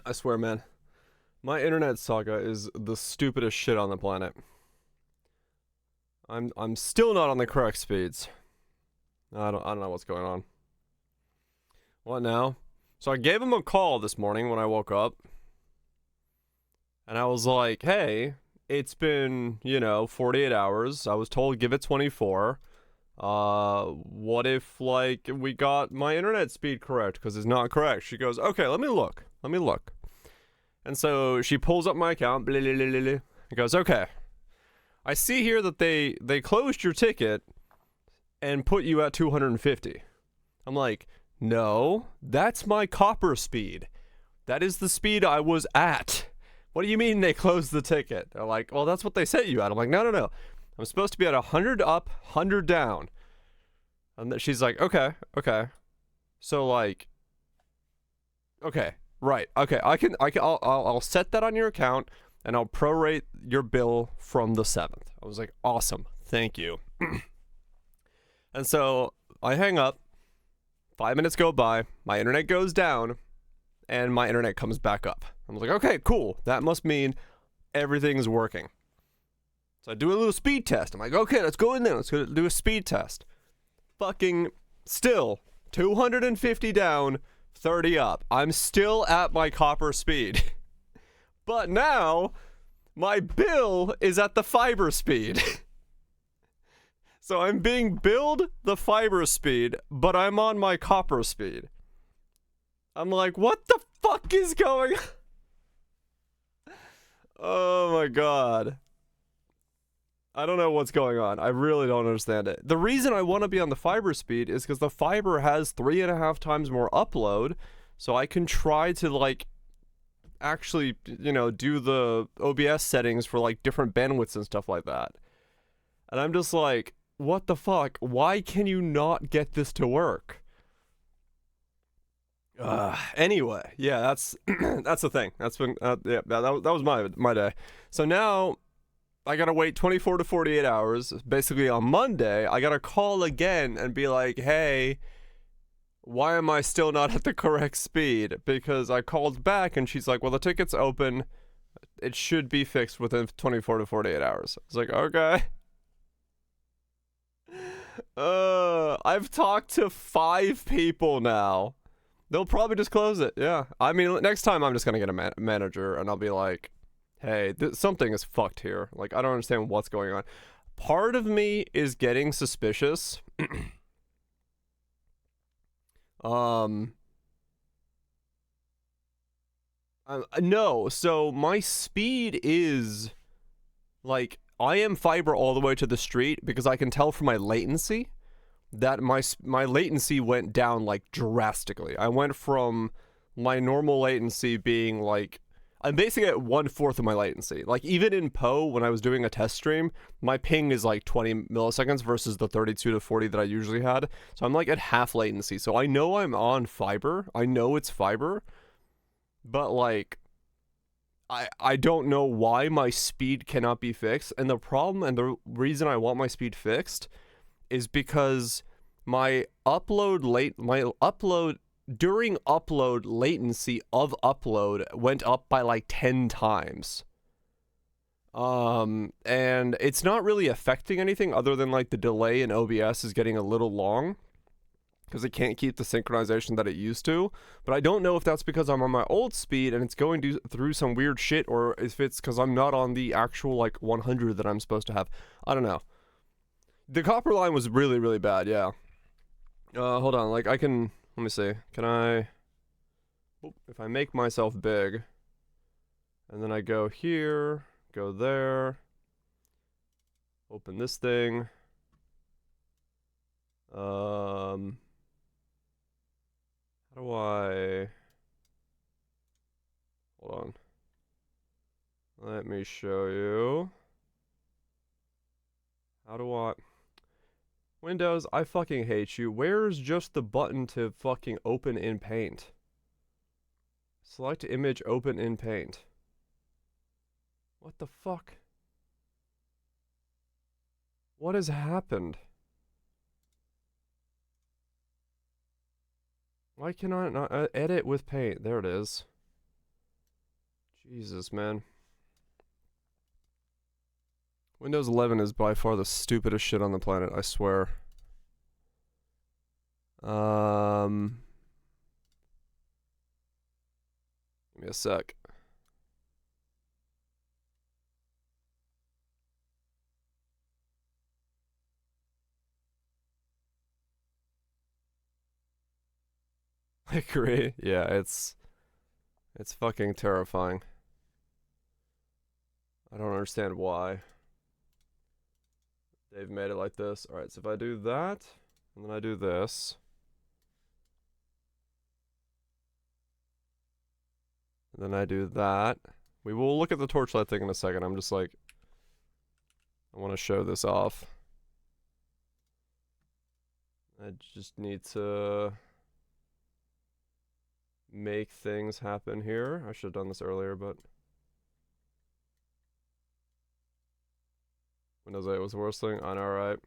I swear, man. My internet saga is the stupidest shit on the planet. I'm still not on the correct speeds. I don't know what's going on. What now? So I gave him a call this morning when I woke up. And I was like, "Hey, it's been, 48 hours. I was told give it 24. What if like we got my internet speed correct cuz it's not correct?" She goes, "Okay, let me look. Let me look." And so she pulls up my account. Blah, blah, blah, blah, blah. He goes, "Okay. I see here that they closed your ticket and put you at 250. I'm like, "No, that's my copper speed. That is the speed I was at. What do you mean they closed the ticket?" They're like, "Well, that's what they set you at." I'm like, "No, no, no. I'm supposed to be at 100 up, 100 down." And she's like, "Okay, okay. So like, okay, right, okay. I'll set that on your account, and I'll prorate your bill from the 7th. I was like, "Awesome, thank you." And so I hang up. 5 minutes go by. My internet goes down, and my internet comes back up. I was like, "Okay, cool. That must mean everything's working." So I do a little speed test. I'm like, "Okay, let's go in there. Let's go do a speed test." Fucking still 250 down, 30 up. I'm still at my copper speed. But now my bill is at the fiber speed. So I'm being billed the fiber speed, but I'm on my copper speed. I'm like, what the fuck is going on? Oh my god. I don't know what's going on. I really don't understand it. The reason I want to be on the fiber speed is because the fiber has 3.5 times more upload, so I can try to like actually, do the OBS settings for like different bandwidths and stuff like that. And I'm just like, what the fuck? Why can you not get this to work? Anyway, yeah, that's that's the thing. That's been yeah, that was my day. So now I gotta wait 24 to 48 hours. Basically on Monday, I gotta call again and be like, "Hey, why am I still not at the correct speed?" Because I called back and she's like, "Well, the ticket's open. It should be fixed within 24 to 48 hours." I was like, "Okay." I've talked to 5 people now. They'll probably just close it. Yeah. I mean, next time I'm just gonna get a manager and I'll be like, "Hey, something is fucked here. Like, I don't understand what's going on." Part of me is getting suspicious. No. So my speed is like, I am fiber all the way to the street because I can tell from my latency that my latency went down like drastically. I went from my normal latency being like, I'm basically at 1/4 of my latency. Like, even in Poe, when I was doing a test stream, my ping is like 20 milliseconds versus the 32 to 40 that I usually had. So I'm like at half latency. So I know I'm on fiber. I know it's fiber. But like, I don't know why my speed cannot be fixed. And the problem and the reason I want my speed fixed is because my upload during upload latency of upload went up by like 10 times. And it's not really affecting anything other than like the delay in OBS is getting a little long because it can't keep the synchronization that it used to. But I don't know if that's because I'm on my old speed and it's going through some weird shit, or if it's because I'm not on the actual like 100 that I'm supposed to have. I don't know. The copper line was really, really bad, yeah. Hold on, like, let me see. Can I, if I make myself big, and then I go here, go there, open this thing, how do I, hold on. Let me show you. How do I... Windows, I fucking hate you. Where's just the button to fucking open in Paint? Select image, open in Paint. What the fuck? What has happened? Why can I not edit with Paint? There it is. Jesus, man. Windows 11 is by far the stupidest shit on the planet, I swear. Give me a sec. I agree. Yeah, it's fucking terrifying. I don't understand why they've made it like this. Alright, so if I do that, and then I do this, and then I do that, we will look at the Torchlight thing in a second. I'm just like, I want to show this off. I just need to make things happen here. I should have done this earlier, but Windows 8 was the worst thing. I know, right?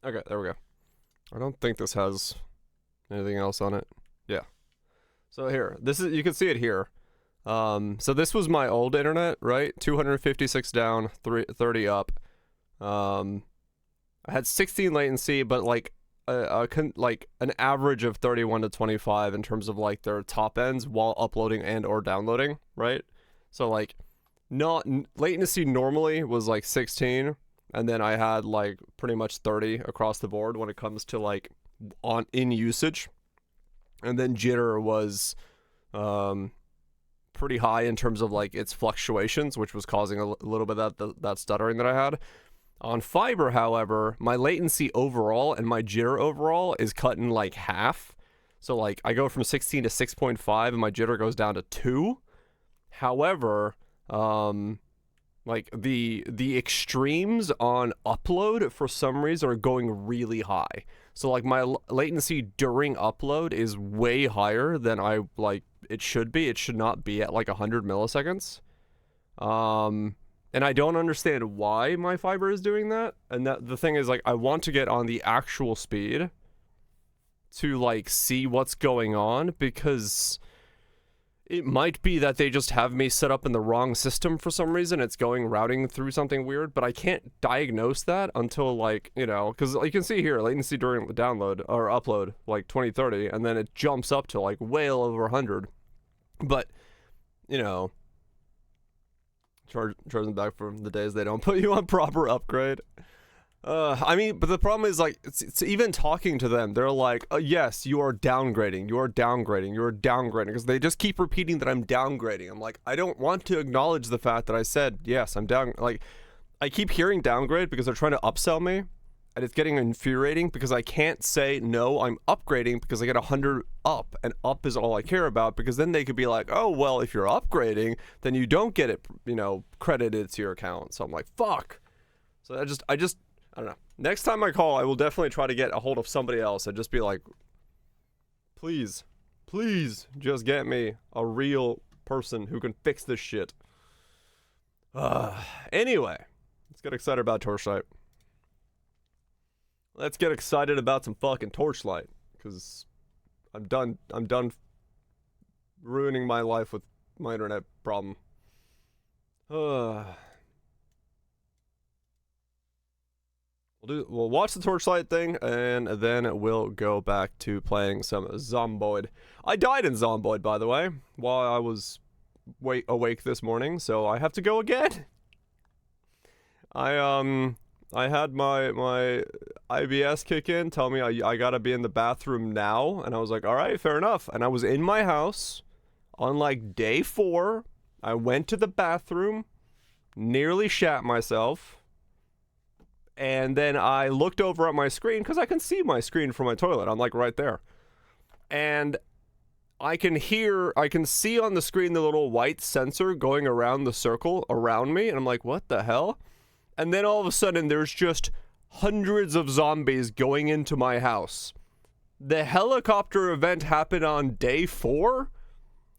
Okay, there we go. I don't think this has anything else on it. Yeah. So here, this is, you can see it here. So this was my old internet, right? 256 down, 30 up. I had 16 latency, but like like an average of 31 to 25 in terms of like their top ends while uploading and or downloading, right? So like latency normally was like 16, and then I had like pretty much 30 across the board when it comes to like in usage, and then jitter was pretty high in terms of like its fluctuations, which was causing a little bit of that stuttering that I had. On fiber, however, my latency overall and my jitter overall is cut in like half. So like I go from 16 to 6.5 and my jitter goes down to 2. However, like the extremes on upload for some reason are going really high. So like my latency during upload is way higher than I like it should be. It should not be at like 100 milliseconds. And I don't understand why my fiber is doing that. And that the thing is, like, I want to get on the actual speed to, like, see what's going on, because it might be that they just have me set up in the wrong system for some reason. It's routing through something weird, but I can't diagnose that until, like, you know, because you can see here, latency during the download or upload, like 2030, and then it jumps up to, like, way over 100. But, you know, charging back from the days they don't put you on proper upgrade. I mean, but the problem is, like, it's even talking to them, they're like, yes, you are downgrading, because they just keep repeating that I'm downgrading. I'm like, I don't want to acknowledge the fact that I said, yes, I'm down. Like, I keep hearing downgrade because they're trying to upsell me, and it's getting infuriating because I can't say, no, I'm upgrading, because I get 100 up, and up is all I care about, because then they could be like, oh, well, if you're upgrading, then you don't get it, you know, credited to your account. So I'm like, fuck. So I don't know. Next time I call, I will definitely try to get a hold of somebody else and just be like, please, just get me a real person who can fix this shit. Anyway, let's get excited about Torchlight. Let's get excited about some fucking Torchlight, because I'm done ruining my life with my internet problem. We'll watch the Torchlight thing, and then we'll go back to playing some Zomboid. I died in Zomboid, by the way, while I was awake this morning, so I have to go again. I had my IBS kick in, tell me I gotta be in the bathroom now, and I was like, alright, fair enough. And I was in my house on like day 4. I went to the bathroom, nearly shat myself, and then I looked over at my screen, because I can see my screen from my toilet. I'm like right there. And I can see on the screen the little white sensor going around the circle around me, and I'm like, what the hell? And then all of a sudden, there's just hundreds of zombies going into my house. The helicopter event happened on day 4,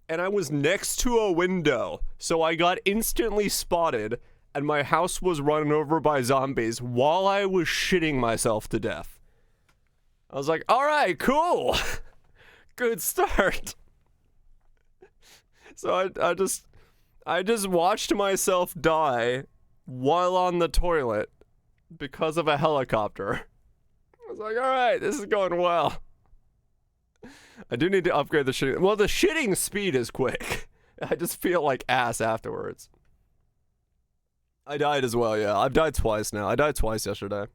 and I was next to a window, so I got instantly spotted, and my house was run over by zombies while I was shitting myself to death. I was like, all right, cool. Good start. So I just watched myself die while on the toilet because of a helicopter. I was like, all right, this is going well. I do need to upgrade the shitting. Well, the shitting speed is quick. I just feel like ass afterwards. I died as well, yeah. I've died twice now. I died twice yesterday.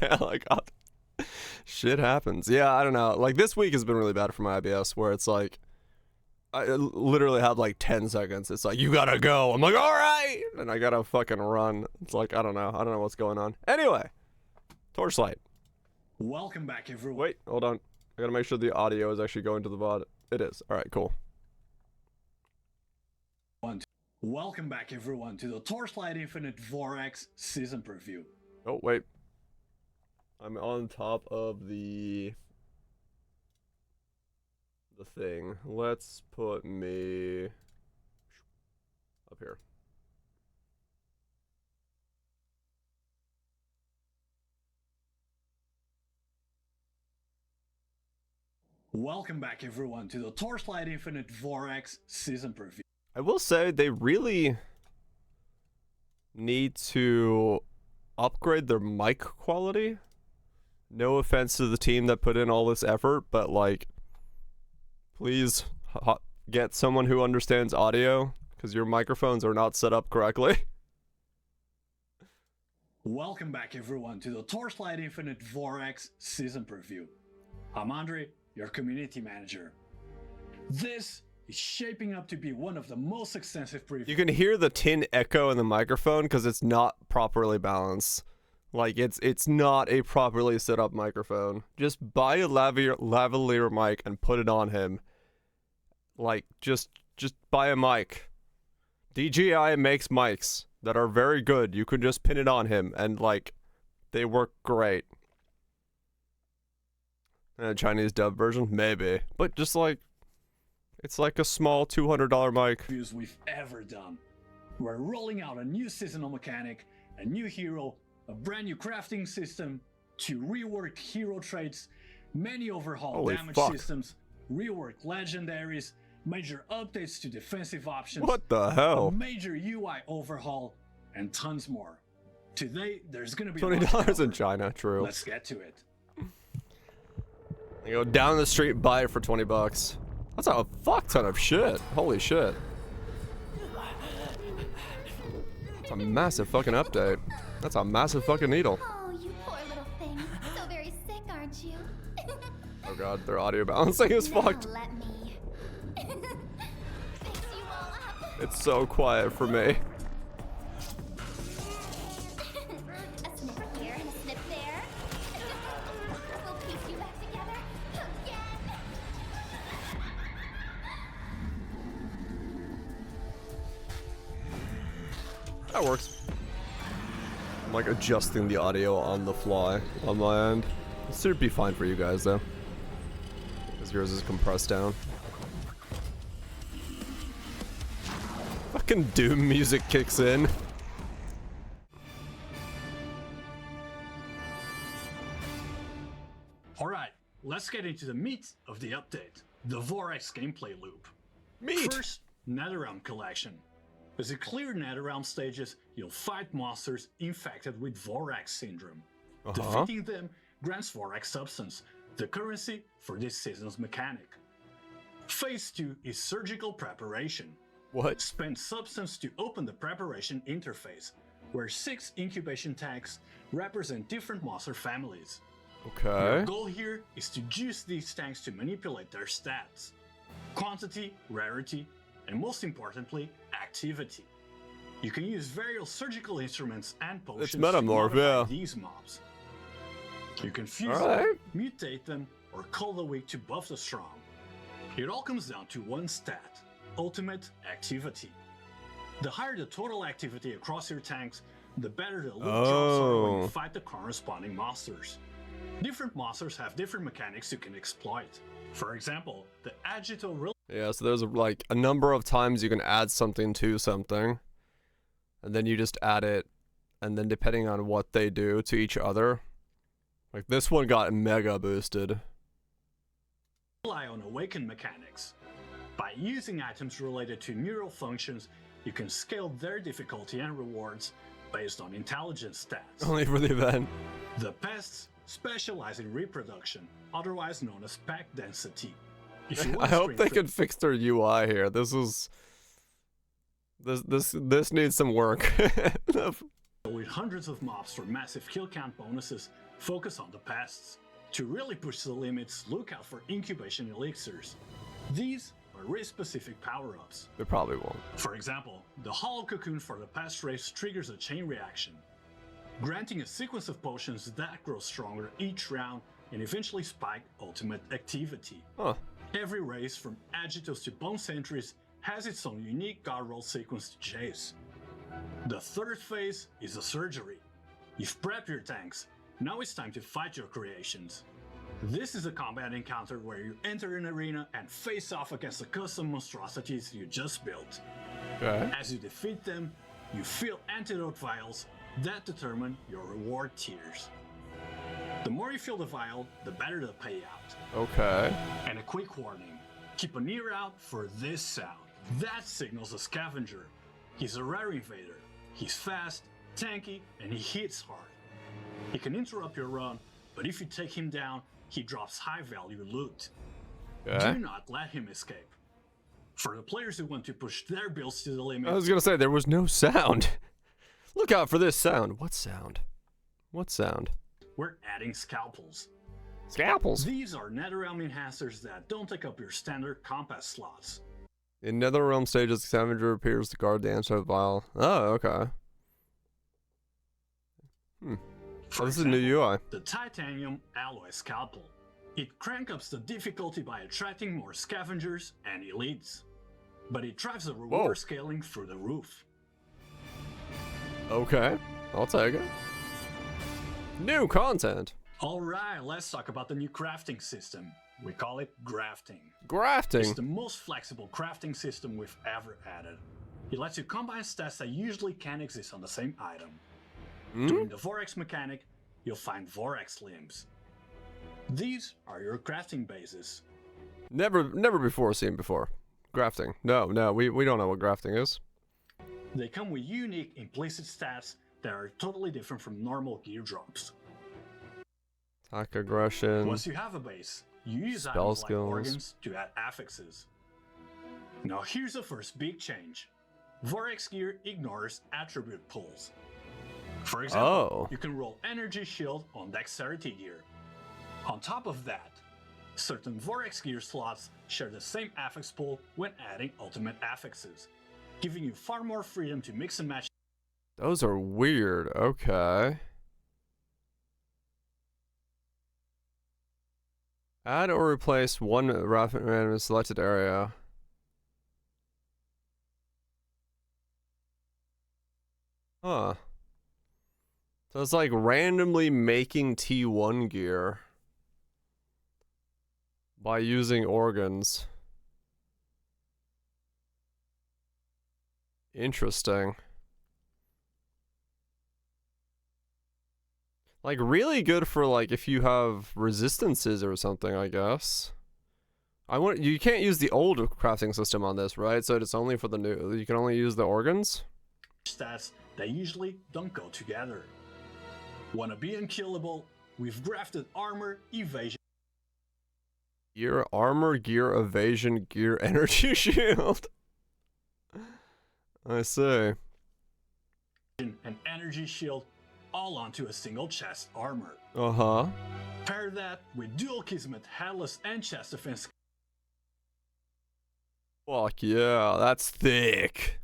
Helicopter. Shit happens. Yeah, I don't know. Like, this week has been really bad for my IBS, where it's like, I literally have like 10 seconds. It's like, you gotta go. I'm like, all right. And I gotta fucking run. It's like, I don't know. I don't know what's going on. Anyway, Torchlight. Welcome back, everyone. Wait, hold on. I gotta make sure the audio is actually going to the VOD. It is. All right, cool. Welcome back, everyone, to the Torchlight Inifinite Vorax season preview. Oh, wait. I'm on top of the thing. Let's put me up here. Welcome back, everyone, to the Torchlight Inifinite Vorax season preview. I will say they really need to upgrade their mic quality. No offense to the team that put in all this effort, but like, please get someone who understands audio, because your microphones are not set up correctly. Welcome back, everyone, to the Torchlight Inifinite Vorax season preview. I'm Andre, your community manager. This is shaping up to be one of the most extensive previews. You can hear the tin echo in the microphone because it's not properly balanced. Like, it's not a properly set up microphone. Just buy a lavalier mic and put it on him. Like, just buy a mic. DJI makes mics that are very good. You can just pin it on him and like, they work great. And a Chinese dub version? Maybe. But just like, it's like a small $200 mic. We've ever done. We're rolling out a new seasonal mechanic, a new hero, a brand new crafting system, 2 reworked hero traits, many overhauled damage systems, reworked legendaries, major updates to defensive options. What the hell? A major UI overhaul, and tons more. Today, there's gonna be $20 in China, true. Let's get to it. You go down the street, buy it for 20 bucks. That's a fuck ton of shit. Holy shit. That's a massive fucking update. That's a massive fucking needle. Oh, you poor little thing. So very sick, aren't you? Oh god, their audio balancing is fucked. Let me fix you all up. It's so quiet for me. A snip here and a snip there. We'll piece you back together again. That works. I'm like adjusting the audio on the fly on my end. This should be fine for you guys though, because yours is compressed down. Fucking Doom music kicks in. Alright, let's get into the meat of the update. The Vorax gameplay loop. Meat! First, Netherrealm collection. As you clear Netherrealm stages, you'll fight monsters infected with Vorax syndrome. Defeating them grants Vorax substance, the currency for this season's mechanic. Phase 2 is surgical preparation. What? Spend substance to open the preparation interface, where 6 incubation tanks represent different monster families. Okay. Your goal here is to juice these tanks to manipulate their stats. Quantity, rarity, and most importantly, activity. You can use various surgical instruments and potions to Metamorph, modify yeah. these mobs. You can fuse Alright. them, mutate them, or call the weak to buff the strong. It all comes down to one stat: ultimate activity. The higher the total activity across your tanks, the better the loot drops are when you fight the corresponding monsters. Different monsters have different mechanics you can exploit. For example, the Agito Yeah, so there's like a number of times you can add something to something, and then you just add it, and then depending on what they do to each other, Like this one got mega boosted. Rely on awakened mechanics. By using items related to neural functions, you can scale their difficulty and rewards based on intelligence stats. Only for the event. The pests specialize in reproduction, otherwise known as pack density. If you I want hope they screen can fix their UI here. This needs some work. with hundreds of mobs for massive kill count bonuses, focus on the pests. To really push the limits, look out for incubation elixirs. These are race-specific power-ups. They probably won't. For example, the Hollow Cocoon for the pest race triggers a chain reaction, granting a sequence of potions that grow stronger each round and eventually spike ultimate activity. Huh. Every race, from Agitos to Bone Sentries, has its own unique god roll sequence to chase. The third phase is the surgery. You've prepped your tanks, now it's time to fight your creations. This is a combat encounter where you enter an arena and face off against the custom monstrosities you just built. Okay. As you defeat them, you fill antidote vials that determine your reward tiers. The more you fill the vial, the better the payout. Okay. And a quick warning, keep an ear out for this sound. That signals a scavenger. He's a rare invader. He's fast, tanky, and he hits hard. He can interrupt your run, but if you take him down, he drops high value loot. Okay. Do not let him escape. For the players who want to push their builds to the limit, I was gonna say there was no sound. Look out for this sound. What sound? What sound? we're adding scalpels. Scalpels. These are Netherrealm enhancers that don't take up your standard compass slots. In Netherrealm stages, the scavenger appears to guard the answer vial. Oh, okay. For This is a example, new UI. the Titanium Alloy Scalpel. It cranks up the difficulty by attracting more scavengers and elites. But it drives the reward Whoa. scaling through the roof. Okay, I'll take it. New content. Alright, let's talk about the new crafting system. We call it grafting. It's Grafting. the most flexible crafting system we've ever added. It lets you combine stats that usually can't exist on the same item. During the Vorex mechanic, you'll find Vorex limbs. These are your crafting bases. Never before seen before. Grafting. No, we don't know what grafting is. They come with unique implicit stats that are totally different from normal gear drops. Attack aggression. Once you have a base, you use Spell items like skills. organs to add affixes. Now here's the first big change. Vorex gear ignores attribute pulls. For example, Oh. you can roll energy shield on dexterity gear. On top of that, certain Vorex gear slots share the same affix pool when adding ultimate affixes, giving you far more freedom to mix and match. Those are weird. Okay. Add or replace one random selected area. Huh. So it's like randomly making T1 gear by using organs. Interesting. Like really good for like if you have resistances or something, I guess. You can't use the old crafting system on this, right? So it's only for the new. You can only use the organs. Stats that usually don't go together. Wanna be unkillable? We've grafted armor, evasion, Gear, armor, gear, evasion, gear, energy shield. I see. and energy shield all onto a single chest armor. Uh-huh. Pair that with dual Kismet, headless, and chest defense Fuck yeah, that's thick.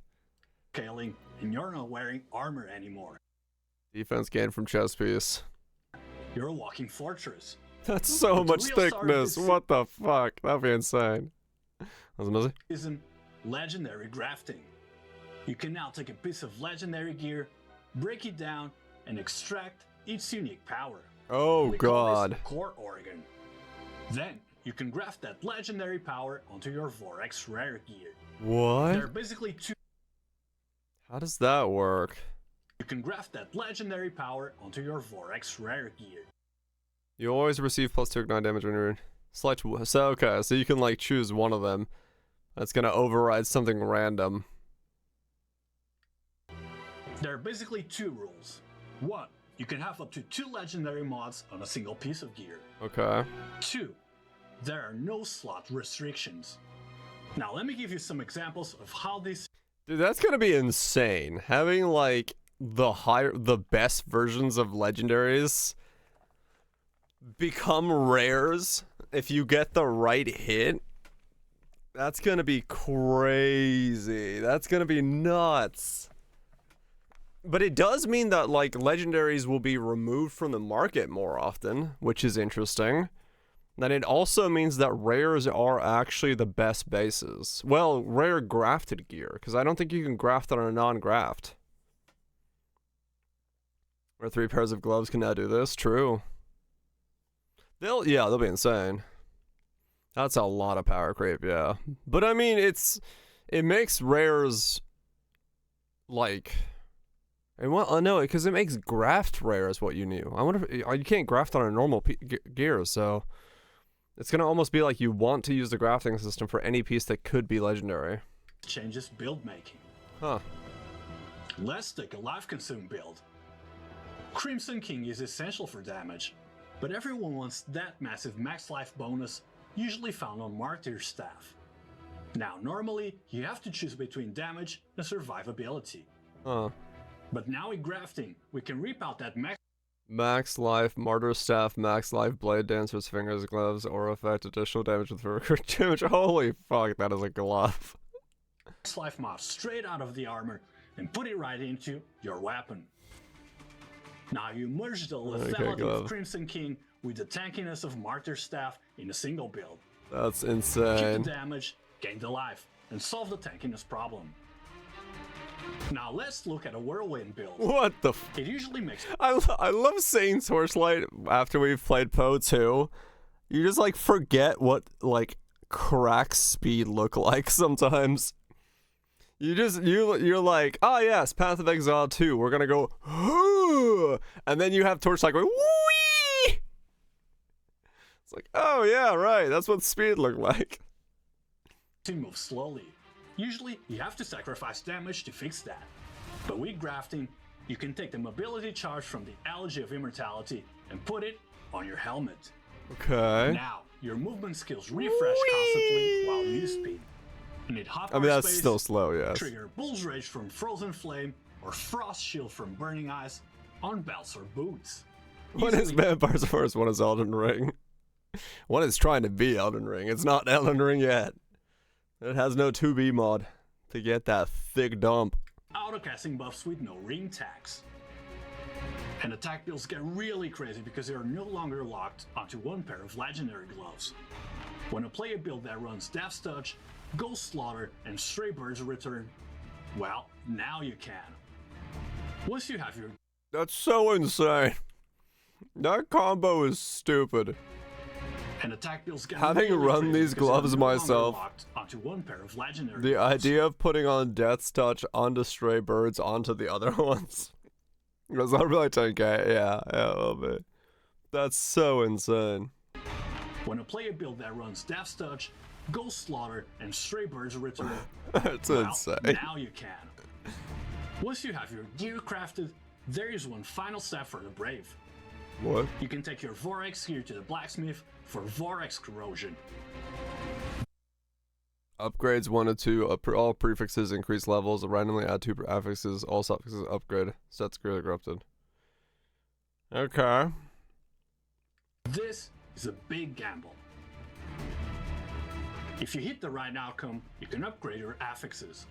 scaling, and you're not wearing armor anymore. Defense gained from chest piece. You're a walking fortress. That's so But the much real star of thickness. this What the fuck? That'd be insane. Was it Muzzy? Isn't legendary grafting. You can now take a piece of legendary gear, break it down, and extract its unique power. Oh We call this god. the core organ. Then you can graft that legendary power onto your Vorex rare gear. What? There are basically two. How does that work? You can graft that legendary power onto your Vorex rare gear. You always receive +2 ignite damage when you're select. So okay, so you can like choose one of them. That's gonna override something random. There are basically two rules. One, you can have up to 2 legendary mods on a single piece of gear. Okay. 2, there are no slot restrictions. Now let me give you some examples of how this. Dude, that's gonna be insane. Having like the best versions of legendaries become rares if you get the right hit. That's gonna be crazy. That's gonna be nuts. But it does mean that like legendaries will be removed from the market more often, which is interesting. Then it also means that rares are actually the best bases. Well, rare grafted gear, because I don't think you can graft on a non-graft. Where 3 pairs of gloves can now do this, true. They'll be insane. That's a lot of power creep, yeah. But I mean, it makes rares like, no, because it makes graft rares what you knew. I wonder if you can't graft on a normal gear, so it's gonna almost be like you want to use the grafting system for any piece that could be legendary. Changes build making. Huh. Let's take a life consume build. Crimson King is essential for damage, but everyone wants that massive max life bonus usually found on Martyr staff. Now normally you have to choose between damage and survivability. Huh. But now with grafting, we can reap out that Max life, martyr staff, max life, blade dancer's fingers, gloves, aura effect, additional damage with recurrent damage. Holy fuck, that is a glove. max life mod straight out of the armor and put it right into your weapon. Now you merge the lethality of Crimson King with the tankiness of Martyr Staff in a single build. That's Keep insane. the damage, gain the life, and solve the tankiness problem. Now let's look at a whirlwind build. What the f- It usually makes I love saying Torchlight after we've played Poe 2. You just like forget what like crack speed look like sometimes. You're like, oh yes, Path of Exile 2, we're gonna go, and then you have Torchlight going, wee! It's like, oh yeah, right, that's what speed looked like. to move slowly. Usually, you have to sacrifice damage to fix that. But with grafting, you can take the mobility charge from the Elegy of Immortality and put it on your helmet. Okay. Now, your movement skills refresh constantly while you speed. You need hot I mean, that's space, still slow, yes. trigger Bull's Rage from Frozen Flame, or Frost Shield from Burning Eyes on belts or boots. One is Vampire's Force, one is Elden Ring. One is trying to be Elden Ring. It's not Elden Ring yet. It has no 2B mod to get that thick dump. Auto-casting buffs with no ring tax. And attack builds get really crazy because they are no longer locked onto one pair of legendary gloves. When a player build that runs Death's Touch, Ghost Slaughter, and Stray Birds Return, well, now you can. Once you have your That's so insane. That combo is stupid. and attack builds get Having really run crazy these because they are gloves no longer myself, locked onto one pair of legendary the gloves. idea of putting on Death's Touch onto Stray Birds onto the other ones. Was that really 10k? Yeah, a little bit. That's so insane. When a player build that runs Death's Touch, Ghost Slaughter, and Stray Birds Return, That's well, insane. now you can. Once you have your gear crafted, there is one final step for the brave. What? You can take your Vorex gear to the blacksmith for Vorex corrosion. Upgrades 1 to 2. All prefixes increase levels. Randomly add 2 affixes. All suffixes upgrade. Sets greatly corrupted. Okay. This is a big gamble. If you hit the right outcome, you can upgrade your affixes.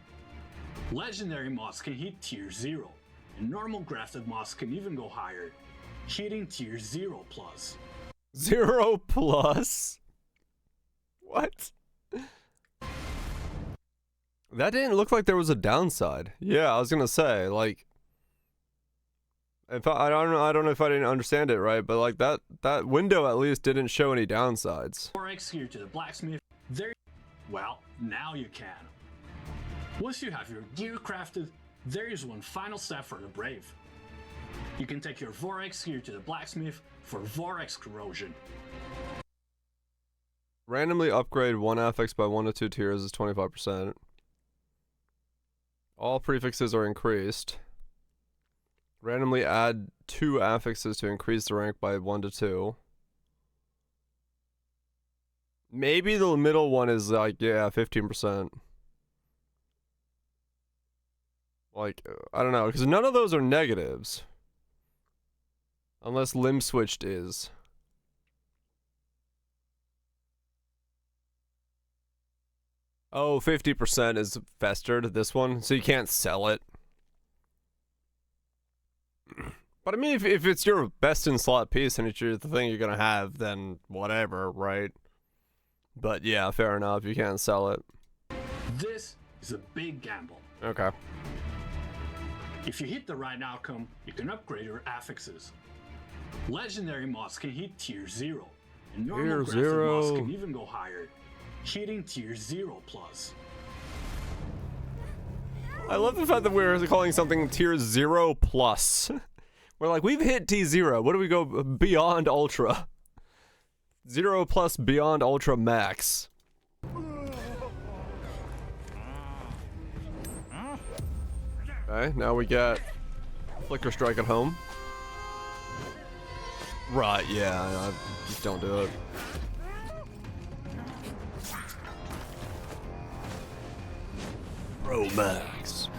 Legendary mods can hit tier 0, and normal grafted mods can even go higher, hitting tier 0 plus. 0 plus? What? That didn't look like there was a downside. Yeah, I was gonna say, like, if I don't know if I didn't understand it right, but like that window at least didn't show any downsides. Vorex gear to the blacksmith, there. Well, now you can. Once you have your gear crafted, there is one final step for the brave. You can take your Vorex gear to the blacksmith for Vorex corrosion. Randomly upgrade one affix by 1 to 2 tiers is 25%. All prefixes are increased. Randomly add 2 affixes to increase the rank by 1 to 2. Maybe the middle one is like, yeah, 15%. Like, I don't know, because none of those are negatives. Unless limb switched is. Oh, 50% is festered, this one, so you can't sell it. But I mean, if it's your best in slot piece and it's the thing you're gonna have, then whatever, right? But yeah, fair enough, you can't sell it. This is a big gamble. Okay. If you hit the right outcome, you can upgrade your affixes. Legendary mods can hit tier 0, and normal Tier graphic 0. mods can even go higher, hitting tier 0 plus. I love the fact that we're calling something tier 0 plus. We're like, we've hit T0, what do we go beyond ultra? 0 plus beyond ultra max. Okay, now we get Flicker Strike at home. Right, yeah, I just don't do it. Bro Max.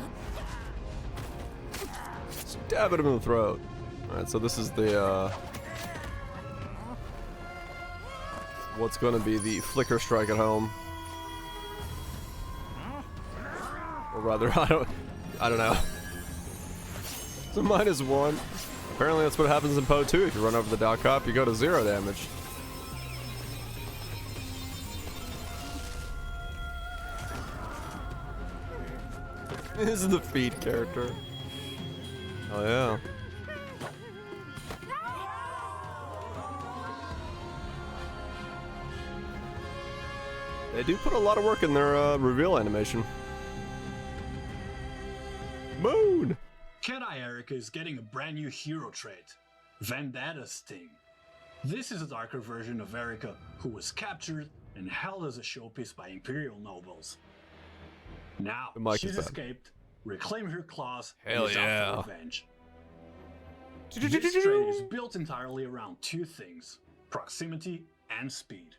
Stab at him in the throat. Alright, so this is the, what's gonna be the Flicker Strike at home. Or rather, I don't know. It's a -1. Apparently that's what happens in Poe 2. If you run over the Doc Cop, you go to 0 damage. This is the feed character. Oh yeah. They do put a lot of work in their reveal animation. Moon! Cat-Eye Erica is getting a brand new hero trait, Vendetta Sting. This is a darker version of Erica who was captured and held as a showpiece by Imperial nobles. Now, The mic she's is bad. escaped, reclaimed her claws, Hell and is yeah. out for revenge. This trait is built entirely around 2 things, proximity and speed.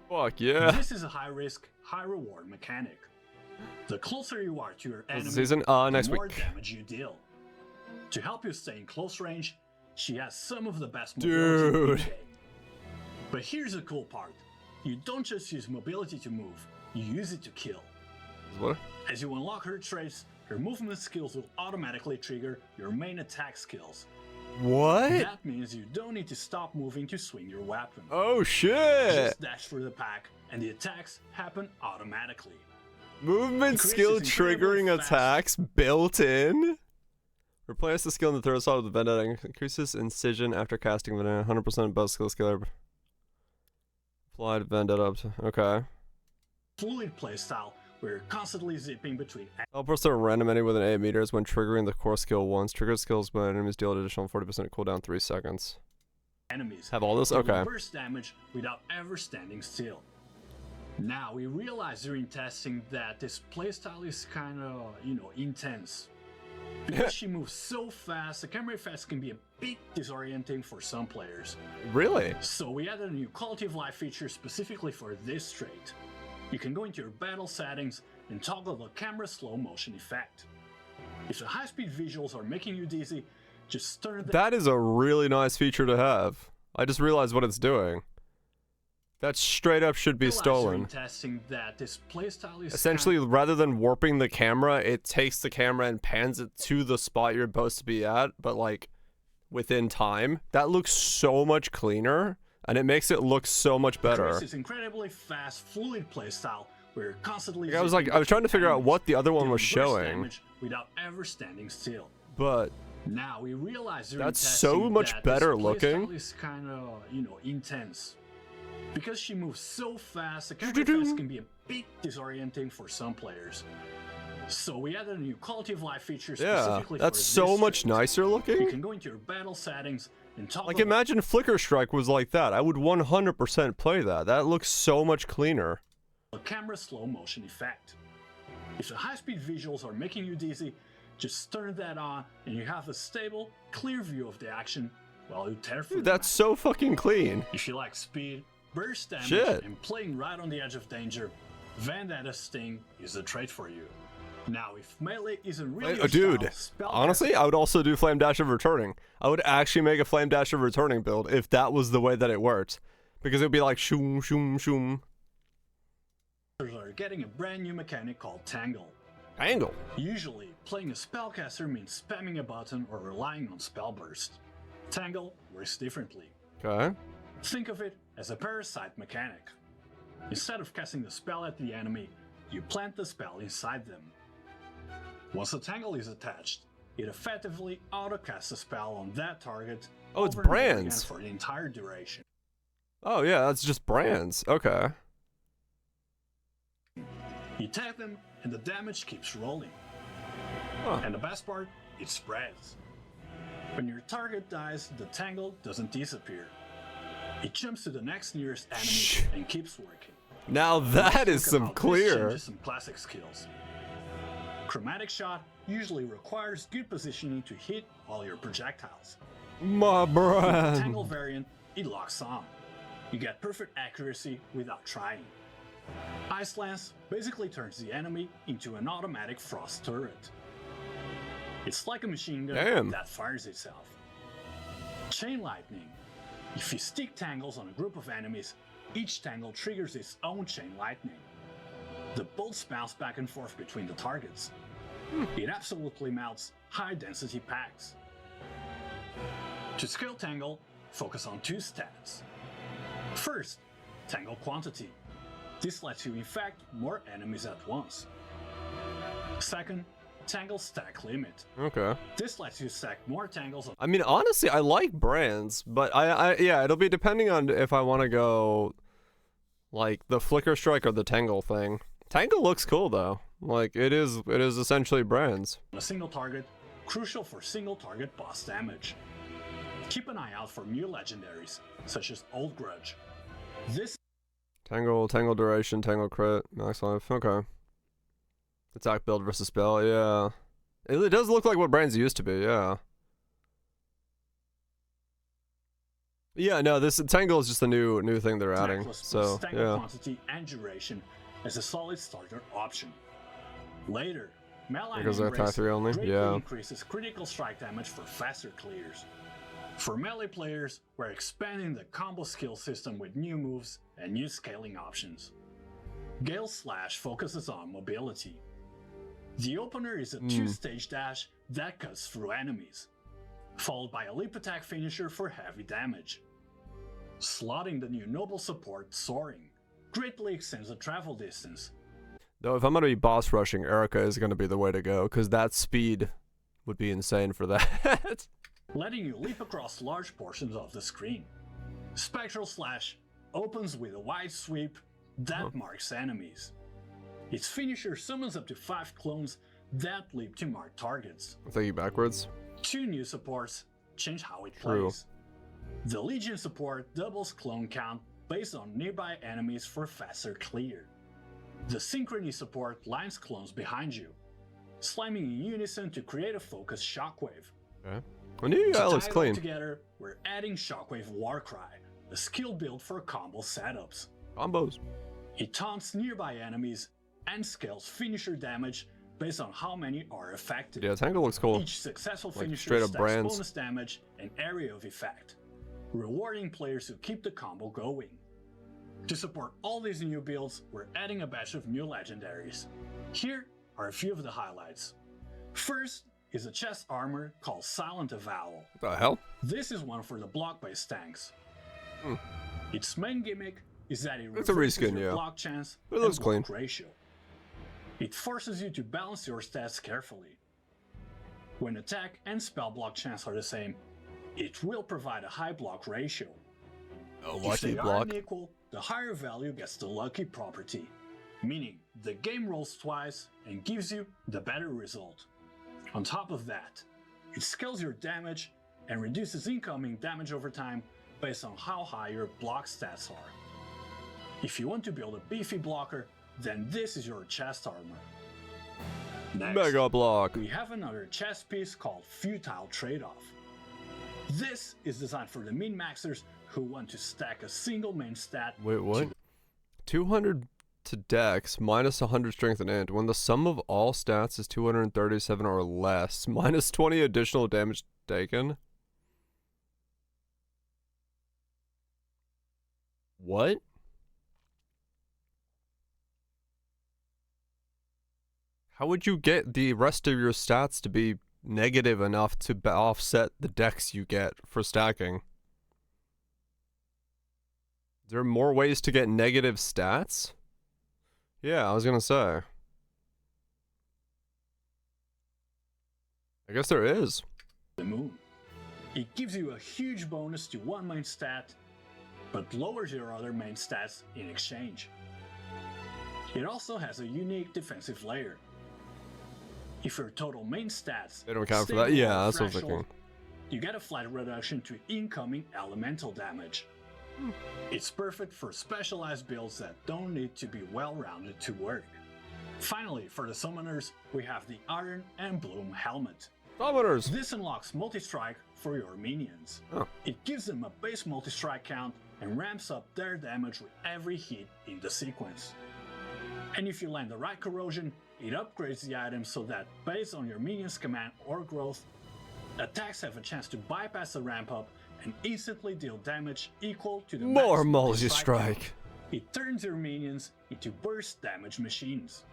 Fuck yeah. This is a high-risk, high-reward mechanic. The closer you are to your What's enemy, the season? Next the more week. damage you deal. To help you stay in close range, she has some of the best mobility in the Dude. game. But here's the cool part. You don't just use mobility to move, you use it to kill. What? As you unlock her traits, her movement skills will automatically trigger your main attack skills. What? That means you don't need to stop moving to swing your weapon. Oh shit! Just dash for the pack, and the attacks happen automatically. Movement Chris skill is incredibly triggering fast. attacks built in. Replace the skill in the third slot with the Vendetta. Increases incision after casting Vendetta. 100% buzz skill skill. Applied Vendetta up to. Okay. Fluid playstyle, where you're constantly zipping between Teleports to a random enemy within 8 meters when triggering the core skill once. Trigger skills when enemies deal an additional 40% cooldown 3 seconds. enemies. Have all this? You will Okay. burst damage without ever standing still. Now, we realized during testing that this playstyle is kind of, intense. Because she moves so fast, the camera effects can be a bit disorienting for some players. Really? So we added a new quality of life feature specifically for this trait. You can go into your battle settings and toggle the camera slow motion effect. If the high-speed visuals are making you dizzy, just turn the That is a really nice feature to have. I just realized what it's doing. That straight up should be realized during stolen. testing that this playstyle is Essentially, rather than warping the camera, it takes the camera and pans it to the spot you're supposed to be at, but like within time. That looks so much cleaner, and it makes it look so much better. Chris is incredibly fast, fluid playstyle where you're constantly. I was zipping trying to figure out enemies, what the other one dealing was burst showing, damage without ever standing still. but Now we realize during That's testing so much that better this looking. playstyle is kind of, intense. Because she moves so fast, the camera effects can be a bit disorienting for some players. So we added a new quality of life feature Yeah, specifically that's for so this much trait. nicer You looking. can go into your battle settings and toggle Like, imagine Flicker Strike was like that. I would 100% play that. That looks so much cleaner. the camera slow motion effect. If the high-speed visuals are making you dizzy, just turn that on and you have a stable, clear view of the action while you tear through Dude, the that's map. so fucking clean. If you like speed, burst damage, Shit. and playing right on the edge of danger, Vendetta Sting is the trait for you. Now, if melee isn't really your Dude, style, honestly, I would also do Flame Dash of Returning. I would actually make a Flame Dash of Returning build if that was the way that it worked. Because it would be like shoom, shoom, shoom. are getting a brand new mechanic called Tangle. Angle. Usually, playing a spellcaster means spamming a button or relying on spell burst. Tangle works differently. Okay. Think of it as a parasite mechanic. Instead of casting the spell at the enemy, you plant the spell inside them. Once the tangle is attached, it effectively auto-casts a spell on that target. Oh, it's over and over again brands. for the entire duration. Oh, yeah, that's just brands. Okay. You tag them, and the damage keeps rolling. Huh. And the best part, it spreads. When your target dies, the tangle doesn't disappear. It jumps to the next nearest enemy and keeps working. Now that is Talk some about this clear. changes some classic skills. Chromatic shot usually requires good positioning to hit all your projectiles. My With the brand. Tangle variant, it locks on. You get perfect accuracy without trying. Ice Lance basically turns the enemy into an automatic frost turret. It's like a machine gun Damn. that fires itself. Chain Lightning. If you stick tangles on a group of enemies, each tangle triggers its own chain lightning. The bolts bounce back and forth between the targets. It absolutely melts high-density packs. To scale Tangle, focus on two stats. First, Tangle Quantity. This lets you infect more enemies at once. Second, Tangle Stack Limit. Okay. This lets you stack more tangles on I mean, honestly, I like brands, but yeah, it'll be depending on if I want to go like the Flicker Strike or the Tangle thing. Tangle looks cool though. Like it is essentially brands. a single target, crucial for single target boss damage. Keep an eye out for new legendaries, such as Old Grudge. This Tangle duration, Tangle crit, max life. Okay. Attack build versus spell. Yeah. It does look like what brands used to be. Yeah. Yeah. No, this Tangle is just a new thing they're adding. necklace So boosts Tangle yeah. quantity and duration as a solid starter option. Later, Malign Because they're attack 3 only. greatly Yeah. increases critical strike damage for faster clears. For melee players, we're expanding the combo skill system with new moves and new scaling options. Gale Slash focuses on mobility. The opener is a two-stage dash that cuts through enemies, followed by a leap attack finisher for heavy damage. Slotting the new noble support Soaring greatly extends the travel distance. Though if I'm gonna be boss rushing, Erica is gonna be the way to go because that speed would be insane for that. letting you leap across large portions of the screen. Spectral Slash opens with a wide sweep that marks enemies. Its finisher summons up to 5 clones that leap to mark targets. I'm thinking backwards. 2 new supports change how it True. plays. The Legion support doubles clone count based on nearby enemies for faster clear. The Synchrony support lines clones behind you, slamming in unison to create a focused shockwave. Okay. Well, new To guy looks tie it all clean. together, we're adding Shockwave Warcry, a skill build for combo setups. Combos. It taunts nearby enemies and scales finisher damage based on how many are affected. Yeah, Tangle looks cool. Each successful Like, finisher straight up stacks brands. bonus damage and area of effect, rewarding players who keep the combo going. To support all these new builds, we're adding a batch of new legendaries. Here are a few of the highlights. First is a chest armor called Silent Avowal. What the hell? This is one for the block-based tanks. Its main gimmick is that it It's a reduces reskin, your yeah. block chance It looks and block clean. ratio. It forces you to balance your stats carefully. When attack and spell block chance are the same, it will provide a high block ratio. Oh, If lucky they block. are unequal, the higher value gets the lucky property. meaning the game rolls twice and gives you the better result. On top of that, it scales your damage and reduces incoming damage over time based on how high your block stats are. If you want to build a beefy blocker, then this is your chest armor. Next, Mega block. we have another chest piece called Futile Trade-off. This is designed for the min-maxers who want to stack a single main stat. Wait, what? 200 to dex, minus 100 strength and int. When the sum of all stats is 237 or less, minus 20 additional damage taken. What? How would you get the rest of your stats to be negative enough to offset the dex you get for stacking? Is there more ways to get negative stats? Yeah, I was gonna say. I guess there is. The moon. It gives you a huge bonus to one main stat, but lowers your other main stats in exchange. It also has a unique defensive layer. If your total main stats They don't count for stay that? Yeah, below that's what I'm threshold, thinking. you get a flat reduction to incoming elemental damage. It's perfect for specialized builds that don't need to be well-rounded to work. Finally, for the summoners, we have the Iron and Bloom helmet. Summoners! This unlocks multi-strike for your minions. Oh. It gives them a base multi-strike count and ramps up their damage with every hit in the sequence. And if you land the right corrosion, it upgrades the item so that, based on your minion's command or growth, attacks have a chance to bypass the ramp up and instantly deal damage equal to the More max multi-strike. count. It turns your minions into burst damage machines.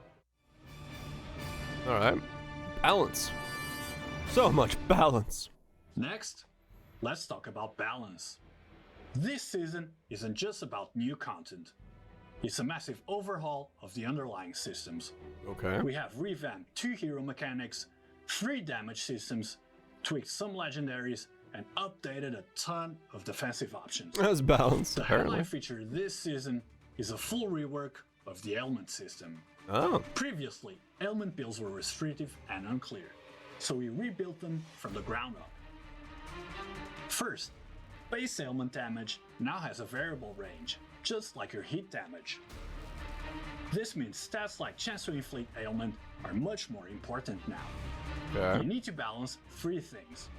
Alright. Balance. So much balance. Next, let's talk about balance. This season isn't just about new content. It's a massive overhaul of the underlying systems. Okay. We have revamped 2 hero mechanics, 3 damage systems, tweaked some legendaries, and updated a ton of defensive options. That's balanced, The apparently. headline feature this season is a full rework of the ailment system. Oh. Previously, ailment builds were restrictive and unclear, so we rebuilt them from the ground up. First, base ailment damage now has a variable range, just like your hit damage. This means stats like chance to inflict ailment are much more important now. Okay. You need to balance 3 things: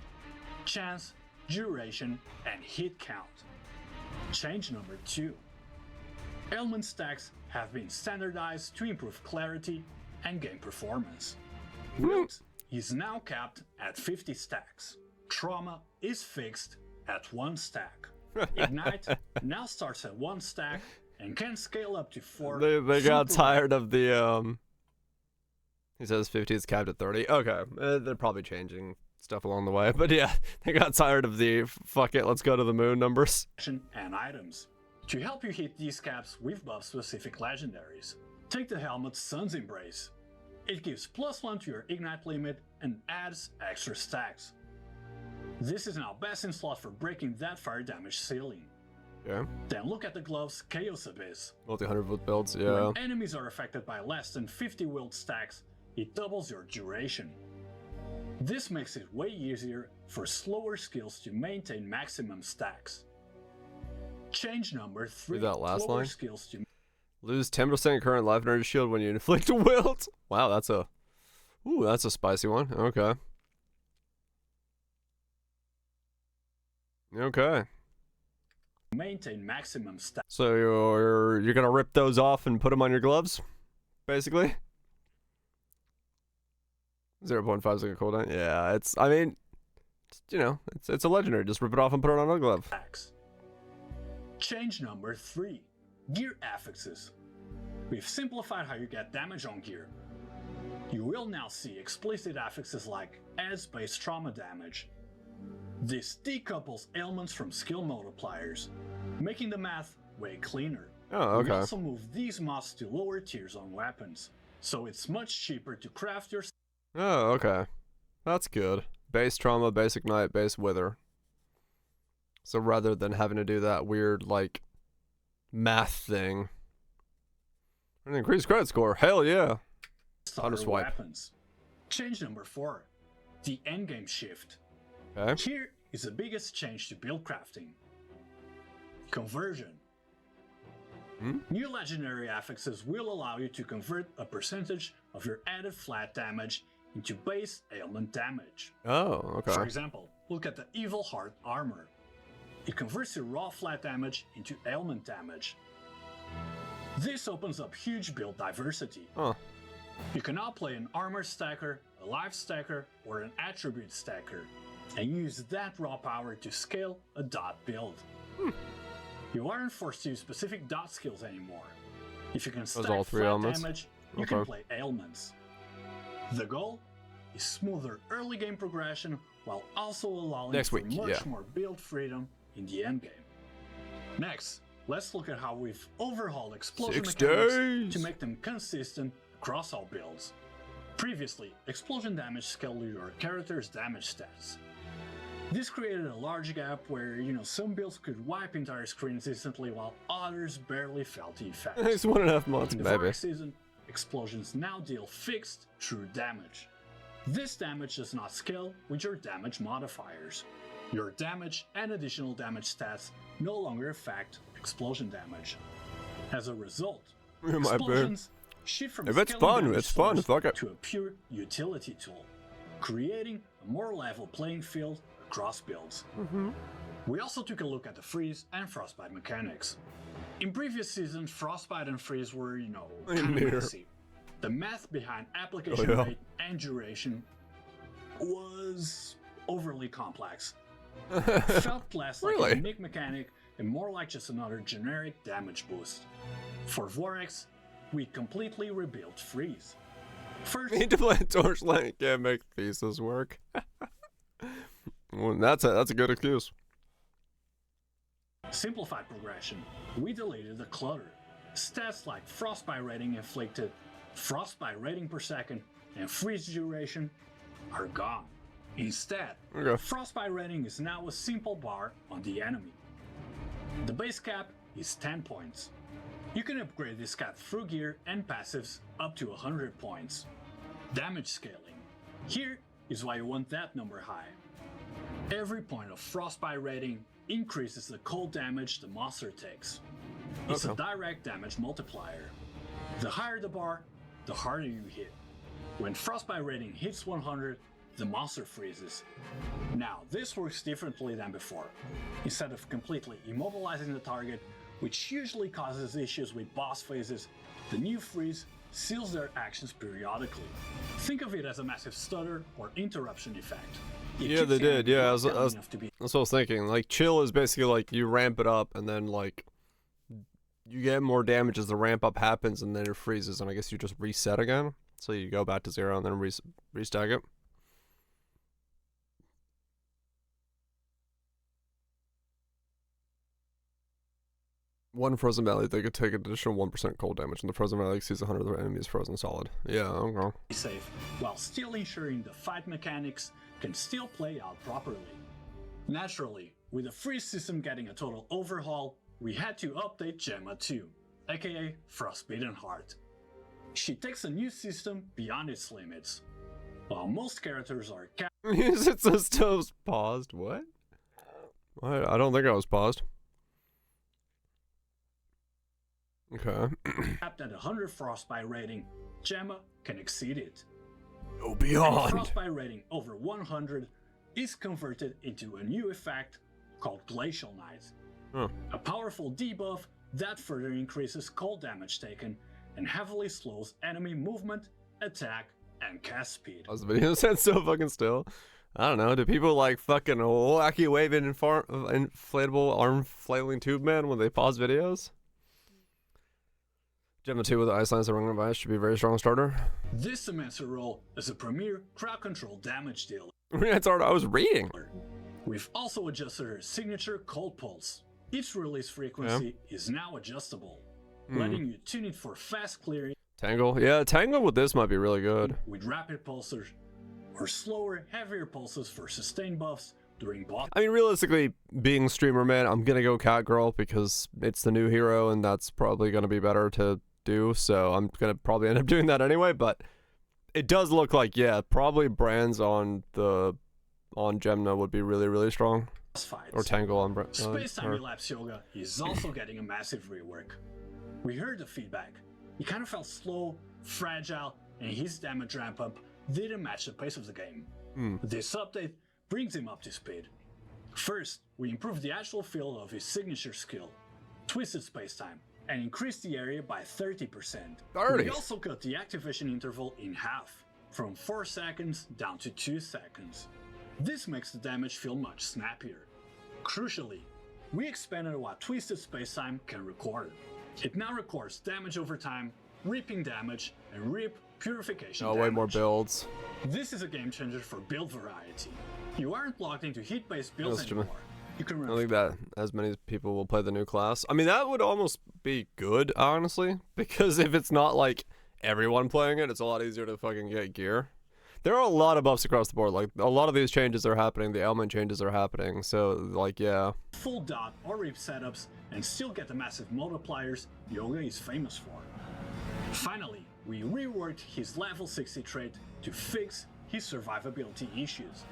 chance, duration, and hit count. Change number 2. Ailment stacks have been standardized to improve clarity and game performance. Wilt is now capped at 50 stacks. Trauma is fixed at 1 stack. Ignite now starts at 1 stack and can scale up to 4. They got super tired of the he says 50 is capped at 30. Okay. They're probably changing stuff along the way. But yeah, they got tired of the fuck it, let's go to the moon numbers. and items. To help you hit these caps, we've buffed specific legendaries. Take the helmet's Sun's Embrace. It gives +1 to your ignite limit and adds extra stacks. This is now best in slot for breaking that fire damage ceiling. Yeah. Then look at the glove's Chaos Abyss. Multi 100-foot builds, yeah. When enemies are affected by less than 50 wield stacks, it doubles your duration. This makes it way easier for slower skills to maintain maximum stacks. Change number 3. Read that last slower line. skills to Lose 10% current life energy shield when you inflict a wilt. Wow, that's a spicy one. Okay. Okay. maintain maximum stacks. So you're gonna rip those off and put them on your gloves, basically. 0.5 second cooldown. Yeah, it's a legendary. Just rip it off and put it on a glove. Change number 3. Gear affixes. We've simplified how you get damage on gear. You will now see explicit affixes like adds base trauma damage. This decouples ailments from skill multipliers, making the math way cleaner. Oh, We okay. also moved these mods to lower tiers on weapons, so it's much cheaper to craft your Oh, okay. That's good. Base trauma, base ignite, base wither. So rather than having to do that weird, like, math thing, An increased credit score. Hell yeah. Starter swipe. weapons. Change number 4. The endgame shift. Okay. Here is the biggest change to build crafting. Conversion. New legendary affixes will allow you to convert a percentage of your added flat damage into base ailment damage. Oh, For okay. example, look at the Evil Heart armor. It converts your raw flat damage into ailment damage. This opens up huge build diversity. Huh. You can now play an armor stacker, a life stacker, or an attribute stacker, and use that raw power to scale a dot build. You aren't forced to use specific dot skills anymore. If you can stack all three flat elements? damage, you can Okay. play ailments. The goal is smoother early game progression while also allowing Next for week, much yeah. more build freedom in the endgame. Next, let's look at how we've overhauled explosion 6 mechanics days. to make them consistent across all builds. Previously, explosion damage scaled your character's damage stats. This created a large gap where, some builds could wipe entire screens instantly while others barely felt the effects. It's 1.5 months, In the baby. Vortex season, explosions now deal fixed, true damage. This damage does not scale with your damage modifiers. Your damage and additional damage stats no longer affect explosion damage. As a result, My bad. explosions shift from If it's scaling fun, damage it's fun, source fuck it. to a pure utility tool, creating a more level playing field across builds. We also took a look at the freeze and frostbite mechanics. In previous seasons, frostbite and freeze were, kind of Near. messy. The math behind application Oh, yeah. rate and duration was overly complex. Felt less like Really? a unique mechanic and more like just another generic damage boost. For Vortex, we completely rebuilt freeze. First, Need to play Torchlight. Can't make pieces work. Well, that's a good excuse. simplified progression. We deleted the clutter. Stats like frostbite rating inflicted, frostbite rating per second, and freeze duration are gone. Instead, Okay. frostbite rating is now a simple bar on the enemy. The base cap is 10 points. You can upgrade this cap through gear and passives up to 100 points. Damage scaling. Here is why you want that number high. Every point of frostbite rating increases the cold damage the monster takes. It's a Okay. direct damage multiplier. The higher the bar, the harder you hit. When frostbite rating hits 100, the monster freezes. Now, this works differently than before. Instead of completely immobilizing the target, which usually causes issues with boss phases, the new freeze seals their actions periodically. Think of it as a massive stutter or interruption effect. It Yeah, keeps they the enemy did. Yeah, I was- locked down enough to be That's what I was thinking. Like, chill is basically like you ramp it up, and then like you get more damage as the ramp up happens, and then it freezes, and I guess you just reset again. So you go back to 0 and then restack it. One frozen valley, they could take additional 1% cold damage, and the frozen valley sees 100 of their enemies frozen solid. Yeah, okay. safe, while still ensuring the fight mechanics can still play out properly. Naturally, with the freeze system getting a total overhaul, we had to update Gemma too, aka Frostbitten Heart. She takes a new system beyond its limits. While most characters are It's still paused. What? I don't think I was paused. Okay. capped at 100 frostbite rating, Gemma can exceed it. Go And beyond. frostbite rating over 100 is converted into a new effect called Glacial Night. Huh. A powerful debuff that further increases cold damage taken and heavily slows enemy movement, attack, and cast speed. Pause the video. Stand so fucking still. I don't know. Do people like fucking wacky waving inflatable arm flailing tube man when they pause videos? Gemma 2 with the Ice Lines and Ring of Ice should be a very strong starter. This cements her role as a premier crowd control damage dealer. That's hard. I was reading. We've also adjusted her signature cold pulse. Its release frequency is now adjustable, letting you tune it for fast clearing Tangle. Yeah, Tangle with this might be really good. with rapid pulses, or slower, heavier pulses for sustained buffs during boss. I mean, realistically, being streamer man, I'm gonna go Cat Girl because it's the new hero, and that's probably gonna be better to do, so I'm gonna probably end up doing that anyway. But it does look like, yeah, probably brands on Gemna would be really, really strong. Fights. Or Tangle on Space-time Elapse Yoga is also getting a massive rework. We heard the feedback. He kind of felt slow, fragile, and his damage ramp up didn't match the pace of the game. This update brings him up to speed. First, we improved the actual feel of his signature skill, Twisted Space-Time, and increased the area by 30%. 30. We also cut the activation interval in half, from 4 seconds down to 2 seconds. This makes the damage feel much snappier. Crucially, we expanded what Twisted Space-Time can record. It now records damage over time, ripping damage, and rip purification damage. Way more builds. This is a game changer for build variety. You aren't locked into hit-based builds anymore. You can I run think that as many people will play the new class. I mean, that would almost be good, honestly, because if it's not like everyone playing it, it's a lot easier to fucking get gear. There are a lot of buffs across the board. Like, a lot of these changes are happening. The element changes are happening. So, like, yeah. full dot or rip setups and still get the massive multipliers Yoga is famous for. Finally, we reworked his level 60 trait to fix his survivability issues.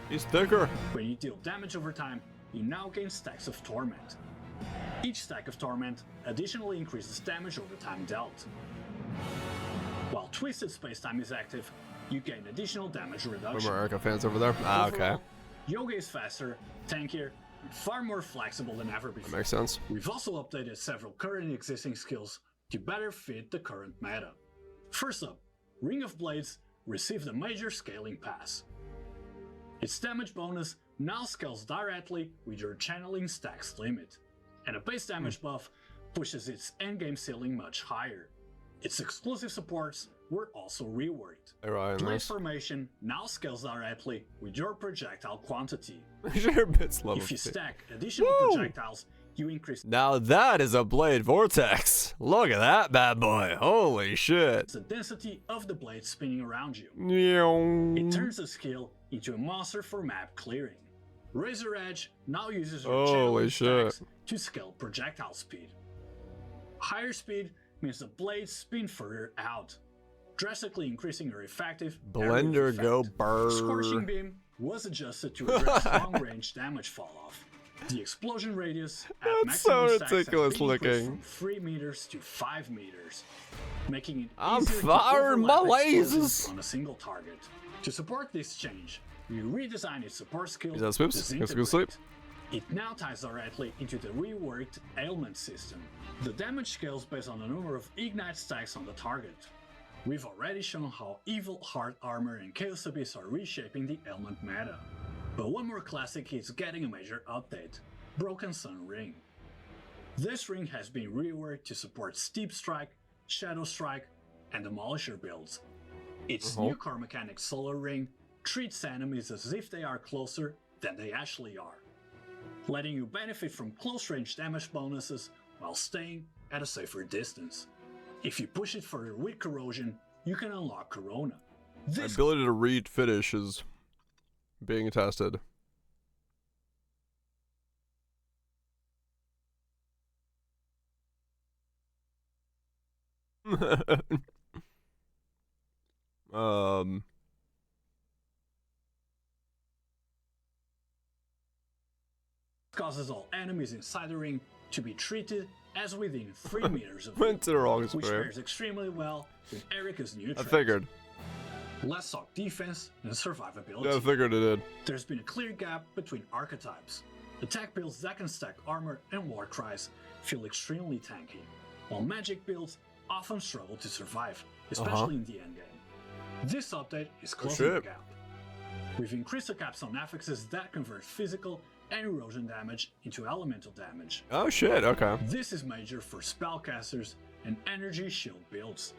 He's thicker. When you deal damage over time, you now gain stacks of Torment. Each stack of Torment additionally increases damage over time dealt. While Twisted Space-Time is active, you gain additional damage reduction. More Erica fans over there. Ah, okay. Overall, Yoga is faster, tankier, and far more flexible than ever before. That makes sense. We've also updated several current existing skills to better fit the current meta. First up, Ring of Blades received a major scaling pass. Its damage bonus now scales directly with your channeling stacks limit, and a base damage buff pushes its endgame ceiling much higher. Its exclusive supports were also reworked. Blade formation now scales directly with your projectile quantity. Your bits level. If you stack additional projectiles, you increase Now that is a blade vortex. Look at that bad boy. Holy shit. the density of the blade spinning around you. It It turns the skill into a monster for map clearing. Razor Edge now uses your Holy channeling shit. stacks to scale projectile speed. Higher speed means the blades spin further out, drastically increasing your effective Blender area go effect. burr. Scorching Beam was adjusted to address long-range damage fall-off. The explosion radius at That's so maximum stacks has ridiculous been increased looking. from 3 meters to 5 meters, making it I'm easier to firing my overlap explosions lasers. on a single target. To support this change, we redesigned its support skill Is that Swoops? Let's go sleep. It now ties directly into the reworked ailment system. The damage scales based on the number of ignite stacks on the target. We've already shown how Evil Heart Armor and Chaos Abyss are reshaping the ailment meta. But one more classic is getting a major update, Broken Sun Ring. This ring has been reworked to support Steep Strike, Shadow Strike, and Demolisher builds. Its new core mechanic Solar Ring treats enemies as if they are closer than they actually are, letting you benefit from close range damage bonuses while staying at a safer distance. If you push it further with Corrosion, you can unlock Corona. My This ability to read finish is being tested. causes all enemies inside the ring to be treated as within 3 meters of Went to the wrong which square. pairs extremely well with Erica's new I trait. figured. Less sock defense and survivability. Yeah, I figured it did. There's been a clear gap between archetypes. Attack builds that can stack armor and war cries feel extremely tanky, while magic builds often struggle to survive, especially in the endgame. This update is closing the shit. gap. We've increased the caps on affixes that convert physical and erosion damage into elemental damage. Oh shit, okay. This is major for spellcasters and energy shield builds.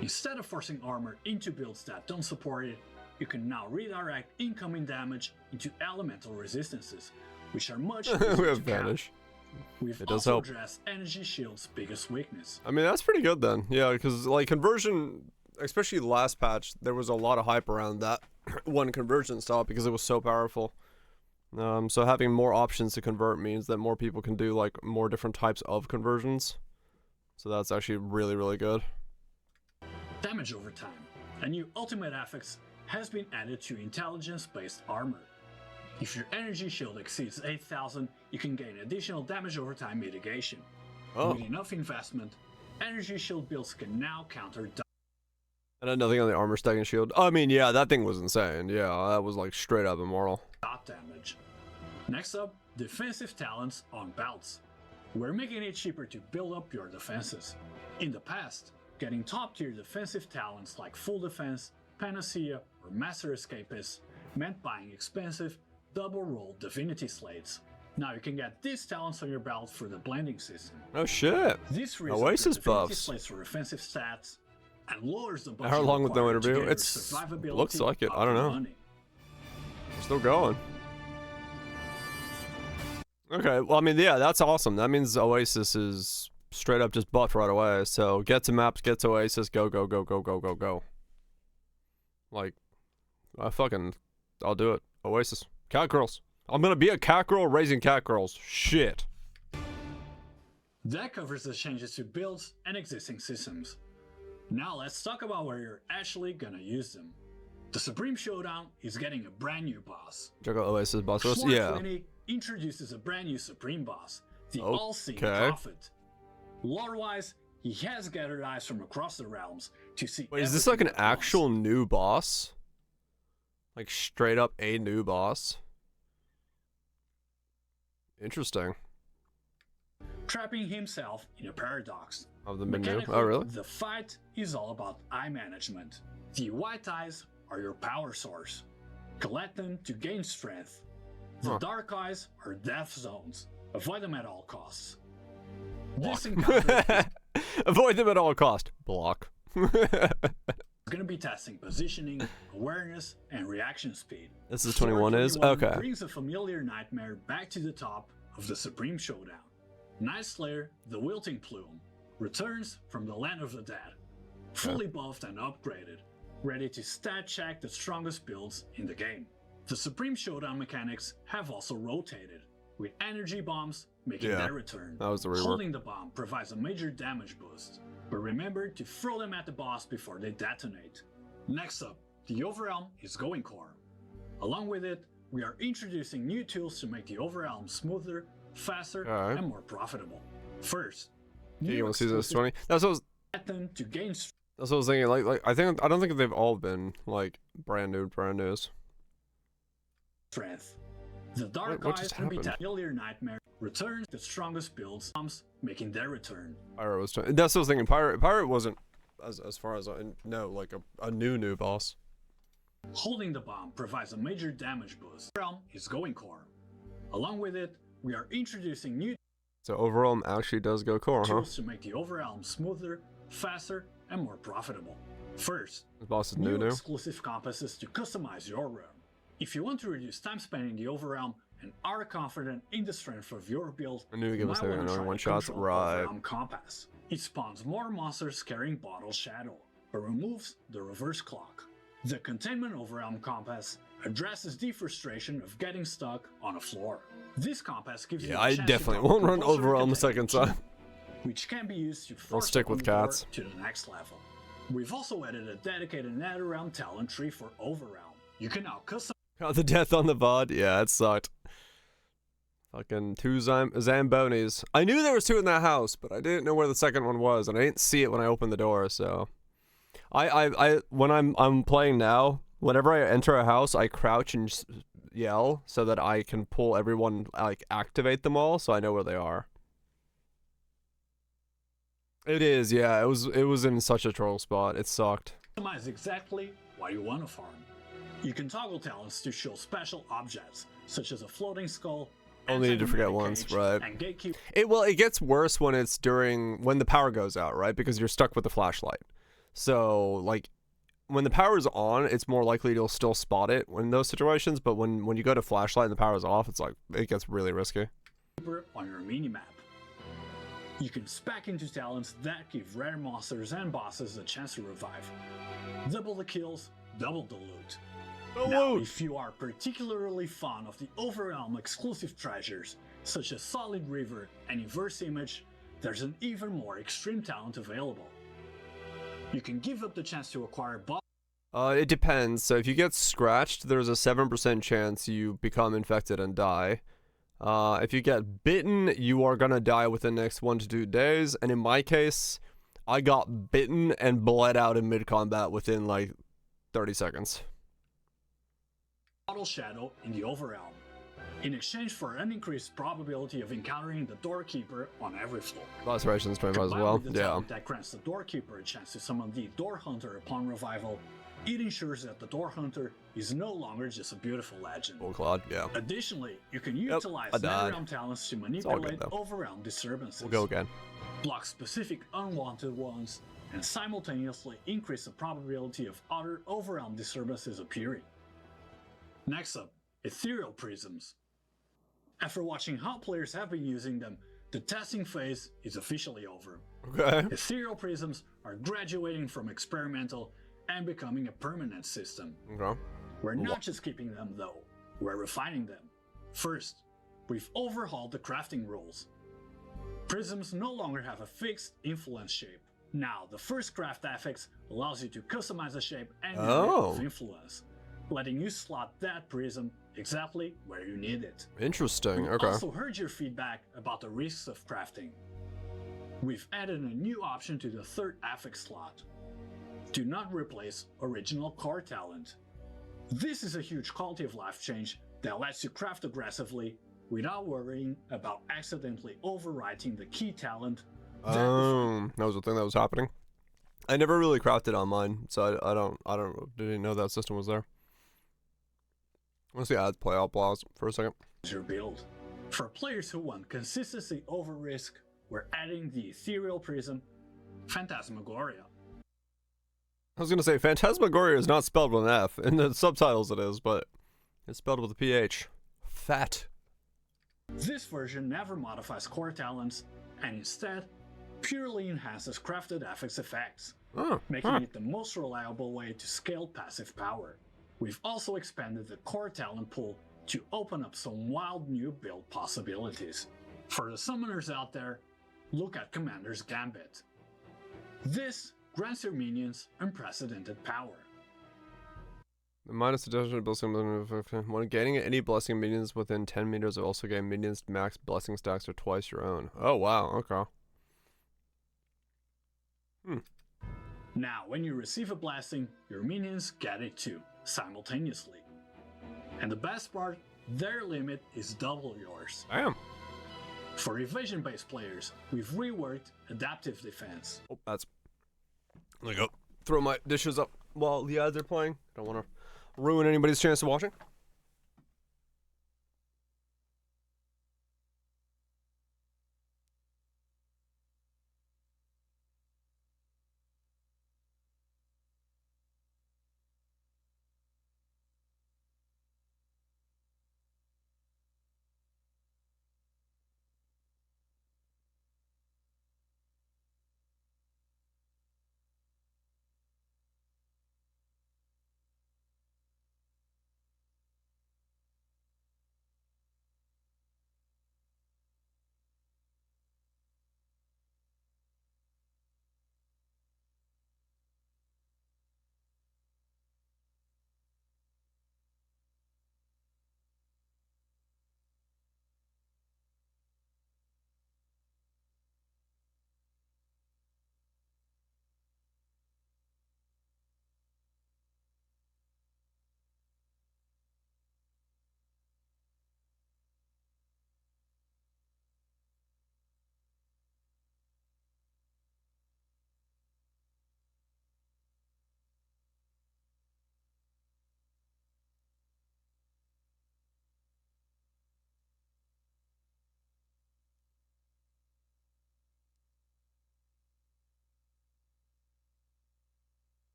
Instead of forcing armor into builds that don't support it, you can now redirect incoming damage into elemental resistances, which are much easier We to have count. vanish. We've It does also help. addressed energy shield's biggest weakness. I mean, that's pretty good then. Yeah, because like conversion, especially last patch, there was a lot of hype around that one conversion style because it was so powerful. So having more options to convert means that more people can do like more different types of conversions. So that's actually really, really good. Damage over time. A new ultimate affix has been added to intelligence-based armor. If your energy shield exceeds 8,000, you can gain additional damage over time mitigation. Oh. With enough investment, energy shield builds can now counter And then nothing on the armor stacking shield. I mean, yeah, that thing was insane. Yeah, that was like straight up immortal. dot damage. Next up, defensive talents on belts. We're making it cheaper to build up your defenses. In the past, getting top tier defensive talents like Full Defense, Panacea, or Master Escapist meant buying expensive, double-rolled Divinity Slates. Now you can get these talents on your belt for the blending system. Oh shit. This raises Oasis your Divinity buffs. Slates for offensive stats and lowers the buff How you long with no require to interview? get your It's survivability looks like it. up I don't and know. running. We're still going. Okay, well, I mean, yeah, that's awesome. That means Oasis is straight up just buffed right away. So get to maps, get to Oasis, go, go, go, go, go, go, go. Like, I'll do it. Oasis. Cat girls. I'm gonna be a cat girl raising cat girls. Shit. That covers the changes to builds and existing systems. Now let's talk about where you're actually gonna use them. The Supreme Showdown is getting a brand new boss. Check out Oasis boss list. Floor Yeah. 20 introduces a brand new Supreme boss, the Okay. All-Seeing Prophet. Lore-wise, he has gathered eyes from across the realms to see. Wait, is this like an everything at once. actual new boss? Like straight up a new boss? Interesting. Trapping himself in a paradox. Of the menu? Mechanically, Oh, really? The fight is all about eye management. The white eyes are your power source. Collect them to gain strength. The Huh. dark eyes are death zones. Avoid them at all costs. Block. This encounter Avoid them at all cost. Block. is going to be testing positioning, awareness, and reaction speed. This is 21 is? 421 Okay. brings a familiar nightmare back to the top of the Supreme Showdown. Night Slayer, the Wilting Plume, returns from the land of the dead, fully buffed and upgraded, ready to stat check the strongest builds in the game. The Supreme Showdown mechanics have also rotated, with energy bombs making Yeah, their return. that was the rework. Holding the bomb provides a major damage boost, but remember to throw them at the boss before they detonate. Next up, the Overwhelm is going core. Along with it, we are introducing new tools to make the Overwhelm smoother, faster, Alright. and more profitable. First, You want to see this exclusive 20? That's what them to gain that's what I was thinking. Like I don't think they've all been like brand news. strength. The Dark What Eyes just can be happened? familiar nightmare returns the strongest builds, bombs making their return. Pirate was. That's what I was thinking. Pirate wasn't as far as I know like a new boss. Holding the bomb provides a major damage boost. Realm is going core. Along with it, we are introducing new So overall, actually does go core, huh? tools to make the Overwhelm smoother, faster, and more profitable. First, This boss is new new. exclusive compasses to customize your realm. If you want to reduce time spent in the Overwhelm and are confident in the strength of your build, I knew to you give us might that want to another try one the shots. Control Right. Overwhelm Compass. It spawns more monsters carrying Bottle Shadow, but removes the reverse clock. The Containment Overwhelm Compass addresses the frustration of getting stuck on a floor. This compass gives you Yeah, a I chance to definitely drop won't run compulsory Overwhelm a containment second key, time. which can be used to I'll force stick with open the door cats. to the next level. We've also added a dedicated Netherrealm talent tree for Overrealm. You can now customize Got the death on the VOD. Yeah, it sucked. Fucking two Zambonis. I knew there was two in that house, but I didn't know where the second one was, and I didn't see it when I opened the door. So, I when I'm playing now, whenever I enter a house, I crouch and just yell so that I can pull everyone, like activate them all, so I know where they are. It is, yeah. It was in such a troll spot. It sucked. exactly what you want to farm. You can toggle talents to show special objects, such as a floating skull, Only need to forget anti-magnetic once, cage, right? and gatekeeper. It gets worse when it's when the power goes out, right? Because you're stuck with the flashlight. So like when the power is on, it's more likely you'll still spot it in those situations. But when you go to flashlight and the power is off, it's like it gets really risky. On your minimap. You can spec into talents that give rare monsters and bosses a chance to revive. Double the kills, double the loot. Now, if you are particularly fond of the Overwhelm exclusive treasures, such as Solid River and Inverse Image, there's an even more extreme talent available. You can give up the chance to acquire buff. It depends. So if you get scratched, there's a 7% chance you become infected and die. If you get bitten, you are gonna die within the next 1 to 2 days. And in my case, I got bitten and bled out in mid-combat within like 30 seconds. Bottle Shadow in the Overrealm, in exchange for an increased probability of encountering the Doorkeeper on every floor. Lacerations 25 as Combined well. with the Yeah. talent that grants the Doorkeeper a chance to summon the Door Hunter upon revival, it ensures that the Door Hunter is no longer just a beautiful legend. Full Cloud, yeah. Additionally, you can utilize I died. Netherrealm talents to all good, manipulate though. Overrealm disturbances, We'll go again. block specific unwanted ones, and simultaneously increase the probability of other Overrealm disturbances appearing. Next up, Ethereal Prisms. After watching how players have been using them, the testing phase is officially over. Okay. Ethereal Prisms are graduating from experimental and becoming a permanent system. Okay. We're not just keeping them though, we're refining them. First, we've overhauled the crafting rules. Prisms no longer have a fixed influence shape. Now, the first craft affix allows you to customize the shape and degree of influence, letting you slot that prism exactly where you need it. Interesting. We Okay. also heard your feedback about the risks of crafting. We've added a new option to the third affix slot. Do not replace original core talent. This is a huge quality of life change that lets you craft aggressively without worrying about accidentally overwriting the key talent. That was the thing that was happening. I never really crafted on mine, so I didn't know that system was there. Let's see add play out blocks for a second. Your build. For players who want consistency over risk, we're adding the Ethereal Prism, Phantasmagoria. I was gonna say Phantasmagoria is not spelled with an F. In the subtitles it is, but it's spelled with a PH. Fat. This version never modifies core talents, and instead, purely enhances crafted affix effects, making it the most reliable way to scale passive power. We've also expanded the core talent pool to open up some wild new build possibilities. For the summoners out there, look at Commander's Gambit. This grants your minions unprecedented power. The minus additional blessing when gaining any blessing minions within 10 meters will also gain minions max blessing stacks or twice your own. Oh wow, okay. Now, when you receive a blessing, your minions get it too, simultaneously. And the best part, their limit is double yours. Damn. For evasion-based players, we've reworked adaptive defense. Oh, that's. There you go. Throw my dishes up while the ads are playing. Don't want to ruin anybody's chance of watching.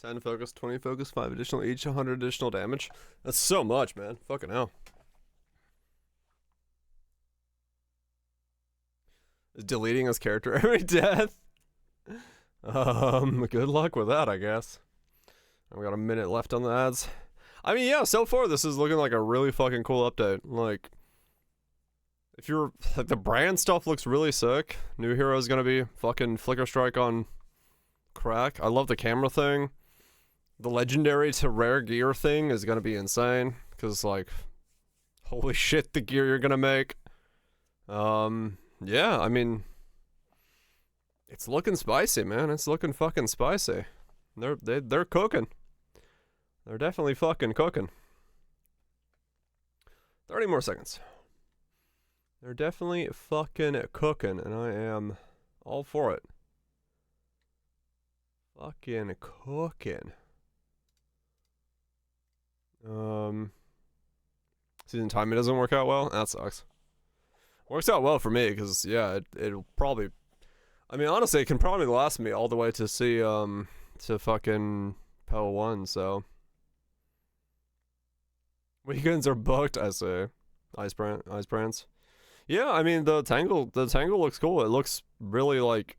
Time to focus, 20 focus, 5 additional each, 100 additional damage. That's so much, man. Fucking hell. Is deleting his character every death? Good luck with that, I guess. We got a minute left on the ads. I mean, yeah, so far this is looking like a really fucking cool update. Like, if you're like, the brand stuff looks really sick. New hero is gonna be fucking Flicker Strike on crack. I love the camera thing. The legendary to rare gear thing is gonna be insane. Cause like, holy shit, the gear you're gonna make. Yeah, I mean, it's looking spicy, man. It's looking fucking spicy. They're cooking. They're definitely fucking cooking. 30 more seconds. They're definitely fucking cooking, and I am all for it. Fucking cooking. Season timing doesn't work out well? That sucks. Works out well for me, because, yeah, it'll probably... I mean, honestly, it can probably last me all the way to see, to fucking PEL 1, so... Weekends are booked, I say. Ice brands. Yeah, I mean, the tangle looks cool. It looks really, like,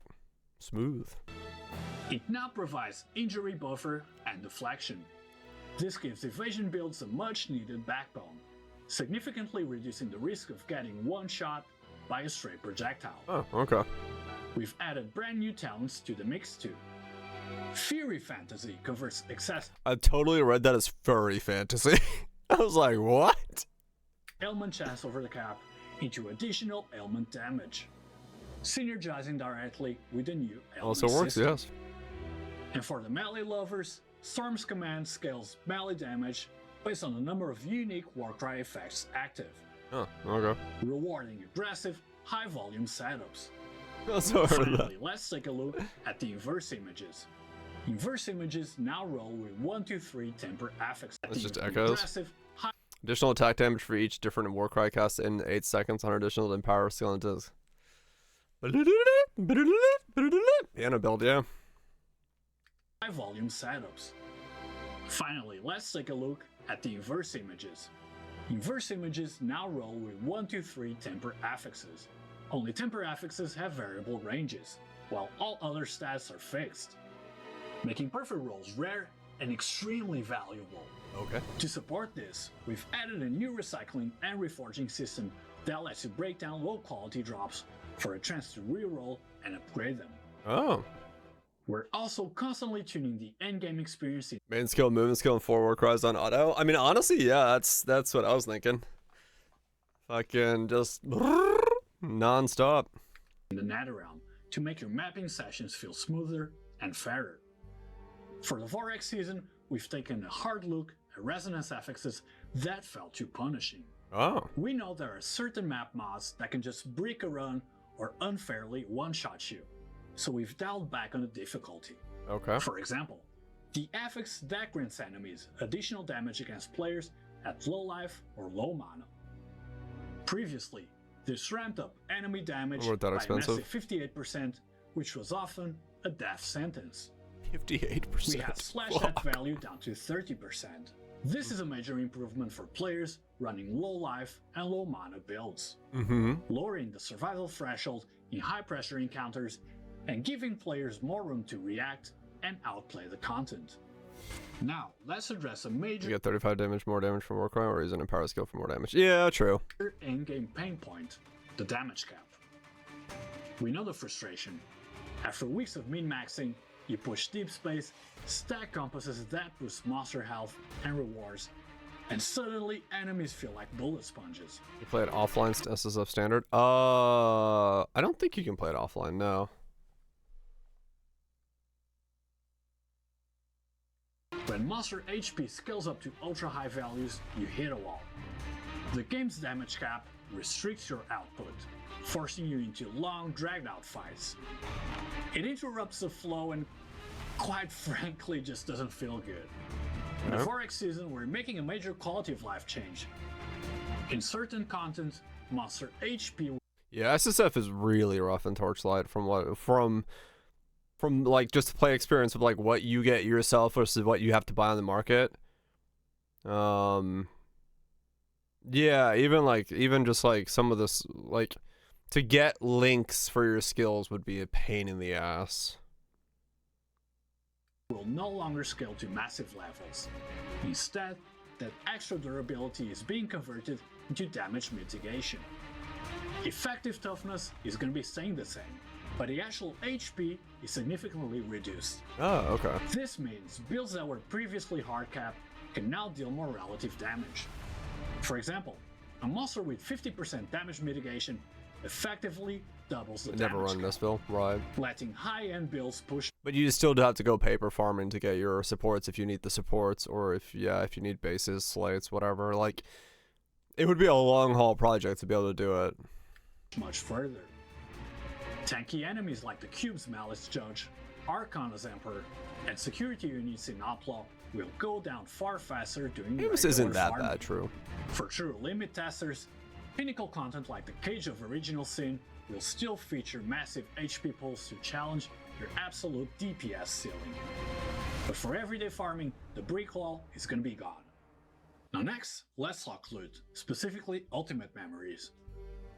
smooth. It now provides injury buffer and deflection. This gives evasion builds a much needed backbone, significantly reducing the risk of getting one-shot by a stray projectile. Oh, okay. We've added brand new talents to the mix too. Fury Fantasy converts excess I totally read that as furry fantasy. I was like, what? ailment chance over the cap into additional ailment damage, synergizing directly with the new ailment Also works, system. yes. And for the melee lovers, Storm's command scales melee damage based on the number of unique Warcry effects active, Oh, okay. rewarding aggressive, high-volume setups. Also heard of that. Finally, let's take a look at the inverse images. Inverse images now roll with 1, 2, 3 temper affixes. That's just echoes. Aggressive, high Additional attack damage for each different Warcry cast in 8 seconds on additional empower skill and disc. Piano build, yeah. volume setups. Finally, let's take a look at the inverse images. Inverse images now roll with 1, 2, 3 temper affixes. Only temper affixes have variable ranges, while all other stats are fixed, making perfect rolls rare and extremely valuable. Okay. To support this, we've added a new recycling and reforging system that lets you break down low quality drops for a chance to reroll and upgrade them. Oh. We're also constantly tuning the endgame experience in Main skill, movement skill, and 4 Warcries on auto. I mean, honestly, yeah, that's what I was thinking. Fucking just non-stop. the Netherrealm to make your mapping sessions feel smoother and fairer. For the Vorex season, we've taken a hard look at resonance affixes that felt too punishing. Oh. We know there are certain map mods that can just brick a run or unfairly one-shot you, so we've dialed back on the difficulty. Okay. For example, the affix that grants enemies additional damage against players at low life or low mana. Previously, this ramped up enemy damage Weren't that by expensive? a massive 58%, which was often a death sentence. 58%. We have slashed that value down to 30%. This is a major improvement for players running low life and low mana builds, lowering the survival threshold in high pressure encounters and giving players more room to react and outplay the content. Now, let's address a You major get 35 damage, more damage from Warcry, or is it a power skill for more damage? Yeah, true. in-game pain point, the damage cap. We know the frustration. After weeks of min-maxing, you push deep space, stack compasses that boost monster health and rewards, and suddenly enemies feel like bullet sponges. You play it offline SSF standard? I don't think you can play it offline, no. When monster HP scales up to ultra high values, you hit a wall. The game's damage cap restricts your output, forcing you into long, dragged out fights. It interrupts the flow and, quite frankly, just doesn't feel good. In the Vorex season, we're making a major quality of life change. In certain content, monster HP. Yeah, SSF is really rough in Torchlight from like just the play experience of like what you get yourself versus what you have to buy on the market. Yeah, even just like some of this, like to get links for your skills would be a pain in the ass. will no longer scale to massive levels. Instead, that extra durability is being converted into damage mitigation. Effective toughness is going to be staying the same, but the actual HP is significantly reduced. Oh, okay. This means builds that were previously hard-capped can now deal more relative damage. For example, a monster with 50% damage mitigation effectively doubles the Never damage run cap, this build, right? letting high-end builds push But you still have to go paper farming to get your supports if you need the supports, or if you need bases, slates, whatever. Like, it would be a long haul project to be able to do it. much further. Tanky enemies like the Cube's Malice Judge, Arcana's Emperor, and security units in Outlaw will go down far faster doing This regular isn't that farming. bad, true. For true limit testers, pinnacle content like the Cage of Original Sin will still feature massive HP pulls to challenge your absolute DPS ceiling. But for everyday farming, the brick wall is gonna be gone. Now next, let's talk loot, specifically ultimate memories.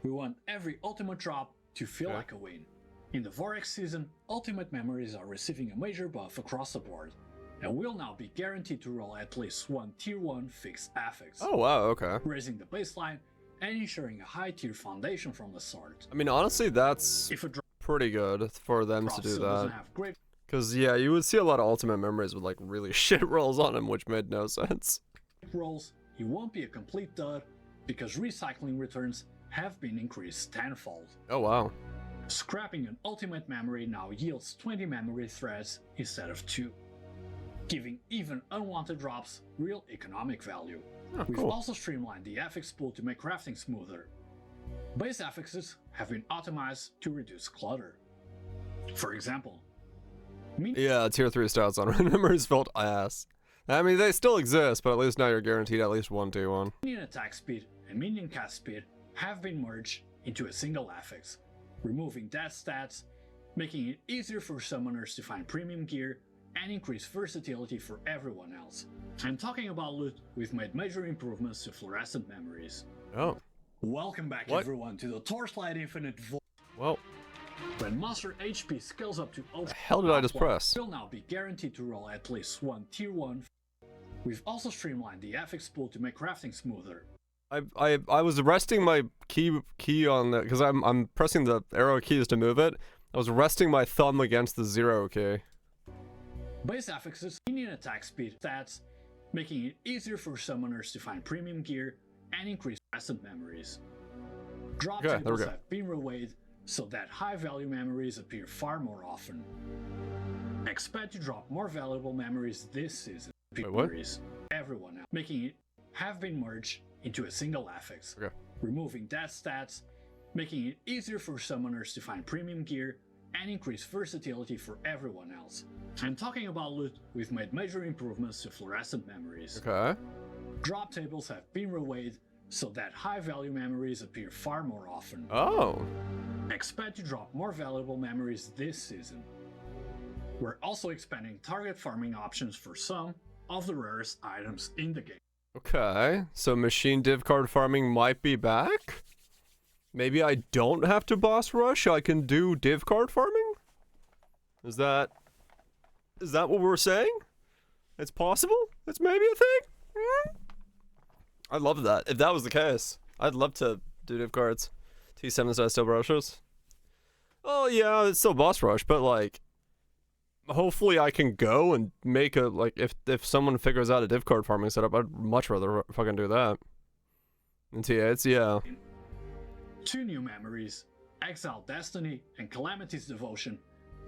We want every ultimate drop to feel Okay. like a win. In the Vorex season, ultimate memories are receiving a major buff across the board, and will now be guaranteed to roll at least one tier 1 fixed affix, Oh, wow, okay. raising the baseline and ensuring a high tier foundation from the start. I mean, honestly, that's If a drop pretty good for them to do still doesn't that. have great Because, yeah, you would see a lot of ultimate memories with, like, really shit rolls on them, which made no sense. rolls, it won't be a complete dud because recycling returns have been increased tenfold. Oh, wow. Scrapping an ultimate memory now yields 20 memory threads instead of 2, giving even unwanted drops real economic value. Oh, We've cool. also streamlined the affix pool to make crafting smoother. Base affixes have been optimized to reduce clutter. For example, Yeah, tier 3 stats on random memories felt ass. I mean, they still exist, but at least now you're guaranteed at least one T1. minion attack speed and minion cast speed have been merged into a single affix, removing death stats, making it easier for summoners to find premium gear and increase versatility for everyone else. And talking about loot, we've made major improvements to fluorescent memories. Oh, Welcome back What? everyone to the Torchlight Infinite Reveal. well, When monster HP scales up to ultra, hell did I just press? will now be guaranteed to roll at least one tier 1. We've also streamlined the affix pool to make crafting smoother. I was resting my key on the, because I'm pressing the arrow keys to move it. I was resting my thumb against the 0 key. Base affixes, minion attack speed stats, making it easier for summoners to find premium gear and increase fluorescent memories. Drop Okay, there we tables go. have been reweighed so that high value memories appear far more often. Expect to drop more valuable memories this season. Wait, what? Memories, everyone else, making it have been merged into a single affix, Okay. removing death stats, making it easier for summoners to find premium gear and increase versatility for everyone else. And talking about loot, we've made major improvements to fluorescent memories. Okay. Drop tables have been reweighed so that high value memories appear far more often. Oh. Expect to drop more valuable memories this season. We're also expanding target farming options for some of the rarest items in the game. Okay. So machine div card farming might be back? Maybe I don't have to boss rush, I can do div card farming? Is that what we're saying? It's possible? It's maybe a thing? I'd love that. If that was the case, I'd love to do div cards. T7 size still brushes. Oh yeah, it's still boss rush, but like, hopefully I can go and make a, like, if someone figures out a div card farming setup, I'd much rather fucking do that. In T8s, yeah. 2 new memories, Exile Destiny and Calamity's Devotion,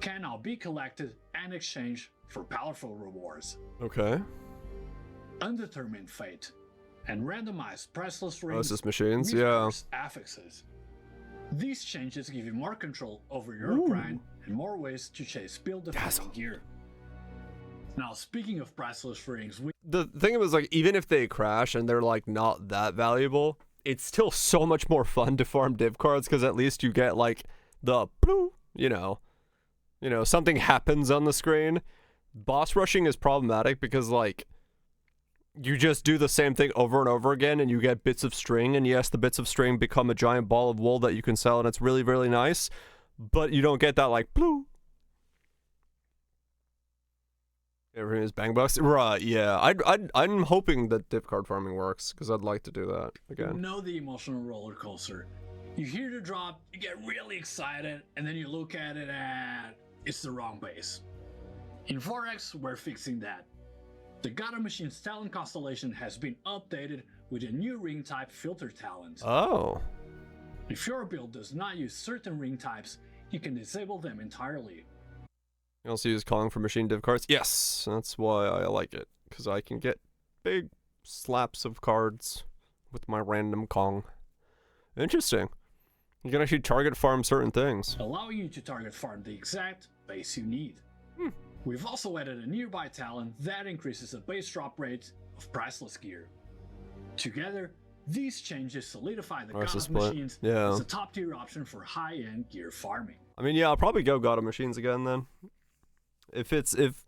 can now be collected and exchanged for powerful rewards. Okay. Undetermined Fate and randomized priceless Oh, rings it's just machines, yeah. reverse affixes. These changes give you more control over your Ooh. grind and more ways to chase build Dazzle. defending gear. Now, speaking of priceless rings, we The thing was, like, even if they crash and they're like not that valuable, it's still so much more fun to farm div cards because at least you get like the bloop, you know, something happens on the screen. Boss rushing is problematic because like you just do the same thing over and over again and you get bits of string, and yes, the bits of string become a giant ball of wool that you can sell and it's really, really nice, but you don't get that like bloop. Everything is bang bucks. Right, yeah. I'm hoping that div card farming works, because I'd like to do that You again. know the emotional roller coaster. You hear the drop, you get really excited, and then you look at it and it's the wrong base. In 4X, we're fixing that. The God of Machines talent constellation has been updated with a new ring type filter talent. Oh. If your build does not use certain ring types, you can disable them entirely. You also use calling for machine div cards? Yes, that's why I like it, because I can get big slaps of cards with my random Kong. Interesting. You can actually target farm certain things. Allowing you to target farm the exact base you need. We've also added a nearby talent that increases the base drop rate of priceless gear. Together, these changes solidify the God Priceless of split. Machines Yeah. as a top tier option for high-end gear farming. I mean, yeah, I'll probably go God of Machines again then. If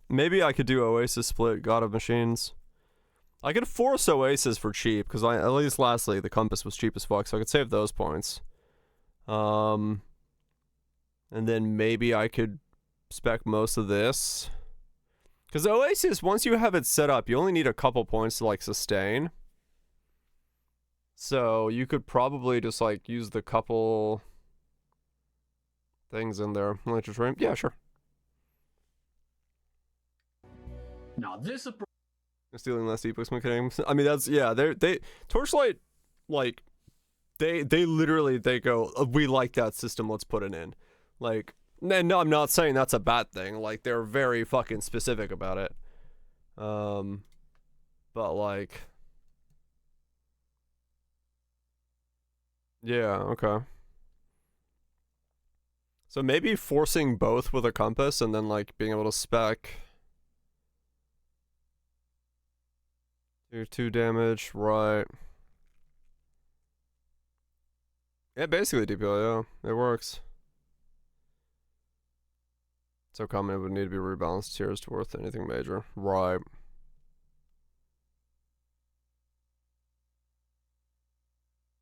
maybe I could do Oasis split God of Machines. I could force Oasis for cheap, because at least lastly the compass was cheap as fuck, so I could save those points. And then maybe I could spec most of this. Because Oasis, once you have it set up, you only need a couple points to like sustain. So you could probably just like use the couple things in there. Electric Ring? Yeah, sure. Now this approach Stealing less ebooks mechanics. I mean, that's, yeah, they Torchlight, like, they literally, they go, we like that system, let's put it in. Like, no, I'm not saying that's a bad thing. Like, they're very fucking specific about it. But like, yeah, okay. So maybe forcing both with a compass and then like being able to spec. Do 2 damage, right. Yeah, basically DPL, yeah. It works. So common it would need to be rebalanced tiers to worth anything major. Right.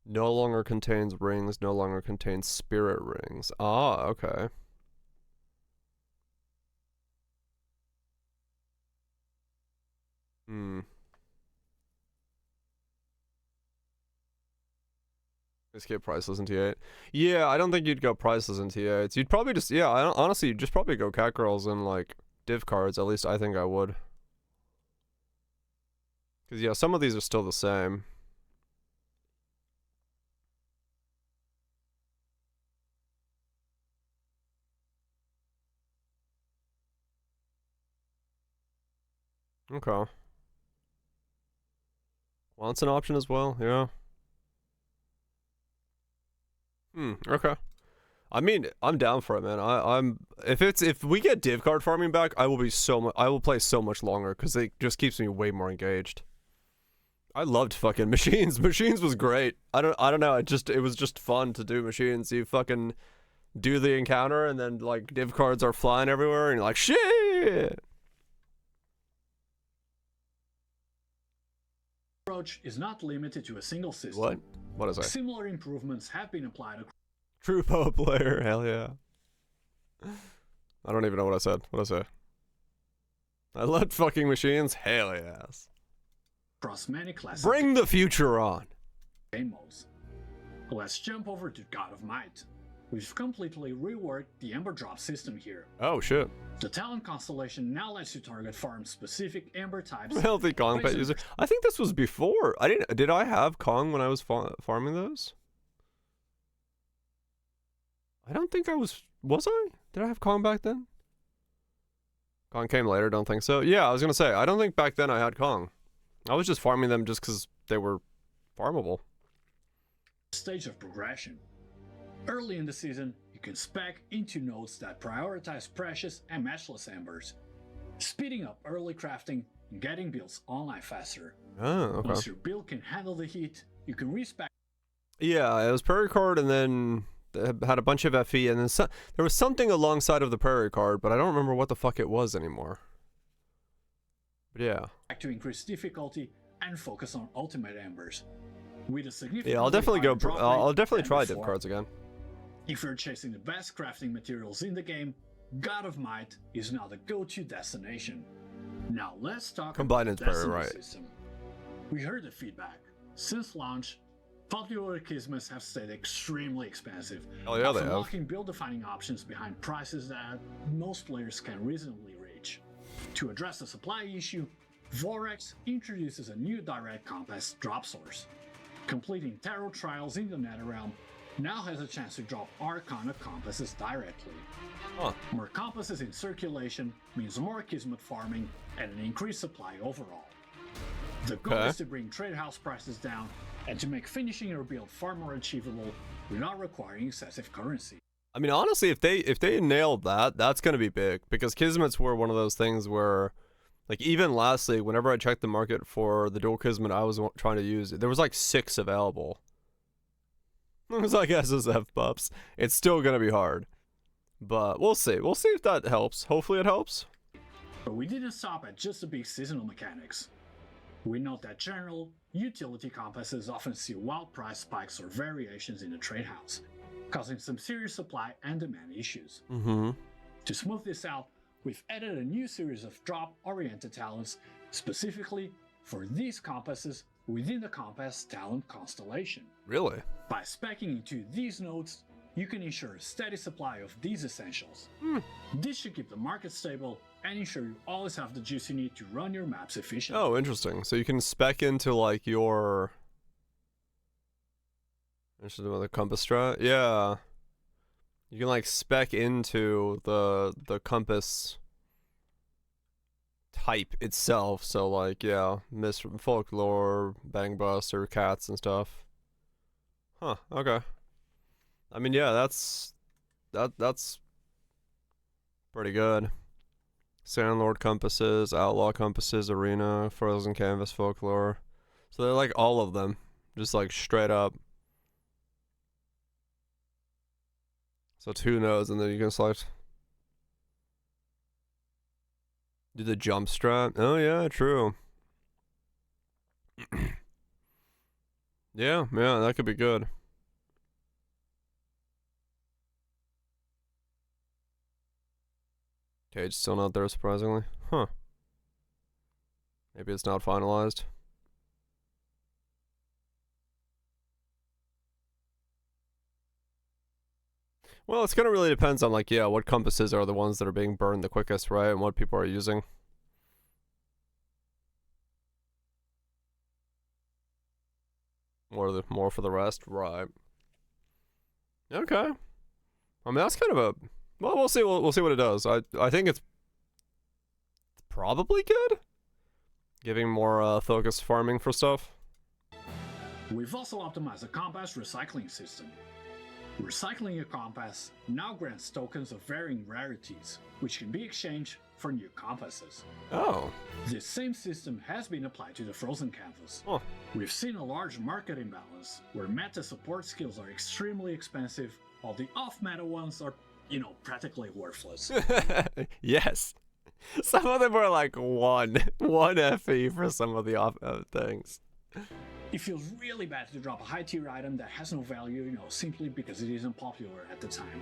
No longer contains rings, no longer contains spirit rings. Ah, okay. Escape priceless in T8. Yeah, I don't think you'd go priceless in T8s. You'd probably just, yeah, honestly, you'd just probably go cat girls and like div cards. At least I think I would. Because, yeah, some of these are still the same. Okay. Wants an option as well, yeah. Okay. I mean, I'm down for it, man. If we get div card farming back, I will play so much longer because it just keeps me way more engaged. I loved fucking machines. Machines was great. I don't know. It was just fun to do machines. You fucking do the encounter and then like div cards are flying everywhere and you're like, shit. approach is not limited to a single system. What? What is that? Similar improvements have been applied across True Poe player, hell yeah. I don't even know what I said. What did I say? I love fucking machines, hell yes. many classes Bring the future on. game modes. Let's jump over to God of Might. We've completely reworked the Ember Drop system here. Oh shit. The talent constellation now lets you target farm-specific Ember types. Healthy Kong pet user. I think this was before. Did I have Kong when I was farming those? I don't think I was I? Did I have Kong back then? Kong came later, don't think so. Yeah, I was gonna say, I don't think back then I had Kong. I was just farming them just because they were farmable. Stage of progression. Early in the season, you can spec into nodes that prioritize precious and matchless embers, speeding up early crafting and getting builds online faster. Oh, okay. Once your build can handle the heat, you can respec. Yeah, it was Prairie Card and then it had a bunch of FE and then there was something alongside of the Prairie Card, but I don't remember what the fuck it was anymore. But yeah. To increase difficulty and focus on ultimate embers. With a significant Yeah, I'll definitely go. I'll definitely try div before. cards again. If you're chasing the best crafting materials in the game, God of Might is now the go-to destination. Now let's talk Combined about the Inspirer, decimal right. system. We heard the feedback. Since launch, popular Kismets have stayed extremely expensive, Oh yeah, they often have. locking build-defining options behind prices that most players can reasonably reach. To address the supply issue, Vorex introduces a new direct compass drop source. Completing tarot trials in the Netherrealm now has a chance to drop Arcana compasses directly. Huh. More compasses in circulation means more Kismet farming and an increased supply overall. The goal Okay. is to bring trade house prices down and to make finishing your build far more achievable without requiring excessive currency. I mean, honestly, if they nailed that, that's gonna be big because Kismets were one of those things where, like, even lastly, whenever I checked the market for the dual Kismet I was trying to use, there was like 6 available. It was like SSF buffs. It's still gonna be hard, but we'll see. We'll see if that helps. Hopefully, it helps. But we didn't stop at just the big seasonal mechanics. We note that general, utility compasses often see wild price spikes or variations in the trade house, causing some serious supply and demand issues. Mm-hmm. To smooth this out, we've added a new series of drop-oriented talents specifically for these compasses within the Compass talent constellation. Really? By speccing into these nodes, you can ensure a steady supply of these essentials. This should keep the market stable and ensure you always have the juice you need to run your maps efficiently. Oh, interesting. So you can spec into like your. Interested about the compass strat? Yeah. You can like spec into the compass type itself. So like, yeah, Mist from Folklore, Bang Buster, Cats and stuff. Huh, okay. I mean, yeah, that's pretty good. Sandlord compasses, Outlaw compasses, Arena, Frozen Canvas, Folklore. So they're like all of them, just like straight up. So 2 nodes, and then you can select. Do the jump strat? Oh yeah, true. Yeah, that could be good. Cage still not there, surprisingly. Huh. Maybe it's not finalized. Well, it's gonna really depends on like, yeah, what compasses are the ones that are being burned the quickest, right? And what people are using. More for the rest, right? Okay. I mean, that's kind of a. Well, we'll see. We'll see what it does. I think it's probably good. Giving more focused farming for stuff. We've also optimized the compass recycling system. Recycling a compass now grants tokens of varying rarities, which can be exchanged for new compasses. Oh. This same system has been applied to the Frozen Canvas. Huh. We've seen a large market imbalance, where meta support skills are extremely expensive, while the off-meta ones are, practically worthless. Yes. Some of them are like one FE for some of the off things. It feels really bad to drop a high-tier item that has no value, simply because it isn't popular at the time.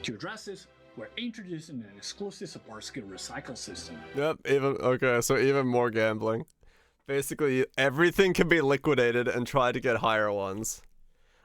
To address this, we're introducing an exclusive support skill recycle system. Yep, even more gambling. Basically, everything can be liquidated and try to get higher ones.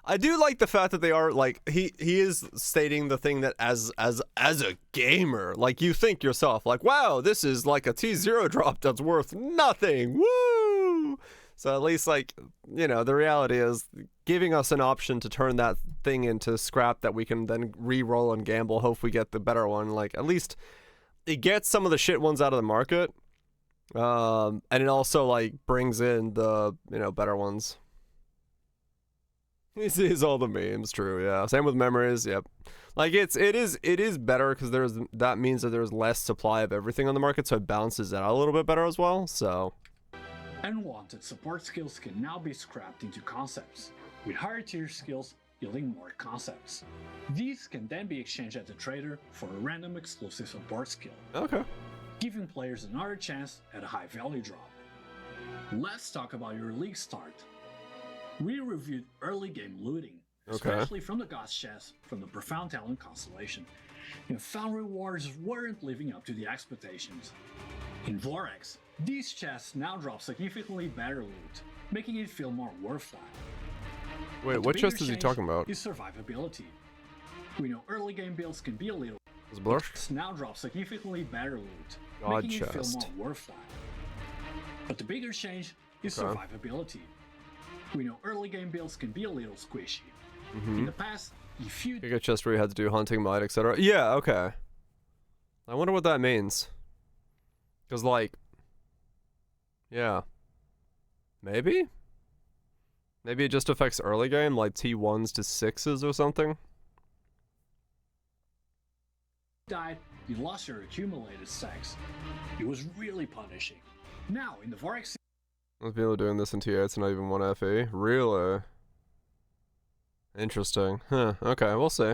I do like the fact that they are like he is stating the thing that as a gamer, like you think yourself like, wow, this is like a T0 drop that's worth nothing. Woo! So at least like, the reality is giving us an option to turn that thing into scrap that we can then re-roll and gamble, hope we get the better one. Like at least it gets some of the shit ones out of the market. And it also like brings in the, better ones. He sees all the memes, true, yeah. Same with memories, yep. Like it is better because that means that there's less supply of everything on the market, so it balances it out a little bit better as well. So Unwanted support skills can now be scrapped into concepts, with higher tier skills yielding more concepts. These can then be exchanged at the trader for a random exclusive support skill, okay. giving players another chance at a high value drop. Let's talk about your league start. We reviewed early game looting, especially from the God's Chest from the Profound Talent constellation, and found rewards weren't living up to the expectations. In Vorax, these chests now drop significantly better loot, making it feel more worthwhile. Wait, But the what bigger chest is he change talking about? is survivability. We know early game builds can be a little. Is it Blur? Chests now drop significantly better loot, God making it feel chest. more worthwhile. But the bigger change is Okay. survivability. We know early game builds can be a little squishy. In the past, if you You get chest where you had to do hunting, might, etc. Yeah, okay. I wonder what that means. Because, like... Yeah. Maybe? Maybe it just affects early game, like T1s to 6s or something? died, you lost your accumulated stacks. It was really punishing. Now, in the Vorax Most people doing this in T8s, not even 1 FE. Really? Interesting. Huh, okay, we'll see.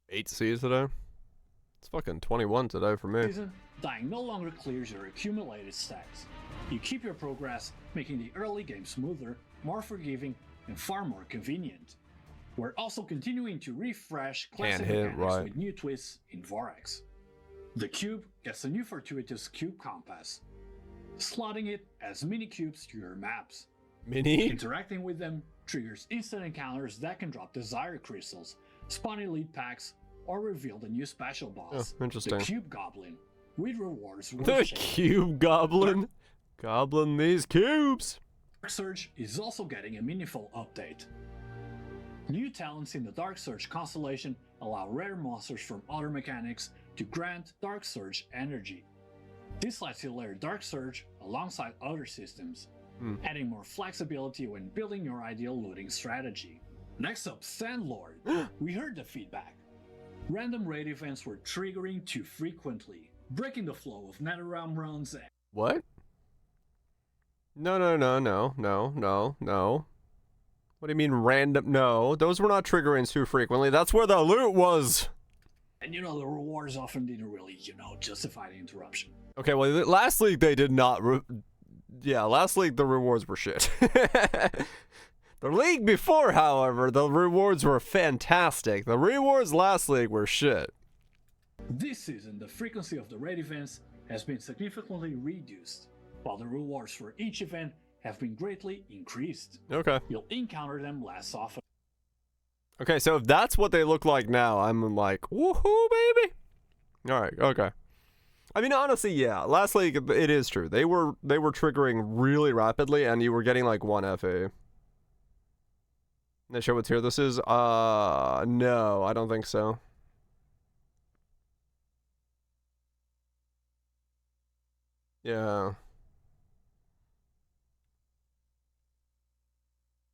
8 Cs today? It's fucking 21 today for me. season, dying no longer clears your accumulated stacks. You keep your progress, making the early game smoother, more forgiving, and far more convenient. We're also continuing to refresh classic hit, mechanics right. with new twists in Vorax. The cube gets a new fortuitous cube compass, slotting it as mini cubes to your maps. Mini? Interacting with them triggers instant encounters that can drop desired crystals, spawn elite packs, or reveal the new special boss, Oh, interesting. the Cube Goblin, with rewards The worth sharing. cube goblin? Goblin these cubes! Dark Surge is also getting a meaningful update. New talents in the Dark Surge constellation allow rare monsters from other mechanics to grant Dark Surge energy. This lets you layer Dark Surge alongside other systems, adding more flexibility when building your ideal looting strategy. Next up, Sandlord. We heard the feedback. Random raid events were triggering too frequently, breaking the flow of NetherRealm runs and What? No. What do you mean random? No, those were not triggering too frequently. That's where the loot was. the rewards often didn't really, justify the interruption. Okay, well, last league they did not. Yeah, last league the rewards were shit. The league before, however, the rewards were fantastic. The rewards last league were shit. This season, the frequency of the raid events has been significantly reduced, while the rewards for each event have been greatly increased. Okay. You'll encounter them less often. Okay, so if that's what they look like now, I'm like, woohoo, baby. All right. Okay. I mean, honestly, yeah. Last league, it is true. They were triggering really rapidly, and you were getting like 1 FA. They show what tier this is? No, I don't think so. Yeah.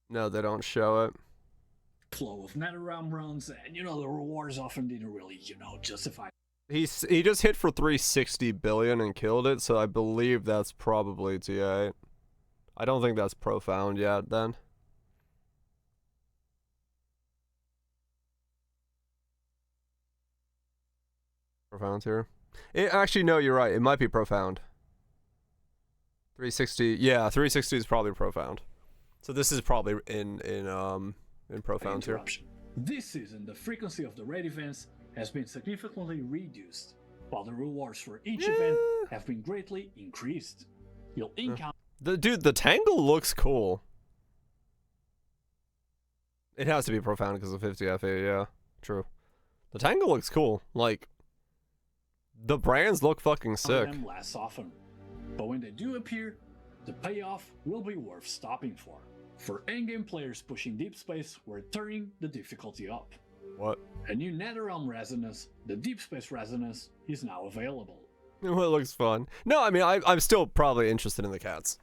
No, they don't show it. Flow of NetherRealm runs, and the rewards often didn't really, justify. He just hit for 360 billion and killed it, so I believe that's probably T8. I don't think that's profound yet, then. Profound here. Actually, no, you're right. It might be profound. 360, yeah, 360 is probably profound. So this is probably in profound here. Interruption. This season, the frequency of the raid events has been significantly reduced, while the rewards for each event have been greatly increased. You'll encounter Dude, the tangle looks cool. It has to be profound because of 50 FA, yeah. True. The tangle looks cool. Like, the brands look fucking sick. them less often, but when they do appear, the payoff will be worth stopping for. For endgame players pushing deep space, we're turning the difficulty up. What? A new NetherRealm resonance, the Deep Space resonance, is now available. Well, it looks fun. No, I mean, I'm still probably interested in the cats.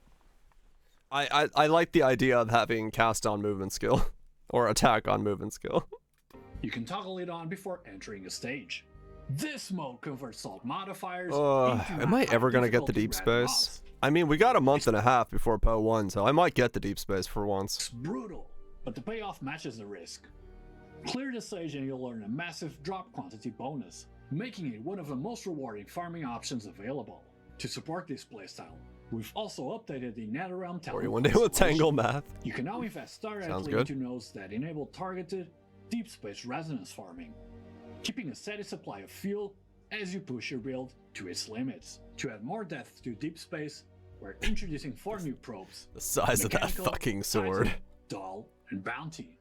I like the idea of having cast on movement skill. Or attack on movement skill. You can toggle it on before entering a stage. This mode converts salt modifiers into am I ever gonna get the difficulty deep red space? mods. I mean, we got a month and a half before PO 1, so I might get the deep space for once. It's brutal, but the payoff matches the risk. Clear the stage and you'll earn a massive drop quantity bonus, making it one of the most rewarding farming options available. To support this playstyle, we've also updated the NetherRealm talent. Or you one day with tangle math. You can now invest directly good. into nodes that enable targeted deep space resonance farming, keeping a steady supply of fuel as you push your build to its limits. To add more depth to deep space, we're introducing 4 new probes. The size of that Mechanical, fucking sword. Titan, Dull, and Bounty.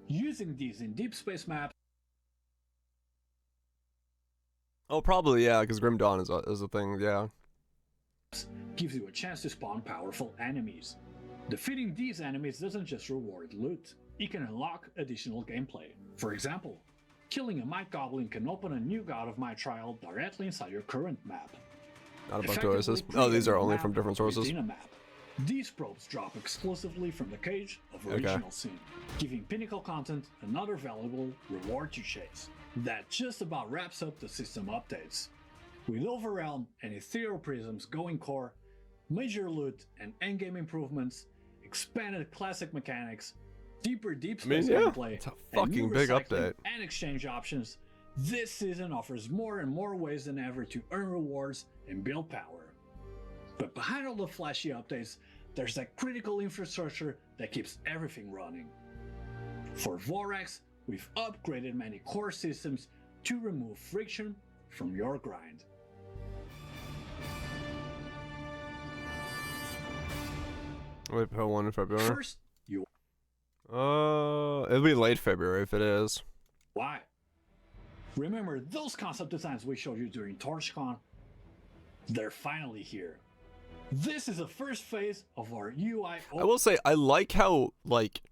Using these in deep space maps Oh, probably, yeah, because Grim Dawn is a thing, yeah. gives you a chance to spawn powerful enemies. Defeating these enemies doesn't just reward loot, it can unlock additional gameplay. For example, killing a Might Goblin can open a new God of Might trial directly inside your current map. Not a bunch of oasis. Oh, these are only from different sources. Within a map. These probes drop exclusively from the cage of original sin, giving Pinnacle content another valuable reward to chase. That just about wraps up the system updates. With Overrealm and Ethereal Prisms going core, major loot and endgame improvements, expanded classic mechanics, deeper deep space gameplay, it's a and fucking new big recycling update. and exchange options, this season offers more and more ways than ever to earn rewards and build power. But behind all the flashy updates, there's that critical infrastructure that keeps everything running. For Vorax, we've upgraded many core systems to remove friction from your grind. Wait, put one in February. First, you It'll be late February if it is. why? Remember those concept designs we showed you during TorchCon? They're finally here. This is the first phase of our UI. I will say, I like how, like,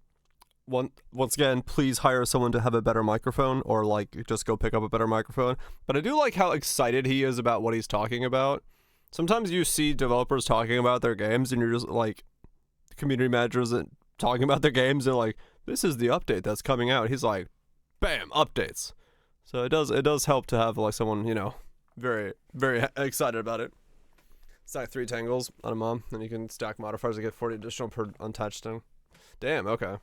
once again, please hire someone to have a better microphone, or, like, just go pick up a better microphone. But I do like how excited he is about what he's talking about. Sometimes you see developers talking about their games, and you're just, like, community managers talking about their games, and, like, this is the update that's coming out. He's like, bam, updates. So it does help to have, like, someone, you know, very, very excited about it. Stack 3 tangles on a mom, and you can stack modifiers to get 40 additional per untouched thing. Damn, okay.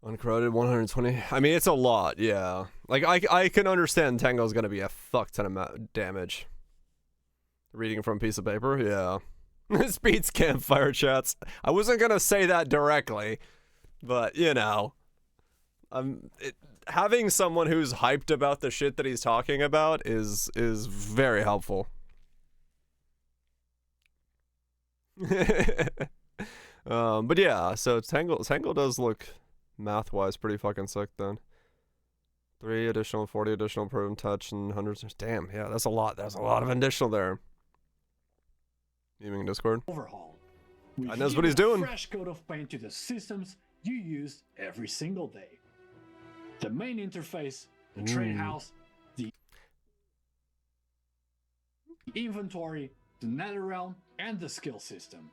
Uncorroded, 120. I mean, it's a lot, yeah. Like, I can understand Tango's gonna be a fuck ton of damage. Reading from a piece of paper, yeah. Speeds campfire chats. I wasn't gonna say that directly, but, you know. Having someone who's hyped about the shit that he's talking about is very helpful. But yeah, so Tangle does look math-wise pretty fucking sick then. 3 additional, 40 additional per touch, and hundreds. Damn, yeah, that's a lot. There's a lot of additional there. Evening Discord. Overhaul. I knows what he's doing. Fresh coat of paint to the systems you use every single day. The main interface, the trade house, the inventory, the Netherrealm, and the skill system.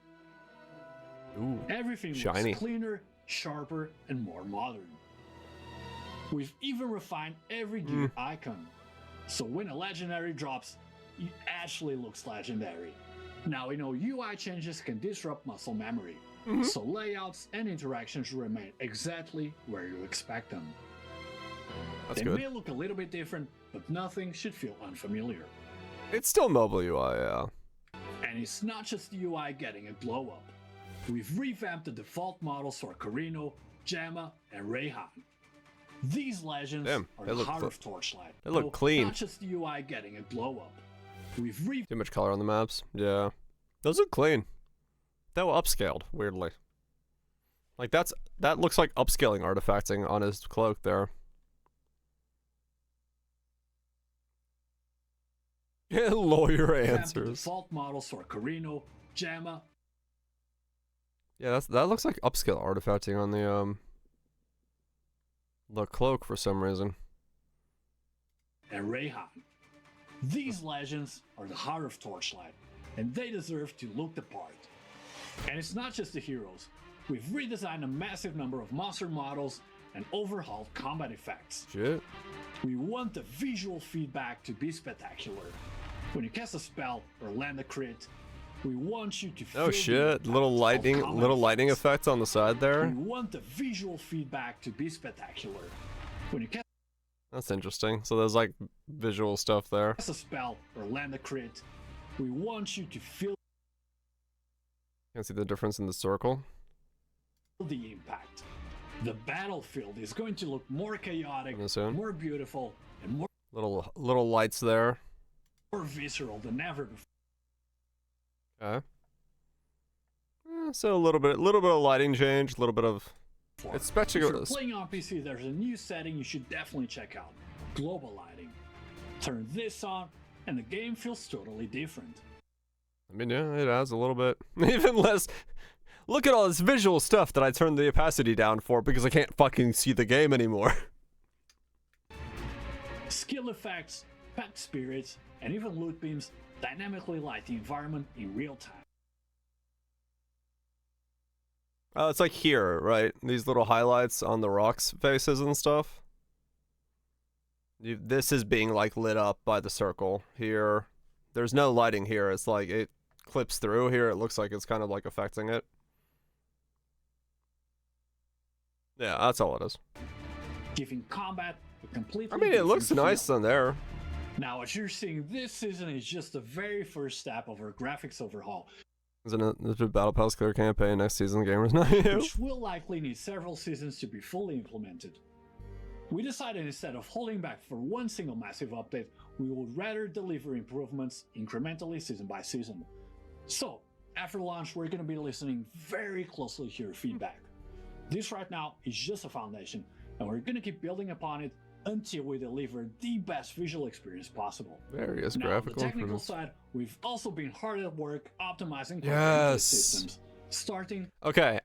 Ooh, Everything shiny. looks cleaner, sharper, and more modern. We've even refined every gear icon, so when a legendary drops, it actually looks legendary. Now we know UI changes can disrupt muscle memory, so layouts and interactions remain exactly where you expect them. That's They good. may look a little bit different, but nothing should feel unfamiliar. It's still mobile UI, yeah. And it's not just the UI getting a glow up. We've revamped the default models for Carino, Gemma, and Rayhan. These legends Damn, are they the look heart cl- of Torchlight. they look So, clean. Not just the UI getting a glow up. We've Too much color on the maps. Yeah. Those look clean. They were upscaled, weirdly. Like, that looks like upscaling artifacting on his cloak there. Lawyer revamped the answers. default models for Carino, Gemma, Yeah, that looks like upscale artifacting on the cloak for some reason. and Rayhan. These legends are the heart of Torchlight, and they deserve to look the part. And it's not just the heroes. We've redesigned a massive number of monster models and overhauled combat effects. Shit. We want the visual feedback to be spectacular. When you cast a spell or land a crit, we want you to feel Oh the shit! impact Little of lightning, combat little lightning effects. effects on the side We there. want the visual feedback to be spectacular. When you cast That's interesting. So there's like visual stuff there. a spell or land a crit, we want you to feel Can't see the difference in the circle. the impact. The battlefield is going to look more chaotic, Coming soon. more beautiful, and more Little lights there. More visceral than ever before. Okay. So a little bit of lighting change, a little bit of. It's If you're spectacular. playing on PC, there's a new setting you should definitely check out: global lighting. Turn this on, and the game feels totally different. I mean, yeah, it has a little bit. Even less. Look at all this visual stuff that I turned the opacity down for because I can't fucking see the game anymore. Skill effects, pack spirits, and even loot beams dynamically light the environment in real time. Oh, it's like here, right? These little highlights on the rocks faces and stuff. This is being like lit up by the circle here. There's no lighting here. It's like it clips through here. It looks like it's kind of like affecting it. Yeah, that's all it is. Giving combat a completely I mean, it looks different nice feel. on there. Now, what you're seeing this season is just the very first step of our graphics overhaul, Isn't it? There's a Battle Pass clear campaign next season. Gamers Not You. which will likely need several seasons to be fully implemented. We decided instead of holding back for one single massive update, we would rather deliver improvements incrementally season by season. So, after launch, we're going to be listening very closely to your feedback. This right now is just a foundation, and we're going to keep building upon it until we deliver the best visual experience possible. Various Now, on graphical the technical improvements. side, we've also been hard at work optimizing Yes. systems, starting Okay,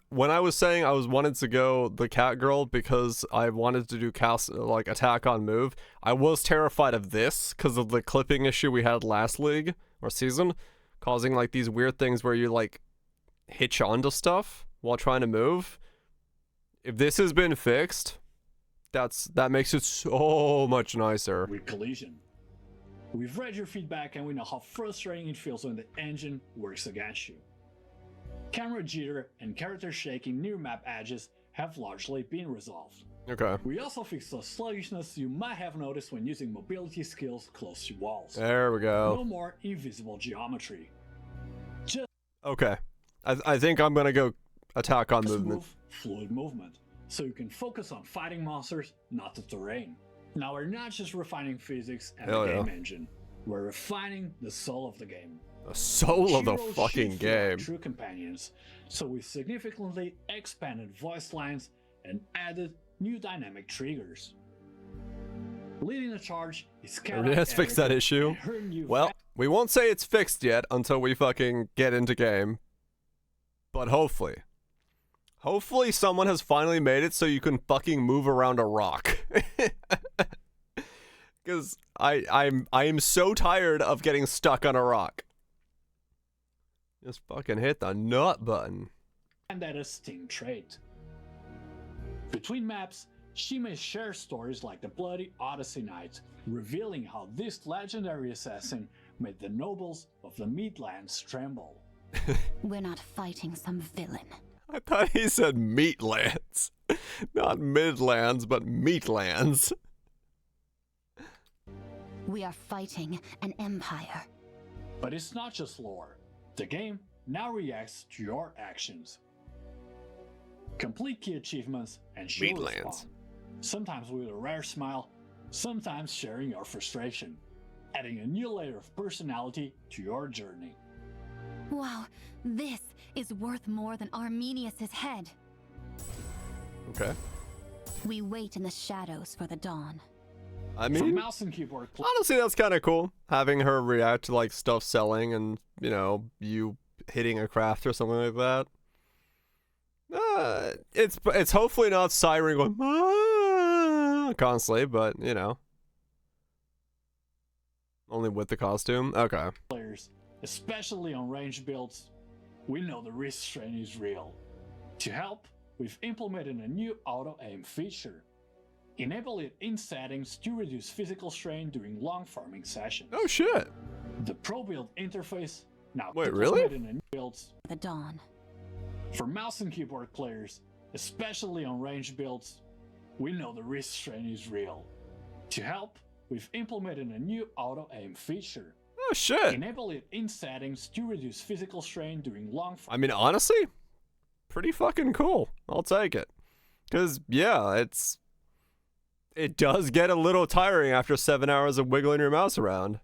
when I was saying I wanted to go the cat girl because I wanted to do cast like attack on move. I was terrified of this because of the clipping issue we had last league or season, causing like these weird things where you like hitch onto stuff while trying to move. If this has been fixed, that makes it so much nicer. with collision. We've read your feedback and we know how frustrating it feels when the engine works against you. Camera jitter and character shaking near map edges have largely been resolved. Okay, We also fixed the sluggishness you might have noticed when using mobility skills close to walls. there we No go. more invisible geometry. Just Okay, I think I'm gonna go attack on movement. fluid movement, so you can focus on fighting monsters, not the terrain. Now we're not just refining physics and Hell the yeah. game engine, we're refining the soul of the game. The soul of the Heroes fucking should feel like game. true companions, so we significantly expanded voice lines and added new dynamic triggers. Leading the charge is Let's fix that issue. Well, we won't say it's fixed yet until we fucking get into game. But hopefully someone has finally made it so you can fucking move around a rock. Cause I am so tired of getting stuck on a rock. Just fucking hit the nut button. and that a Steam trait. Between maps, she may share stories like the Bloody Odyssey Night, revealing how this legendary assassin made the nobles of the Midlands tremble. We're not fighting some villain. I thought he said Meatlands. Not Midlands, but Meatlands. We are fighting an empire. But it's not just lore. The game now reacts to your actions. Complete key achievements and show Midlands. respawn. Sometimes with a rare smile, sometimes sharing your frustration, adding a new layer of personality to your journey. Wow, this is worth more than Arminius's head. Okay. We wait in the shadows for the dawn. I For mean, mouse and keyboard honestly, that's kind of cool. Having her react to like stuff selling and, you know, you hitting a craft or something like that. It's hopefully not Siren going constantly, but you know, only with the costume. Okay. players, especially on range builds, we know the wrist strain is real. To help, we've implemented a new auto-aim feature. Enable it in settings to reduce physical strain during long farming sessions. Oh shit. The Pro Build interface now Wait, really? implemented in new builds. The dawn. For mouse and keyboard players, especially on range builds, we know the wrist strain is real. To help, we've implemented a new auto-aim feature. Oh shit. Enable it in settings to reduce physical strain during long I mean, honestly, pretty fucking cool. I'll take it. Cause yeah, It does get a little tiring after 7 hours of wiggling your mouse around.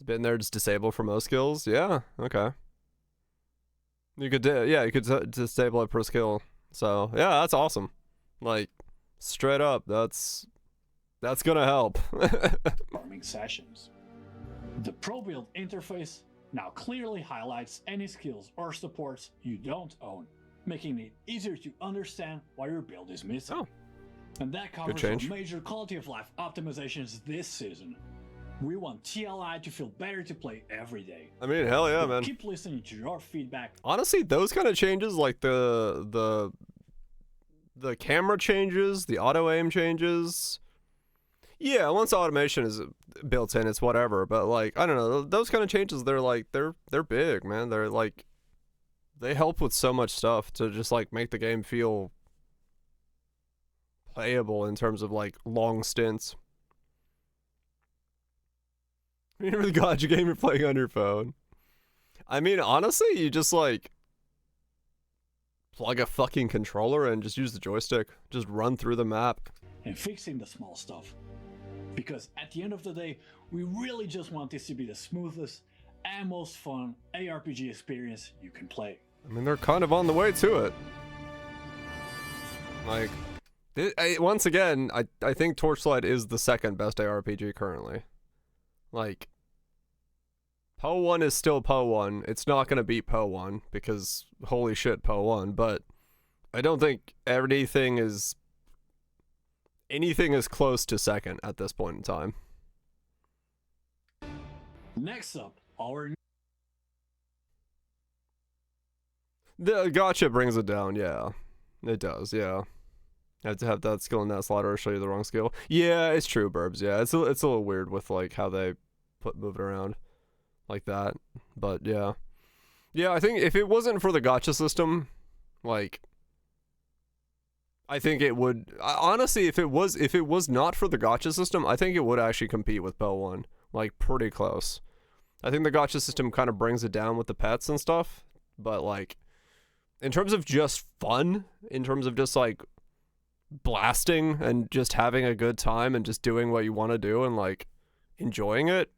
Been there, just disable for most skills. Yeah, okay. You could disable it per skill. So yeah, that's awesome. Like straight up, that's gonna help. Farming sessions. The Pro Build interface now clearly highlights any skills or supports you don't own, making it easier to understand why your build is missing. Oh. And that covers our major quality of life optimizations this season. We want TLI to feel better to play every day. I mean, hell yeah, man. Keep listening to your feedback. Honestly, those kind of changes, like the camera changes, the auto aim changes. Yeah, once automation is built in, it's whatever. But like, I don't know, those kind of changes, they're big, man. They're like, they help with so much stuff to just like make the game feel playable in terms of like long stints. You never got your game you're playing on your phone. I mean, honestly, you just like plug a fucking controller and just use the joystick. Just run through the map. And fixing the small stuff. Because at the end of the day, we really just want this to be the smoothest and most fun ARPG experience you can play. I mean, they're kind of on the way to it. Like, once again, I think Torchlight is the second best ARPG currently. Like, Poe 1 is still Poe 1. It's not going to beat Poe 1 because holy shit, Poe 1. But I don't think anything is close to second at this point in time. Next up, The gotcha brings it down, yeah. It does, yeah. I have to have that skill in that slot or show you the wrong skill. Yeah, it's true, Burbs. Yeah, it's a little weird with like how they move it around like that. But yeah. Yeah, I think if it wasn't for the gotcha system, like I think it would honestly if it was not for the gotcha system, I think it would actually compete with Poe 1. Like pretty close. I think the gotcha system kind of brings it down with the pets and stuff, but like in terms of just fun, in terms of just like blasting and just having a good time and just doing what you want to do and like enjoying it,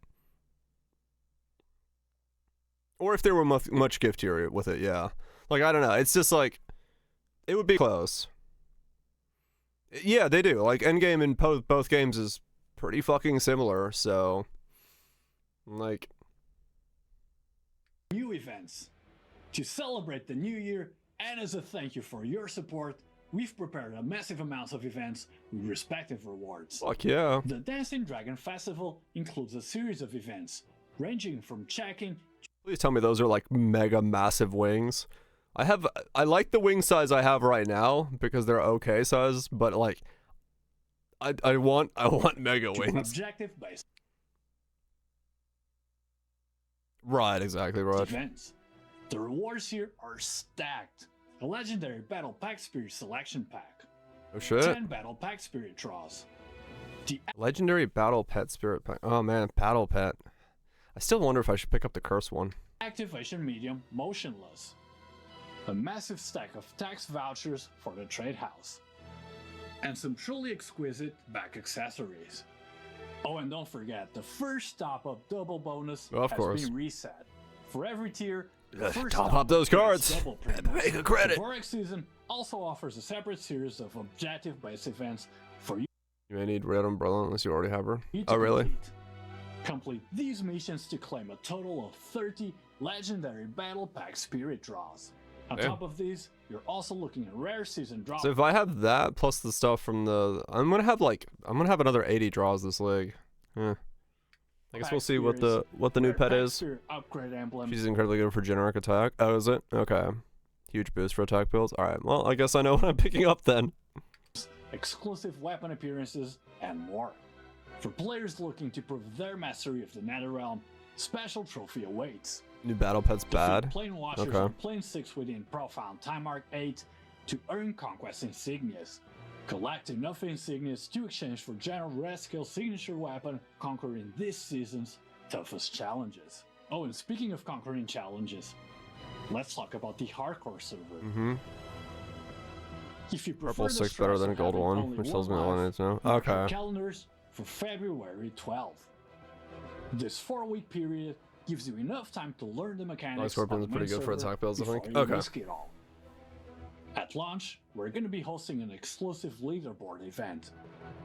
or if they were much giftier with it, yeah. Like I don't know, it's just like it would be close. Yeah, they do. Like endgame in both games is pretty fucking similar, so like new events to celebrate the new year, and as a thank you for your support, we've prepared a massive amounts of events with respective rewards. Fuck yeah. The Dancing Dragon Festival includes a series of events, ranging from Checkin. Please tell me those are like mega massive wings. I like the wing size I have right now because they're okay size, but like I want mega wings. Objective based. Right, exactly, right. Events. The rewards here are stacked. A legendary Battle Pack Spirit selection pack. Oh shit. 10 Battle Pack Spirit draws. Legendary Battle Pet Spirit pack. Oh man, Battle Pet. I still wonder if I should pick up the curse one. Activation medium motionless. A massive stack of tax vouchers for the trade house. And some truly exquisite back accessories. Oh, and don't forget, the first top-up double bonus has been reset. For every tier, the first top up those cards. Make a credit. The Forex season also offers a separate series of objective-based events for you. You may need Red Umbrella unless you already have her. Oh, really? Complete these missions to claim a total of 30 legendary Battle Pack Spirit draws. On top of these, you're also looking at rare season draws. So if I have that plus the stuff from the, I'm gonna have another 80 draws this league. I guess we'll see what the new pet is. Upgrade emblem. She's incredibly good for generic attack. Oh, is it? Okay. Huge boost for attack builds. All right. Well, I guess I know what I'm picking up then. Exclusive weapon appearances and more. For players looking to prove their mastery of the Netherrealm, special trophy awaits. New battle pet's bad. Plane Watchers on Plane 6 within Profound Time Arc 8 to earn Conquest Insignias. Collect enough Insignias to exchange for General Red Skill signature weapon, conquering this season's toughest challenges. Oh, and speaking of conquering challenges, let's talk about the hardcore server. If you prefer Purple the 6 better stress than of gold having 1, only which tells me one all I life, need to know. mark your Okay. calendars for February 12th. This 4-week period gives you enough time to learn the mechanics of Scorpion's the pretty main good for server attack builds, I think. before you Okay. risk it all. At launch, we're going to be hosting an exclusive leaderboard event.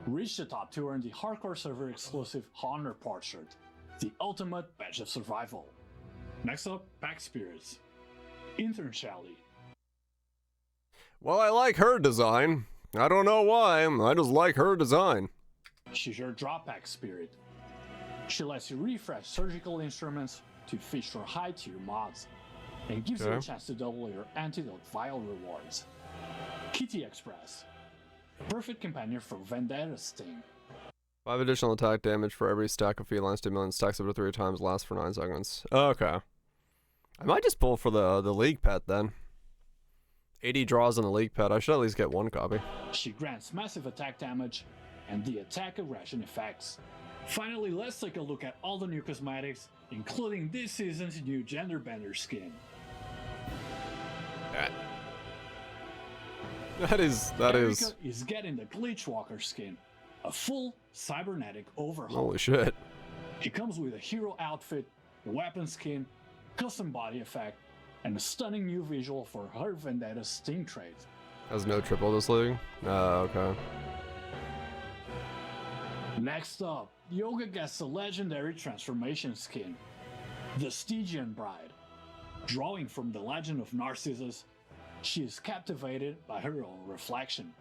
Reach the top to earn the hardcore server exclusive Honor Portrait, the ultimate badge of survival. Next up, Pack Spirits. Intern Shelly. Well, I like her design. I don't know why. I just like her design. She's your drop pack spirit. She lets you refresh surgical instruments to feature high tier mods, and gives you a Okay. chance to double your antidote vial rewards. Kitty Express. Perfect companion for Vendetta Sting. 5 additional attack damage for every stack of feline stimulant. Stacks up to 3 times. Lasts for 9 seconds. Okay. I might just pull for the league pet then. 80 draws on the league pet. I should at least get 1 copy. She grants massive attack damage and the attack aggression effects. Finally, let's take a look at all the new cosmetics, including this season's new Gender Bender skin. That is. Erica is getting the Glitch Walker skin, a full cybernetic overhaul. Holy shit. It comes with a hero outfit, a weapon skin, custom body effect, and a stunning new visual for her Vendetta Sting trait. Has no triple this league? Okay. Next up, Yoga gets a legendary transformation skin, the Stygian Bride. Drawing from the legend of Narcissus, she is captivated by her own reflection,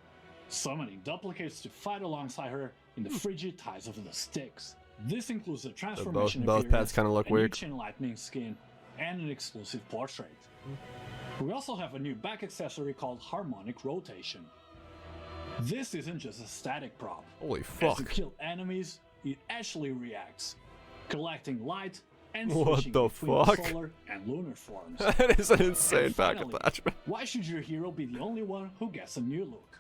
summoning duplicates to fight alongside her in the frigid ties of the Styx. This includes a transformation both appearance, pets kinda look a new weak. Chain Lightning skin, and an exclusive portrait. We also have a new back accessory called Harmonic Rotation. This isn't just a static prop. Holy As you fuck. kill enemies, it actually reacts, collecting light and What switching the between fuck? solar and lunar forms. That is an insane And back finally, attachment. why should your hero be the only one who gets a new look?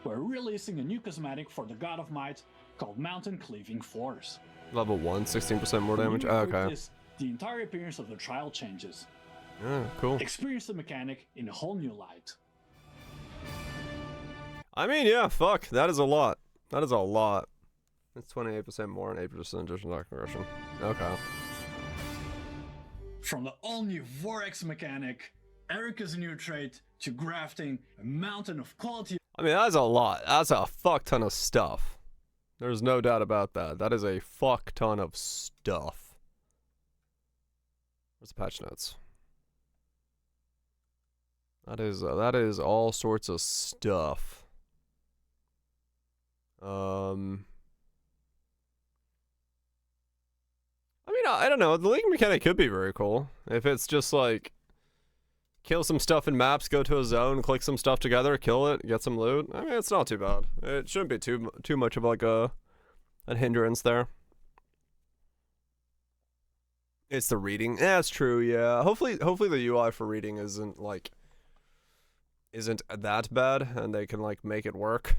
We're releasing a new cosmetic for the God of Might called Mountain Cleaving Force. Level 1, 16% more When damage. you equip Okay. this, the entire appearance of the trial changes. Yeah, cool. Experience the mechanic in a whole new light. I mean, yeah, fuck. That is a lot. That is a lot. It's 28% more and 8% additional attack aggression. Okay. From the all-new Vorax mechanic, Erica's new trait, to grafting a mountain of quality. I mean, that's a lot. That's a fuck ton of stuff. There's no doubt about that. That is a fuck ton of stuff. Where's the patch notes? That is all sorts of stuff. I mean, I don't know. The league mechanic could be very cool. If it's just like, kill some stuff in maps, go to a zone, click some stuff together, kill it, get some loot. I mean, it's not too bad. It shouldn't be too much of like a hindrance there. It's the reading. Yeah, it's true. Yeah. Hopefully the UI for reading isn't that bad and they can like make it work.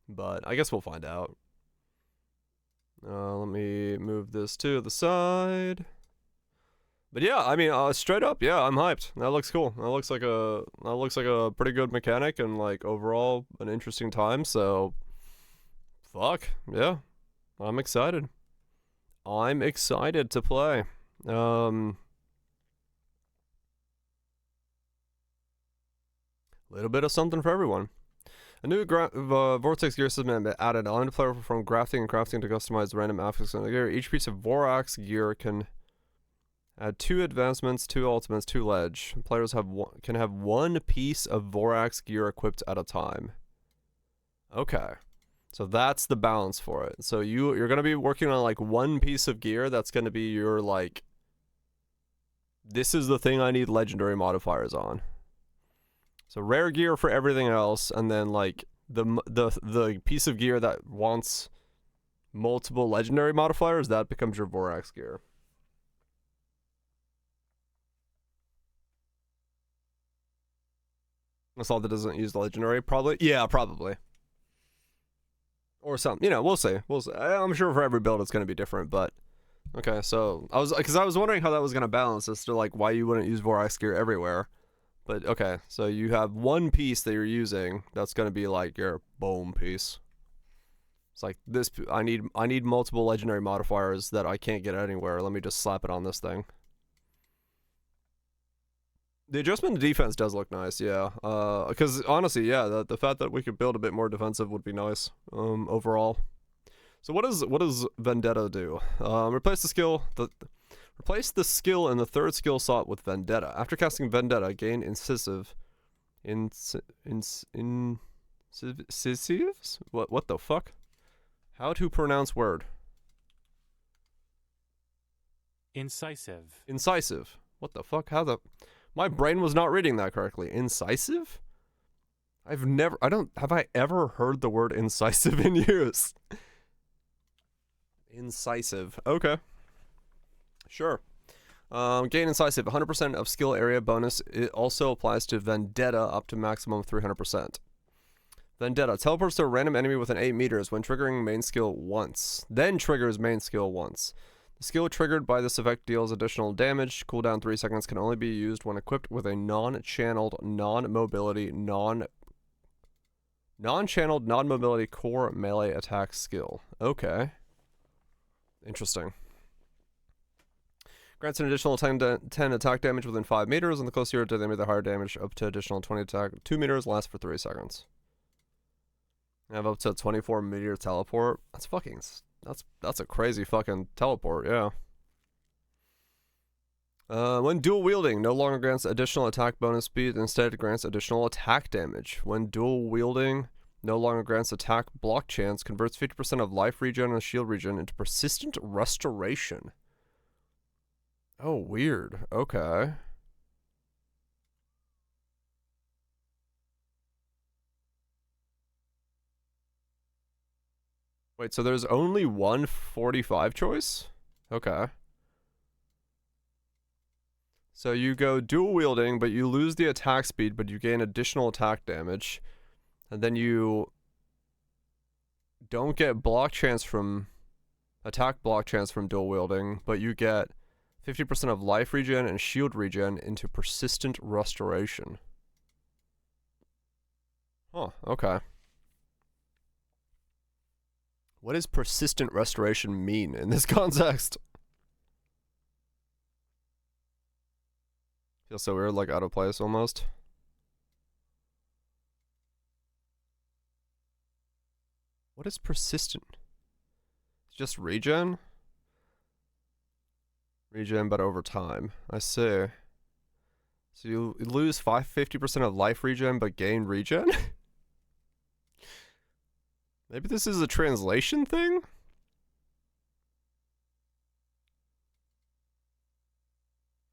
But I guess we'll find out. Let me move this to the side. But yeah, I mean, straight up, yeah, I'm hyped. That looks cool. That looks like a pretty good mechanic and like overall an interesting time. So, fuck yeah, I'm excited. I'm excited to play. Little bit of something for everyone. A new Vortex gear system has been added. Allowing the player to perform grafting and crafting to customize random aspects of the gear. Each piece of Vorax gear can add 2 advancements, 2 ultimates, 2 ledge. Players can have 1 piece of Vorax gear equipped at a time. Okay. So that's the balance for it. So you're going to be working on like 1 piece of gear that's going to be your like, this is the thing I need legendary modifiers on. So rare gear for everything else, and then like the piece of gear that wants multiple legendary modifiers, that becomes your Vorax gear. That's all that doesn't use the legendary, probably. Yeah, probably. Or something. You know, we'll see. We'll see. I'm sure for every build it's going to be different, but okay. So I was wondering how that was going to balance as to like why you wouldn't use Vorax gear everywhere. But okay, so you have one piece that you're using that's gonna be like your boom piece. It's like this. I need multiple legendary modifiers that I can't get anywhere. Let me just slap it on this thing. The adjustment to defense does look nice, yeah. Because honestly, yeah, the fact that we could build a bit more defensive would be nice. Overall. So what does Vendetta do? Replace the skill in the third skill slot with Vendetta. After casting Vendetta, gain incisives. What the fuck? How to pronounce word? Incisive. Incisive. What the fuck? My brain was not reading that correctly. Incisive? Have I ever heard the word incisive in use? Incisive. Okay. Sure. Gain incisive. 100% of skill area bonus. It also applies to Vendetta up to maximum 300%. Vendetta. Teleports to a random enemy within 8 meters when triggering main skill once. Then triggers main skill once. The skill triggered by this effect deals additional damage. Cooldown 3 seconds. Can only be used when equipped with a non-channeled, non-mobility core melee attack skill. Okay. Interesting. Grants an additional 10 attack damage within 5 meters, and the closer you are to the enemy, the higher damage, up to additional 20 attack. 2 meters lasts for 3 seconds. I have up to a 24 meter teleport. That's a crazy fucking teleport, yeah. When dual wielding, no longer grants additional attack bonus speed, instead it grants additional attack damage. When dual wielding, no longer grants attack block chance, converts 50% of life regen and shield regen into persistent restoration. Oh, weird. Okay. Wait, so there's only one 45 choice? Okay. So you go dual wielding, but you lose the attack speed, but you gain additional attack damage. And then you don't get attack block chance from dual wielding, but you get 50% of life regen and shield regen into persistent restoration. Huh, okay. What does persistent restoration mean in this context? Feels so weird, like out of place almost. What is persistent? It's just regen? Regen, but over time. I see. So you lose 50% of life regen, but gain regen? Maybe this is a translation thing?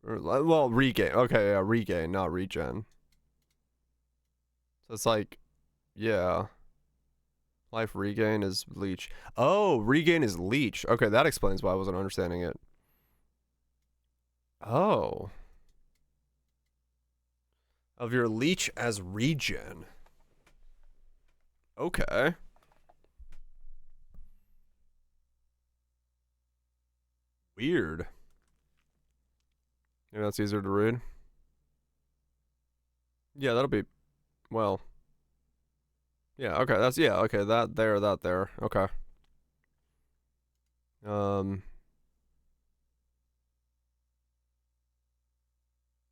Well, regain. Okay, yeah, regain, not regen. So it's like, yeah. Life regain is leech. Oh, regain is leech. Okay, that explains why I wasn't understanding it. Oh. Of your leech as regen. Okay. Weird. Maybe that's easier to read. Yeah, that'll be, well. Yeah, okay, okay, that there. Okay.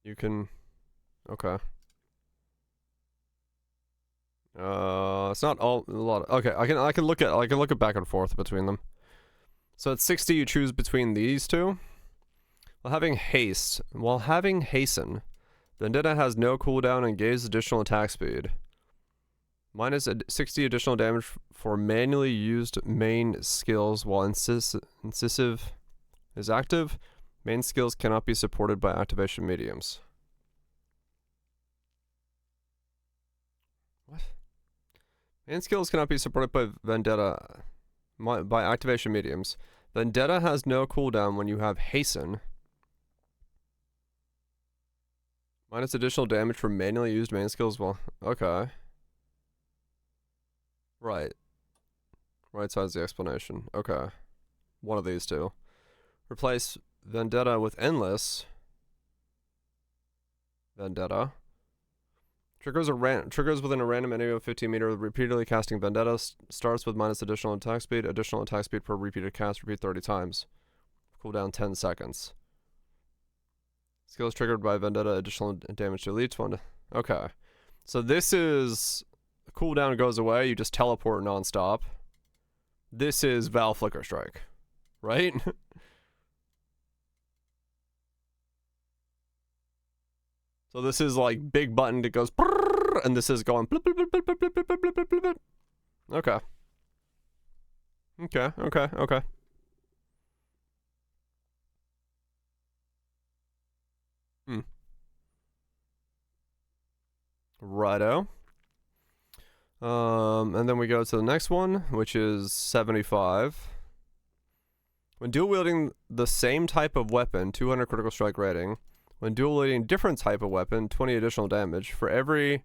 You can, okay. It's not a lot of, okay, I can look at back and forth between them. So at 60 you choose between these two. While having hasten, Vendetta has no cooldown and gains additional attack speed. Minus 60 additional damage for manually used main skills while incisive is active. Main skills cannot be supported by activation mediums. What? Main skills cannot be supported by Vendetta by activation mediums. Vendetta has no cooldown when you have hasten. Minus additional damage for manually used main skills. Well, okay. Right. Right side's the explanation. Okay. One of these two. Replace Vendetta with Endless Vendetta. Triggers within a random area of 15 meter. Repeatedly casting Vendetta starts with minus additional attack speed. Additional attack speed per repeated cast. Repeat 30 times. Cooldown 10 seconds. Skills triggered by Vendetta. Additional damage to elites. Okay. So this is... Cooldown goes away. You just teleport non-stop. This is Val Flicker Strike. Right? So this is like big button that goes... And this is going... Okay. Okay. Righto. And then we go to the next one, which is 75. When dual wielding the same type of weapon, 200 critical strike rating. When dual wielding different type of weapon, 20 additional damage. For every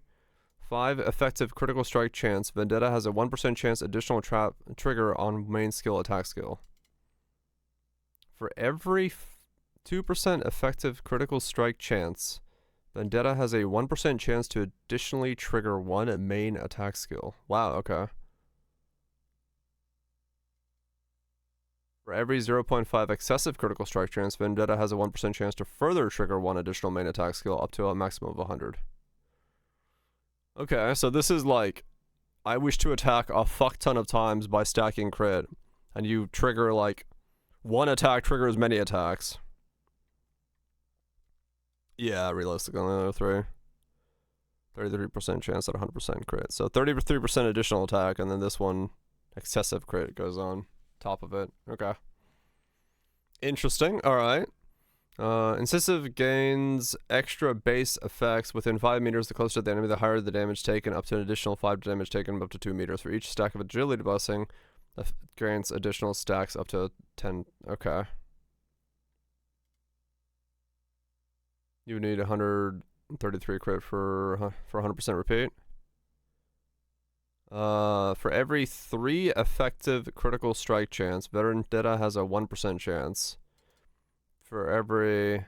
5 effective critical strike chance, Vendetta has a 1% chance additional trigger on main skill attack skill. For every 2% effective critical strike chance, Vendetta has a 1% chance to additionally trigger one main attack skill. Wow, okay. For every 0.5 excessive critical strike chance, Vendetta has a 1% chance to further trigger one additional main attack skill up to a maximum of 100. Okay, so this is like, I wish to attack a fuck ton of times by stacking crit, and you trigger like, one attack triggers many attacks. Yeah, realistically, only 3. 33% chance at 100% crit. So 33% additional attack, and then this one, excessive crit goes on top of it. Okay. Interesting. Alright. Incisive gains extra base effects within 5 meters. The closer to the enemy, the higher the damage taken, up to an additional 5 damage taken, up to 2 meters. For each stack of agility blessing, grants additional stacks up to 10. Okay. You need 133 crit for 100% repeat. For every 3 effective critical strike chance, Vendetta has a 1% chance. For every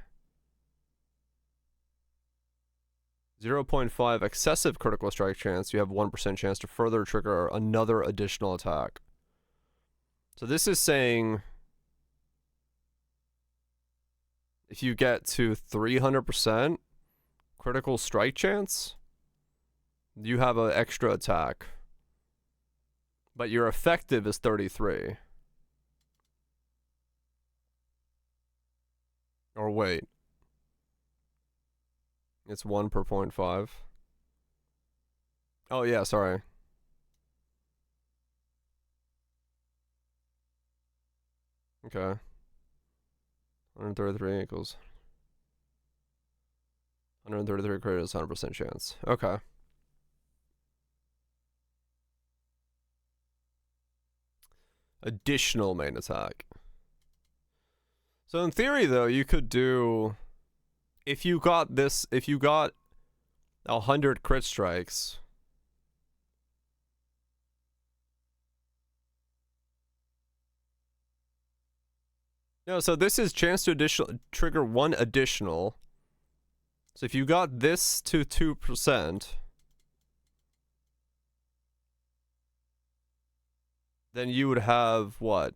0.5 excessive critical strike chance, you have 1% chance to further trigger another additional attack. So this is saying if you get to 300% critical strike chance, you have an extra attack. But your effective is 33. Or wait. It's 1 per 0.5. Oh yeah, sorry. Okay. 133 equals 133 crit is 100% chance. Okay. Additional main attack. So in theory though, you could do, if you got 100 crit strikes, no, so this is chance to trigger one additional. So if you got this to 2%, then you would have what?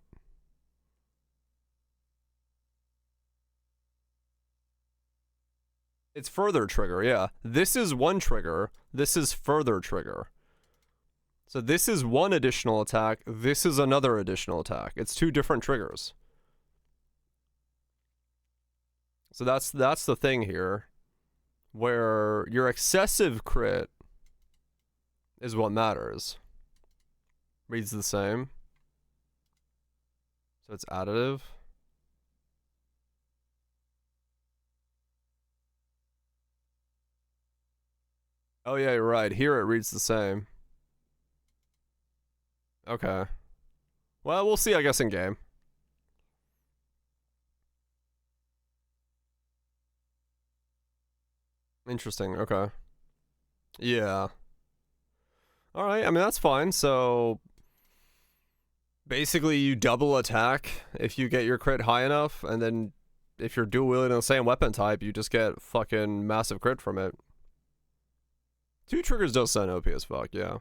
It's further trigger, yeah. This is one trigger, this is further trigger. So this is one additional attack, this is another additional attack. It's 2 different triggers. So that's the thing here, where your excessive crit is what matters. Reads the same. So it's additive. Oh yeah, you're right. Here it reads the same. Okay. Well, we'll see, I guess, in game. Interesting, okay. Yeah. Alright, I mean, that's fine. So, basically, you double attack if you get your crit high enough, and then if you're dual wielding the same weapon type, you just get fucking massive crit from it. 2 triggers does sound OP as fuck, yeah.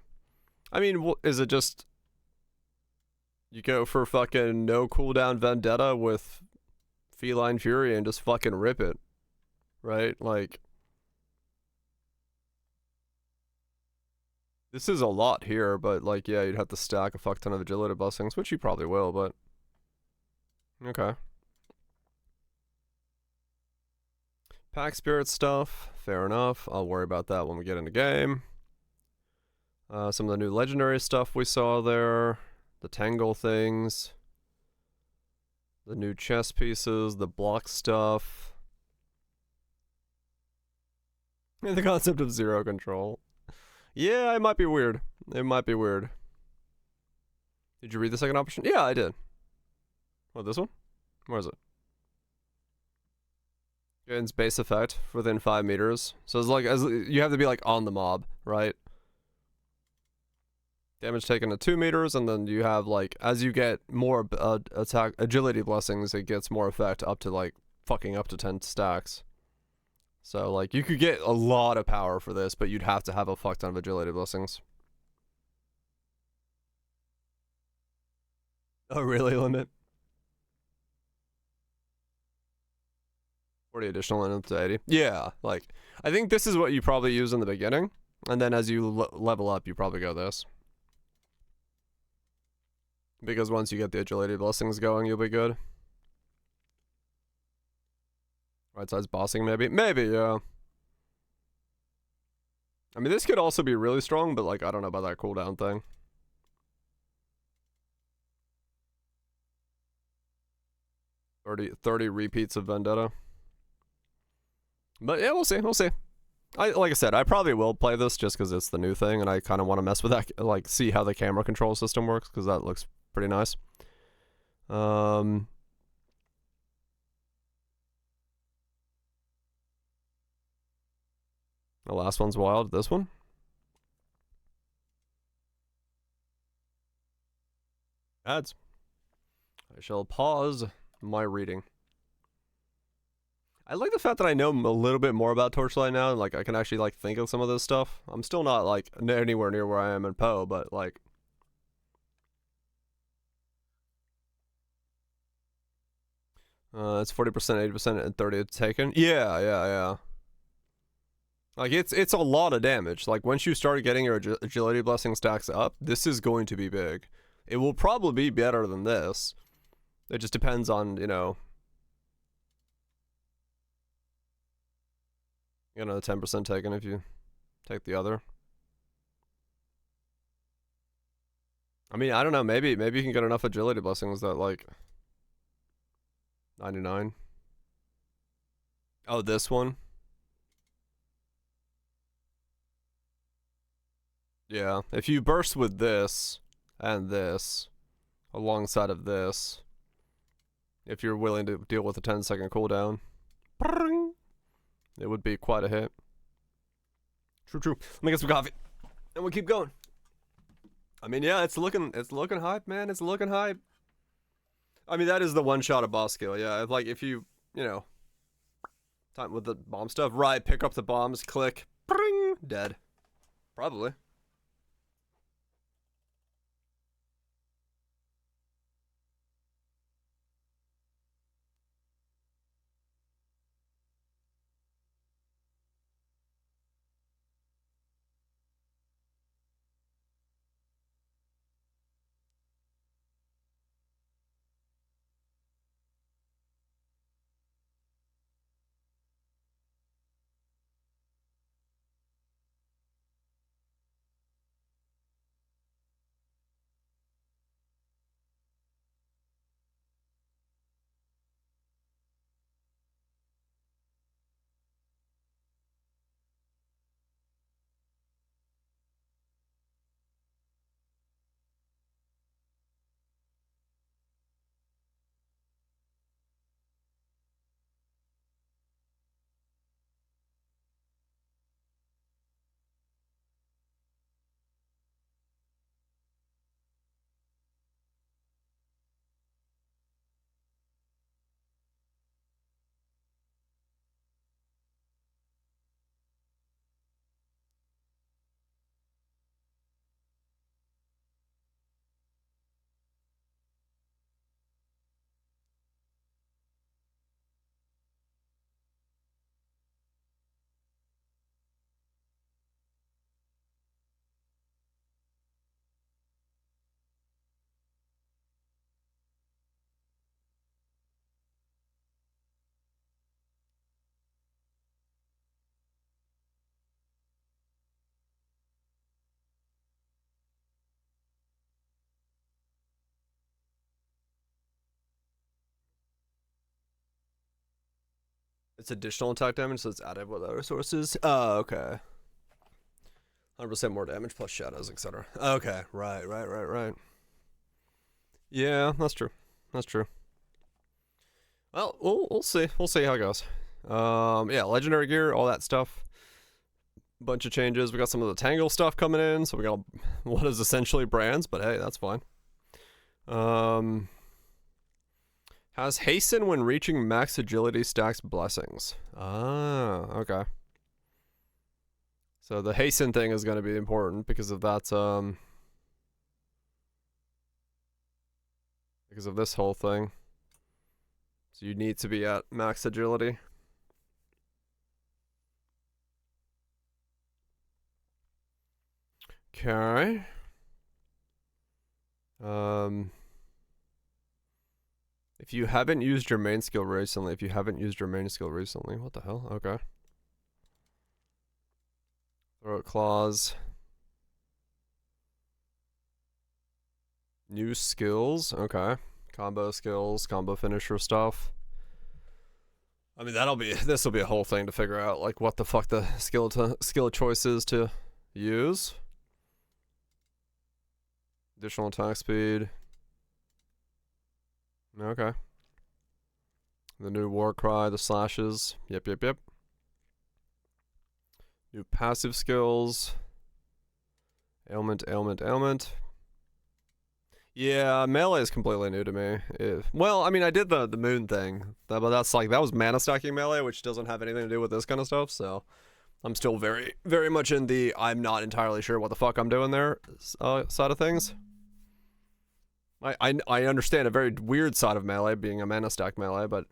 I mean, is it just... You go for fucking no cooldown Vendetta with Feline Fury and just fucking rip it, right? Like... This is a lot here, but like, yeah, you'd have to stack a fuck ton of agility blessings, which you probably will, but... Okay. Pack Spirit stuff, fair enough. I'll worry about that when we get into game. Some of the new legendary stuff we saw there. The Tangle things. The new chess pieces, the block stuff. And the concept of zero control. Yeah, it might be weird. It might be weird. Did you read the second option? Yeah, I did. Oh, this one? Where is it? Gains base effect within 5 meters. So it's like, as you have to be like on the mob, right? Damage taken at 2 meters, and then you have like, as you get more attack agility blessings, it gets more effect up to like fucking up to 10 stacks. So like, you could get a lot of power for this, but you'd have to have a fuck ton of agility blessings. Oh really, limit? 40 additional and up to 80. Yeah, like, I think this is what you probably use in the beginning, and then as you level up, you probably go this. Because once you get the agility blessings going, you'll be good. Right size bossing, maybe? Maybe, yeah. I mean, this could also be really strong, but, like, I don't know about that cooldown thing. Thirty repeats of Vendetta. But, yeah, we'll see, we'll see. Like I said, I probably will play this just because it's the new thing, and I kind of want to mess with that, like, see how the camera control system works, because that looks pretty nice. The last one's wild. This one? Ads. I shall pause my reading. I like the fact that I know a little bit more about Torchlight now, and like I can actually like think of some of this stuff. I'm still not like anywhere near where I am in Poe, but like... it's 40%, 80%, and 30 taken. Yeah. Like, it's a lot of damage. Like, once you start getting your agility blessing stacks up, this is going to be big. It will probably be better than this. It just depends on, you know... You know, the 10% taken if you take the other. I mean, I don't know. Maybe you can get enough agility blessings that, like... 99. Oh, this one? Yeah, if you burst with this and this alongside of this, if you're willing to deal with a 10-second cooldown, it would be quite a hit. True. Let me get some coffee, and we'll keep going. I mean, yeah, it's looking hype, man. It's looking hype. I mean, that is the one shot of boss skill. Yeah, like if you know, time with the bomb stuff, right? Pick up the bombs, click, dead, probably. It's additional attack damage, so it's added with other sources. Oh, okay. 100% more damage plus shadows, etc. Okay, right. Yeah, that's true. That's true. Well, we'll see. We'll see how it goes. Yeah, legendary gear, all that stuff. Bunch of changes. We got some of the Tangle stuff coming in, so we got what is essentially brands, but hey, that's fine. Has hasten when reaching max agility stacks blessings. Ah, okay. So the hasten thing is going to be important because of that, because of this whole thing. So you need to be at max agility. Okay. If you haven't used your main skill recently, what the hell? Okay. Throat claws. New skills, okay. Combo skills, combo finisher stuff. I mean, this will be a whole thing to figure out, like what the fuck the skill choice is to use. Additional attack speed. Okay. The new war cry, the slashes. Yep. New passive skills. Ailment. Yeah, melee is completely new to me. Well, I mean, I did the moon thing, but that's like, that was mana stacking melee, which doesn't have anything to do with this kind of stuff, so I'm still very, very much in the I'm not entirely sure what the fuck I'm doing there side of things. I understand a very weird side of melee being a mana stack melee, but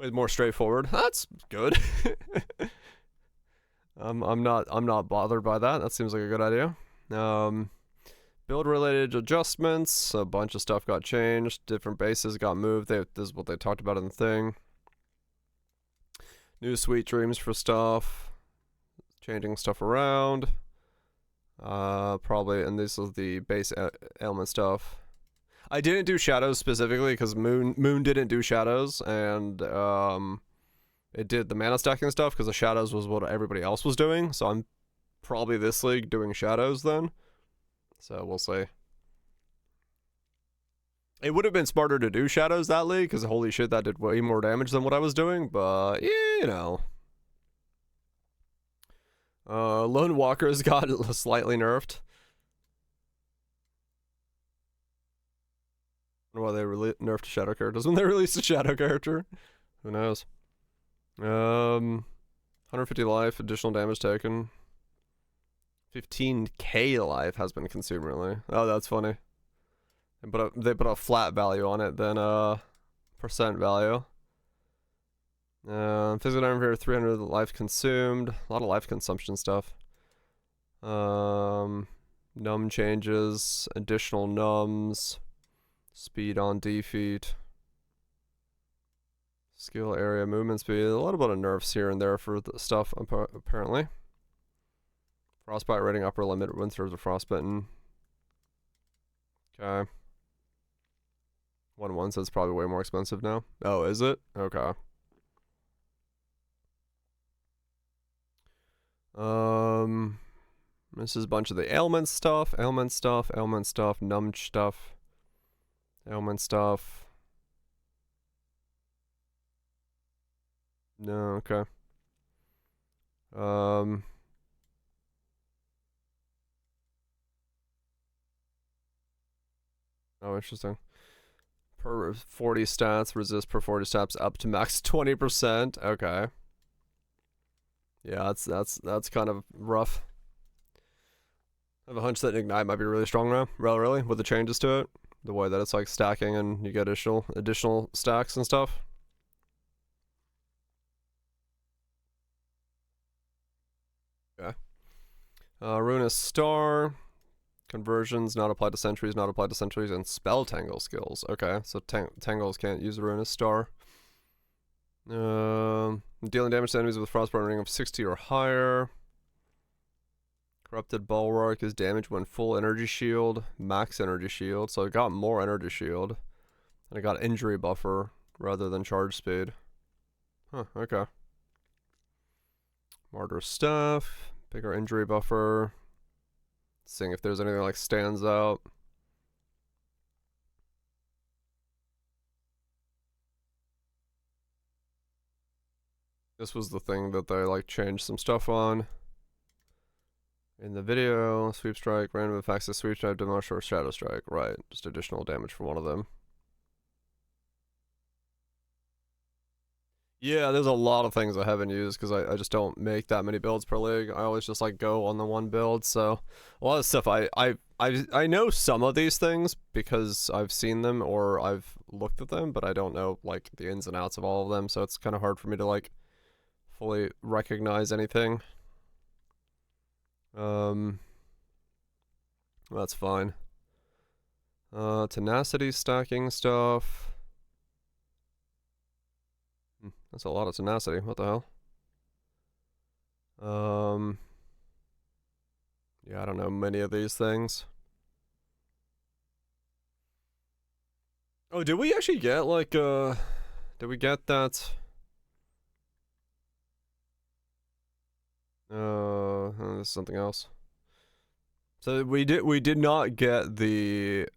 it's more straightforward. That's good. I'm not bothered by that. That seems like a good idea. Build related adjustments. A bunch of stuff got changed. Different bases got moved. This is what they talked about in the thing. New sweet dreams for stuff. Changing stuff around. Probably, and this is the base ailment stuff. I didn't do shadows specifically because Moon didn't do shadows, and it did the mana stacking stuff because the shadows was what everybody else was doing. So I'm probably this league doing shadows then. So we'll see. It would have been smarter to do shadows that league because holy shit, that did way more damage than what I was doing. But you know. Lone Walkers got slightly nerfed. I wonder why they nerfed shadow characters when they released a shadow character. Who knows? 150 life, additional damage taken. 15k life has been consumed really. Oh, that's funny. They put a flat value on it than percent value. Physical damage here, 300 life consumed. A lot of life consumption stuff. Num changes, additional nums, speed on defeat, skill area, movement speed. A little bit of nerfs here and there for the stuff apparently. Frostbite rating upper limit when serves a frostbitten. Okay. 1-1 says probably way more expensive now. Oh, is it? Okay. This is a bunch of the ailment stuff, numb stuff, ailment stuff. No, okay. Oh, interesting. Per 40 stats, resist per 40 stats up to max 20%. Okay. Yeah, that's kind of rough. I have a hunch that Ignite might be really strong now. Really, with the changes to it. The way that it's like stacking and you get additional stacks and stuff. Okay. Ruinous Star. Conversions not applied to sentries, and spell tangle skills. Okay, so tangles can't use the Ruinous Star. Dealing damage to enemies with frostbite rating of 60 or higher. Corrupted Bulwark is damage when full energy shield, max energy shield. So it got more energy shield. And it got injury buffer rather than charge speed. Huh, okay. Martyr staff, bigger injury buffer. Seeing if there's anything like stands out. This was the thing that they like changed some stuff on. In the video, sweep strike, random effects of sweep strike, demolish, or shadow strike. Right, just additional damage for one of them. Yeah, there's a lot of things I haven't used because I just don't make that many builds per league. I always just like go on the one build. So a lot of stuff I know some of these things because I've seen them or I've looked at them, but I don't know like the ins and outs of all of them. So it's kind of hard for me to like fully recognize anything. That's fine. Tenacity stacking stuff. That's a lot of tenacity. What the hell? Yeah, I don't know many of these things. Oh, did we actually get like did we get that? This is something else. So we did not get the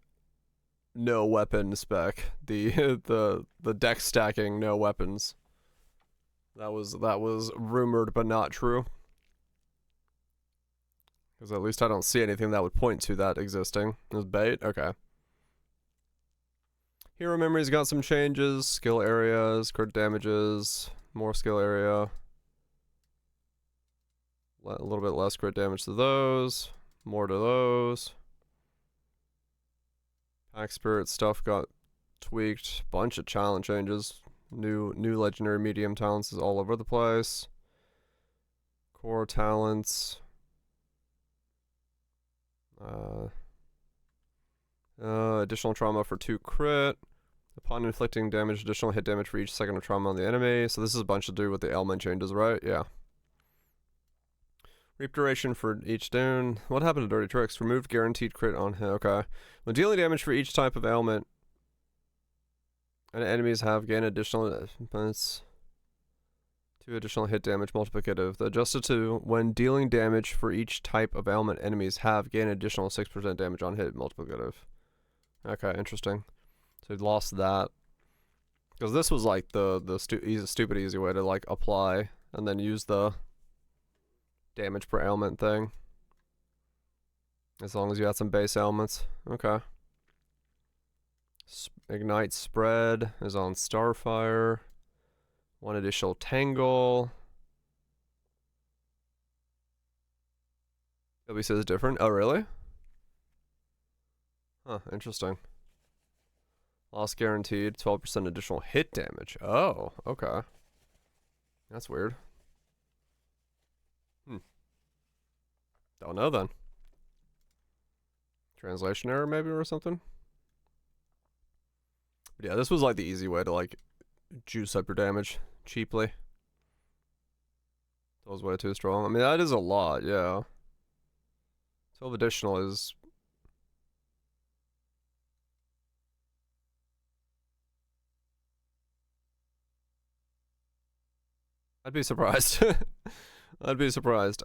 no weapon spec. The the deck stacking no weapons. That was rumored but not true. Because at least I don't see anything that would point to that existing. It was bait? Okay. Hero memory's got some changes. Skill areas, crit damages, more skill area. A little bit less crit damage to those. More to those. Pack spirit stuff got tweaked. Bunch of challenge changes. New legendary medium talents is all over the place. Core talents. Additional trauma for 2 crit. Upon inflicting damage, additional hit damage for each second of trauma on the enemy. So this is a bunch to do with the ailment changes, right? Yeah. Reap duration for each down. What happened to Dirty Tricks? Removed guaranteed crit on him. Okay. When dealing damage for each type of ailment, and enemies have gained additional 2 additional hit damage multiplicative. Adjusted to when dealing damage for each type of ailment, enemies have gained additional 6% damage on hit multiplicative. Okay, interesting. So we lost that. Because this was like the stupid easy way to like apply and then use the damage per ailment thing. As long as you had some base ailments. Okay. Ignite spread is on Starfire. 1 additional tangle. W says different. Oh, really? Huh, interesting. Loss guaranteed. 12% additional hit damage. Oh, okay. That's weird. Don't know then. Translation error maybe or something? But yeah, this was like the easy way to like juice up your damage cheaply. That was way too strong. I mean, that is a lot, yeah. 12 additional is... I'd be surprised. I'd be surprised.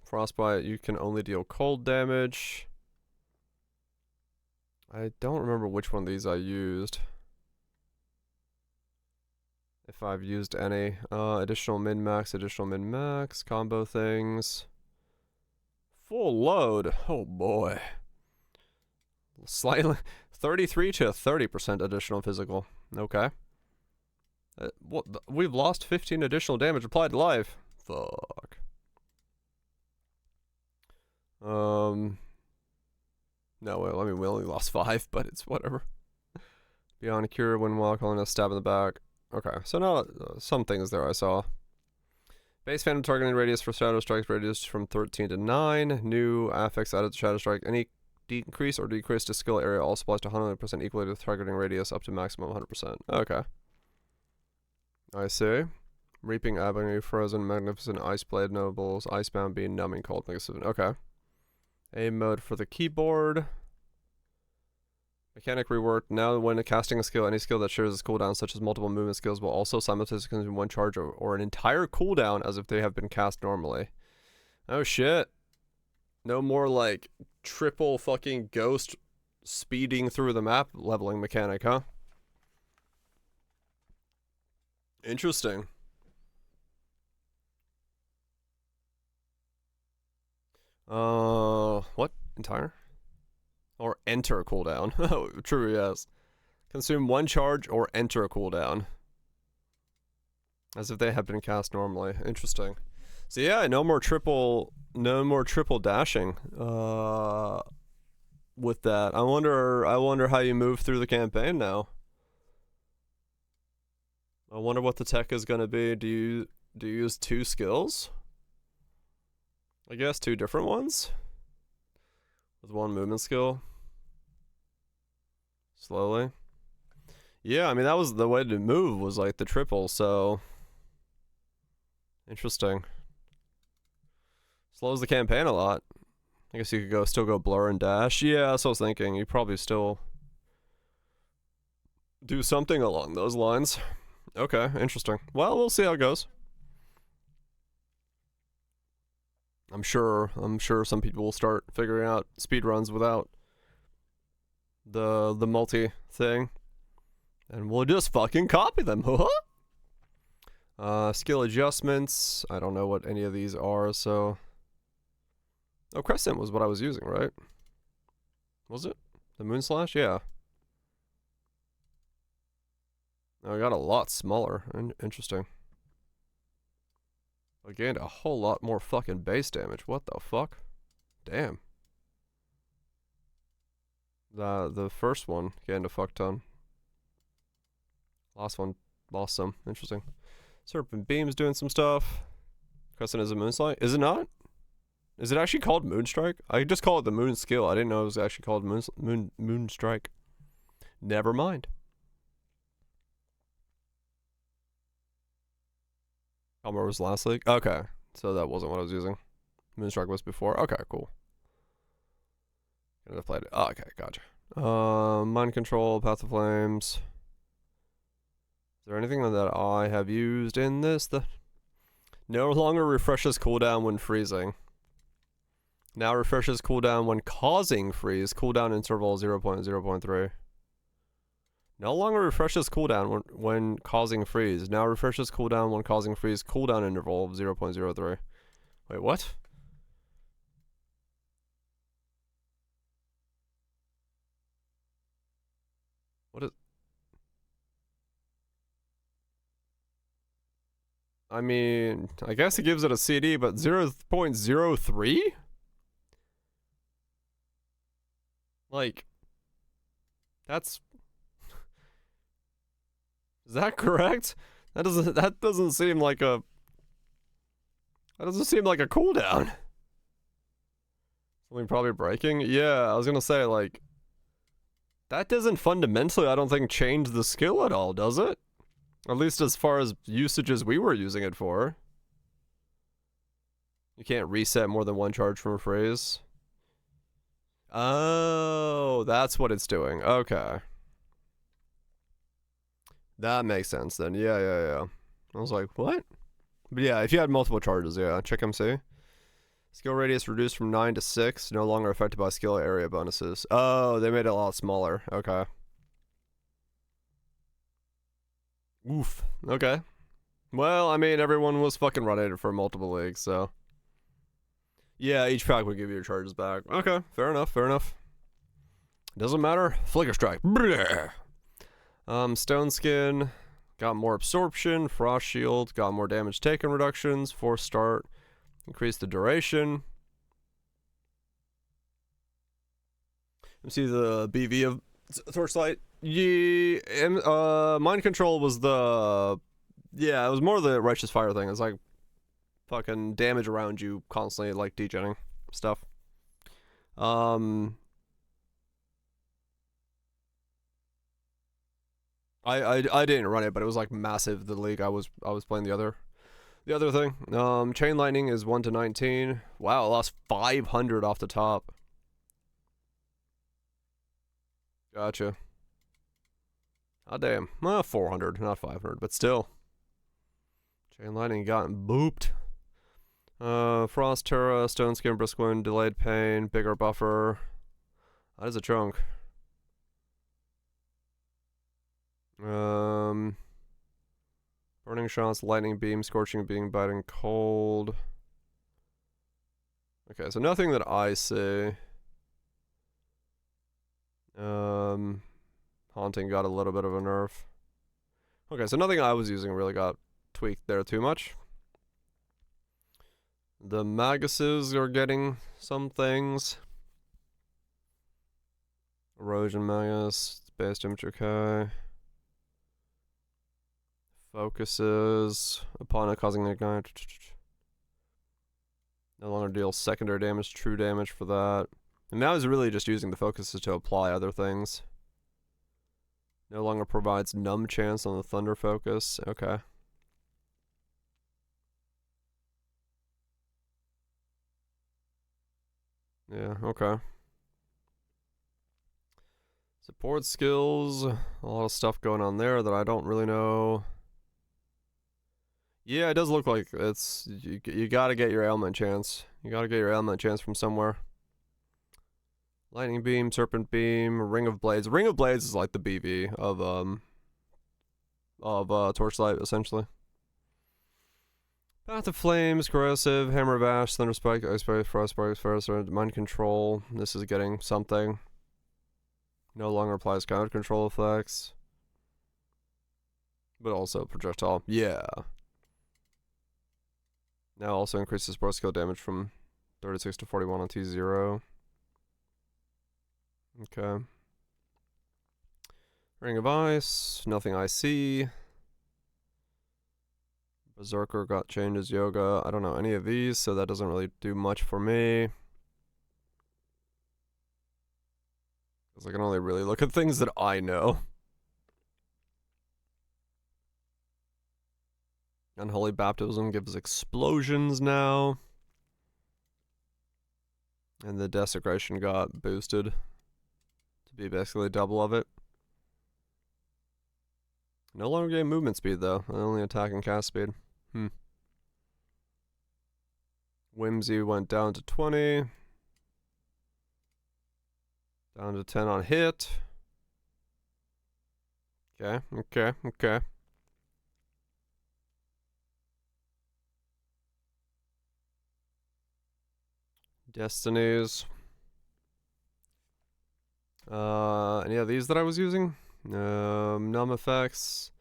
Frostbite, you can only deal cold damage. I don't remember which one of these I used. If I've used any. Additional min-max, combo things. Full load. Oh boy. Slightly 33 to 30% additional physical. Okay. What? We've lost 15 additional damage applied to life. Fuck. No, well, I mean, we only lost 5, but it's whatever. Beyond a cure when while calling a stab in the back. Okay, so now some things there I saw. Base phantom targeting radius for Shadow Strikes radius from 13 to 9. New affix added to Shadow Strike. Any decrease or decrease to skill area also applies to 100% equally to the targeting radius up to maximum 100%. Okay. I see. Reaping Avenue, Frozen, Magnificent, Ice Blade, Nobles, Icebound, Being, Numbing, Cold, Magnificent. Okay. A mode for the keyboard. Mechanic reworked. Now when casting a skill, any skill that shares a cooldown, such as multiple movement skills, will also simultaneously consume one charge or an entire cooldown as if they have been cast normally. Oh shit. No more like triple fucking ghost speeding through the map leveling mechanic, huh? Interesting. What? Entire? Or enter a cooldown. Oh, true, yes. Consume one charge or enter a cooldown. As if they had been cast normally. Interesting. So yeah, no more triple dashing. With that. I wonder how you move through the campaign now. I wonder what the tech is gonna be. Do you use two skills? I guess two different ones? With one movement skill? Slowly? Yeah, I mean that was the way to move, was like the triple, so interesting. Slows the campaign a lot. I guess you could still go blur and dash. Yeah, that's what I was thinking. You probably still do something along those lines. Okay, interesting. Well, we'll see how it goes. I'm sure some people will start figuring out speedruns without the multi thing. And we'll just fucking copy them. Skill adjustments. I don't know what any of these are, so. Oh, Crescent was what I was using, right? Was it? The Moon Slash? Yeah. Oh, I got a lot smaller. Interesting. I gained a whole lot more fucking base damage. What the fuck? Damn. The first one gained a fuck ton. Last one lost some. Interesting. Serpent Beam's doing some stuff. Crescent is a Moonslide. Is it not? Is it actually called Moonstrike? I just call it the Moon Skill. I didn't know it was actually called Moonstrike. Never mind. Palmer was last league? Okay. So that wasn't what I was using. Moonstrike was before. Okay, cool. I've played it. Oh, okay, gotcha. Mind Control, Path of Flames. Is there anything that I have used in this? No longer refreshes cooldown when freezing. Now refreshes cooldown when causing freeze. Cooldown interval 0.0.3. No longer refreshes cooldown when causing freeze. Now refreshes cooldown when causing freeze. Cooldown interval of 0.03. Wait, what? What is... I mean, I guess it gives it a CD, but 0.03? Like, that's... Is that correct? That doesn't seem like a... That doesn't seem like a cooldown. Something probably breaking? Yeah, I was gonna say, like... That doesn't fundamentally, I don't think, change the skill at all, does it? At least as far as usages we were using it for. You can't reset more than one charge from a phrase. Oh, that's what it's doing. Okay. That makes sense then. Yeah. I was like, what? But yeah, if you had multiple charges, yeah. Check MC. Skill radius reduced from 9 to 6. No longer affected by skill area bonuses. Oh, they made it a lot smaller. Okay. Oof. Okay. Well, I mean, everyone was fucking running it for multiple leagues, so. Yeah, each pack would give you your charges back. Okay, fair enough. Doesn't matter. Flicker Strike. Stone Skin. Got more absorption. Frost Shield. Got more damage taken reductions. Force Start. Increase the duration. Let's see the BV of Torchlight. Yeah, Mind Control was the... Yeah, it was more the Righteous Fire thing. It's like fucking damage around you constantly, like degenning stuff. I didn't run it, but it was like massive. The league I was playing the other thing. Chain Lightning is 1 to 19. Wow, I lost 500 off the top. Gotcha. Oh, damn. Well, 400, not 500, but still. Chain Lightning gotten booped. Frost Terra, Stone Skin, Brisk Wind, Delayed Pain, Bigger Buffer. That is a chunk. Burning Shots, Lightning Beam, Scorching Beam, Biting Cold. Okay, so nothing that I see. Haunting got a little bit of a nerf. Okay, so nothing I was using really got tweaked there too much. The Maguses are getting some things. Erosion Magus, Base Damage okay. Focuses, upon it causing an ignite. No longer deals secondary damage, true damage for that. And now he's really just using the focuses to apply other things. No longer provides numb chance on the Thunder Focus. Okay. Yeah, okay. Support skills. A lot of stuff going on there that I don't really know. Yeah, it does look like it's... You gotta get your ailment chance. You gotta get your ailment chance from somewhere. Lightning Beam, Serpent Beam, Ring of Blades. Ring of Blades is like the BV of Torchlight, essentially. Path of Flames, Corrosive, Hammer of Ash, Thunder Spike, Ice Spike, Frost Spike, Frost, Mind Control. This is getting something. No longer applies counter control effects. But also projectile. Yeah. Now also increases support skill damage from 36 to 41 on T0. Okay. Ring of Ice, nothing I see. Berserker got changes, Yoga. I don't know any of these, so that doesn't really do much for me. Because I can only really look at things that I know. Unholy Baptism gives explosions now. And the Desecration got boosted to be basically double of it. No longer gain movement speed though, only attack and cast speed. Whimsy went down to 20. Down to 10 on hit. Okay. Destinies. Any of these that I was using? Numb effects.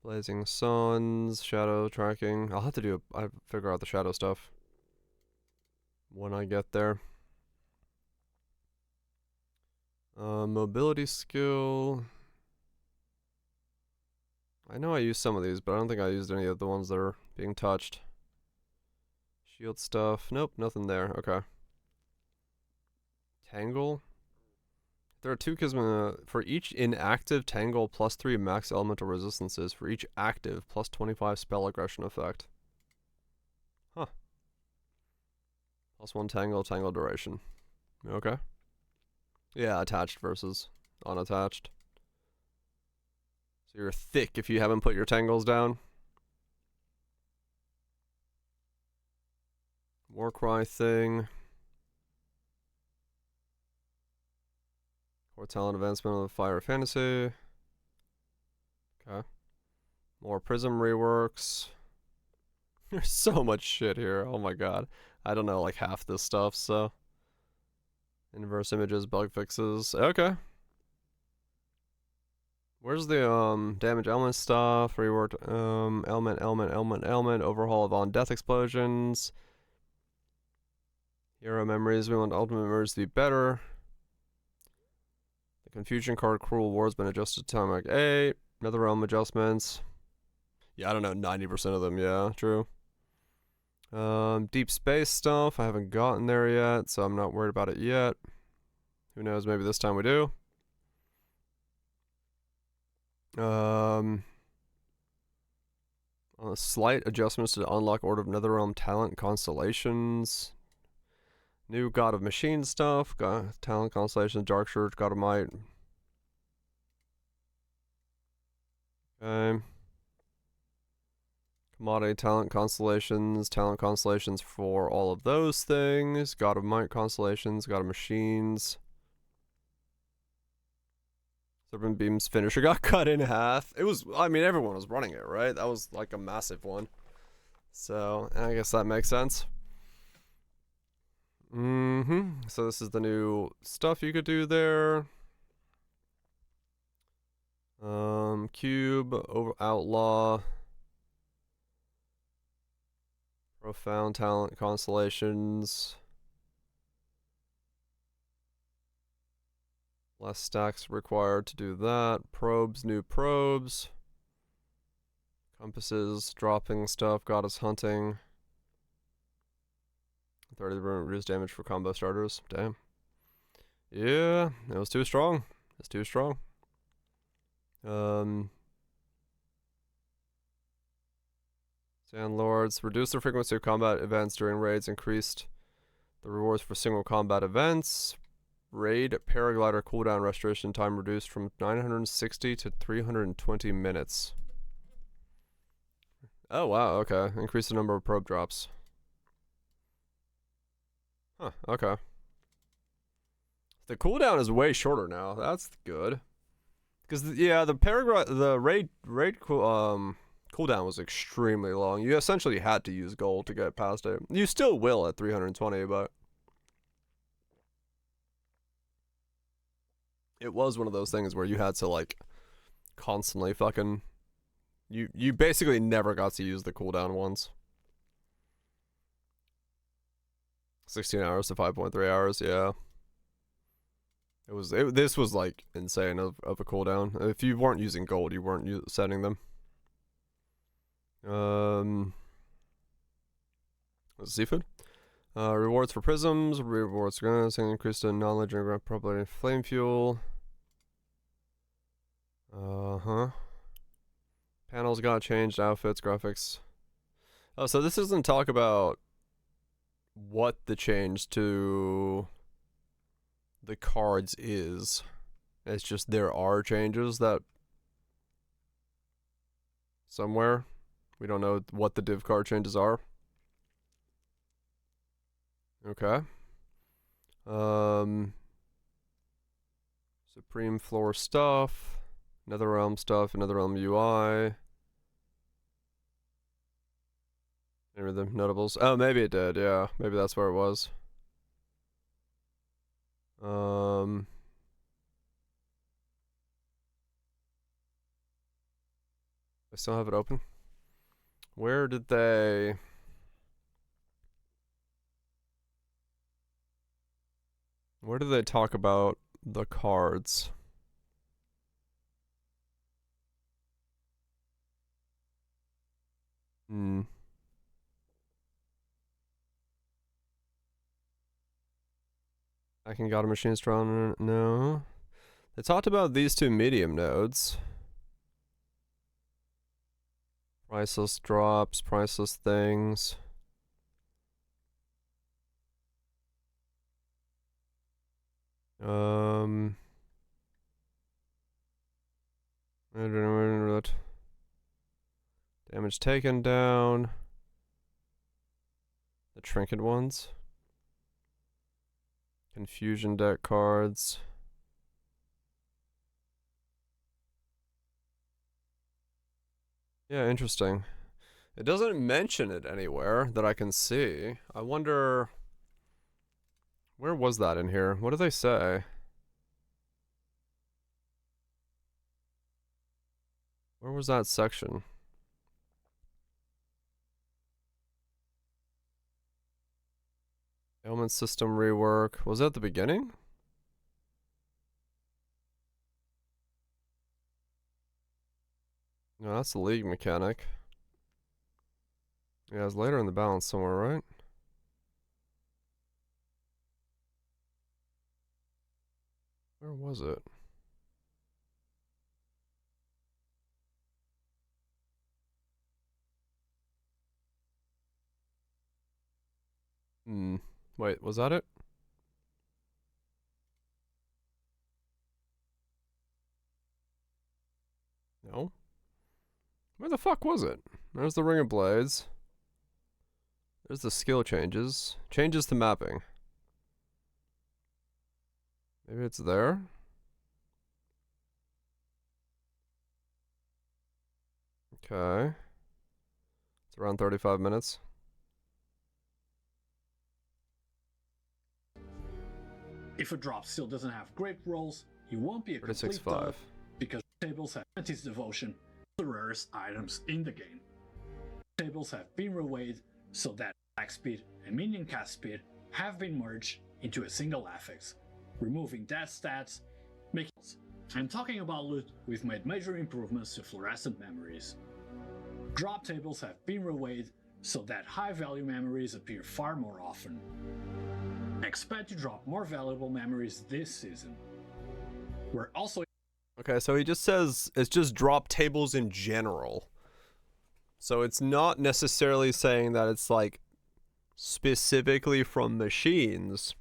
Blazing Suns, Shadow Tracking. I'll have to figure out the shadow stuff when I get there. Mobility skill. I know I used some of these, but I don't think I used any of the ones that are being touched. Shield stuff. Nope, nothing there. Okay. Tangle. There are 2 Kismet for each inactive Tangle +3 max elemental resistances. For each active +25 spell aggression effect. Huh. +1 Tangle duration. Okay. Yeah, attached versus unattached. So you're thick if you haven't put your tangles down. Warcry thing. Or talent advancement of the Fire Fantasy. Okay. More Prism reworks. There's so much shit here. Oh my god. I don't know like half this stuff, so. Inverse images, bug fixes. Okay. Where's the damage element stuff? Reworked element, overhaul of on death explosions. Hero memories. We want ultimate memories to be better. The Confusion card, Cruel War, has been adjusted to Atomic 8. Netherrealm adjustments. Yeah, I don't know, 90% of them, yeah, true. Deep space stuff, I haven't gotten there yet, so I'm not worried about it yet. Who knows, maybe this time we do. Slight adjustments to unlock Order of Netherrealm talent constellations. New God of Machine stuff. Talent constellations, Dark Church, God of Might. Okay. Commodity talent constellations for all of those things. God of Might constellations, God of Machines. Serpent Beam's finisher got cut in half. It was, I mean, everyone was running it, right? That was like a massive one. So, I guess that makes sense. So this is the new stuff you could do there. Cube, Outlaw. Profound talent constellations. Less stacks required to do that. Probes, new probes. Compasses, dropping stuff, goddess hunting. 30 reduced damage for combo starters. Damn. Yeah, it was too strong. It's too strong. Sand Lords. Reduced the frequency of combat events during raids. Increased the rewards for single combat events. Raid paraglider cooldown restoration time reduced from 960 to 320 minutes. Oh wow, okay. Increase the number of probe drops. Huh, okay. The cooldown is way shorter now. That's good. Because yeah, the raid cooldown was extremely long. You essentially had to use gold to get past it. You still will at 320, but it was one of those things where you had to like constantly fucking you basically never got to use the cooldown ones. 16 hours to 5.3 hours, yeah. This was like insane of a cooldown. If you weren't using gold, you weren't setting them. Seafood. Rewards for prisms. Rewards for guns. Increase the knowledge and probably flame fuel. Panels got changed. Outfits, graphics. Oh, so this doesn't talk about what the change to the cards is. It's just there are changes that somewhere. We don't know what the div card changes are. Okay. Supreme floor stuff. Netherrealm stuff, Netherrealm UI. Any of the notables? Oh, maybe it did, yeah. Maybe that's where it was. I still have it open. Where did they... Where did they talk about the cards? I can got a machine strong. No. They talked about these two medium nodes. Priceless drops, priceless things. I don't know that. Damage taken down. The trinket ones. Confusion deck cards. Yeah, interesting. It doesn't mention it anywhere that I can see. I wonder... Where was that in here? What do they say? Where was that section? Ailment system rework. Was that at the beginning? No, that's the league mechanic. Yeah, it's later in the balance somewhere, right? Where was it? Wait, was that it? No? Where the fuck was it? There's the Ring of Blades. There's the skill changes. Changes to mapping. Maybe it's there? Okay. It's around 35 minutes. If a drop still doesn't have great rolls, you won't be a complete 36.5. dud because tables have Calamity's Devotion, the rarest items in the game. Tables have been reweighed so that attack speed and minion cast speed have been merged into a single affix, removing dead stats, making. And talking about loot, we've made major improvements to fluorescent memories. Drop tables have been reweighed so that high value memories appear far more often. Expect to drop more valuable memories this season. We're also. Okay, so he just says it's just drop tables in general. So it's not necessarily saying that it's like specifically from machines.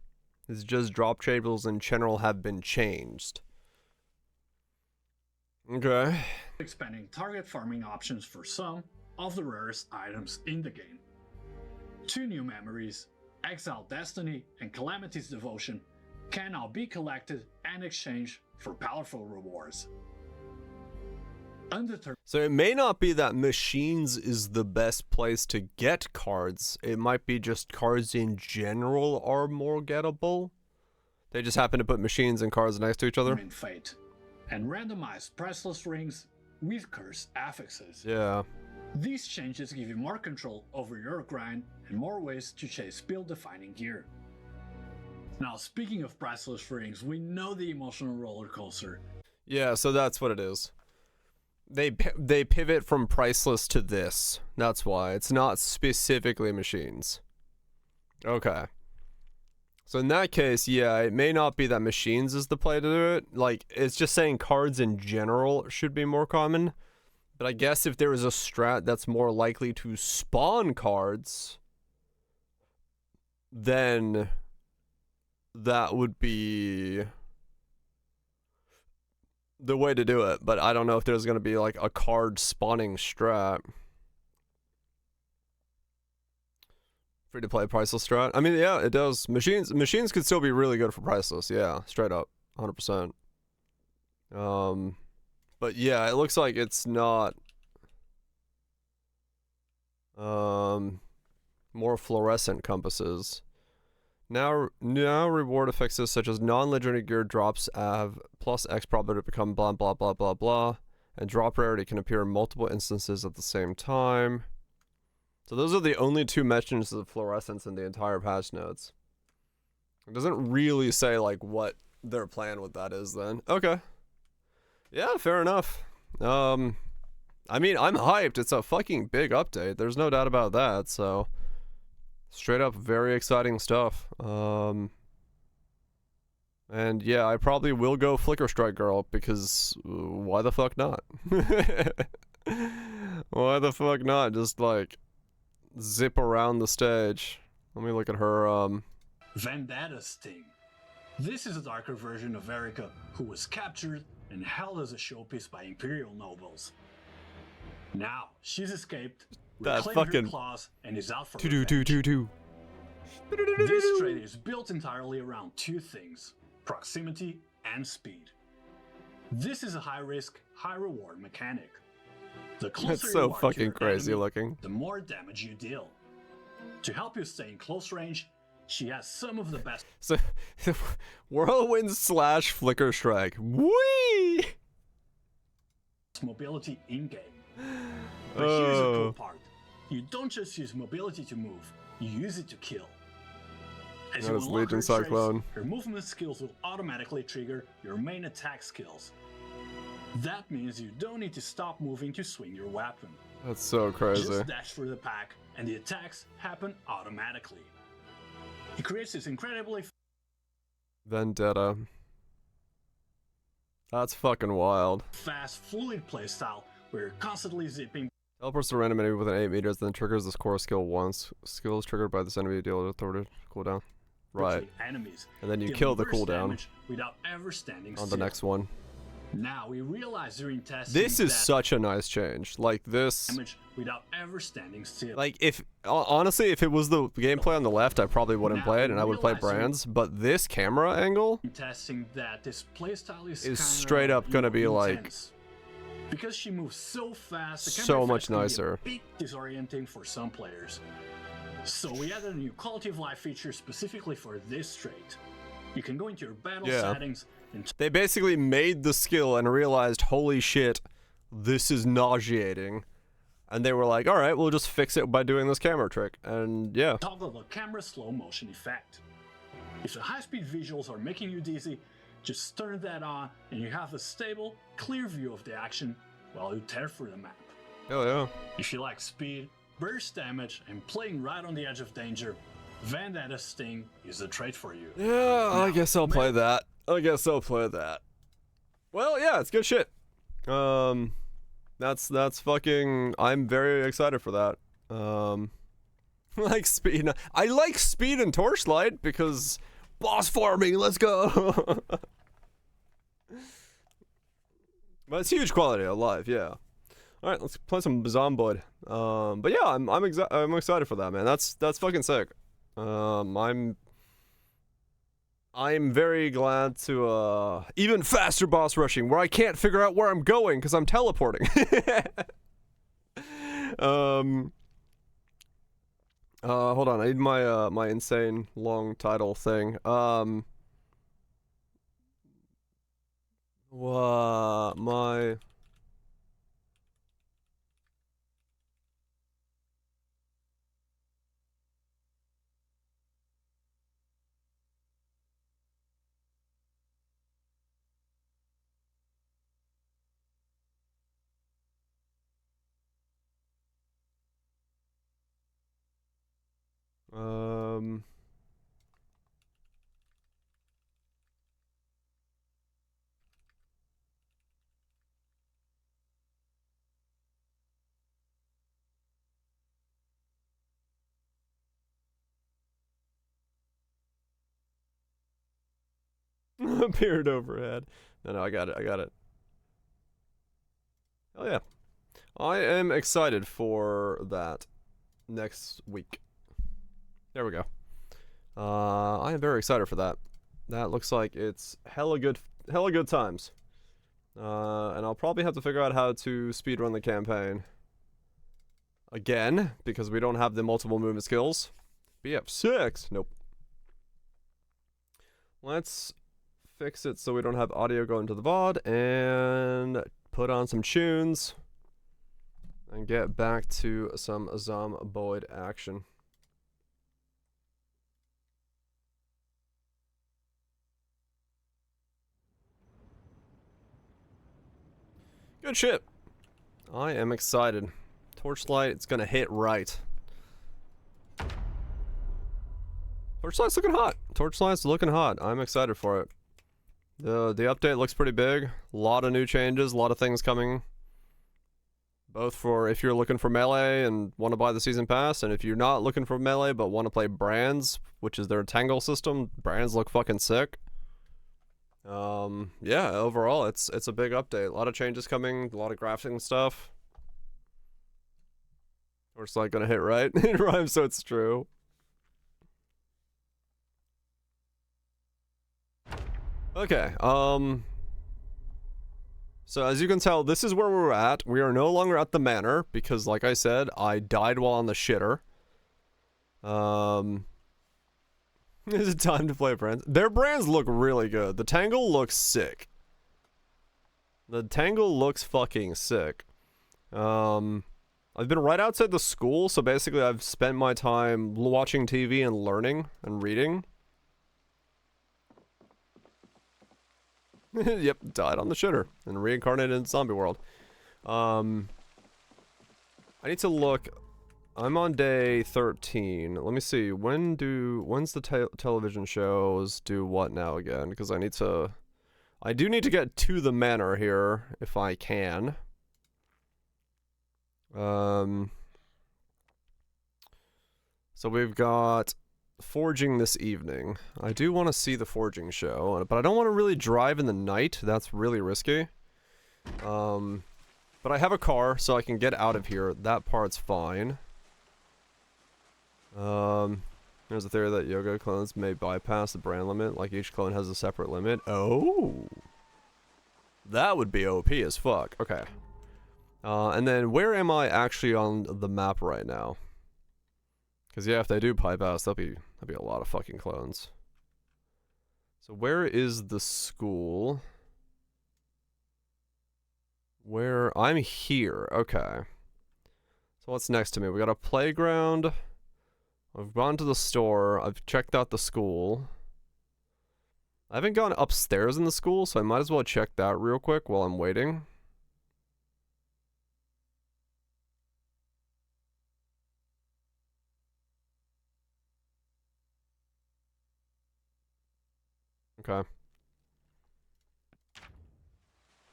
It's just drop tables in general have been changed. Okay. expanding target farming options for some of the rarest items in the game. 2 new memories, Exile Destiny and Calamity's Devotion, can now be collected and exchanged for powerful rewards. Undetermined. So it may not be that machines is the best place to get cards. It might be just cards in general are more gettable. They just happen to put machines and cards next to each other. Fate, and randomized priceless rings with cursed affixes. Yeah. These changes give you more control over your grind and more ways to chase build-defining gear. Now, speaking of priceless rings, we know the emotional roller coaster. Yeah, so that's what it is. They pivot from priceless to this. That's why. It's not specifically machines. Okay. So in that case, yeah, it may not be that machines is the play to do it. Like, it's just saying cards in general should be more common. But I guess if there is a strat that's more likely to spawn cards, then that would be the way to do it. But I don't know if there's going to be like a card spawning strat. Free to play priceless strat. I mean, yeah, it does. Machines could still be really good for priceless. Yeah, straight up, 100%. But yeah, it looks like it's not more fluorescent compasses. Now reward affixes such as non-legendary gear drops have plus X probability to become blah blah blah blah blah, and drop rarity can appear in multiple instances at the same time. So those are the only 2 mentions of fluorescence in the entire patch notes. It doesn't really say like what their plan with that is then. Okay. Yeah, fair enough. I mean, I'm hyped. It's a fucking big update. There's no doubt about that. So straight up very exciting stuff. And yeah, I probably will go Flicker Strike Girl because why the fuck not? Why the fuck not? Just like zip around the stage. Let me look at her Vendetta Sting. This is a darker version of Erica who was captured and held as a showpiece by Imperial nobles. Now, she's escaped, that reclaimed fucking her claws, and is out for two. This trade is built entirely around 2 things, proximity and speed. This is a high-risk, high-reward mechanic. The closer That's so you are to fucking your crazy enemy, looking. the more damage you deal. To help you stay in close range, she has some of the best So Whirlwind / Flicker Strike. Whee! mobility in-game. But here's the cool part. You don't just use mobility to move, you use it to kill. As That you is unlock Legion her traits, Cyclone. her movement skills will automatically trigger your main attack skills. That means you don't need to stop moving to swing your weapon. That's so crazy. Just dash for the pack, and the attacks happen automatically. It creates this incredibly Vendetta. That's fucking wild. fast, fluid playstyle where you're constantly zipping Teleports to random enemy within 8 meters, then triggers this core skill once. Skill is triggered by this enemy deal authority cooldown. Right. enemies. And then you dealing kill the burst cooldown damage without ever standing on still. the next one. Now we realize during testing This is that such a nice change. Like this, damage without ever standing still. like if honestly, if it was the gameplay on the left, I probably wouldn't Now play it and I would play realizing- brands. But this camera angle testing that this playstyle is is kinda, straight up gonna be like intense. Because she moves so fast, the so camera much effects can be a nicer. bit disorienting for some players. So we added a new quality of life feature specifically for this trait. You can go into your battle Yeah. settings and They basically made the skill and realized, holy shit, this is nauseating. And they were like, all right, we'll just fix it by doing this camera trick. And yeah. toggle the camera slow motion effect. If the high-speed visuals are making you dizzy, just turn that on and you have a stable, clear view of the action while you tear through the map. Oh yeah. If you like speed, burst damage, and playing right on the edge of danger, Vendetta Sting is the trait for you. Yeah, I guess I'll play that. Well, yeah, it's good shit. That's fucking. I'm very excited for that. Like speed. I like speed and Torchlight because boss farming. Let's go. But it's huge quality of life. Yeah. All right, let's play some Zomboid. But yeah, I'm excited for that, man. That's fucking sick. I'm very glad to even faster boss rushing where I can't figure out where I'm going because I'm teleporting. Hold on, I need my my insane long title thing. My appeared overhead. No, I got it. Oh yeah. I am excited for that next week. There we go. I am very excited for that. That looks like it's hella good times. And I'll probably have to figure out how to speedrun the campaign again because we don't have the multiple movement skills. BF6. Nope. Let's fix it so we don't have audio going to the VOD and put on some tunes and get back to some Zomboid action. Good shit. I am excited. Torchlight, it's gonna hit right. Torchlight's looking hot. I'm excited for it. The update looks pretty big. A lot of new changes, a lot of things coming. Both for if you're looking for melee and want to buy the season pass, and if you're not looking for melee but want to play brands, which is their tangle system, brands look fucking sick. Yeah, overall it's a big update. A lot of changes coming, a lot of graphics stuff. Torchlight gonna hit right. It rhymes, so it's true. Okay, so as you can tell, this is where we're at. We are no longer at the manor, because like I said, I died while on the shitter. Is it time to play brands? Their brands look really good. The Tangle looks sick. The Tangle looks fucking sick. I've been right outside the school, so basically I've spent my time watching TV and learning and reading. Yep, died on the shitter and reincarnated in zombie world. I need to look. I'm on day 13. Let me see. When's the television shows do what now again? Because I do need to get to the manor here if I can. So we've got forging this evening. I do want to see the forging show, but I don't want to really drive in the night. That's really risky. But I have a car, so I can get out of here. That part's fine. There's a theory that yoga clones may bypass the brand limit, like each clone has a separate limit. Oh! That would be OP as fuck. Okay. And then where am I actually on the map right now? Because yeah, if they do bypass, that'll be a lot of fucking clones. So where is the school? Where I'm here. Okay. So what's next to me? We got a playground. I've gone to the store. I've checked out the school. I haven't gone upstairs in the school, so I might as well check that real quick while I'm waiting. Okay.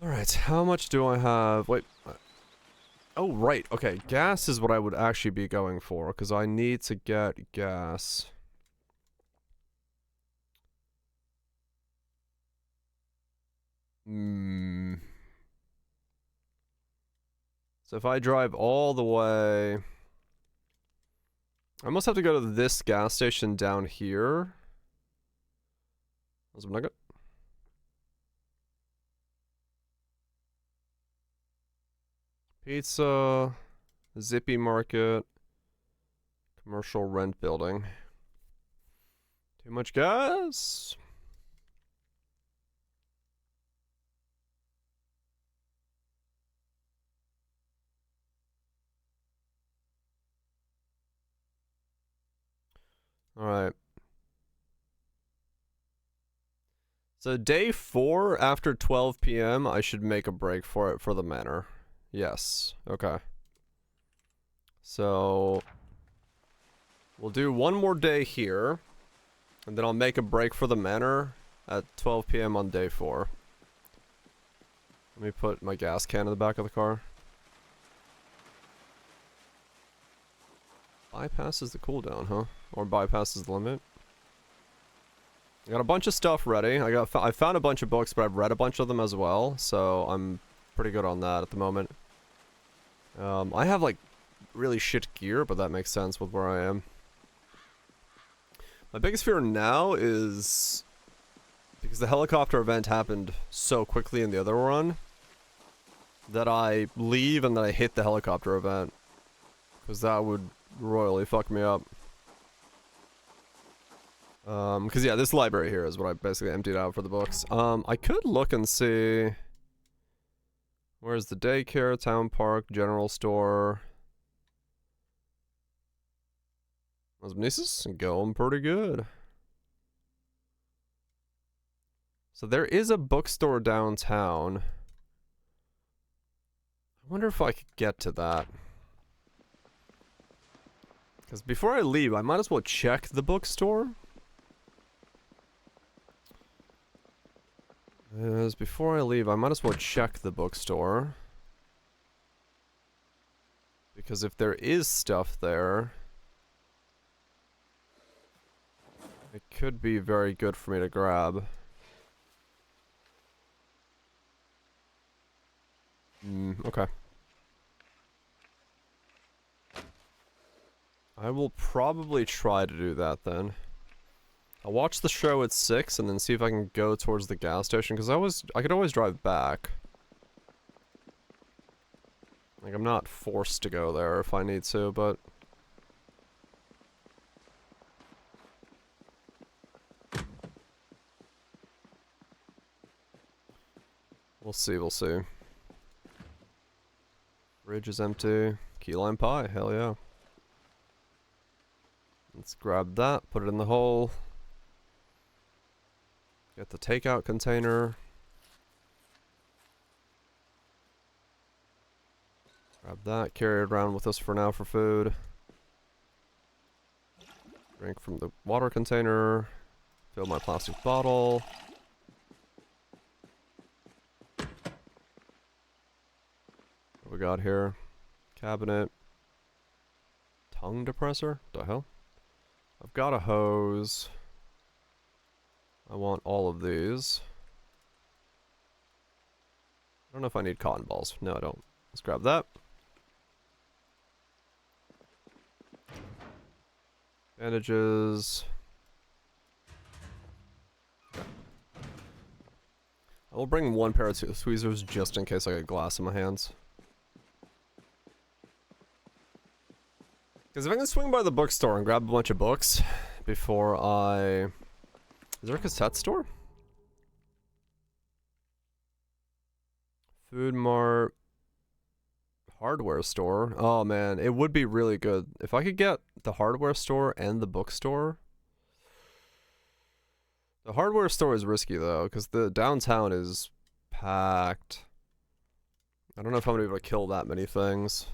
Alright, how much do I have? Wait. Oh, right. Okay, gas is what I would actually be going for, because I need to get gas. So if I drive all the way... I must have to go to this gas station down here. Was a nugget? Pizza, Zippy Market, commercial rent building. Too much gas? Alright. So day 4 after 12 p.m. I should make a break for it for the manor. Yes. Okay. So we'll do one more day here, and then I'll make a break for the manor at 12 p.m. on day 4. Let me put my gas can in the back of the car. Bypasses the cooldown, huh? Or bypasses the limit. I got a bunch of stuff ready. I found a bunch of books, but I've read a bunch of them as well, so I'm pretty good on that at the moment. I have like really shit gear, but that makes sense with where I am. My biggest fear now is because the helicopter event happened so quickly in the other run that I leave and then I hit the helicopter event, because that would royally fuck me up. Because yeah, this library here is what I basically emptied out for the books. I could look and see... Where's the daycare, town park, general store? Osmonesis? Going pretty good. So there is a bookstore downtown. I wonder if I could get to that. Because before I leave, I might as well check the bookstore. Before I leave, I might as well check the bookstore. Because if there is stuff there, it could be very good for me to grab. Okay. I will probably try to do that then. I'll watch the show at 6 and then see if I can go towards the gas station, because I could always drive back. Like, I'm not forced to go there if I need to, but... We'll see, we'll see. Fridge is empty. Key lime pie, hell yeah. Let's grab that, put it in the hole. Get the takeout container. Grab that, carry it around with us for now for food. Drink from the water container. Fill my plastic bottle. What we got here? Cabinet. Tongue depressor? The hell? I've got a hose. I want all of these. I don't know if I need cotton balls. No, I don't. Let's grab that. Bandages. I will bring one pair of tweezers just in case I get glass in my hands. Because if I can swing by the bookstore and grab a bunch of books before I... Is there a cassette store? Food Mart. Hardware store. Oh man, it would be really good. If I could get the hardware store and the bookstore. The hardware store is risky though, because the downtown is packed. I don't know if I'm gonna be able to kill that many things.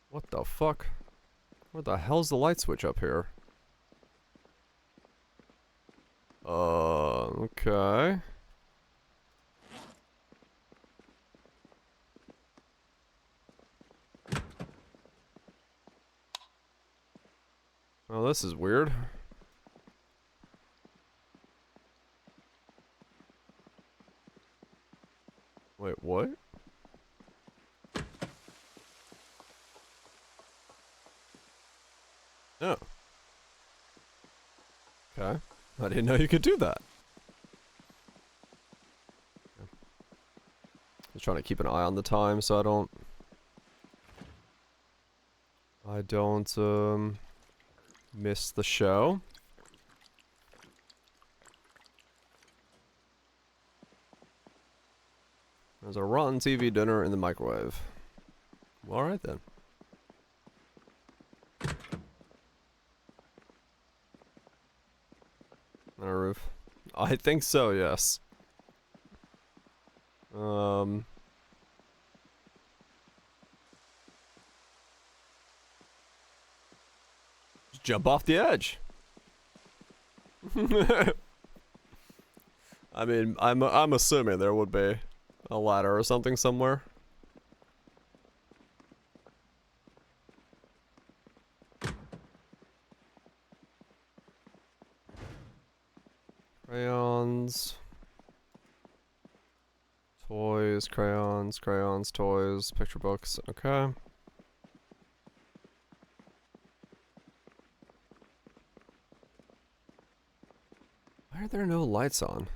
What the fuck? Where the hell's the light switch up here? Okay. Well, this is weird. Wait, what? Oh. Okay. I didn't know you could do that. Just trying to keep an eye on the time so I don't miss the show. There's a rotten TV dinner in the microwave. Alright then. On a roof. I think so, yes. Just jump off the edge. I mean, I'm assuming there would be a ladder or something somewhere. Crayons. Toys, crayons, crayons, toys, picture books. Okay. Why are there no lights on?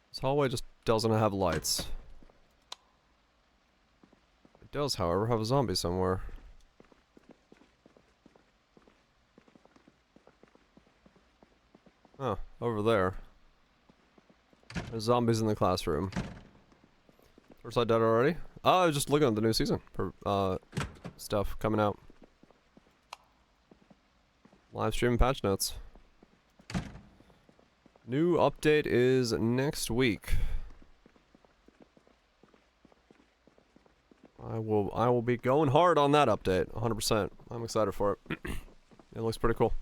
This hallway just doesn't have lights. It does, however, have a zombie somewhere. Oh, over there. There's zombies in the classroom. Torchlight dead already? Oh, I was just looking at the new season. Stuff coming out. Live stream patch notes. New update is next week. I will be going hard on that update, 100%. I'm excited for it. It looks pretty cool.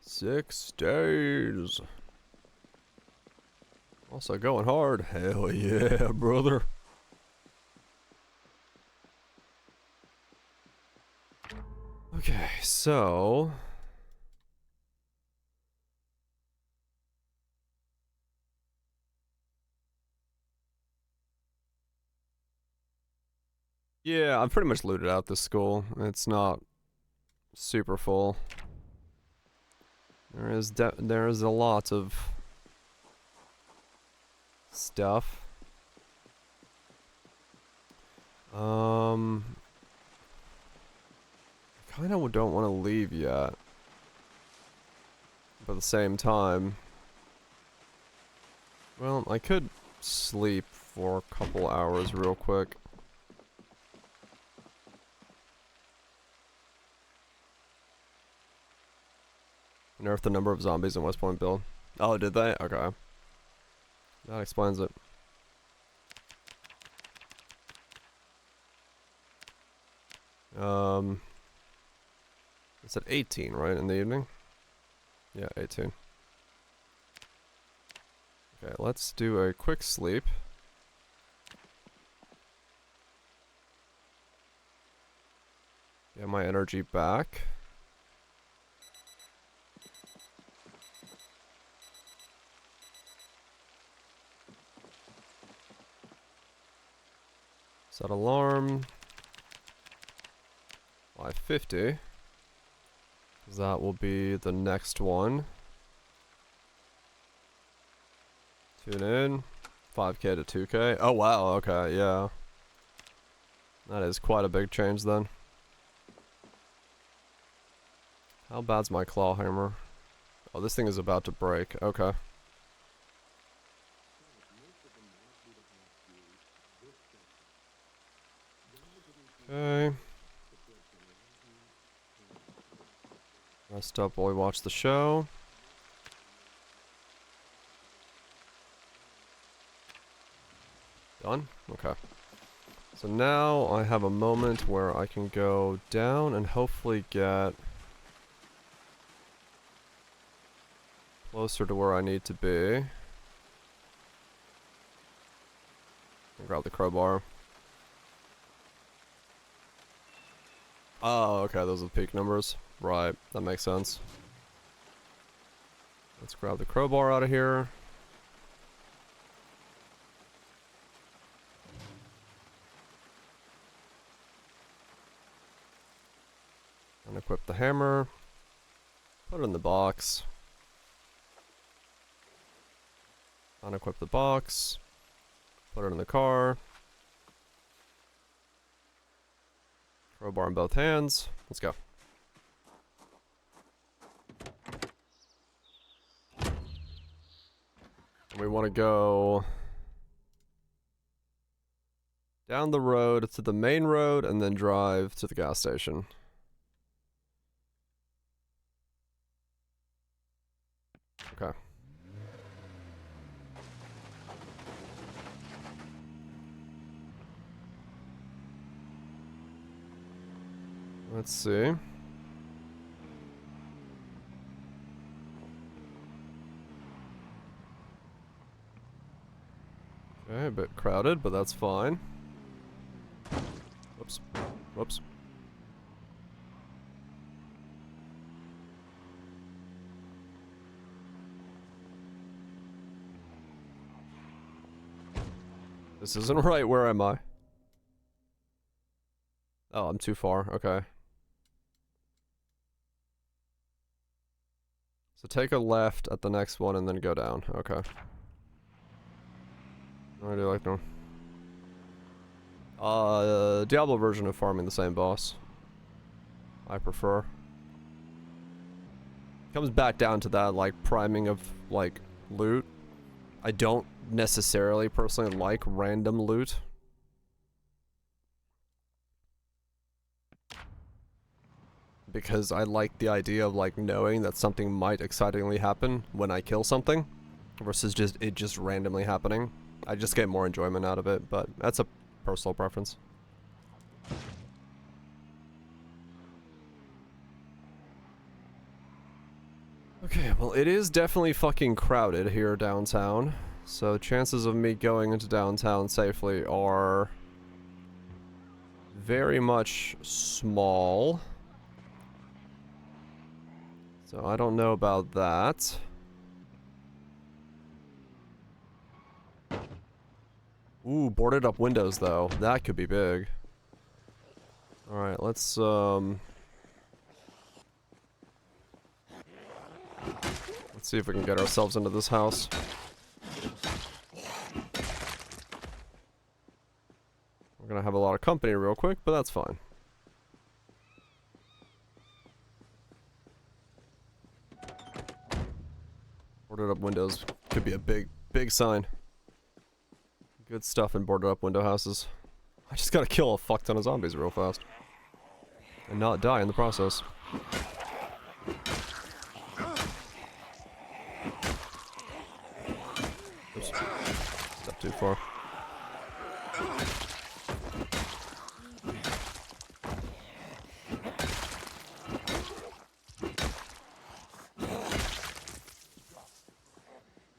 6 days. Also going hard. Hell yeah, brother. Okay, so... Yeah, I've pretty much looted out this school. It's not super full. There is a lot of stuff. I kind of don't want to leave yet. But at the same time, well, I could sleep for a couple hours real quick. Nerfed the number of zombies in West Point build. Oh, did they? Okay. That explains it. It's at 18, right, in the evening? Yeah, 18. Okay, let's do a quick sleep. Get my energy back. Set alarm. 550. That will be the next one. Tune in. 5k to 2k. Oh wow, okay, yeah. That is quite a big change then. How bad's my claw hammer? Oh, this thing is about to break. Okay. Okay. Rest up while we watch the show. Done? Okay. So now I have a moment where I can go down and hopefully get closer to where I need to be. Grab the crowbar. Oh, okay, those are the peak numbers. Right, that makes sense. Let's grab the crowbar out of here. Unequip the hammer. Put it in the box. Unequip the box. Put it in the car. Crowbar in both hands. Let's go. We want to go down the road to the main road and then drive to the gas station. Okay. Let's see. Okay, a bit crowded, but that's fine. Whoops. Whoops. This isn't right. Where am I? Oh, I'm too far. Okay. So take a left at the next one and then go down. Okay. I do like them. Diablo version of farming the same boss. I prefer. Comes back down to that, like, priming of, like, loot. I don't necessarily personally like random loot. Because I like the idea of, like, knowing that something might excitingly happen when I kill something. Versus it just randomly happening. I just get more enjoyment out of it, but that's a personal preference. Okay, well, it is definitely fucking crowded here downtown. So chances of me going into downtown safely are very much small. So I don't know about that. Ooh, boarded up windows though. That could be big. Alright, let's see if we can get ourselves into this house. We're gonna have a lot of company real quick, but that's fine. Boarded up windows could be a big sign. Good stuff in boarded up window houses. I just gotta kill a fuck ton of zombies real fast. And not die in the process. Oops. Step too far.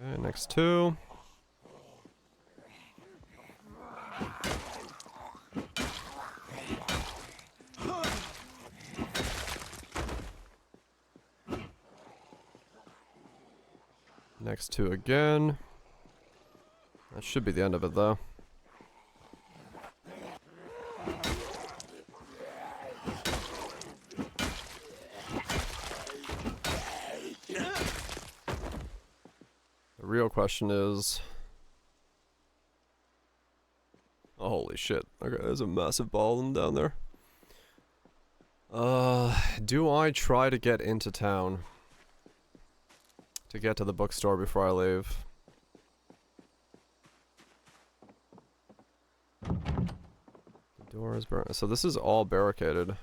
Okay, next two. Next two again. That should be the end of it, though. The real question is... Oh, holy shit. Okay, there's a massive ball down there. Do I try to get into town? To get to the bookstore before I leave? The door is so this is all barricaded.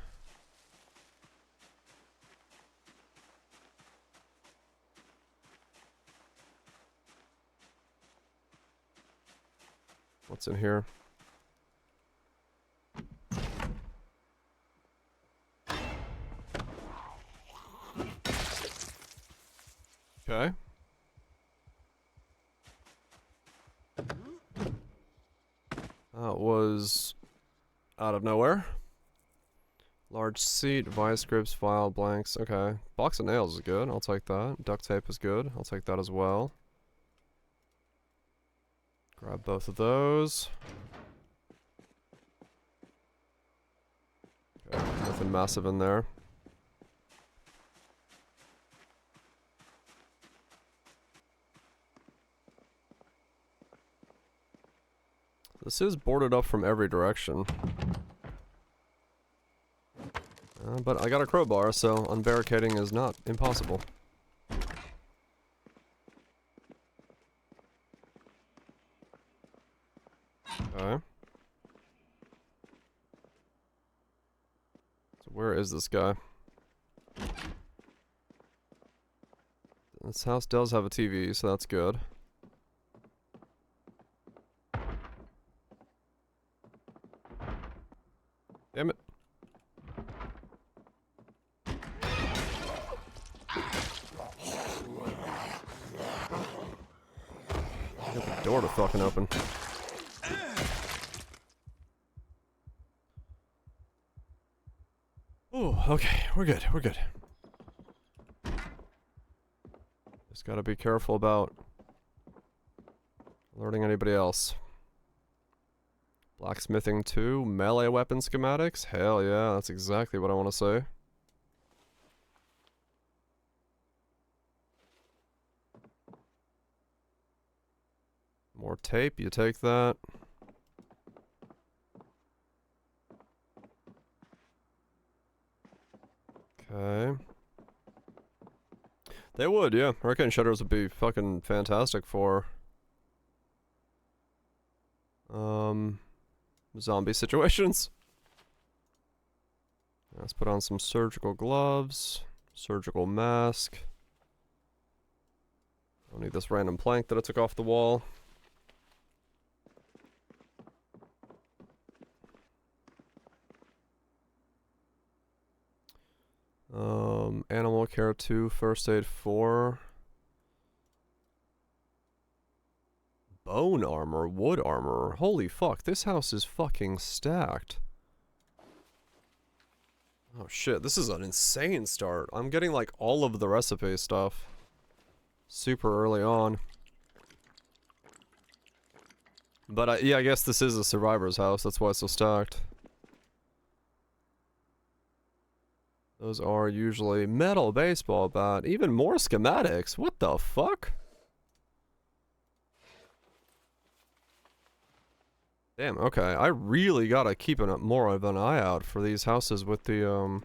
What's in here? Okay. That was out of nowhere. Large seat, vice grips, file blanks. Okay. Box of nails is good. I'll take that. Duct tape is good. I'll take that as well. Grab both of those. Okay. Nothing massive in there. This is boarded up from every direction. But I got a crowbar, so unbarricading is not impossible. Okay. So where is this guy? This house does have a TV, so that's good. Damn it. Get the door to fucking open. Oh, okay, we're good, we're good. Just gotta be careful about alerting anybody else. Blacksmithing 2, melee weapon schematics? Hell yeah, that's exactly what I want to say. More tape, you take that. Okay. They would, yeah. Hurricane shutters would be fucking fantastic for... zombie situations. Let's put on some surgical gloves, surgical mask. Don't need this random plank that I took off the wall. Animal care 2, first aid 4. Bone armor, wood armor. Holy fuck, this house is fucking stacked. Oh shit, this is an insane start. I'm getting like all of the recipe stuff super early on. But yeah, I guess this is a survivor's house, that's why it's so stacked. Those are usually metal baseball bat, even more schematics. What the fuck? Damn, okay. I really gotta keep more of an eye out for these houses with the,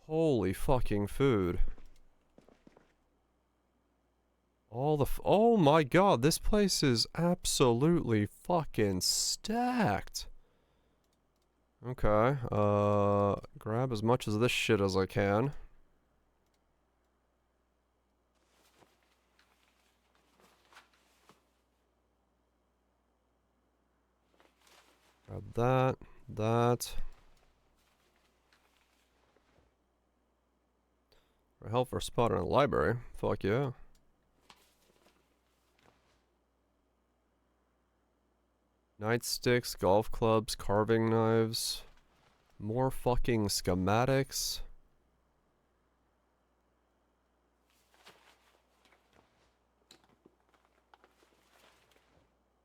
holy fucking food. Oh my god, this place is absolutely fucking stacked. Okay, grab as much of this shit as I can. Grab that. For help for a spot in a library. Fuck yeah. Nightsticks, golf clubs, carving knives. More fucking schematics.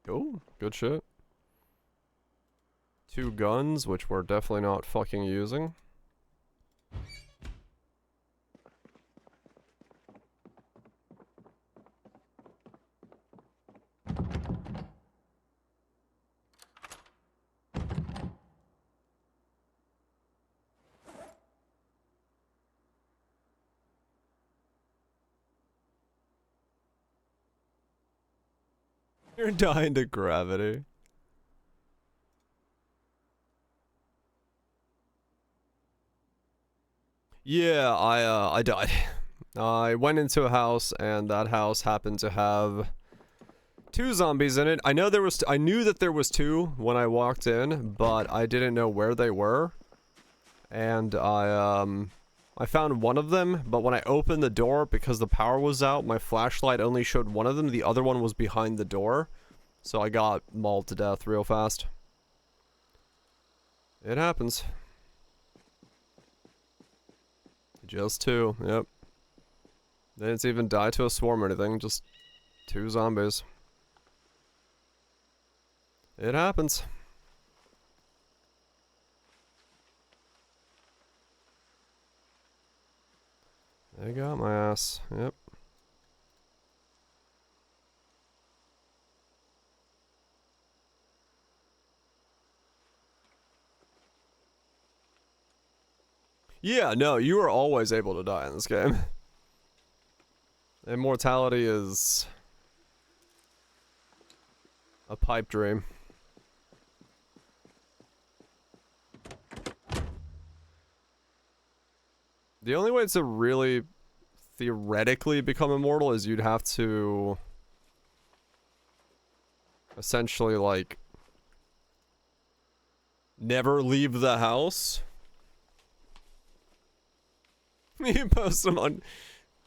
Cool. Good shit. 2 guns, which we're definitely not fucking using. You're dying to gravity. Yeah, I died. I went into a house, and that house happened to have 2 zombies in it. I knew that there was 2 when I walked in, but I didn't know where they were. And I found one of them, but when I opened the door, because the power was out, my flashlight only showed one of them. The other one was behind the door. So I got mauled to death real fast. It happens. Just 2, yep. They didn't even die to a swarm or anything, just 2 zombies. It happens. They got my ass, yep. Yeah, no, you are always able to die in this game. Immortality is a pipe dream. The only way to really theoretically become immortal is you'd have to essentially, like, never leave the house. You post them on...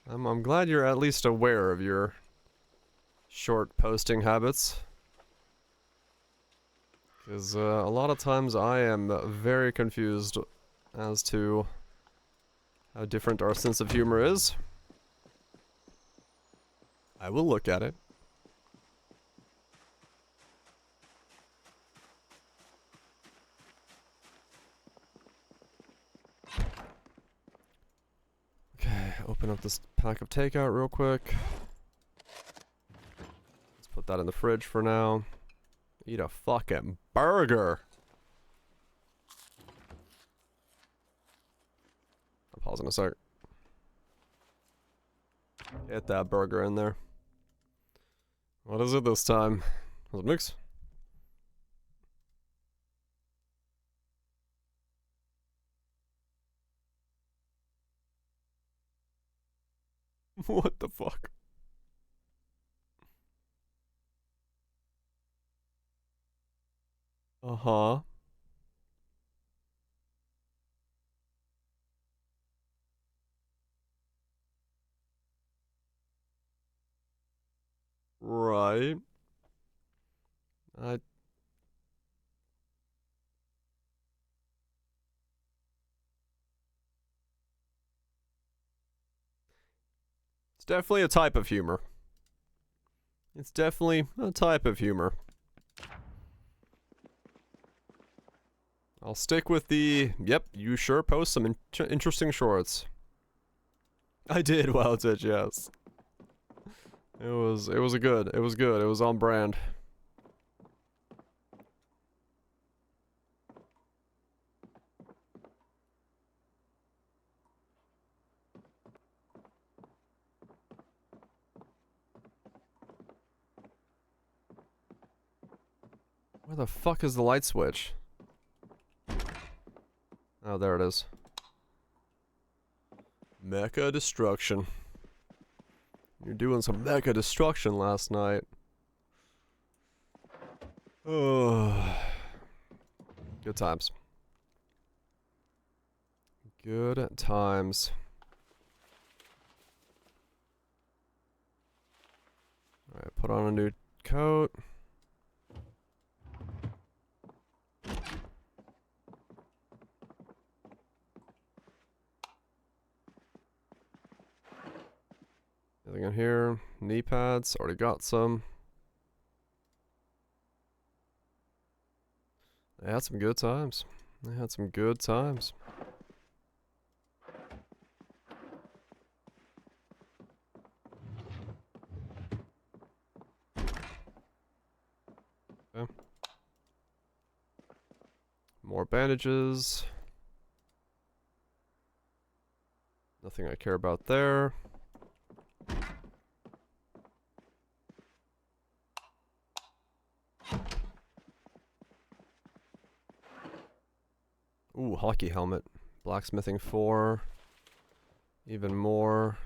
I'm glad you're at least aware of your short posting habits. Because a lot of times I am very confused as to how different our sense of humor is. I will look at it. Okay, open up this pack of takeout real quick. Let's put that in the fridge for now. Eat a fucking burger. I'll pause in a sec. Get that burger in there. What is it this time? Was it mix? What the fuck? Uh-huh. Right. It's definitely a type of humor. It's definitely a type of humor. I'll stick with the, yep, you sure post some interesting shorts. I did well, did, yes. It was good. It was good. It was on brand. Where the fuck is the light switch? Oh, there it is. Mecha destruction. You're doing some mecha destruction last night. Oh. Good times. Good times. Alright, put on a new coat. Anything in here? Knee pads, already got some. They had some good times. They had some good times. Okay. More bandages. Nothing I care about there. Ooh, hockey helmet. Blacksmithing 4. Even more.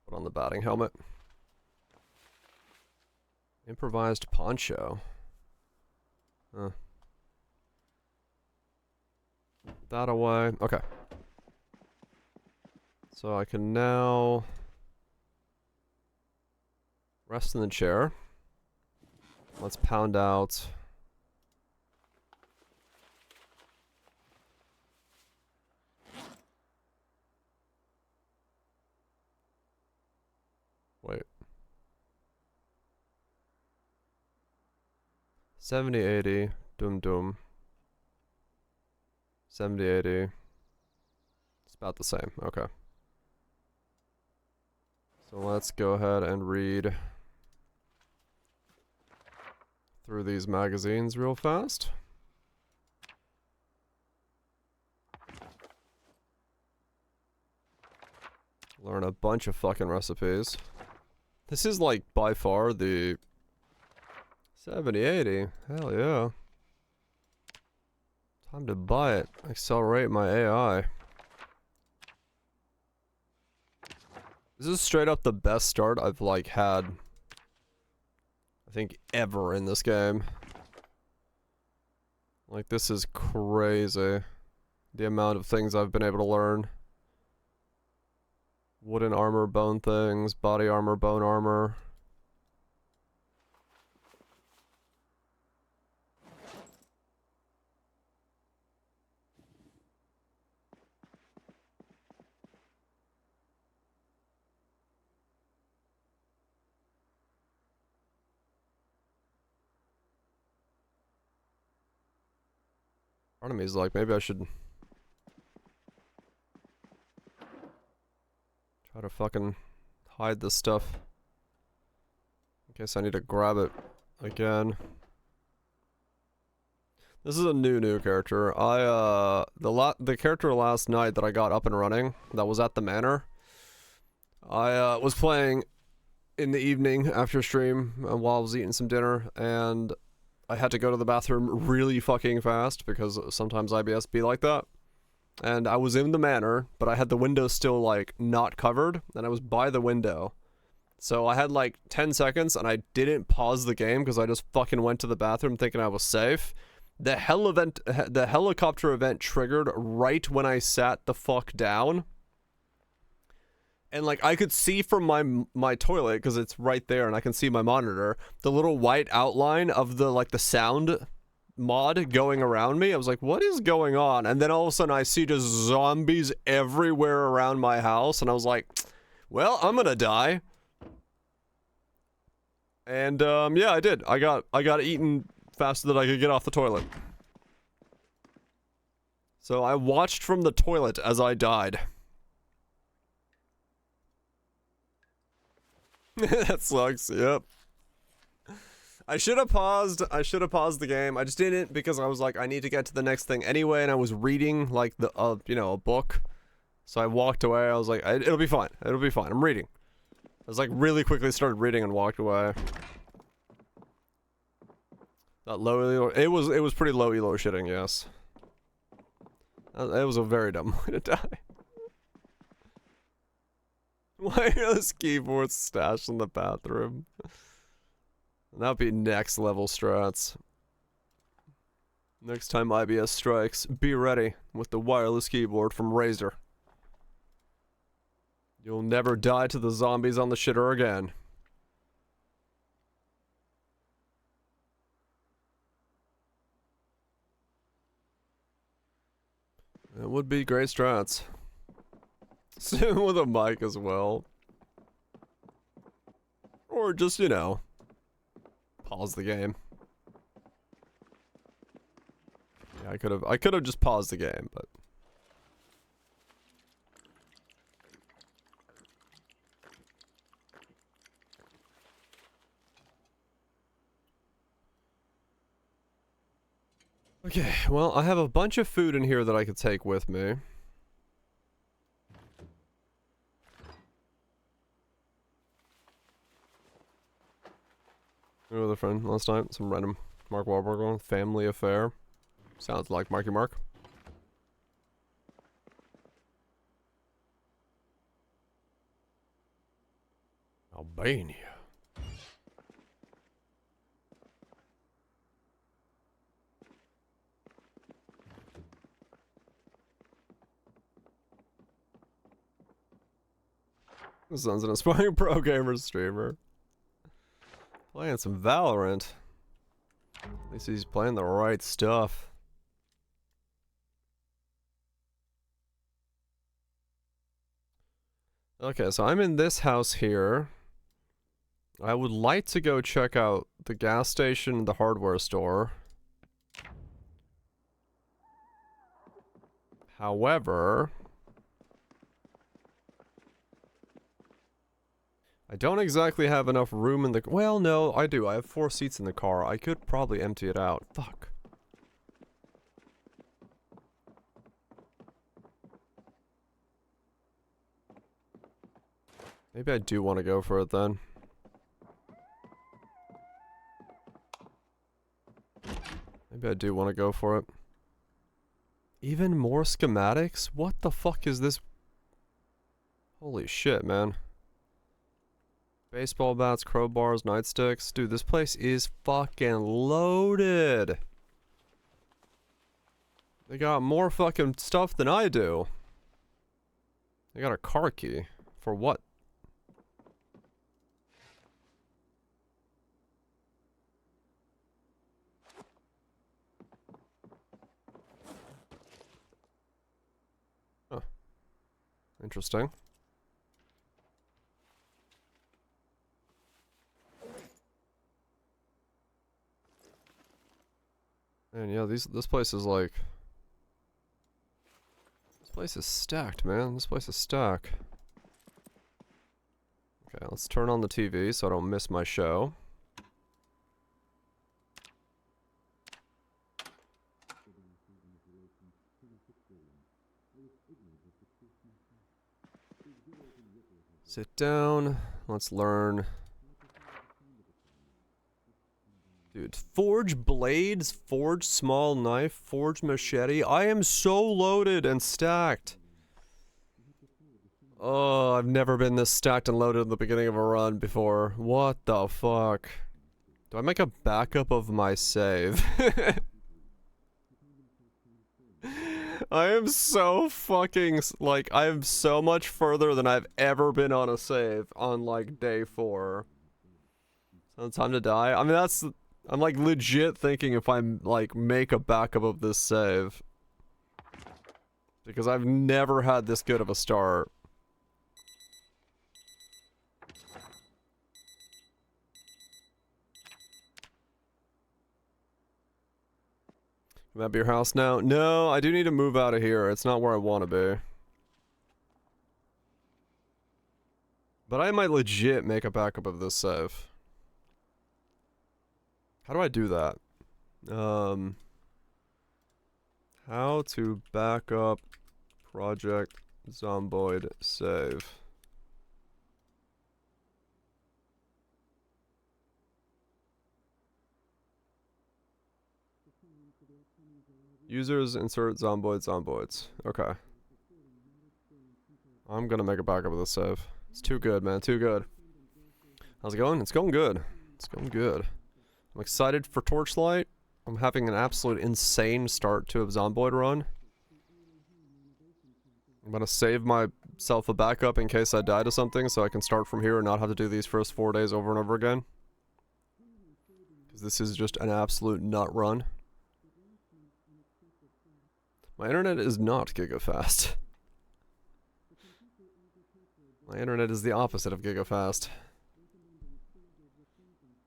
Put on the batting helmet. Improvised poncho. Huh. That away. Okay. So I can now rest in the chair. Let's pound out. Wait. 70, 80. Doom doom. 70, 80. It's about the same. Okay. So let's go ahead and read through these magazines real fast. Learn a bunch of fucking recipes. This is like by far the 70, 80. Hell yeah. Time to buy it. Accelerate my AI. This is straight up the best start I've like had, I think, ever in this game. Like, this is crazy. The amount of things I've been able to learn. Wooden armor, bone things, body armor, bone armor. Part of me is like, maybe I should try to fucking hide this stuff in case I need to grab it again. This is a new character. The character last night that I got up and running, that was at the manor, I was playing in the evening after stream while I was eating some dinner, and I had to go to the bathroom really fucking fast because sometimes IBS be like that. And I was in the manor, but I had the window still like not covered, and I was by the window. So I had like 10 seconds and I didn't pause the game because I just fucking went to the bathroom thinking I was safe. The helicopter event triggered right when I sat the fuck down. And like I could see from my toilet, because it's right there and I can see my monitor, the little white outline of the like the sound mod going around me. I was like, what is going on? And then all of a sudden I see just zombies everywhere around my house, and I was like, well, I'm gonna die. And yeah, I did. I got eaten faster than I could get off the toilet. So I watched from the toilet as I died. That sucks. Yep. I should have paused the game. I just didn't because I was like, I need to get to the next thing anyway, and I was reading like the you know, a book. So I walked away. I was like, it'll be fine. It'll be fine. I'm reading. I was like really quickly started reading and walked away. That low elo, it was pretty low elo shitting, yes. It was a very dumb way to die. Why are those keyboards stashed in the bathroom? That'd be next level strats. Next time IBS strikes, be ready with the wireless keyboard from Razer. You'll never die to the zombies on the shitter again. It would be great strats. Soon with a mic as well. Or just, you know, pause the game. Yeah, I could have just paused the game, but okay, well, I have a bunch of food in here that I could take with me. With a friend last night, some random Mark Wahlberg one, Family Affair. Sounds like Marky Mark. Albania. This sounds an aspiring pro gamer streamer. Playing some Valorant. At least he's playing the right stuff. Okay, so I'm in this house here. I would like to go check out the gas station and the hardware store. However, I don't exactly have enough room in the... Well, no, I do. I have 4 seats in the car. I could probably empty it out. Fuck. Maybe I do want to go for it then. Maybe I do want to go for it. Even more schematics? What the fuck is this? Holy shit, man. Baseball bats, crowbars, nightsticks. Dude, this place is fucking loaded. They got more fucking stuff than I do. They got a car key. For what? Huh. Interesting. And yeah, this place is like... This place is stacked, man. This place is stacked. Okay, let's turn on the TV so I don't miss my show. Sit down. Let's learn. Dude, forge blades, forge small knife, forge machete. I am so loaded and stacked. Oh, I've never been this stacked and loaded at the beginning of a run before. What the fuck? Do I make a backup of my save? I am so fucking, like, I am so much further than I've ever been on a save on, like, day 4. So time to die? I mean, that's... I'm like legit thinking if I'm like make a backup of this save. Because I've never had this good of a start. Can that be your house now? No, I do need to move out of here. It's not where I want to be. But I might legit make a backup of this save. How do I do that? How to back up project Zomboid save. Users insert zomboids. Okay. I'm gonna make a backup of this save. It's too good, man. Too good. How's it going? It's going good. It's going good. I'm excited for Torchlight. I'm having an absolute insane start to a Zomboid run. I'm gonna save myself a backup in case I die to something so I can start from here and not have to do these first 4 days over and over again. Because this is just an absolute nut run. My internet is not gigafast. My internet is the opposite of gigafast.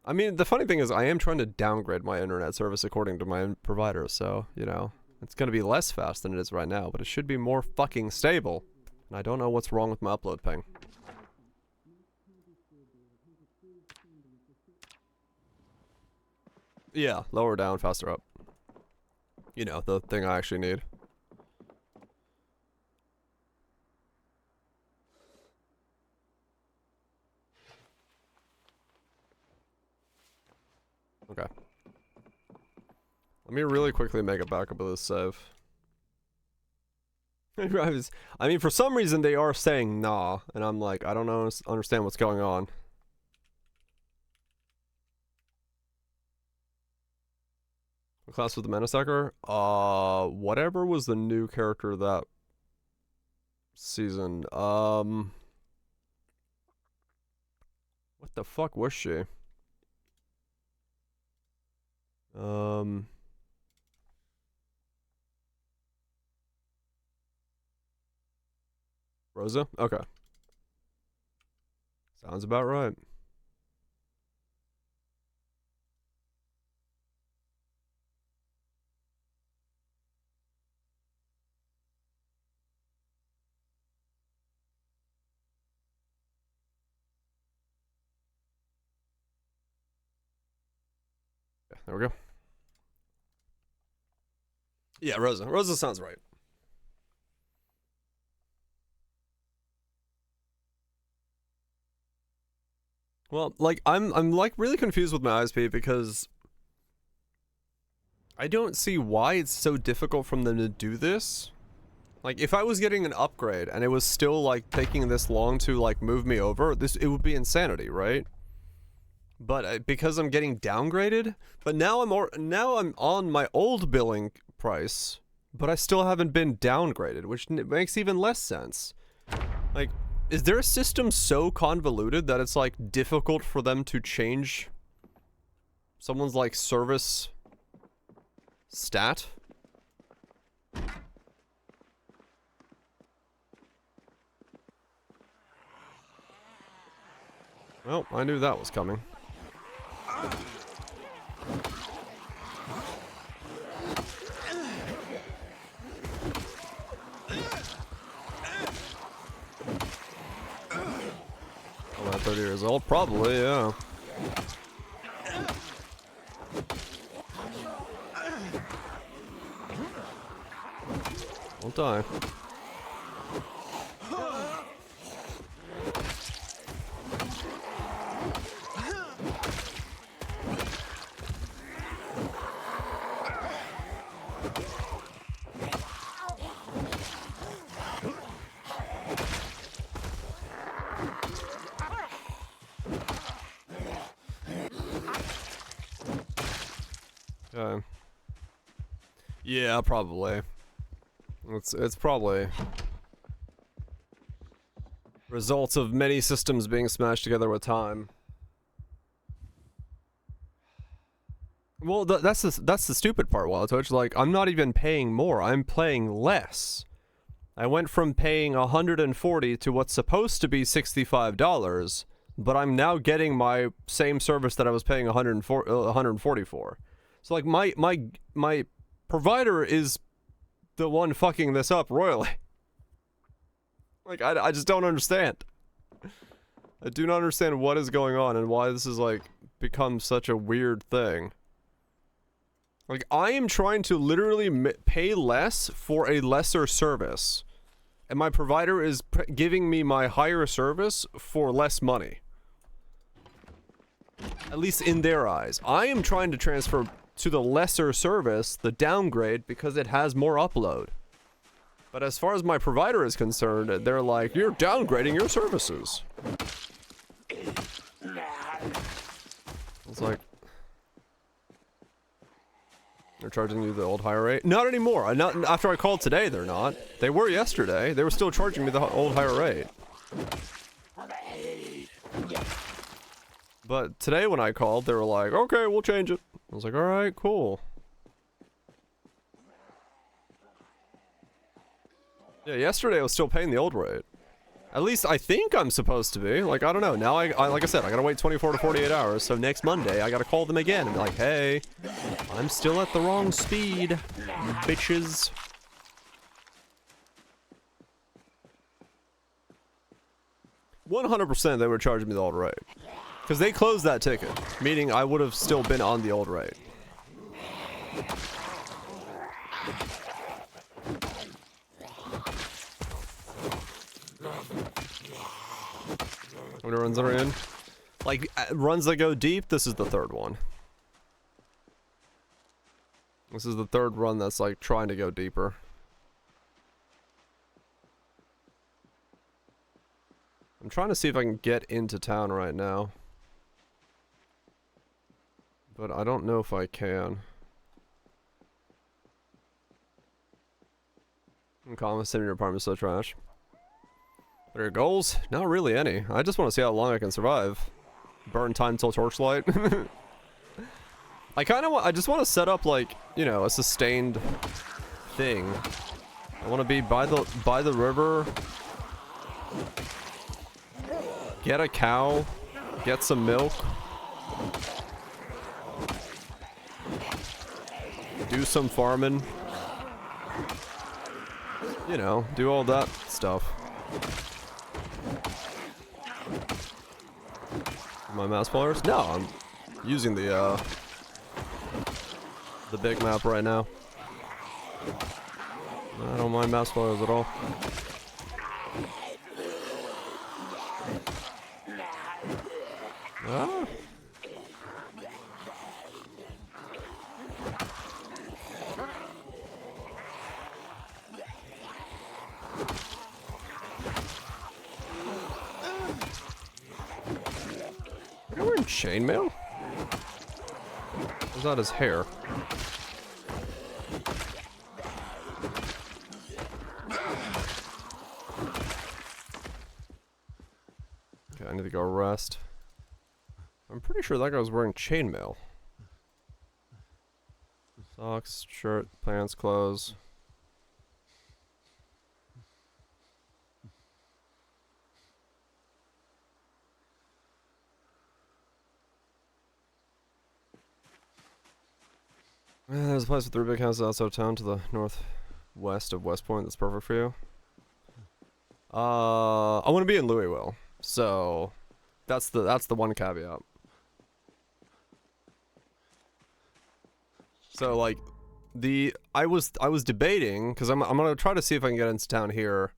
I mean, the funny thing is I am trying to downgrade my internet service according to my provider, so, you know, it's going to be less fast than it is right now, but it should be more fucking stable. And I don't know what's wrong with my upload ping. Yeah, lower down, faster up. You know, the thing I actually need. Okay. Let me really quickly make a backup of this save. I mean, for some reason they are saying nah, and I'm like, I don't know, understand what's going on. What class was the Menace Hacker? Whatever was the new character that season. What the fuck was she? Rosa? Okay. Sounds about right. Yeah, there we go. Yeah, Rosa. Rosa sounds right. Well, like I'm like really confused with my ISP because I don't see why it's so difficult for them to do this. Like if I was getting an upgrade and it was still like taking this long to like move me over, it would be insanity, right? But because I'm getting downgraded, but now I'm on my old billing price, but I still haven't been downgraded, which makes even less sense. Like, is their system so convoluted that it's like difficult for them to change someone's like service stat? Well, I knew that was coming. Oh, at 30 years old? Probably, yeah. Won't die. Yeah, probably. It's probably results of many systems being smashed together with time. Well, that's the stupid part, Wild Twitch. Like, I'm not even paying more. I'm paying less. I went from paying $140 to what's supposed to be $65, but I'm now getting my same service that I was paying $140 for. So like my provider is the one fucking this up royally. Like I just don't understand. I do not understand what is going on and why this is like become such a weird thing. Like I am trying to literally pay less for a lesser service, and my provider is giving me my higher service for less money. At least in their eyes. I am trying to transfer to the lesser service, the downgrade, because it has more upload. But as far as my provider is concerned, they're like, you're downgrading your services. It's like, they're charging you the old higher rate? Not anymore. Not after I called today, they're not. They were yesterday. They were still charging me the old higher rate. But today when I called, they were like, okay, we'll change it. I was like, alright, cool. Yeah, yesterday I was still paying the old rate. At least I think I'm supposed to be. Like, I don't know. Now, I like I said, I gotta wait 24 to 48 hours. So next Monday, I gotta call them again and be like, hey, I'm still at the wrong speed, bitches. %, they were charging me the old rate. Because they closed that ticket, meaning I would have still been on the old rate. How many runs are in? Like, runs that go deep, this is the third one. This is the third run that's, like, trying to go deeper. I'm trying to see if I can get into town right now. But I don't know if I can. Comment, sitting in your apartment is so trash. What are your goals? Not really any. I just want to see how long I can survive. Burn time till Torchlight. I kind of want, I just want to set up like, you know, a sustained thing. I want to be by the river. Get a cow. Get some milk. Do some farming. You know, do all that stuff. My mouse players? No, I'm using the big map right now. I don't mind mouse players at all. Ah. Are you wearing chainmail? Is that his hair? Okay, I need to go rest. I'm pretty sure that guy was wearing chainmail. Socks, shirt, pants, clothes. There's a place with 3 big houses outside of town to the northwest of West Point that's perfect for you. I want to be in Louisville, so that's the one caveat. So like, I was debating because I'm gonna try to see if I can get into town here.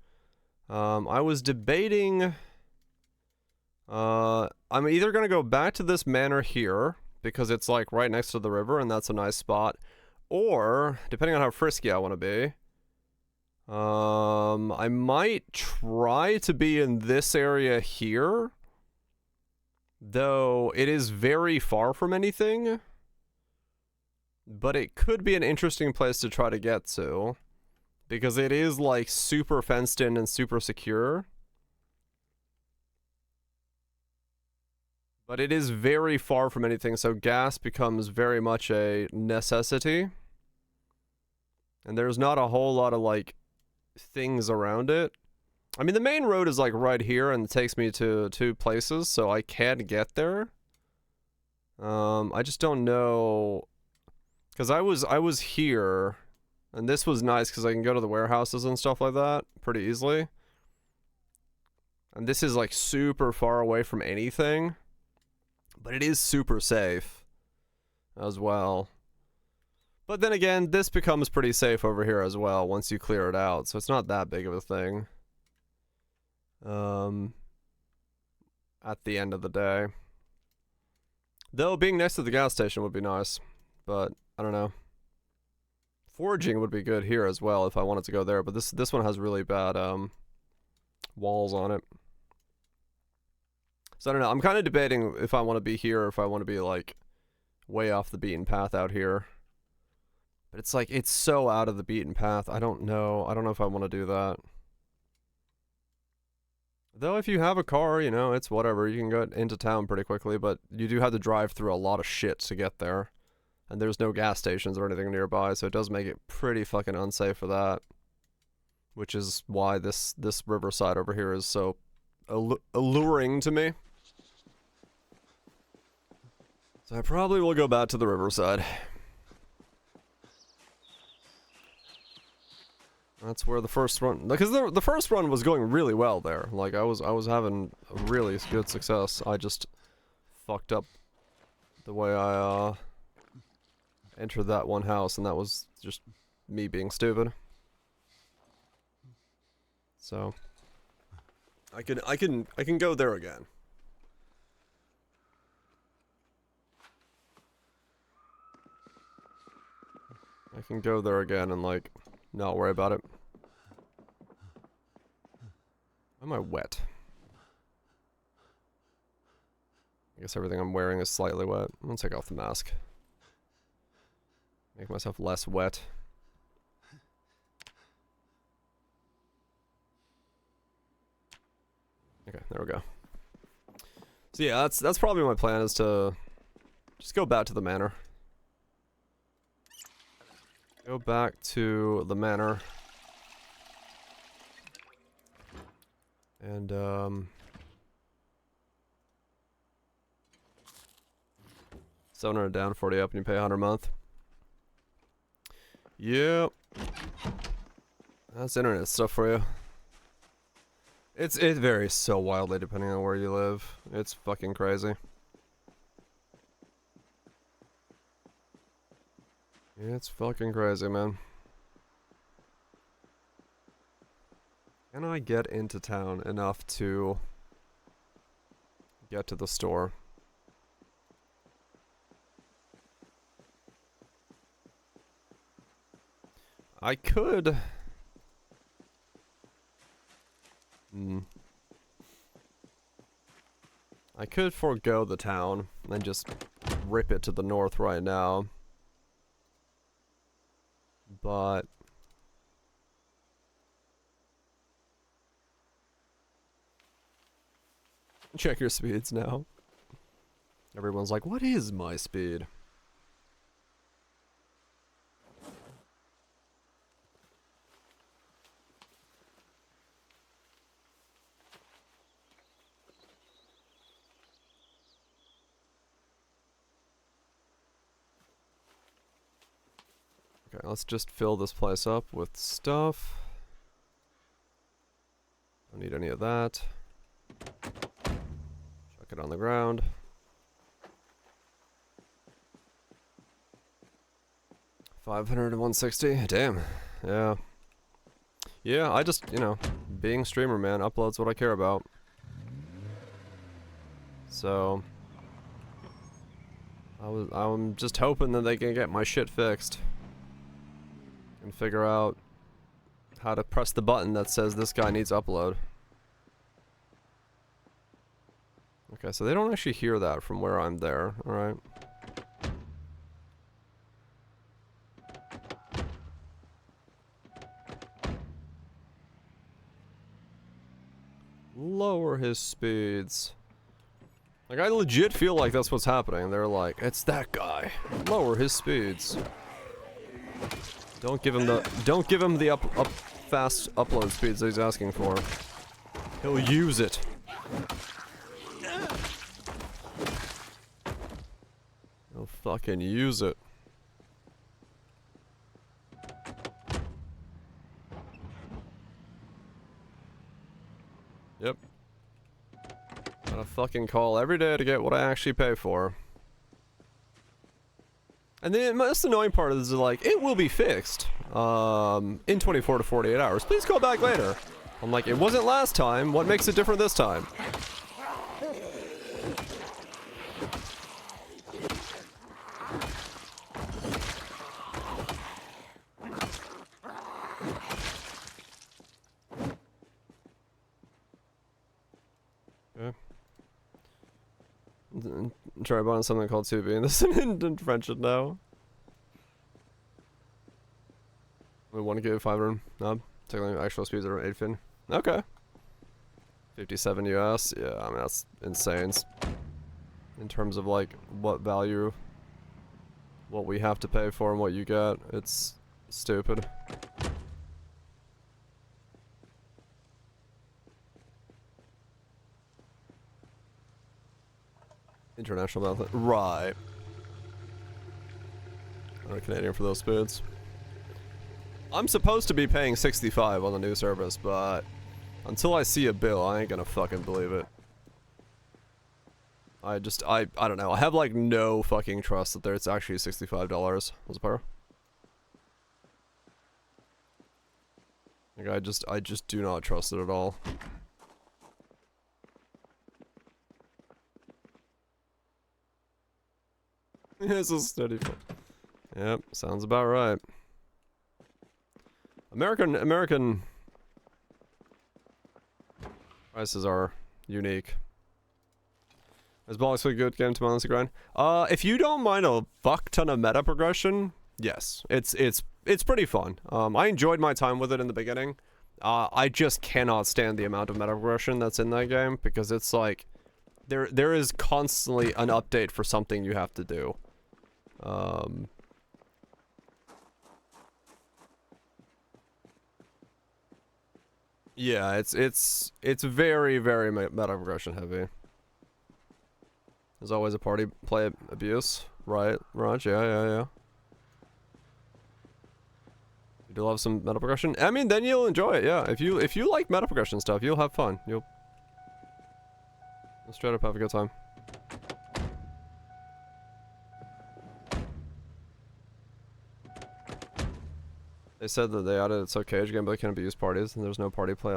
I was debating. I'm either gonna go back to this manor here because it's like right next to the river and that's a nice spot, or depending on how frisky I want to be, I might try to be in this area here, though it is very far from anything. But it could be an interesting place to try to get to, because it is like super fenced in and super secure. But it is very far from anything, so gas becomes very much a necessity. And there's not a whole lot of like things around it. I mean, the main road is like right here and it takes me to 2 places, so I can get there. I just don't know. Because I was here, and this was nice because I can go to the warehouses and stuff like that pretty easily. And this is like super far away from anything, but it is super safe as well. But then again, this becomes pretty safe over here as well once you clear it out, so it's not that big of a thing. At the end of the day. Though being next to the gas station would be nice, but I don't know. Foraging would be good here as well if I wanted to go there, but this one has really bad walls on it. So I don't know. I'm kind of debating if I want to be here or if I want to be like way off the beaten path out here. But it's like it's so out of the beaten path. I don't know. I don't know if I want to do that. Though if you have a car, you know, it's whatever. You can go into town pretty quickly, but you do have to drive through a lot of shit to get there. And there's no gas stations or anything nearby, so it does make it pretty fucking unsafe for that. Which is why this riverside over here is so alluring to me. So I probably will go back to the riverside. That's where the first run, because the first run was going really well there. Like I was having a really good success. I just fucked up the way I entered that one house, and that was just me being stupid. So I can go there again. I can go there again and like not worry about it. Why am I wet? I guess everything I'm wearing is slightly wet. I'm gonna take off the mask. Make myself less wet. Okay, there we go. So yeah, that's probably my plan, is to just go back to the manor. Go back to the manor. And, 700 down, 40 up, and you pay 100 a month. Yep. That's internet stuff for you. It varies so wildly depending on where you live. It's fucking crazy. It's fucking crazy, man. Can I get into town enough to get to the store? I could. I could forego the town and just rip it to the north right now. But check your speeds now. Everyone's like, what is my speed? Okay, let's just fill this place up with stuff. Don't need any of that. Chuck it on the ground. $500 to 160. Damn. Yeah. Yeah, I just, you know, being streamer, man, upload's what I care about. So I'm just hoping that they can get my shit fixed. And figure out how to press the button that says this guy needs upload. Okay, so they don't actually hear that from where I'm there, alright? Lower his speeds. Like, I legit feel like that's what's happening. They're like, it's that guy. Lower his speeds. Don't give him the fast upload speeds that he's asking for. He'll use it. He'll fucking use it. Yep. Gotta fucking call every day to get what I actually pay for. And the most annoying part is like, it will be fixed in 24 to 48 hours. Please call back later. I'm like, it wasn't last time. What makes it different this time? Okay. Try buying something called 2B and this in French now. We want to give 500 knob. Technically, actual speeds are 8 fin. Okay. 57 US. Yeah, I mean, that's insane. In terms of, like, what value, what we have to pay for and what you get, it's stupid. International method. Right. I'm Canadian for those speeds. I'm supposed to be paying 65 on the new service, but until I see a bill, I ain't gonna fucking believe it. I don't know. I have like no fucking trust that it's actually $65. Was it per? Like I just do not trust it at all. It's a steady. Yep, sounds about right. American prices are unique. Is Bollocks a good game to balance the grind? If you don't mind a fuck ton of meta progression, yes, it's pretty fun. I enjoyed my time with it in the beginning. I just cannot stand the amount of meta progression that's in that game because it's like there is constantly an update for something you have to do. Yeah, it's very meta progression heavy. There's always a party play abuse, right, Raj? Yeah. You do love some meta progression. I mean, then you'll enjoy it. Yeah, if you like meta progression stuff, you'll have fun. You'll straight up have a good time. They said that they added so cage gameplay can abuse parties, and there's no party play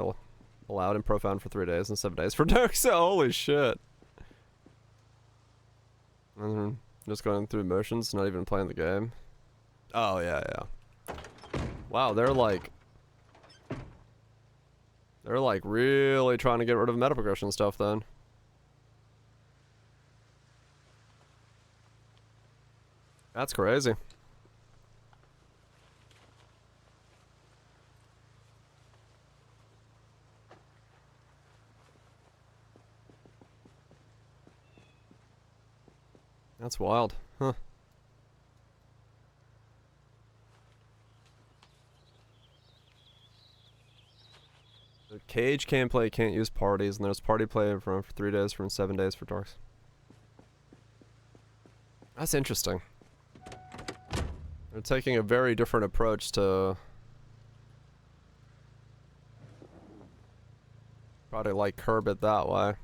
allowed in Profound for 3 days and 7 days for Dark Souls. Holy shit. Just going through motions, not even playing the game. Oh, yeah. Wow, they're like really trying to get rid of meta progression stuff then. That's crazy. That's wild, huh? The cage gameplay can't use parties, and there's party play for 3 days, from 7 days for Darks. That's interesting. They're taking a very different approach to probably like curb it that way.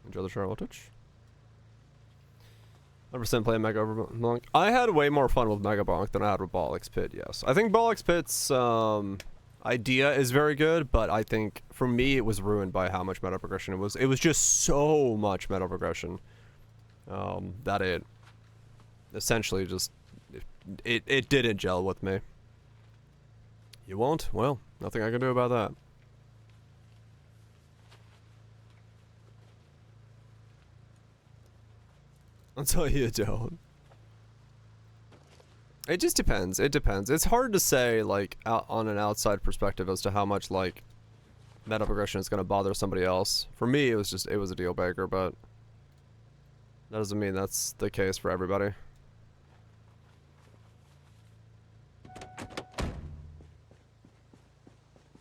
Enjoy the short voltage. 100% play Mega Bonk. I had way more fun with Mega Bonk than I had with Bollocks Pit, yes. I think Bollocks Pit's idea is very good, but I think for me it was ruined by how much meta progression it was. It was just so much meta progression that it essentially just it didn't gel with me. You won't? Well, nothing I can do about that. Until you don't. It just depends. It depends. It's hard to say, like, on an outside perspective as to how much, like, meta progression is going to bother somebody else. For me, it was a deal breaker, but that doesn't mean that's the case for everybody.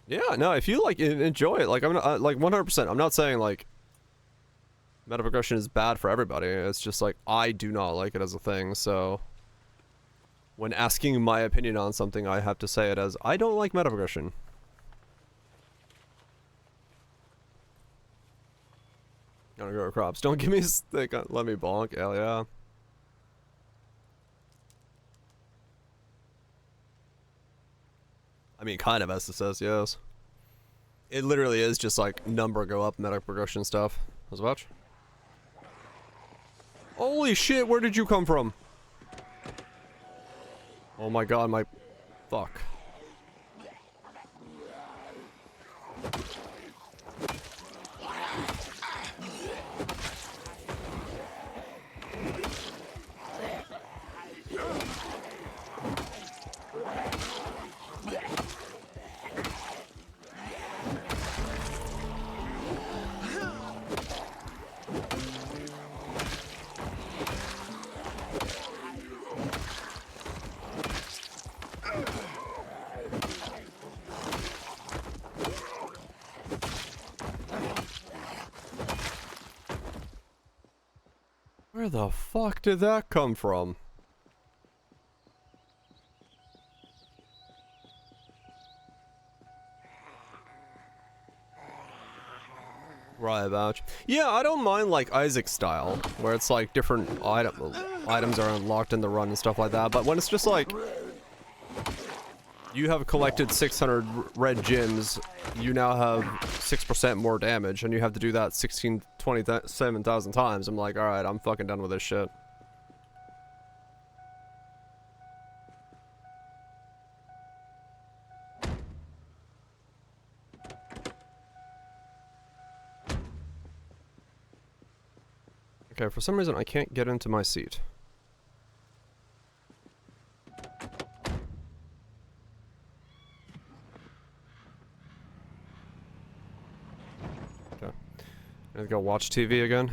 Yeah, no, if you, like, enjoy it, like, I'm not, like, 100%. I'm not saying, like, meta progression is bad for everybody. It's just like, I do not like it as a thing, so when asking my opinion on something, I have to say it as, I don't like meta progression. Gonna grow crops. Don't give me stick, let me bonk, hell yeah. I mean, kind of SSS, yes. It literally is just like number go up meta progression stuff. Let's watch. Holy shit, where did you come from? Oh my god, my... Fuck. Where the fuck did that come from? Right, vouch. Yeah, I don't mind like Isaac style, where it's like different items are unlocked in the run and stuff like that, but when it's just like you have collected 600 red gems, you now have 6% more damage, and you have to do that 27,000 times. I'm like, alright, I'm fucking done with this shit. Okay, for some reason I can't get into my seat. Okay. I go watch TV again.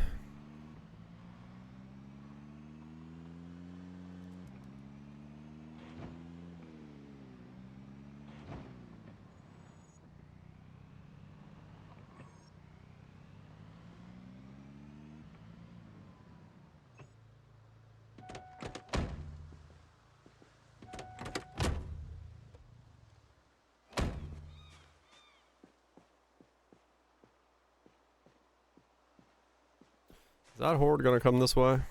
Is that horde gonna come this way?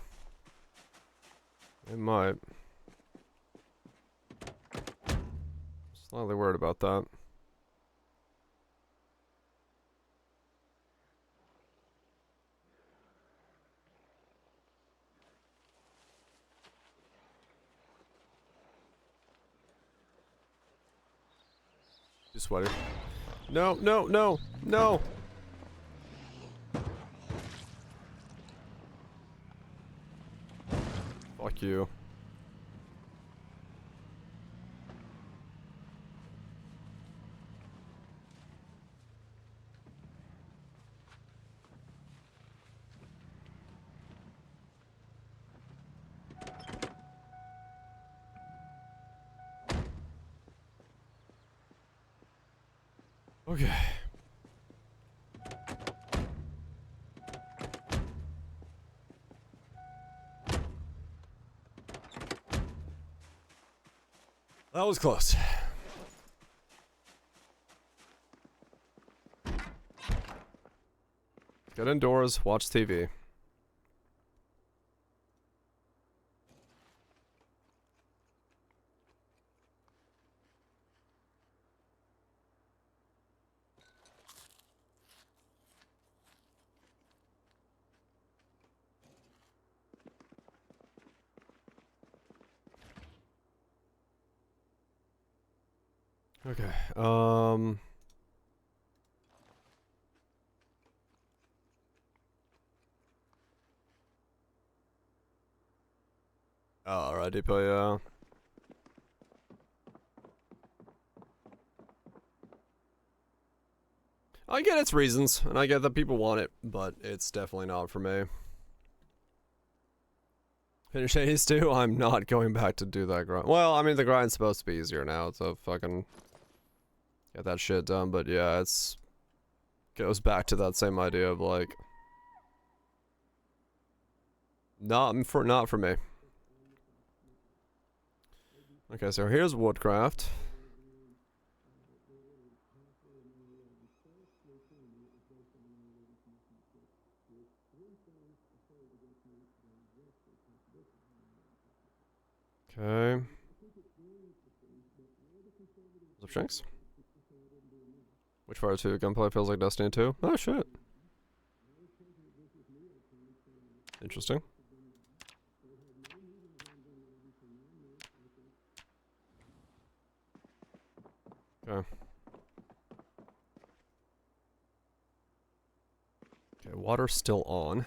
It might. Slightly worried about that. Too sweaty. No, no, no, no! Fuck you. Okay. That was close. Get indoors, watch TV. Okay, alrighty, but yeah. I get its reasons, and I get that people want it, but it's definitely not for me. Finish Ace 2, I'm not going back to do that grind. Well, I mean, the grind's supposed to be easier now, so fucking get that shit done, but yeah, it's goes back to that same idea of like not for me. Okay, so here's woodcraft. Okay. What's up, Shanks? Which Fire 2 gunplay feels like Destiny 2? Oh shit. Interesting. Okay. Okay, water's still on.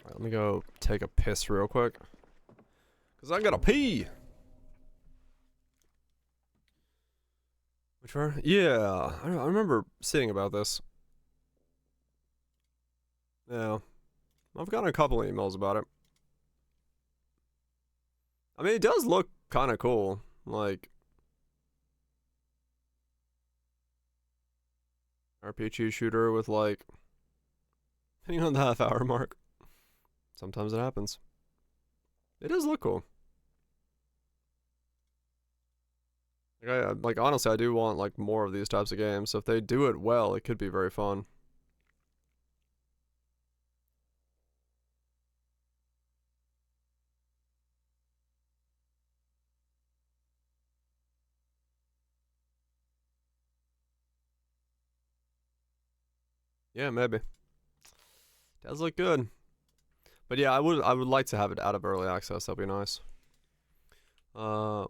Alright, let me go take a piss real quick. Cause I gotta pee! Which one? Yeah, I remember seeing about this. Yeah. I've gotten a couple emails about it. I mean, it does look kinda cool. Like RPG shooter with like, depending on the half-hour mark. Sometimes it happens. It does look cool. Like honestly, I do want like more of these types of games. So if they do it well, it could be very fun. Yeah, maybe. Does look good. But yeah, I would like to have it out of early access. That'd be nice. So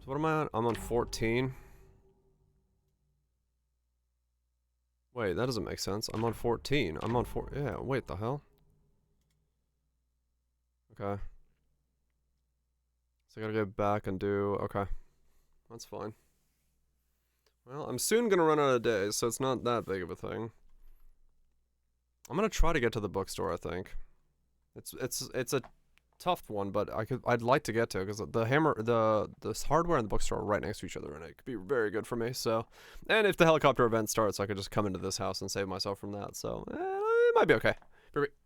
what am I on? I'm on 14. Wait, that doesn't make sense. I'm on 14. I'm on 4. Yeah, wait, the hell? Okay. So I gotta go back and do. Okay. That's fine. Well, I'm soon gonna run out of days, so it's not that big of a thing. I'm gonna try to get to the bookstore, I think. It's a tough one, but I'd like to get to because the hardware and the bookstore are right next to each other, and it could be very good for me. So, and if the helicopter event starts, I could just come into this house and save myself from that. So, it might be okay. Perfect.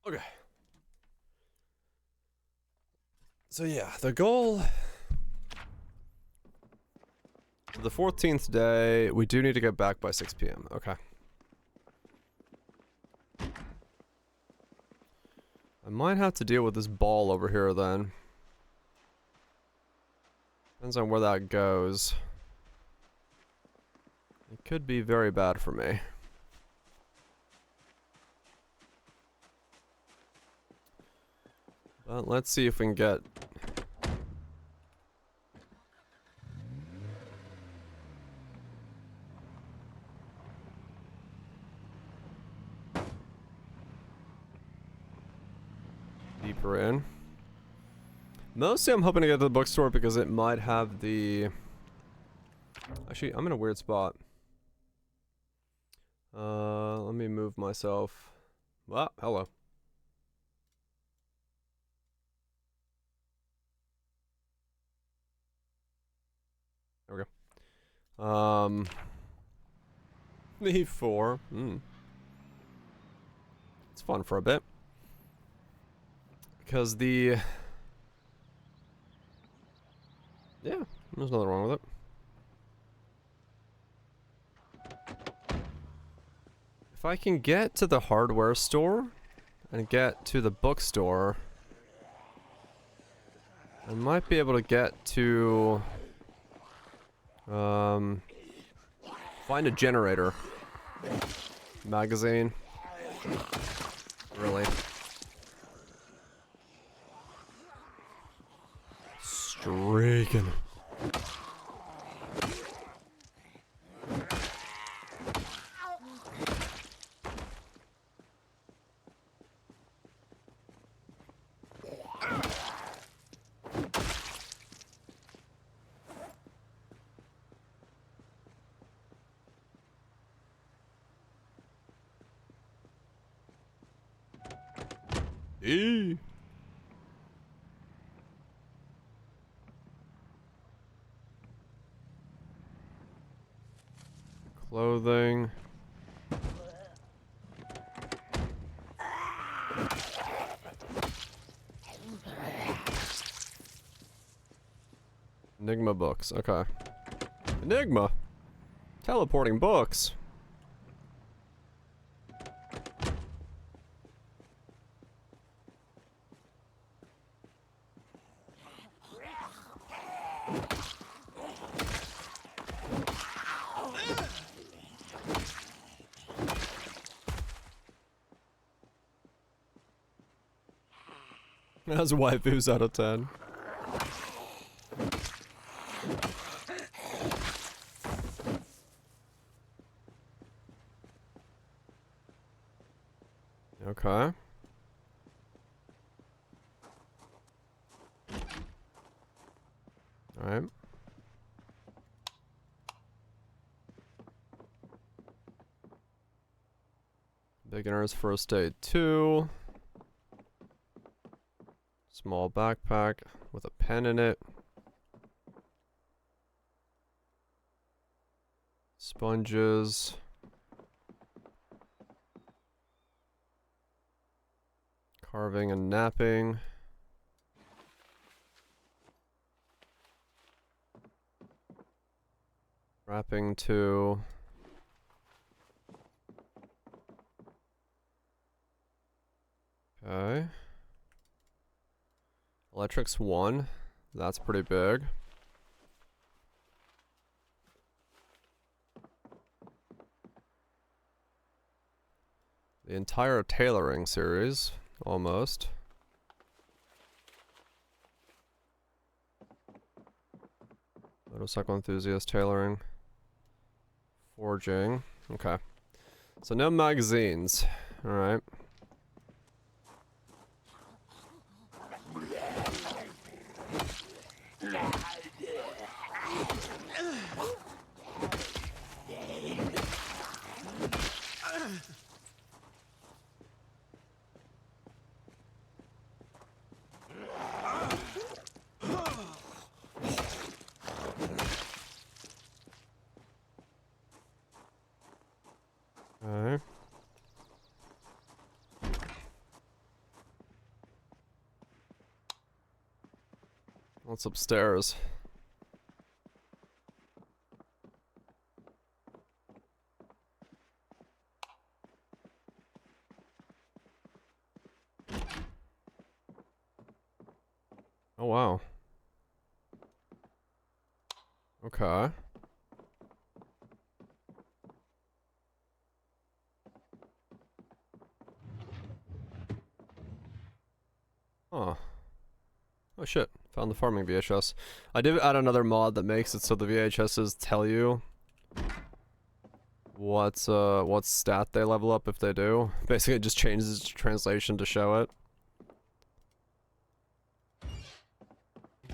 Okay. So yeah, the goal. The 14th day, we do need to get back by 6 p.m. Okay. I might have to deal with this ball over here then. Depends on where that goes. It could be very bad for me. But let's see if we can get... Korean. Mostly I'm hoping to get to the bookstore because it might have the... Actually, I'm in a weird spot. Let me move myself. Ah, hello. There we go. E4. It's fun for a bit. Because the... Yeah, there's nothing wrong with it. If I can get to the hardware store and get to the bookstore, I might be able to get to find a generator magazine. Really. Streaking. Eee. Clothing. Enigma books. Okay. Enigma. Teleporting books. That's waifus out of 10. Okay. Alright. Beginner's first aid 2. Small backpack with a pen in it. Sponges. Carving and napping. Wrapping 2. Okay. Electrics 1. That's pretty big. The entire tailoring series, almost. Motorcycle enthusiast tailoring. Forging. Okay. So no magazines. Alright. Okay. What's upstairs? Oh wow. Okay. Huh. Oh shit. Found the farming VHS. I did add another mod that makes it so the VHSs tell you what stat they level up if they do. Basically it just changes its translation to show it.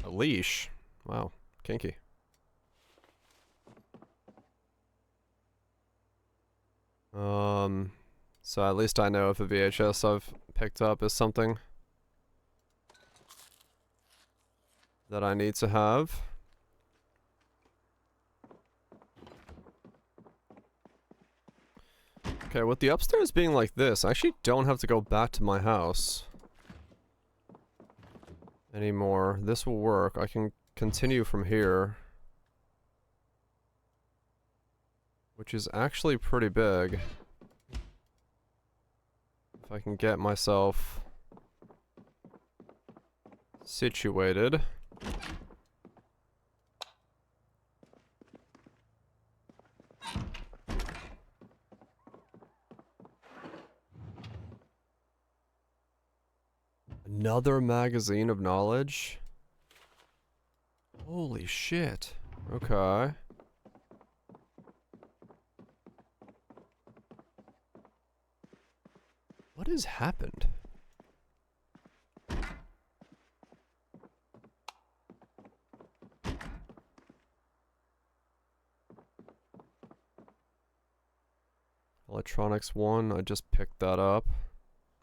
A leash. Wow. Kinky. So at least I know if a VHS I've picked up is something that I need to have. Okay, with the upstairs being like this, I actually don't have to go back to my house anymore. This will work. I can continue from here, which is actually pretty big. If I can get myself situated. Another magazine of knowledge? Holy shit. Okay. What has happened? Electronics 1, I just picked that up.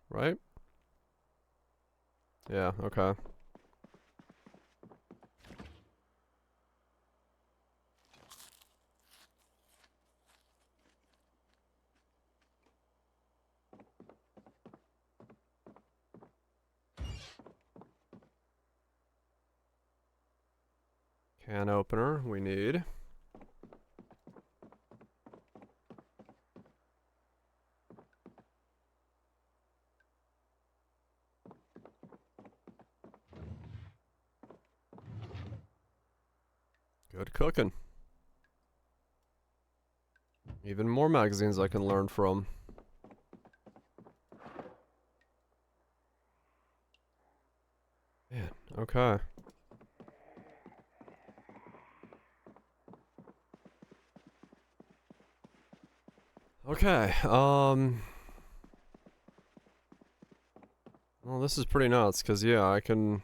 Right? Yeah, okay. Can opener, we need. Good cooking. Even more magazines I can learn from. Man, okay. Okay, well, this is pretty nuts, because, yeah, I can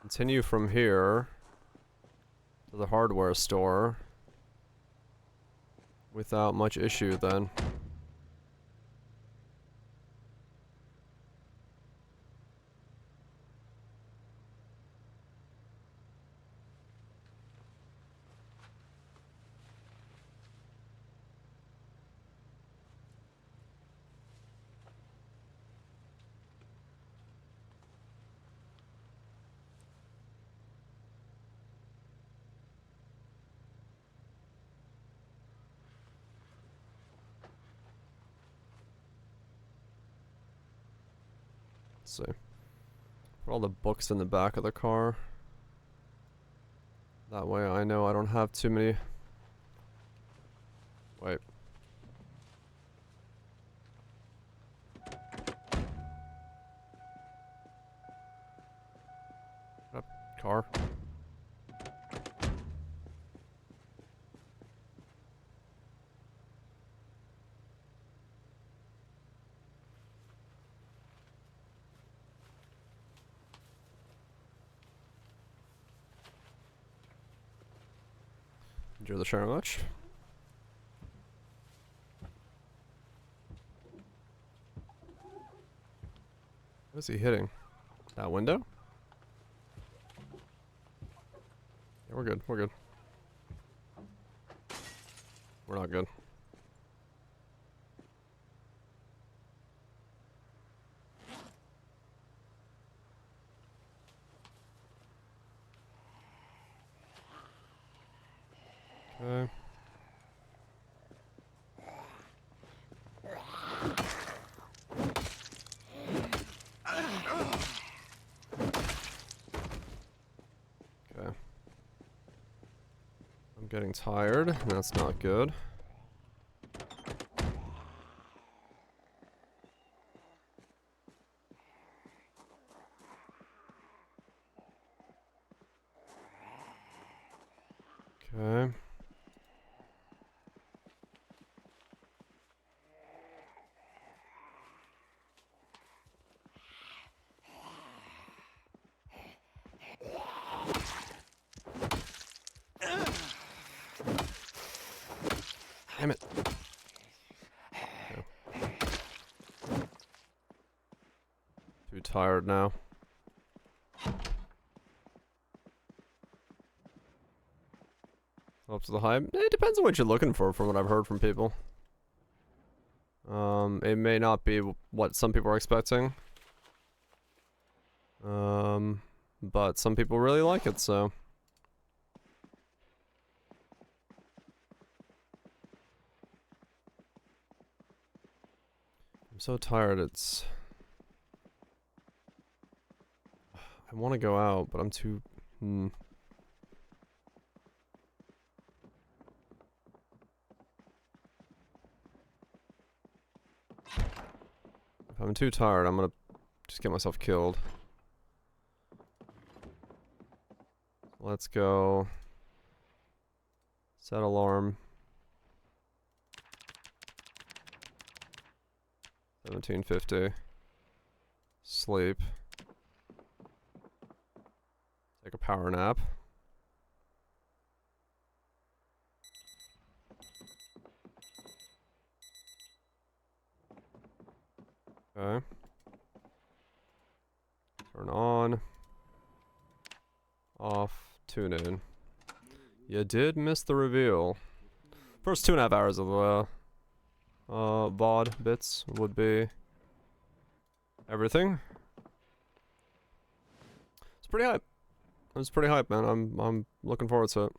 continue from here to the hardware store without much issue, then. Let's see. Put all the books in the back of the car. That way I know I don't have too many. Wait. Up, car. Enjoy the shower much. What is he hitting? That window? Yeah, we're good. We're good. We're not good. Okay. Okay. I'm getting tired. That's not good. Okay. Damn it. Too tired now. Up to the hype. It depends on what you're looking for, from what I've heard from people. It may not be what some people are expecting. But some people really like it, so. I'm so tired, it's... I want to go out, but I'm too... If I'm too tired, I'm gonna just get myself killed. Let's go. Set alarm. 1750. Sleep. Take a power nap. Okay. Turn on. Off. Tune in. You did miss the reveal. First 2.5 hours of the VOD bits would be everything. It's pretty hype. It's pretty hype, man. I'm looking forward to it.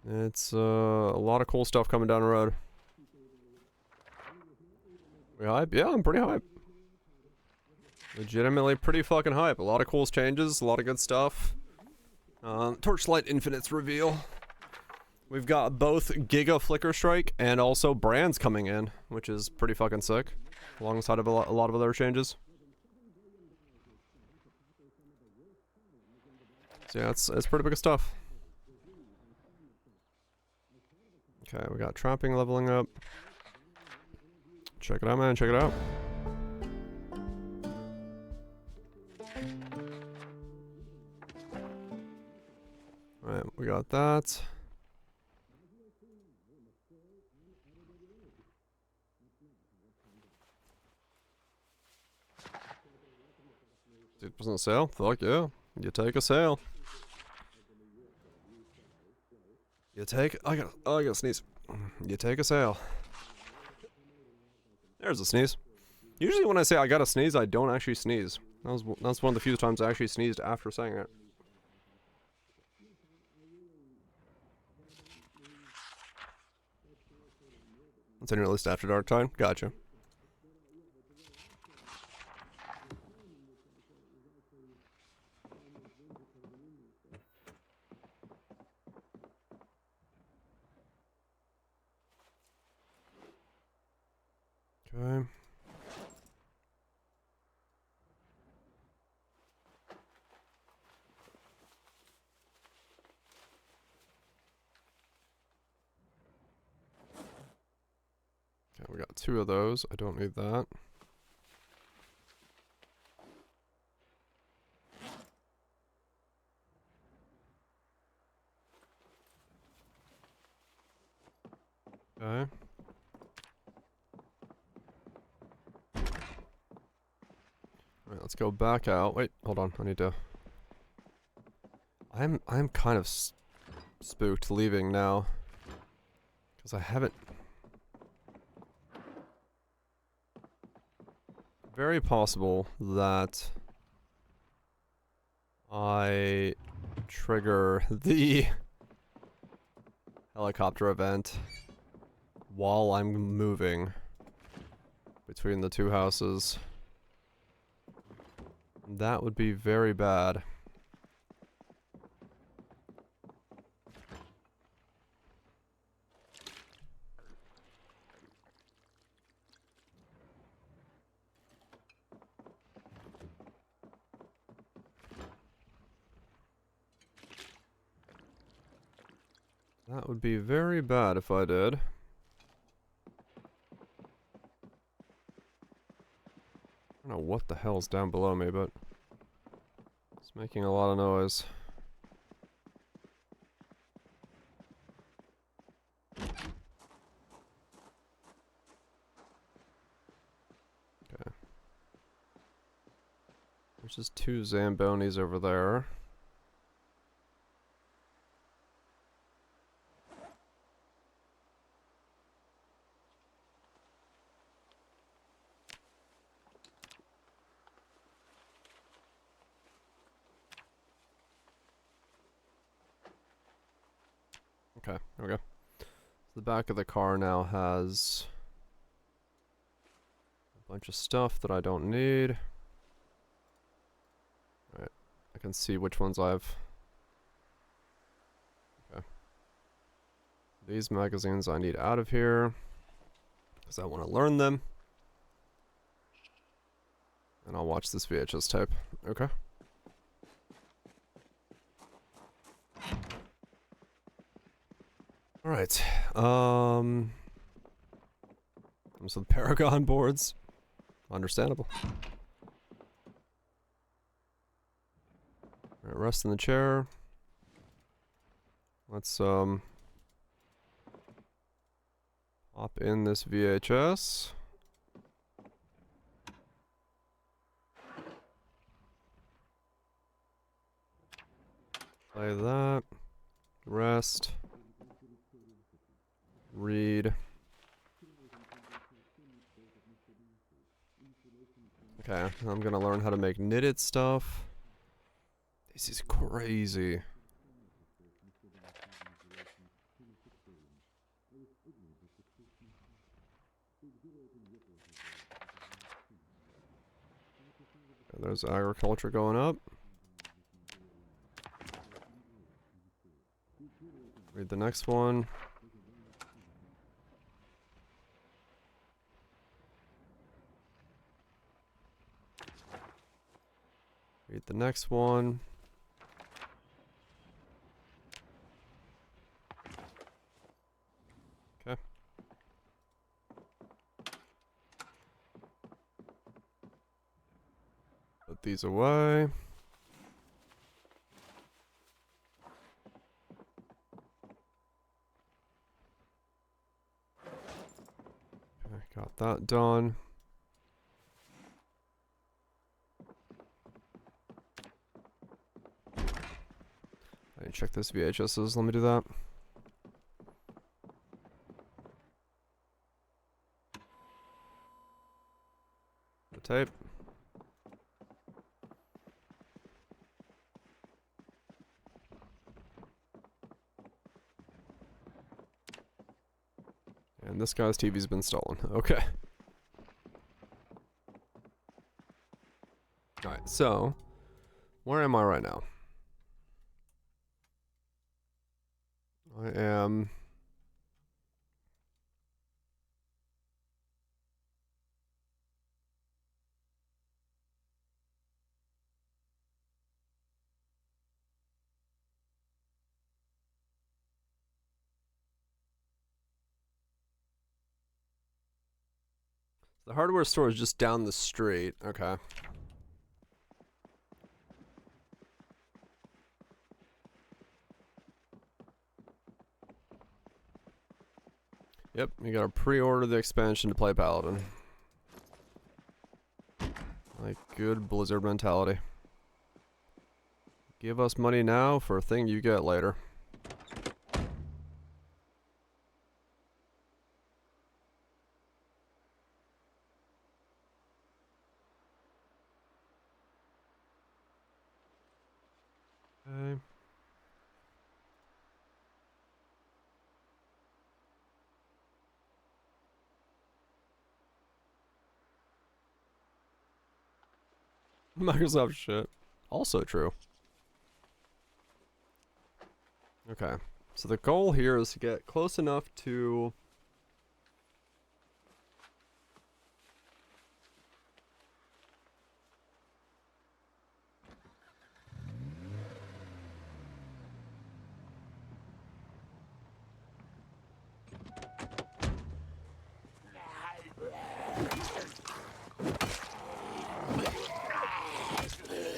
It's a lot of cool stuff coming down the road. We hype? Yeah, I'm pretty hype. Legitimately pretty fucking hype. A lot of cool changes, a lot of good stuff. Torchlight Inifinite Reveal. We've got both Giga Flicker Strike and also brands coming in, which is pretty fucking sick. Alongside of a lot of other changes. So yeah, it's pretty big stuff. Okay, we got trapping leveling up. Check it out, man. Check it out. Alright, we got that. %, sale? Fuck yeah. You take a sale. You take... I gotta sneeze. You take a sale. There's a sneeze. Usually when I say I gotta sneeze, I don't actually sneeze. That's one of the few times I actually sneezed after saying it. It's in your list after dark time? Gotcha. Okay. Okay, we got 2 of those. I don't need that. Okay. Alright, let's go back out. Wait, hold on. I need to... I'm kind of spooked leaving now. Because I haven't... Very possible that I trigger the helicopter event while I'm moving between the 2 houses. That would be very bad. That would be very bad if I did. I don't know what the hell's down below me, but it's making a lot of noise. just 2 Zambonis over there. Okay, there we go. The back of the car now has a bunch of stuff that I don't need. Alright, I can see which ones I've... Okay. These magazines I need out of here, because I want to learn them. And I'll watch this VHS tape. Okay. Alright, so the Paragon boards, understandable. Alright, rest in the chair. Let's, pop in this VHS. Play that. Rest. Read. Okay, I'm gonna learn how to make knitted stuff. This is crazy. There's agriculture going up. Read the next one. Read the next one. Okay. Put these away. Okay, got that done. I need to check this VHSs. Let me do that. The tape. And this guy's TV's been stolen. Okay. Alright, so where am I right now? I am... The hardware store is just down the street. Okay. Yep, you gotta pre-order the expansion to play Paladin. Like good Blizzard mentality. Give us money now for a thing you get later. Okay. Microsoft shit. Also true. Okay. So the goal here is to get close enough to...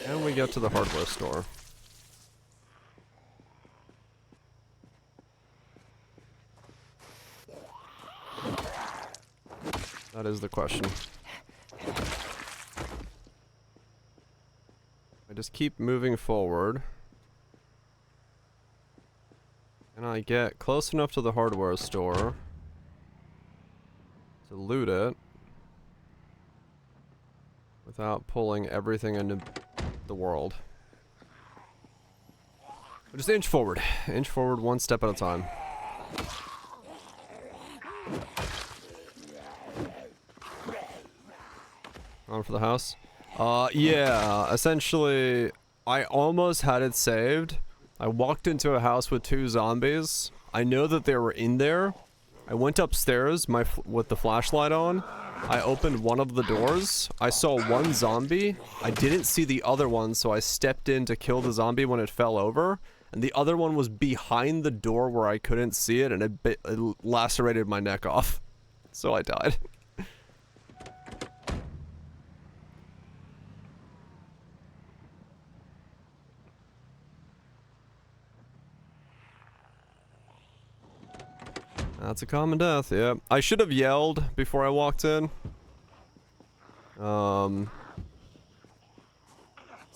And we get to the hardware store. That is the question. just keep moving forward. And I get close enough to the hardware store to loot it without pulling everything into the world. Just inch forward one step at a time. On for the house. Yeah, essentially, I almost had it saved. I walked into a house with 2 zombies. I know that they were in there. I went upstairs with the flashlight on. I opened one of the doors. I saw one zombie. I didn't see the other one, so I stepped in to kill the zombie when it fell over. And the other one was behind the door where I couldn't see it, and it lacerated my neck off. So I died. That's a common death, yeah. I should have yelled before I walked in. So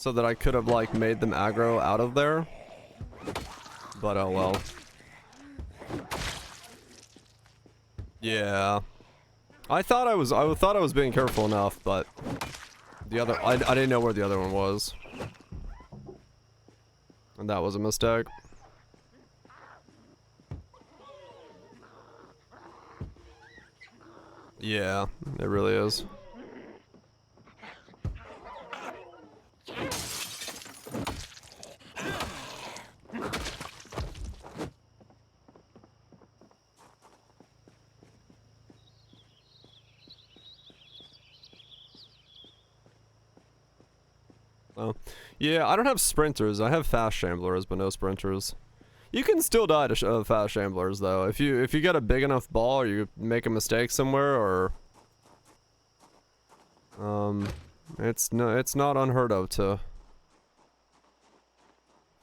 that I could have, like, made them aggro out of there. But oh well. Yeah. I thought I was being careful enough, but the other I didn't know where the other one was. And that was a mistake. Yeah, it really is. Oh. Yeah, I don't have sprinters. I have fast shamblers, but no sprinters. You can still die to fast shamblers though. If you get a big enough ball, or you make a mistake somewhere, or it's not unheard of to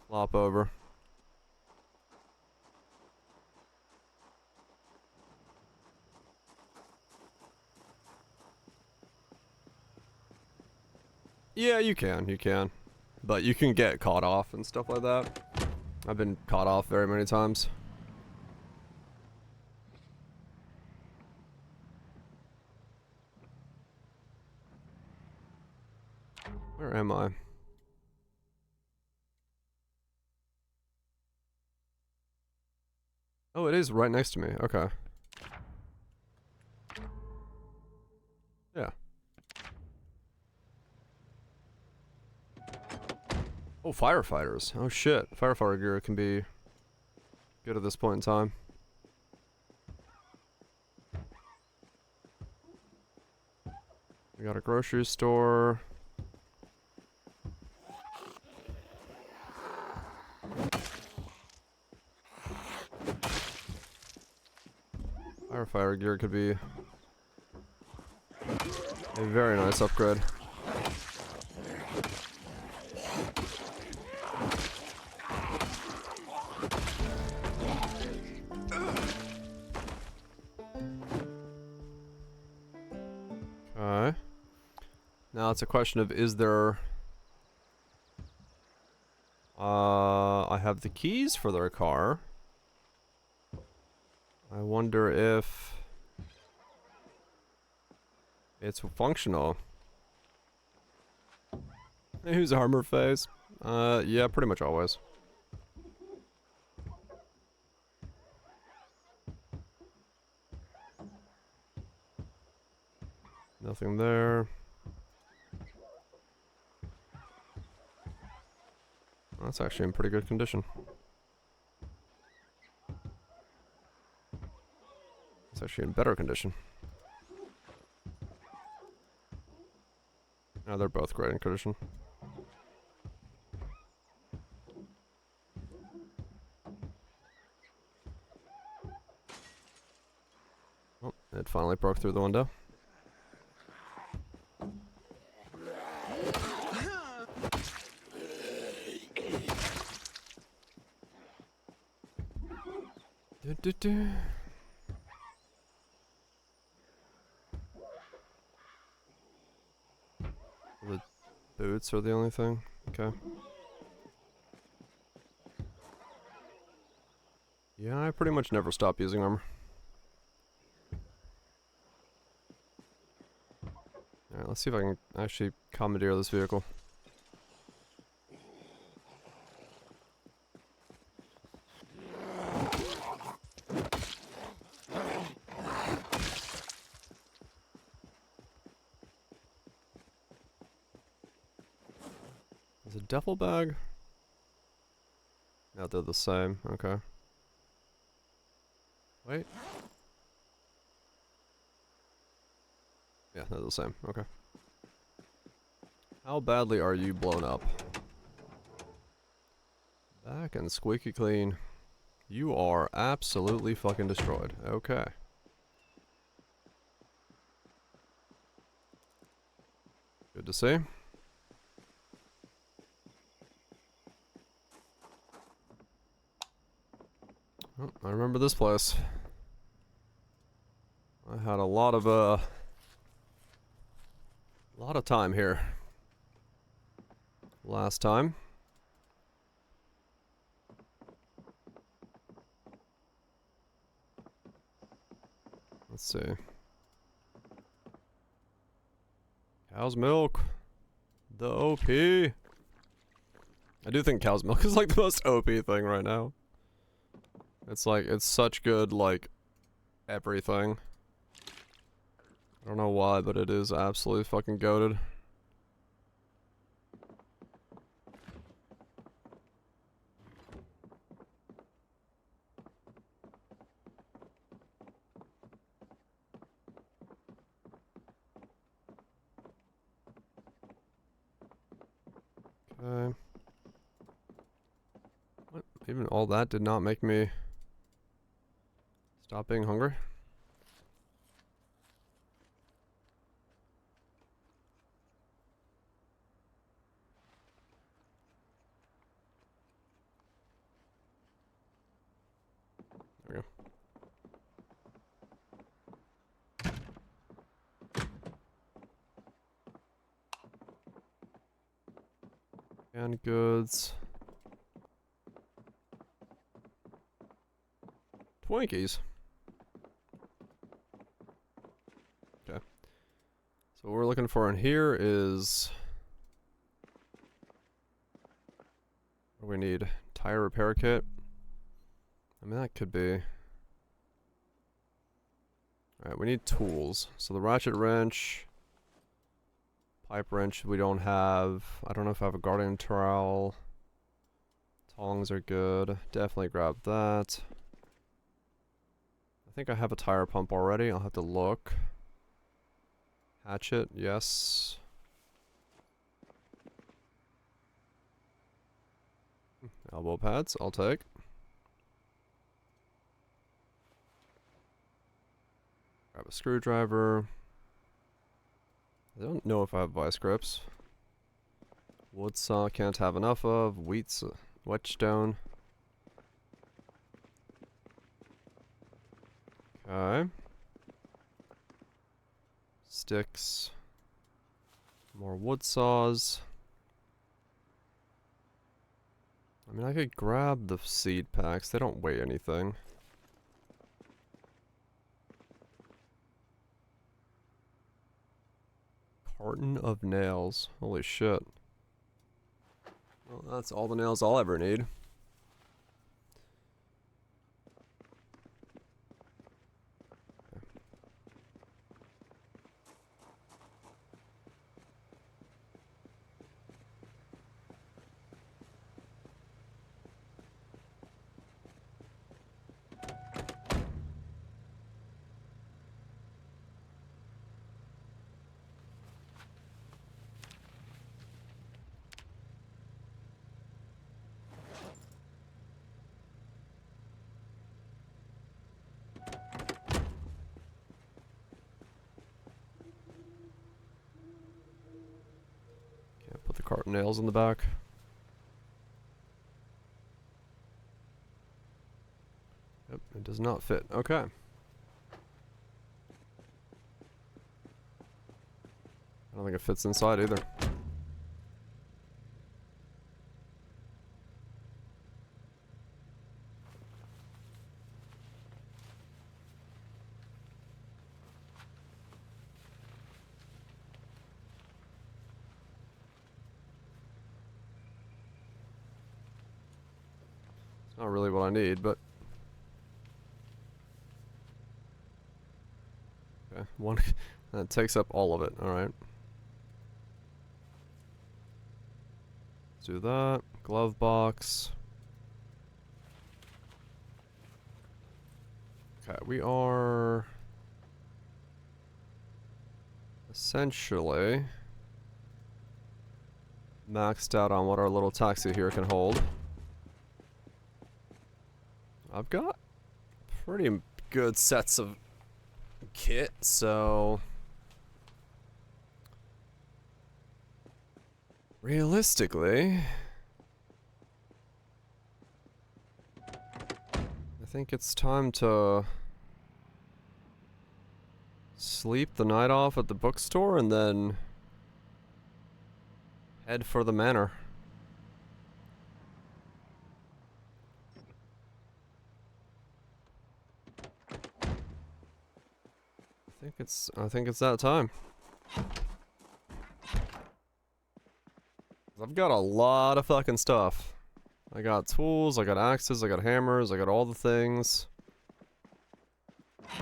flop over. Yeah, you can. But you can get caught off and stuff like that. I've been caught off very many times. Where am I? Oh, it is right next to me. Okay. Yeah. Oh, firefighters. Oh shit. Firefighter gear can be good at this point in time. We got a grocery store. Firefighter gear could be a very nice upgrade. Okay. Now it's a question of, is there... I have the keys for their car. I wonder if it's functional. Who's armor phase? Yeah, pretty much always. Nothing there. That's actually in pretty good condition. It's actually in better condition. No, they're both great in condition. Oh, it finally broke through the window. The boots are the only thing. Okay. Okay. Yeah, I pretty much never stop using armor. Alright, let's see if I can actually commandeer this vehicle. Is it duffel bag? No, they're the same. Okay. Wait. Yeah, they're the same. Okay. How badly are you blown up? Back and squeaky clean. You are absolutely fucking destroyed. Okay. Good to see. Oh, I remember this place. I had a lot of time here. Last time. Let's see. Cow's milk. The OP. I do think cow's milk is like the most OP thing right now. It's like, it's such good, like, everything. I don't know why, but it is absolutely fucking goated. Okay. What? Even all that did not make me stop being hungry? There we go. Canned goods. Twinkies. Okay. So what we're looking for in here is... what do we need? Tire repair kit. I mean, that could be... Alright, we need tools. So the ratchet wrench... pipe wrench we don't have. I don't know if I have a garden trowel. Tongs are good. Definitely grab that. I think I have a tire pump already. I'll have to look. Hatchet, yes. Elbow pads, I'll take. Grab a screwdriver. I don't know if I have vice grips. Wood saw, can't have enough of. Whetstone. Okay. Sticks. More wood saws. I mean, I could grab the seed packs. They don't weigh anything. Carton of nails. Holy shit. Well, that's all the nails I'll ever need. Put the carton nails in the back. Yep, it does not fit. Okay. I don't think it fits inside either. Not really what I need, but... Okay, one... that takes up all of it, alright. Let's do that. Glove box. Okay, we are... essentially... maxed out on what our little taxi here can hold. I've got pretty good sets of kit, so... realistically... I think it's time to... sleep the night off at the bookstore and then... head for the manor. I think it's that time. I've got a lot of fucking stuff. I got tools, I got axes, I got hammers, I got all the things. I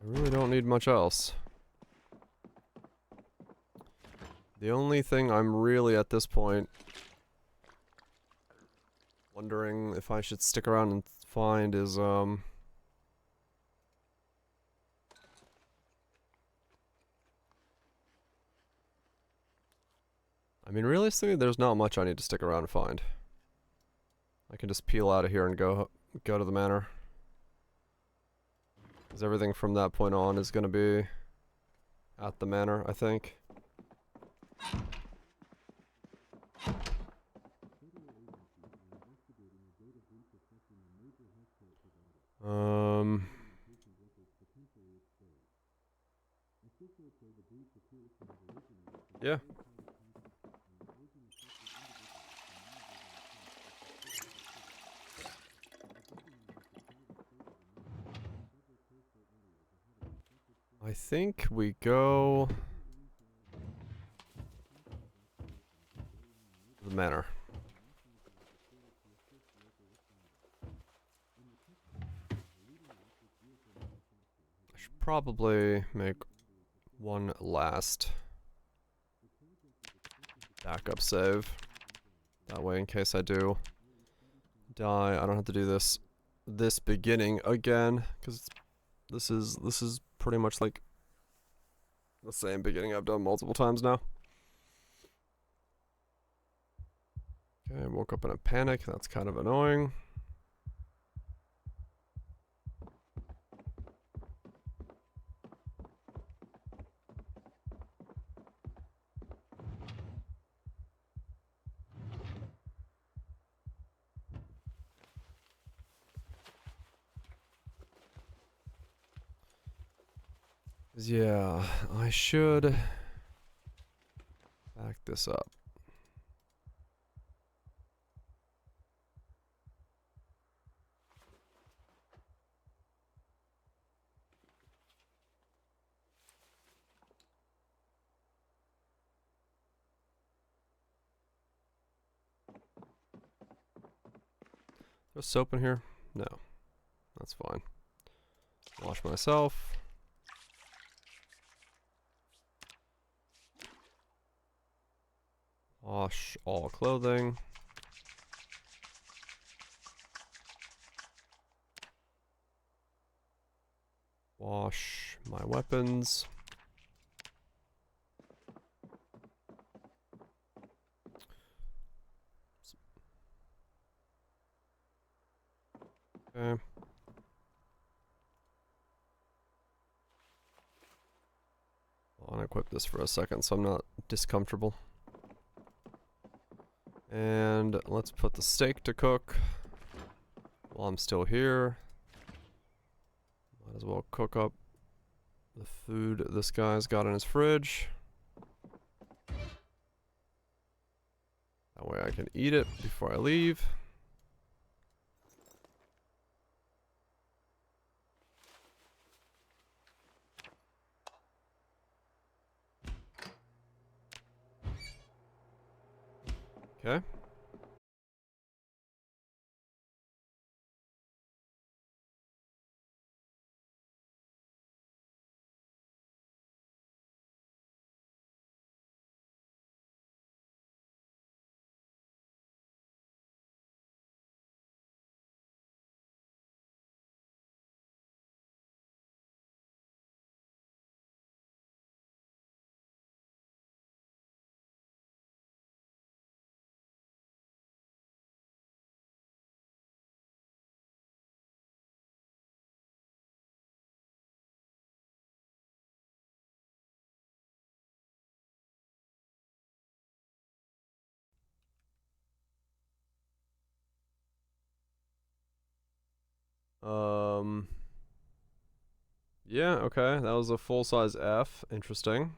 really don't need much else. The only thing I'm really at this point wondering if I should stick around and find is I mean, realistically, there's not much I need to stick around and find. I can just peel out of here and go to the manor. Because everything from that point on is going to be at the manor, I think. Yeah. I think we go to the manor. I should probably make one last backup save. That way, in case I do die, I don't have to do this beginning again, because this is pretty much like the same beginning I've done multiple times now. Okay, I woke up in a panic. That's kind of annoying. Yeah, I should back this up. There's soap in here? No. That's fine. Wash myself. Wash all clothing. Wash my weapons. Okay. I'll unequip this for a second so I'm not discomfortable. And let's put the steak to cook while I'm still here. Might as well cook up the food this guy's got in his fridge. That way I can eat it before I leave. Okay. Yeah, okay. That was a full-size F. Interesting.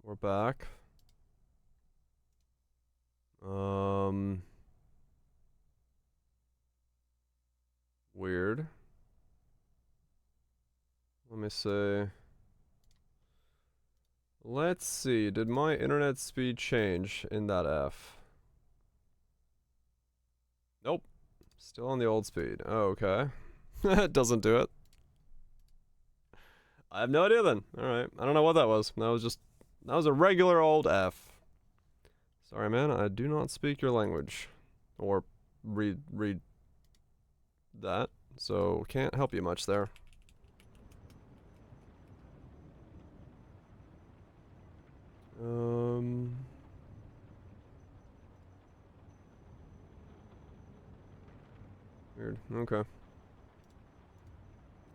We're back. Weird. Let me see. Let's see. Did my internet speed change in that F? Nope. Still on the old speed. Oh, okay. It doesn't do it. I have no idea then. Alright. I don't know what that was. That was a regular old F. Sorry, man. I do not speak your language. Or read that. So, can't help you much there. Weird. Okay.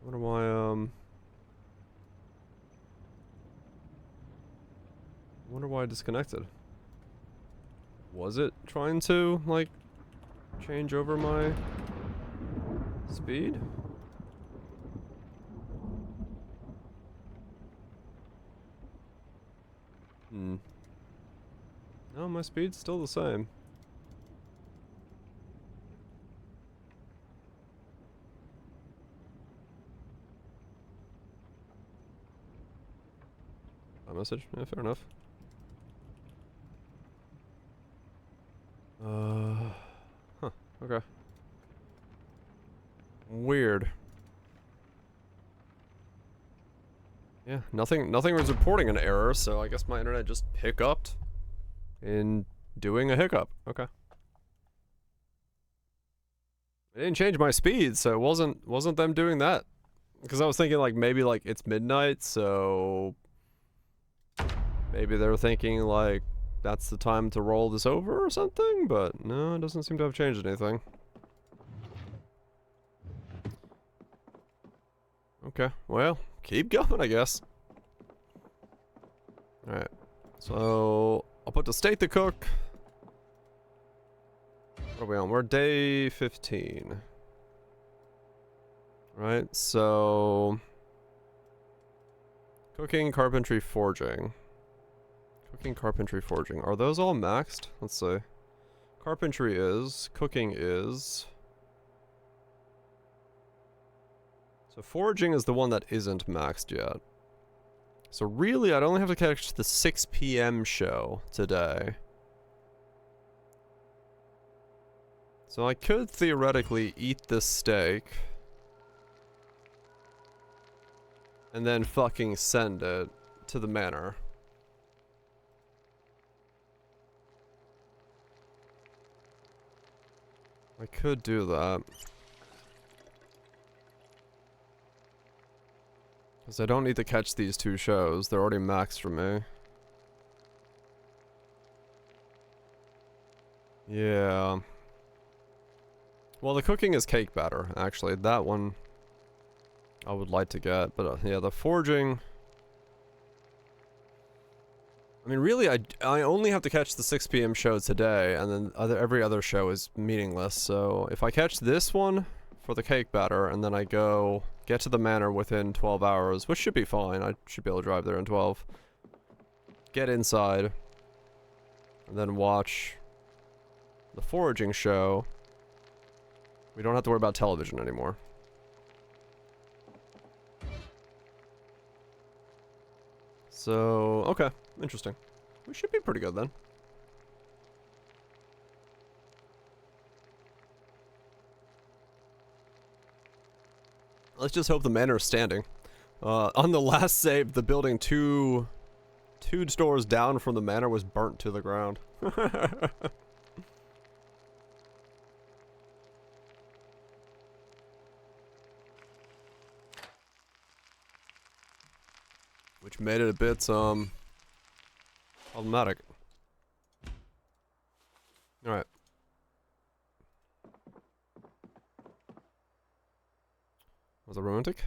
What am I, wonder why I disconnected. Was it trying to, like, change over my speed? No, my speed's still the same. A message? Yeah, fair enough. Huh, okay. Weird. Yeah, nothing was reporting an error, so I guess my internet just hiccuped in doing a hiccup. Okay. It didn't change my speed, so it wasn't them doing that. Because I was thinking like maybe like it's midnight, so maybe they're thinking like that's the time to roll this over or something, but no, it doesn't seem to have changed anything. Okay, well, keep going, I guess. Alright, so I'll put the state to cook. What are we on? We're day 15. Right, so cooking, carpentry, forging. Cooking, carpentry, forging. Are those all maxed? Let's see. Carpentry is. Cooking is. So forging is the one that isn't maxed yet. So really, I'd only have to catch the 6 p.m. show today. So I could theoretically eat this steak. And then fucking send it to the manor. I could do that. Because I don't need to catch these 2 shows. They're already maxed for me. Yeah. Well, the cooking is cake batter, actually. That one I would like to get. But yeah, the forging... I mean, really, I only have to catch the 6 p.m. show today, and then every other show is meaningless. So if I catch this one for the cake batter, and then I get to the manor within 12 hours, which should be fine. I should be able to drive there in 12. Get inside, and then watch the foraging show. We don't have to worry about television anymore. So, okay. Interesting. We should be pretty good then. Let's just hope the manor is standing. On the last save, the building two doors down from the manor was burnt to the ground. Which made it a bit, problematic. Alright. Was it romantic?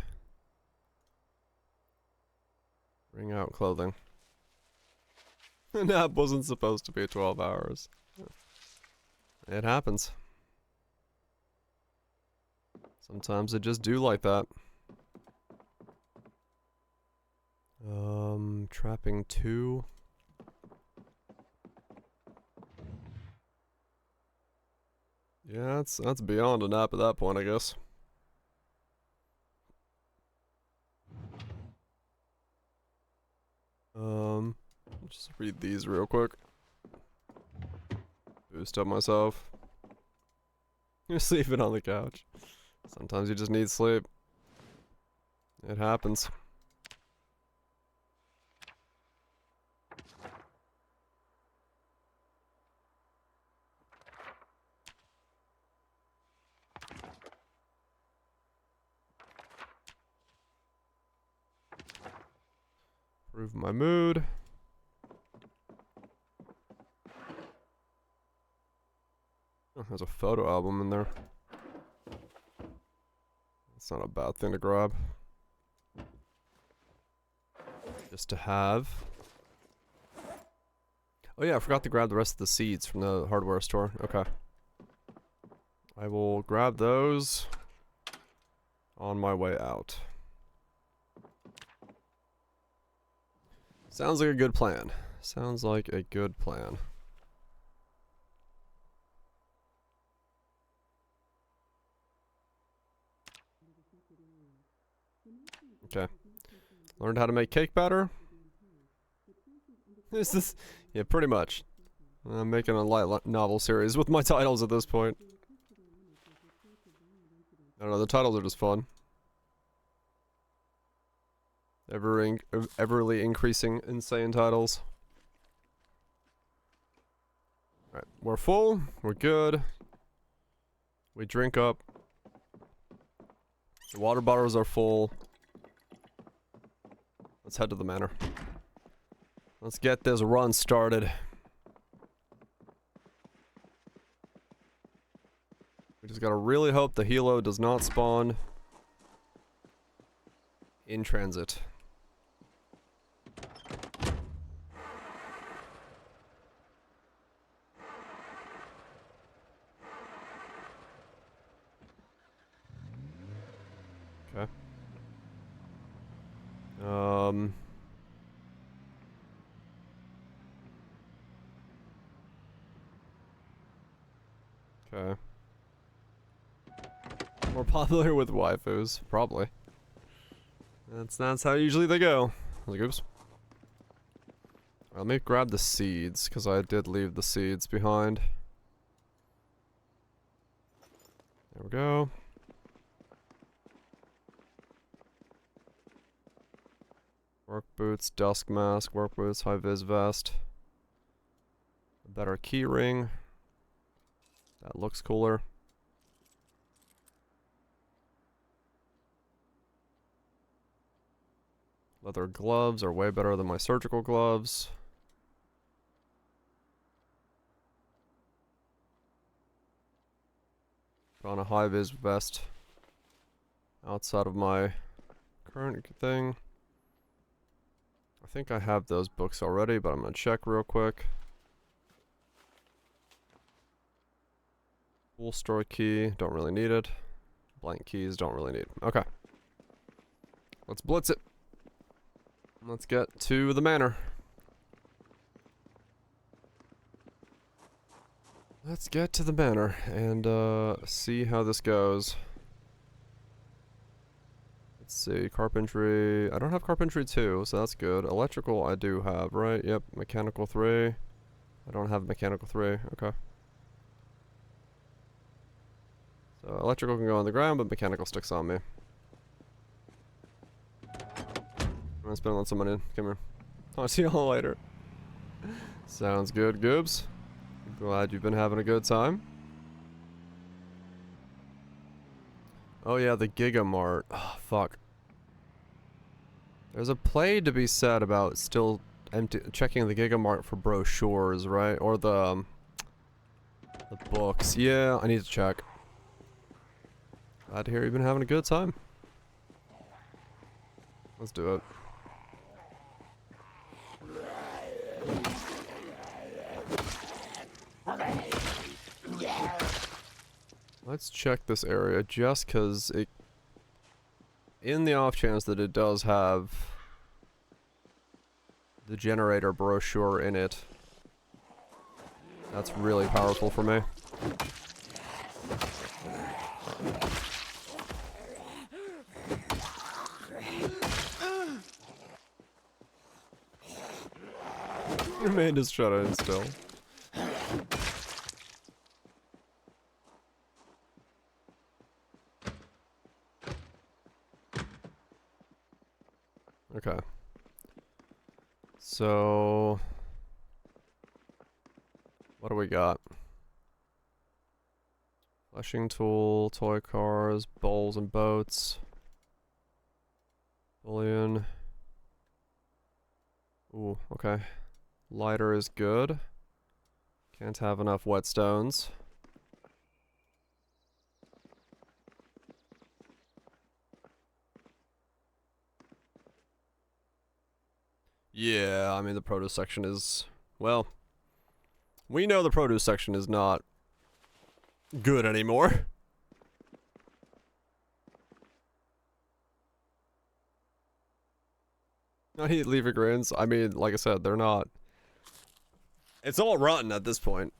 Bring out clothing. Nap wasn't supposed to be 12 hours. It happens. Sometimes they just do like that. Trapping 2. Yeah, that's beyond a nap at that point, I guess. Just read these real quick. Boost up myself. You're sleeping on the couch. Sometimes you just need sleep. It happens. Improve my mood. Oh, there's a photo album in there. That's not a bad thing to grab. Just to have. Oh yeah, I forgot to grab the rest of the seeds from the hardware store. Okay. I will grab those on my way out. Sounds like a good plan. Sounds like a good plan. Okay. Learned how to make cake batter. This is, yeah, pretty much. I'm making a light novel series with my titles at this point. I don't know, the titles are just fun. Everly increasing insane titles. Alright, we're full. We're good. We drink up. The water bottles are full. Let's head to the manor. Let's get this run started. We just gotta really hope the helo does not spawn in transit. Okay. Okay. More popular with waifus, probably. That's how usually they go. Like, oops. Let me grab the seeds, because I did leave the seeds behind. There we go. Work boots, dusk mask, work boots, high vis vest. A better key ring. That looks cooler. Leather gloves are way better than my surgical gloves. Put on a high vis vest outside of my current thing. I think I have those books already, but I'm gonna check real quick. Full store key, don't really need it. Blank keys, don't really need. Okay. Let's blitz it. Let's get to the manor. Let's get to the manor and see how this goes. Let's see, carpentry. I don't have carpentry 2, so that's good. Electrical I do have, right? Yep, mechanical 3. I don't have mechanical 3, okay. So electrical can go on the ground, but mechanical sticks on me. I'm gonna spend lots of money. Come here. I'll see y'all later. Sounds good, Goobs. Glad you've been having a good time. Oh yeah, the Gigamart. Oh, fuck. There's a play to be said about still checking the Gigamart for brochures, right? Or the books. Yeah, I need to check. Glad to hear you've been having a good time. Let's do it. Let's check this area just because it, in the off chance that it does have the generator brochure in it. That's really powerful for me. Remain just shut in still. Okay. So what do we got? Fleshing tool, toy cars, bowls and boats. Bullion. Ooh, okay. Lighter is good. Can't have enough whetstones. Yeah, I mean the produce section is, well, we know the produce section is not good anymore. I eat leafy greens. I mean, like I said, they're not. It's all rotten at this point.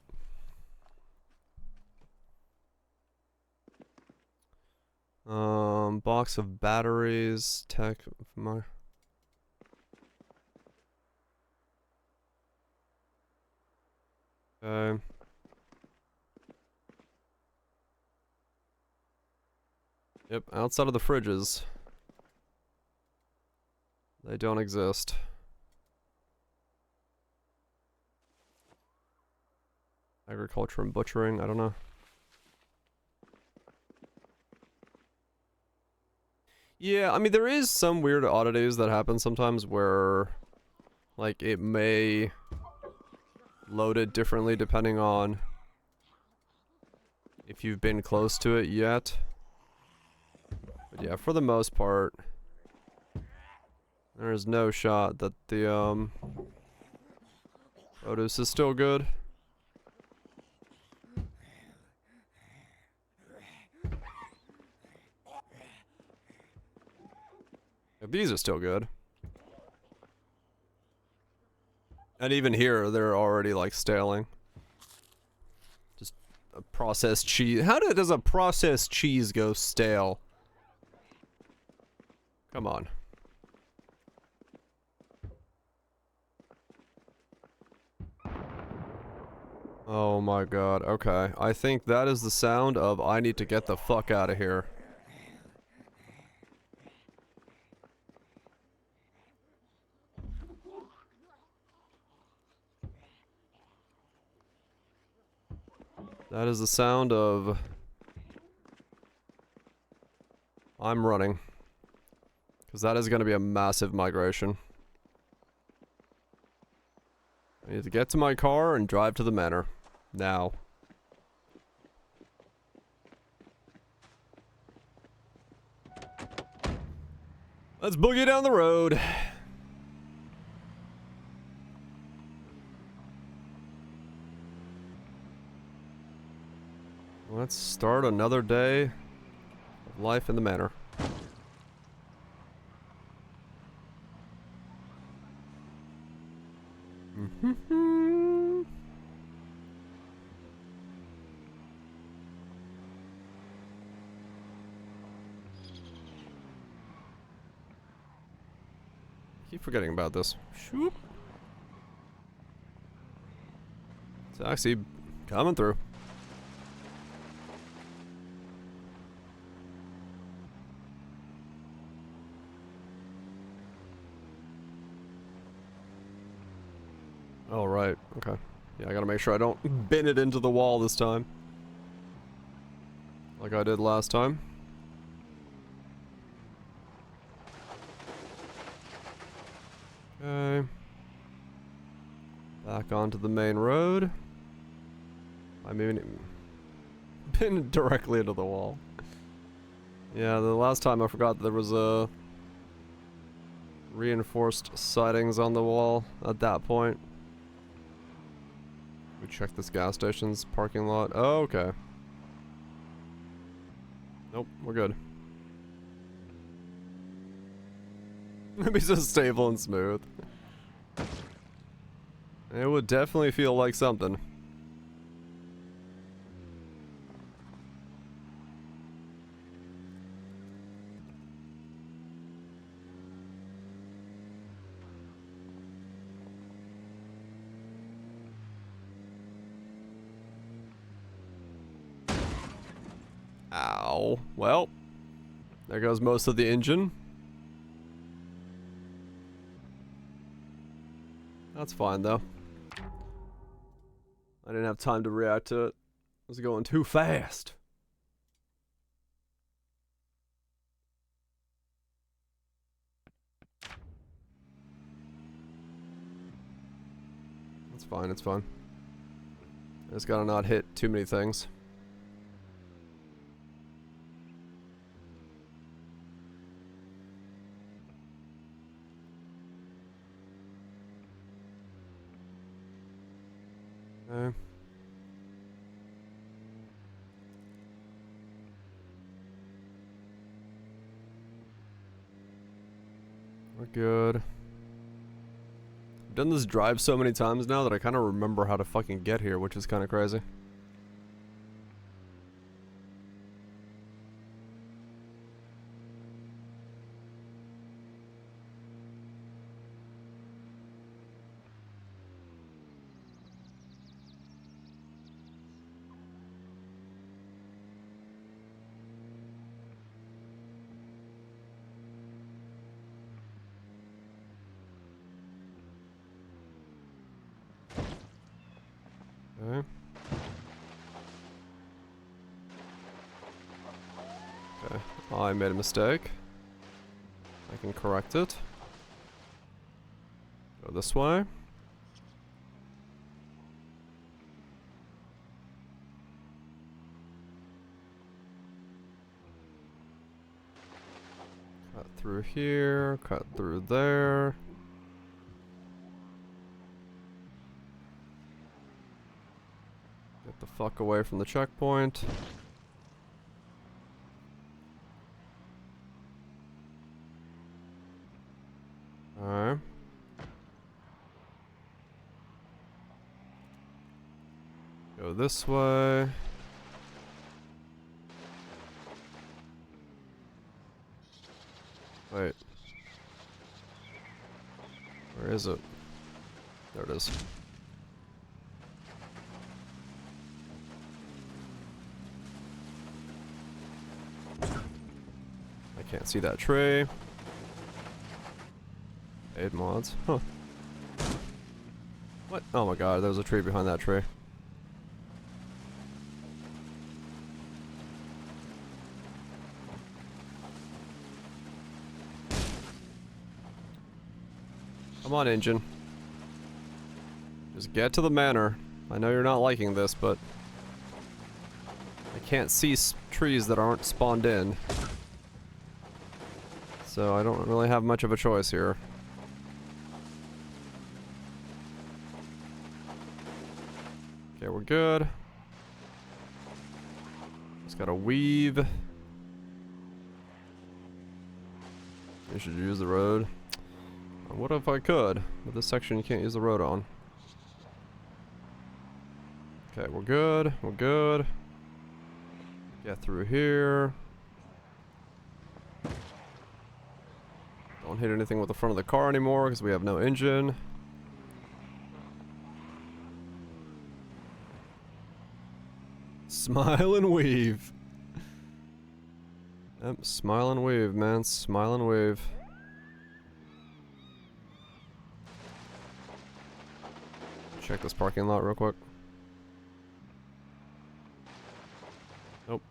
Box of batteries, tech. Okay. Yep, outside of the fridges. They don't exist. Agriculture and butchering, I don't know. Yeah, I mean, there is some weird oddities that happen sometimes where, like, it may load it differently depending on if you've been close to it yet. But yeah, for the most part, there is no shot that the, produce is still good. These are still good. And even here, they're already, like, staling. Just a processed cheese. How does a processed cheese go stale? Come on. Oh my god, okay. I think that is the sound of I need to get the fuck out of here. That is the sound of I'm running. Because that is going to be a massive migration. I need to get to my car and drive to the manor. Now. Let's boogie down the road. Let's start another day of life in the manor. Keep forgetting about this. Shoop. It's actually coming through. Oh, right. Okay. Yeah, I gotta make sure I don't bin it into the wall this time. Like I did last time. Okay. Back onto the main road. I mean, bin it directly into the wall. Yeah, the last time I forgot there was a reinforced sightings on the wall at that point. We check this gas station's parking lot. Oh, okay. Nope, we're good. It'd be so stable and smooth. It would definitely feel like something. Ow. Well, there goes most of the engine. That's fine, though. I didn't have time to react to it. It was going too fast. It's fine, it's fine. I just gotta not hit too many things. Okay. We're good. I've done this drive so many times now that I kind of remember how to fucking get here, which is kind of crazy. Okay. Okay. I made a mistake. I can correct it. Go this way. Cut through here, cut through there. Get the fuck away from the checkpoint. Alright. Go this way. Wait. Where is it? There it is. I can't see that tree. Aid mods. Huh. What? Oh my god, there's a tree behind that tree. Come on, engine. Just get to the manor. I know you're not liking this, but I can't see trees that aren't spawned in. So I don't really have much of a choice here. Okay, we're good. Just gotta weave. You should use the road. What if I could? But this section you can't use the road on. Okay, we're good. We're good. Get through here. Don't hit anything with the front of the car anymore because we have no engine. Smile and weave. Yep, smile and weave, man. Smile and weave. Check this parking lot real quick. Nope.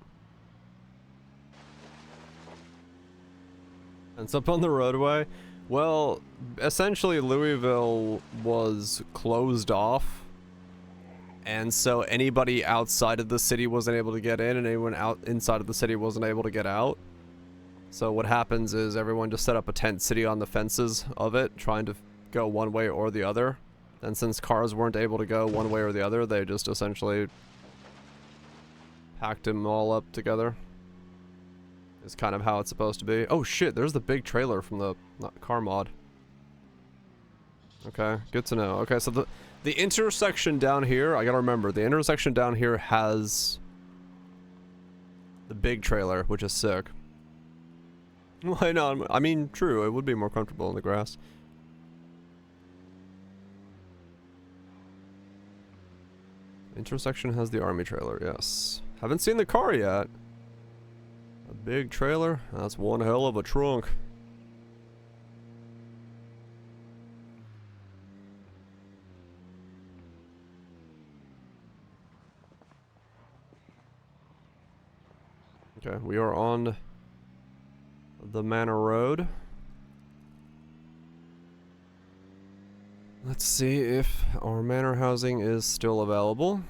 And it's up on the roadway. Well, essentially Louisville was closed off. And so anybody outside of the city wasn't able to get in, and anyone out inside of the city wasn't able to get out. So what happens is everyone just set up a tent city on the fences of it, trying to go one way or the other. And since cars weren't able to go one way or the other, they just essentially packed them all up together. Is kind of how it's supposed to be. Oh shit, there's the big trailer from the car mod. Okay, good to know. Okay, so the intersection down here, I gotta remember, the intersection down here has the big trailer, which is sick. Why not? I mean, true, it would be more comfortable in the grass. Intersection has the army trailer, yes. Haven't seen the car yet. A big trailer? That's one hell of a trunk. Okay, we are on the Manor Road. Let's see if our manor housing is still available.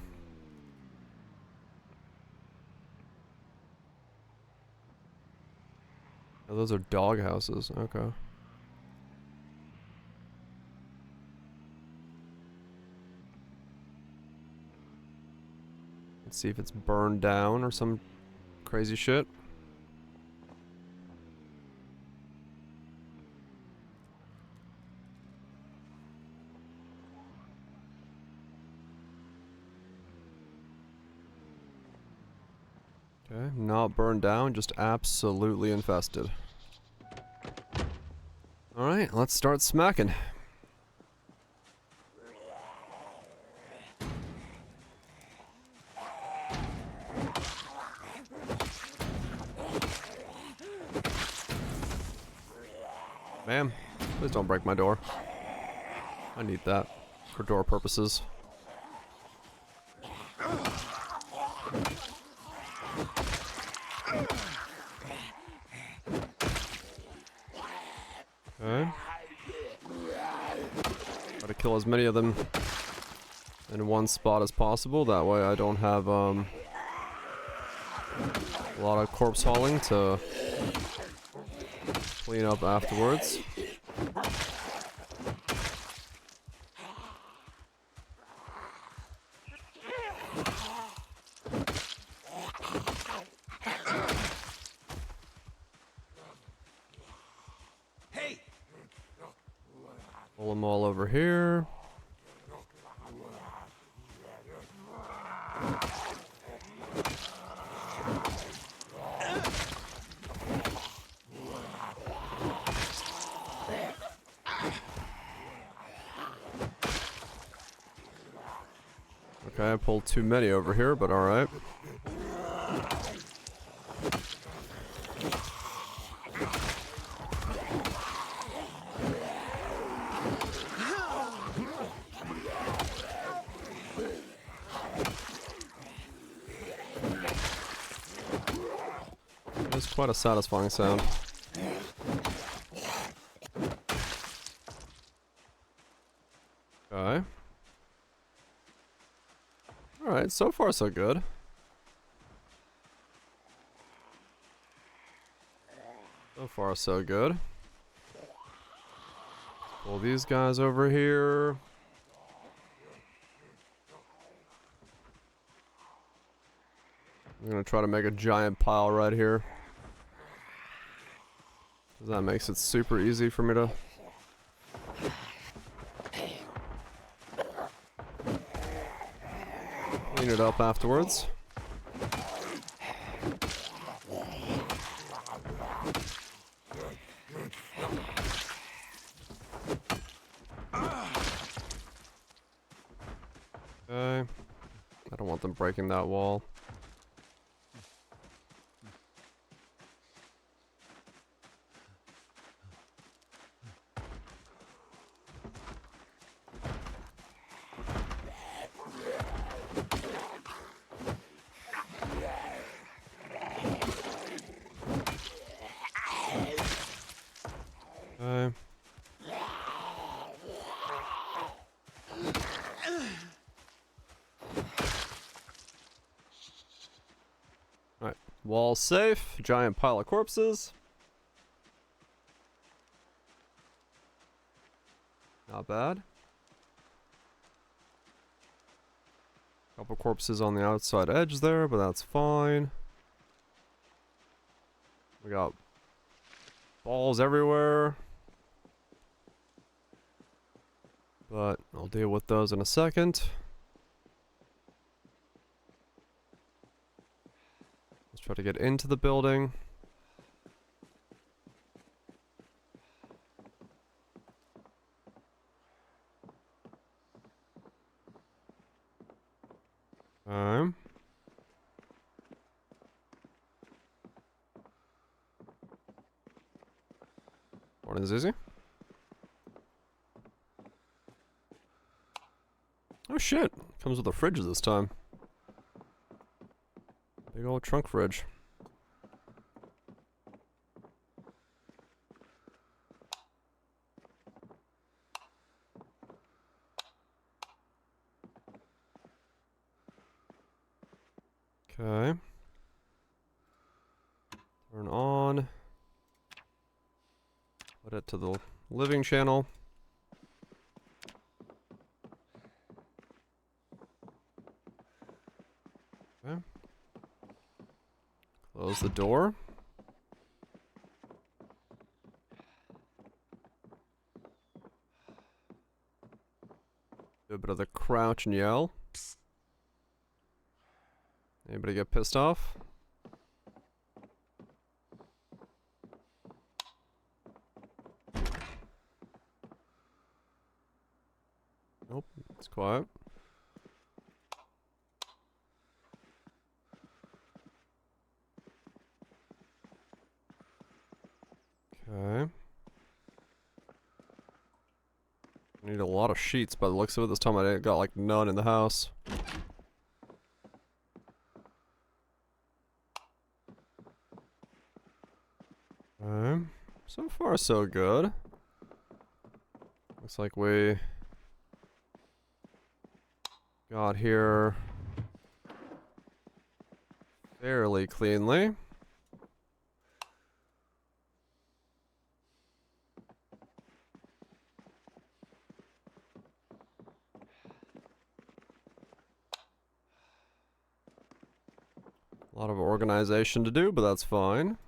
Oh, those are dog houses. Okay. Let's see if it's burned down or some crazy shit. Okay, not burned down, just absolutely infested. Alright, let's start smacking. Ma'am, please don't break my door. I need that for door purposes. Okay. Try to kill as many of them in one spot as possible. That way I don't have a lot of corpse hauling to clean up afterwards. Pull them all over here. Okay, I pulled too many over here, but alright. It's quite a satisfying sound. Okay. Alright, so far so good. So far so good. Pull these guys over here. I'm gonna try to make a giant pile right here. That makes it super easy for me to clean it up afterwards. Okay. I don't want them breaking that wall. Wall safe. Giant pile of corpses. Not bad. Couple corpses on the outside edge there, but that's fine. We got balls everywhere. But I'll deal with those in a second. Let's try to get into the building. Okay. Morning, Zizi. Oh shit! Comes with a fridge this time. Big old trunk fridge. Okay. Turn on. Put it to the living channel. Okay. Close the door. Do a bit of the crouch and yell. Anybody get pissed off? Nope, it's quiet. Okay. I need a lot of sheets by the looks of it. This time I got like none in the house. Okay. So far so good. Looks like we got here fairly cleanly. A lot of organization to do, but that's fine.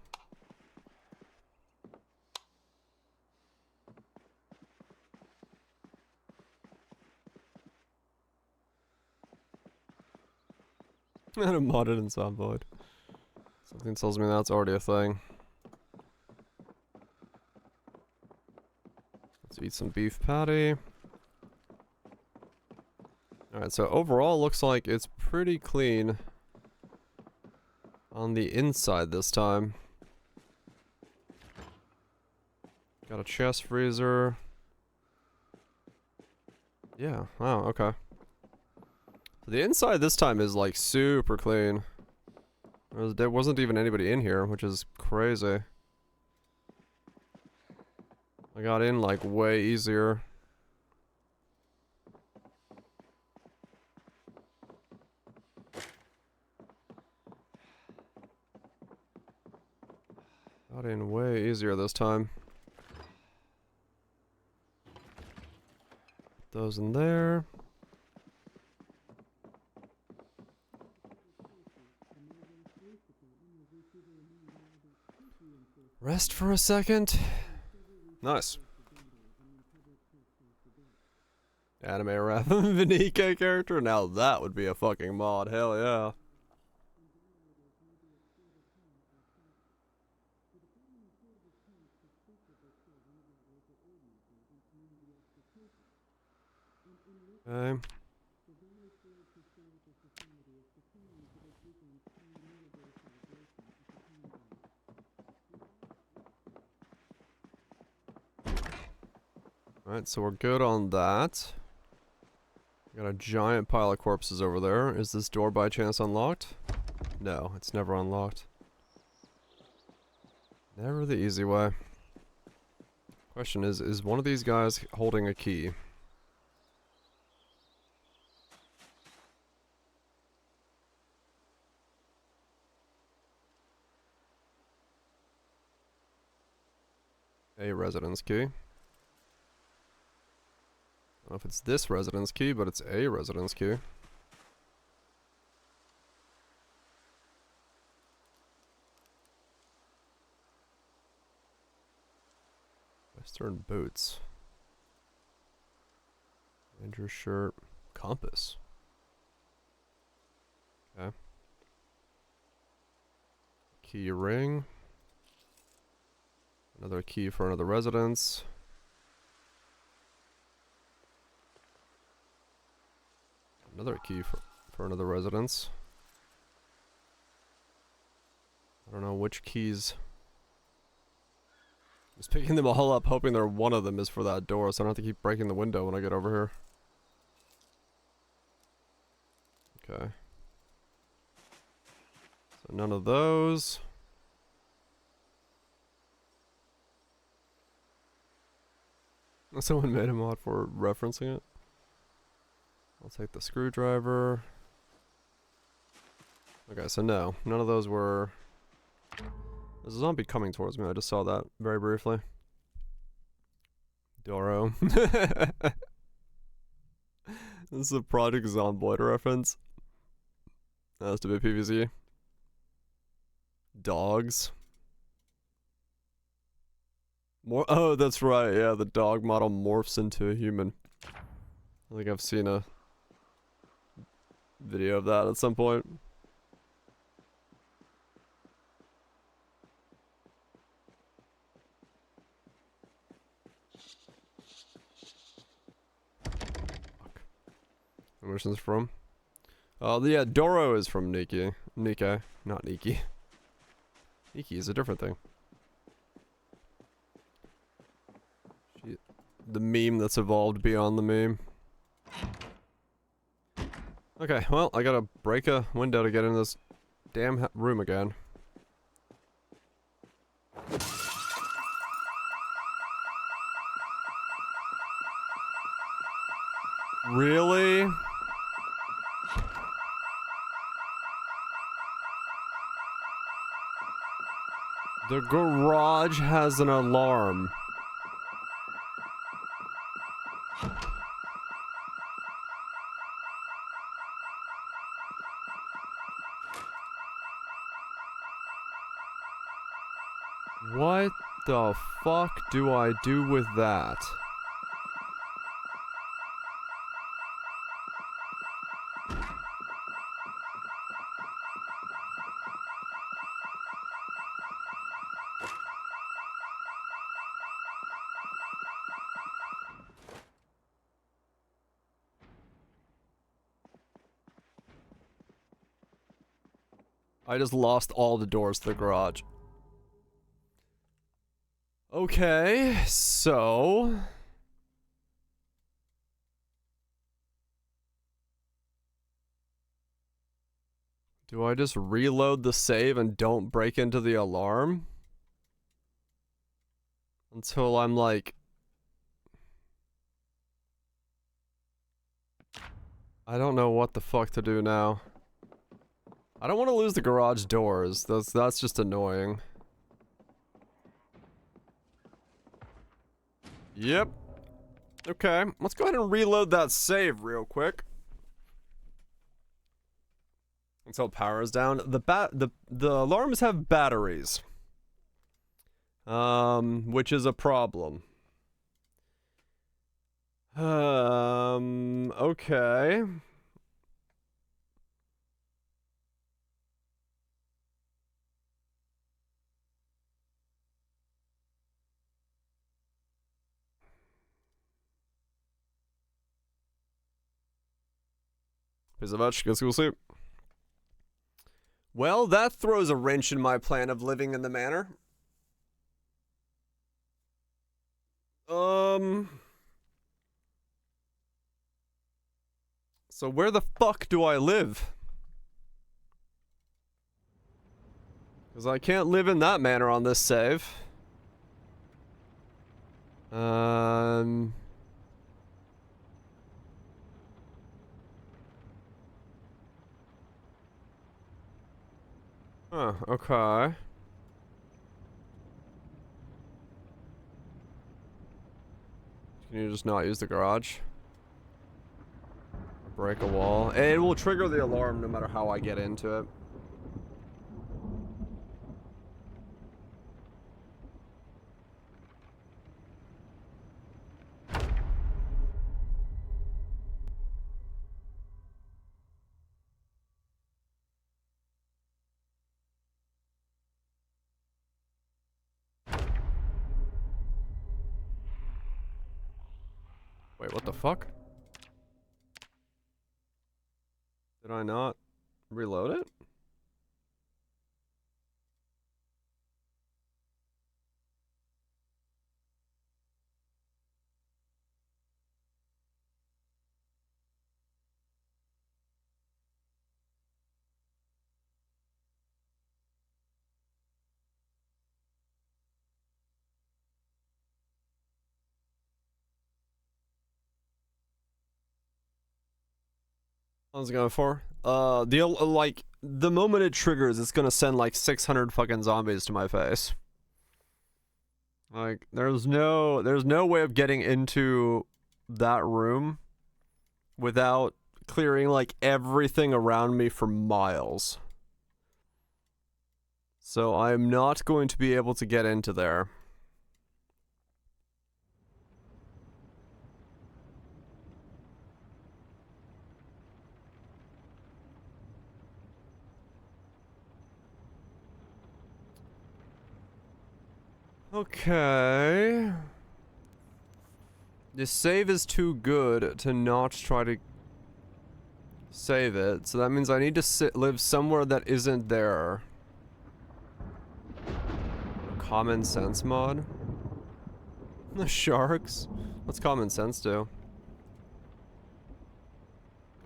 And a modded in Zomboid. Something tells me that's already a thing. Let's eat some beef patty. Alright, so overall looks like it's pretty clean on the inside this time. Got a chest freezer. Yeah, wow, okay. The inside this time is like super clean. There wasn't even anybody in here, which is crazy. I got in like way easier. Got in way easier this time. Put those in there. Rest for a second. Nice. Anime rap Vinika character? Now that would be a fucking mod. Hell yeah. Okay. Alright, so we're good on that. Got a giant pile of corpses over there. Is this door by chance unlocked? No, it's never unlocked. Never the easy way. Question is one of these guys holding a key? A residence key. I don't know if it's this residence key, but it's a residence key. Western boots. Ranger shirt. Compass. Okay. Key ring. Another key for another residence. Another key for another residence. I don't know which keys. I'm just picking them all up, hoping that one of them is for that door, so I don't have to keep breaking the window when I get over here. Okay. So none of those. Someone made a mod for referencing it. I'll take the screwdriver. Okay, so no, none of those were... There's a zombie coming towards me, I just saw that very briefly. Doro. This is a Project Zomboid reference. That has to be PVZ. Dogs. Oh, that's right, yeah, the dog model morphs into a human. I think I've seen a video of that at some point. Fuck. Where's this from? Oh, yeah, Doro is from Nikki. Not Nikki. Nikki is a different thing. The meme that's evolved beyond the meme. Okay, well, I gotta break a window to get in this damn room again. Really? The garage has an alarm. What the fuck do I do with that? I just lost all the doors to the garage. Okay, so... Do I just reload the save and don't break into the alarm? Until I'm like... I don't know what the fuck to do now. I don't want to lose the garage doors. That's just annoying. Yep. Okay, let's go ahead and reload that save real quick. Until power is down. The alarms have batteries. Which is a problem. Okay. Piece of much. Go school sleep. Well, that throws a wrench in my plan of living in the manor. So where the fuck do I live? Because I can't live in that manor on this save. Huh, okay. Can you just not use the garage? Break a wall. It will trigger the alarm no matter how I get into it. Wait, what the fuck? Did I not reload it? What was it going for? The moment it triggers, it's gonna send like 600 fucking zombies to my face. Like, there's no way of getting into that room without clearing like everything around me for miles. So I'm not going to be able to get into there. Okay. The save is too good to not try to save it, so that means I need to live somewhere that isn't there. Common sense mod? The sharks? What's common sense do?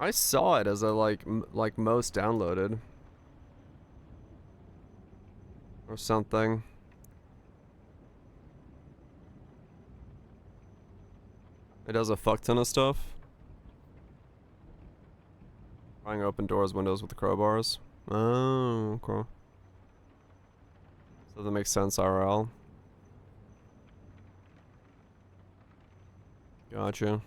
I saw it as a like most downloaded. Or something. It does a fuck ton of stuff. Trying to open doors, windows with the crowbars. Oh, okay. So that makes sense, RL. Gotcha.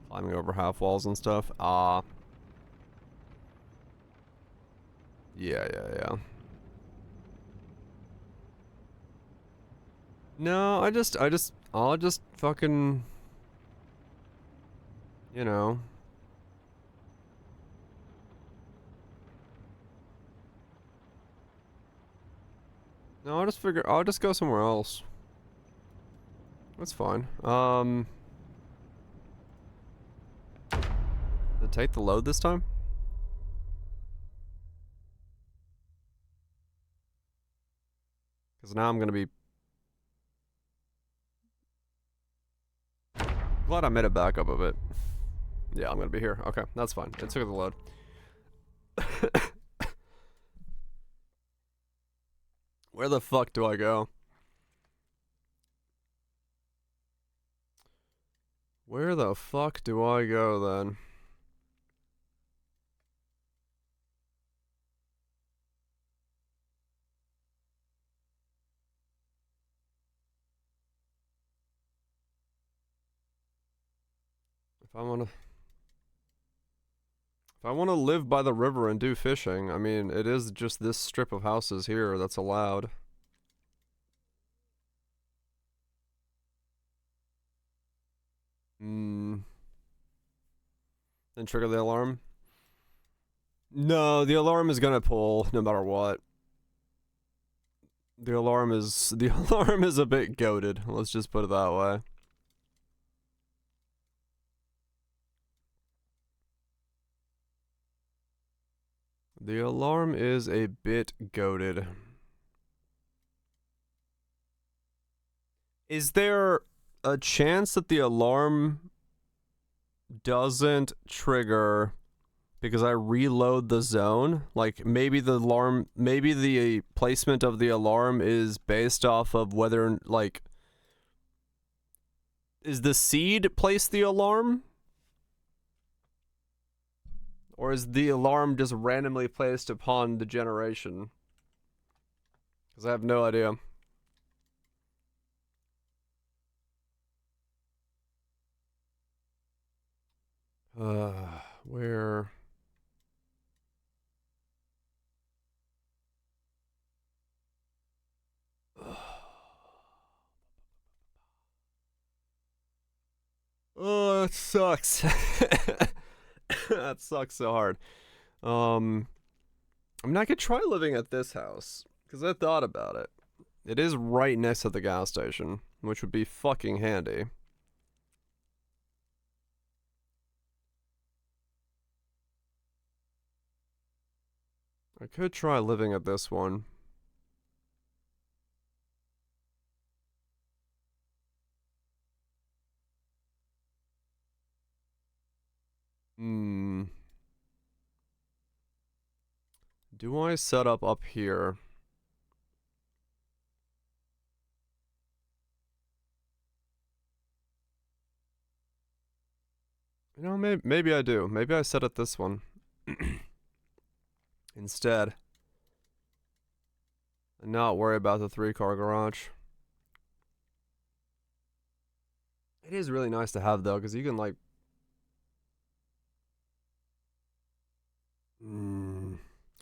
Climbing over half walls and stuff. Ah. Yeah. No, I'll just fucking, you know. No, I'll just go somewhere else. That's fine. Did it take the load this time? Because now I'm gonna be glad I made it back up a bit. Yeah, I'm gonna be here. Okay, that's fine. It took the load. Where the fuck do I go? Where the fuck do I go then? If I wanna live by the river and do fishing, I mean, it is just this strip of houses here that's allowed. Then trigger the alarm? No, the alarm is gonna pull no matter what. The alarm is a bit goated, let's just put it that way. The alarm is a bit goated. Is there a chance that the alarm doesn't trigger because I reload the zone? Like maybe the placement of the alarm is based off of whether, like, is the seed place the alarm? Or is the alarm just randomly placed upon the generation? Because I have no idea. Where? Oh, that sucks. That sucks so hard. I mean, I could try living at this house, because I thought about it. It is right next to the gas station, which would be fucking handy. I could try living at this one. Hmm. Do I set up here? You know, maybe I do. Maybe I set it this one. Instead. And not worry about the 3-car garage. It is really nice to have, though, because you can, like...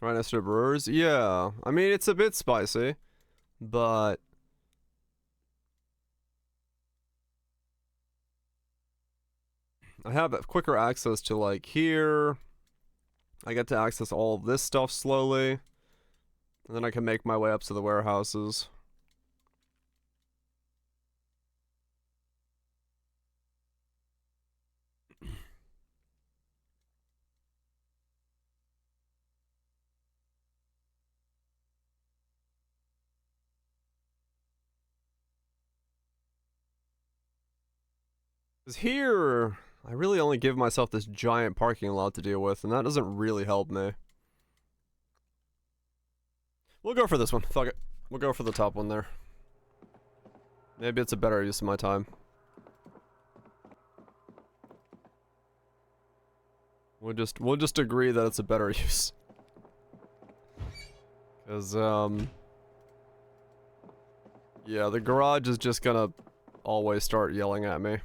Right next to the brewers? Yeah. I mean, it's a bit spicy, but... I have quicker access to, like, here. I get to access all of this stuff slowly. And then I can make my way up to the warehouses. Because here, I really only give myself this giant parking lot to deal with, and that doesn't really help me. We'll go for this one. Fuck it. We'll go for the top one there. Maybe it's a better use of my time. We'll just agree that it's a better use. Cause yeah, the garage is just gonna always start yelling at me.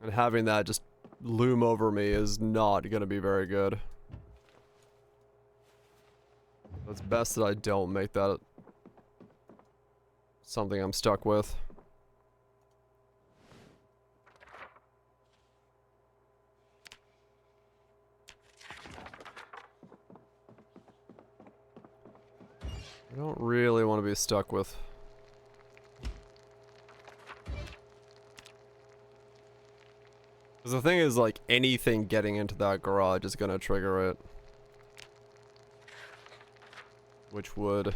And having that just loom over me is not gonna be very good. It's best that I don't make that something I'm stuck with. I don't really want to be stuck with. Because the thing is, like, anything getting into that garage is gonna trigger it. Which would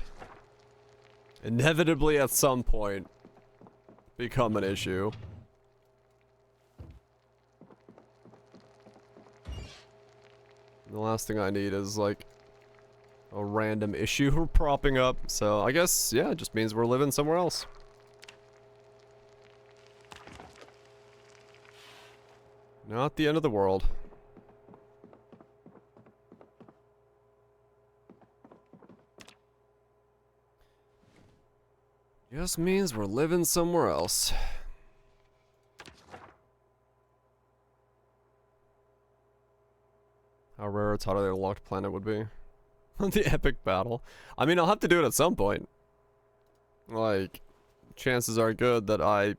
inevitably at some point become an issue. The last thing I need is, like, a random issue propping up. So I guess, yeah, it just means we're living somewhere else. Not the end of the world. Just means we're living somewhere else. How rare a totally locked planet would be. The epic battle. I mean, I'll have to do it at some point. Like, chances are good that I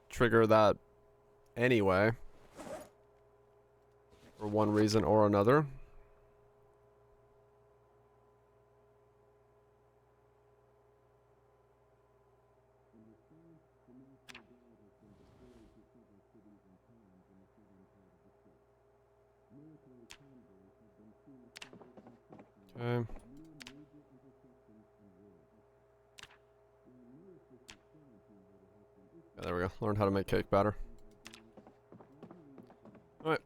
trigger that anyway. For one reason or another. Okay. Yeah, there we go. Learn how to make cake batter. Alright.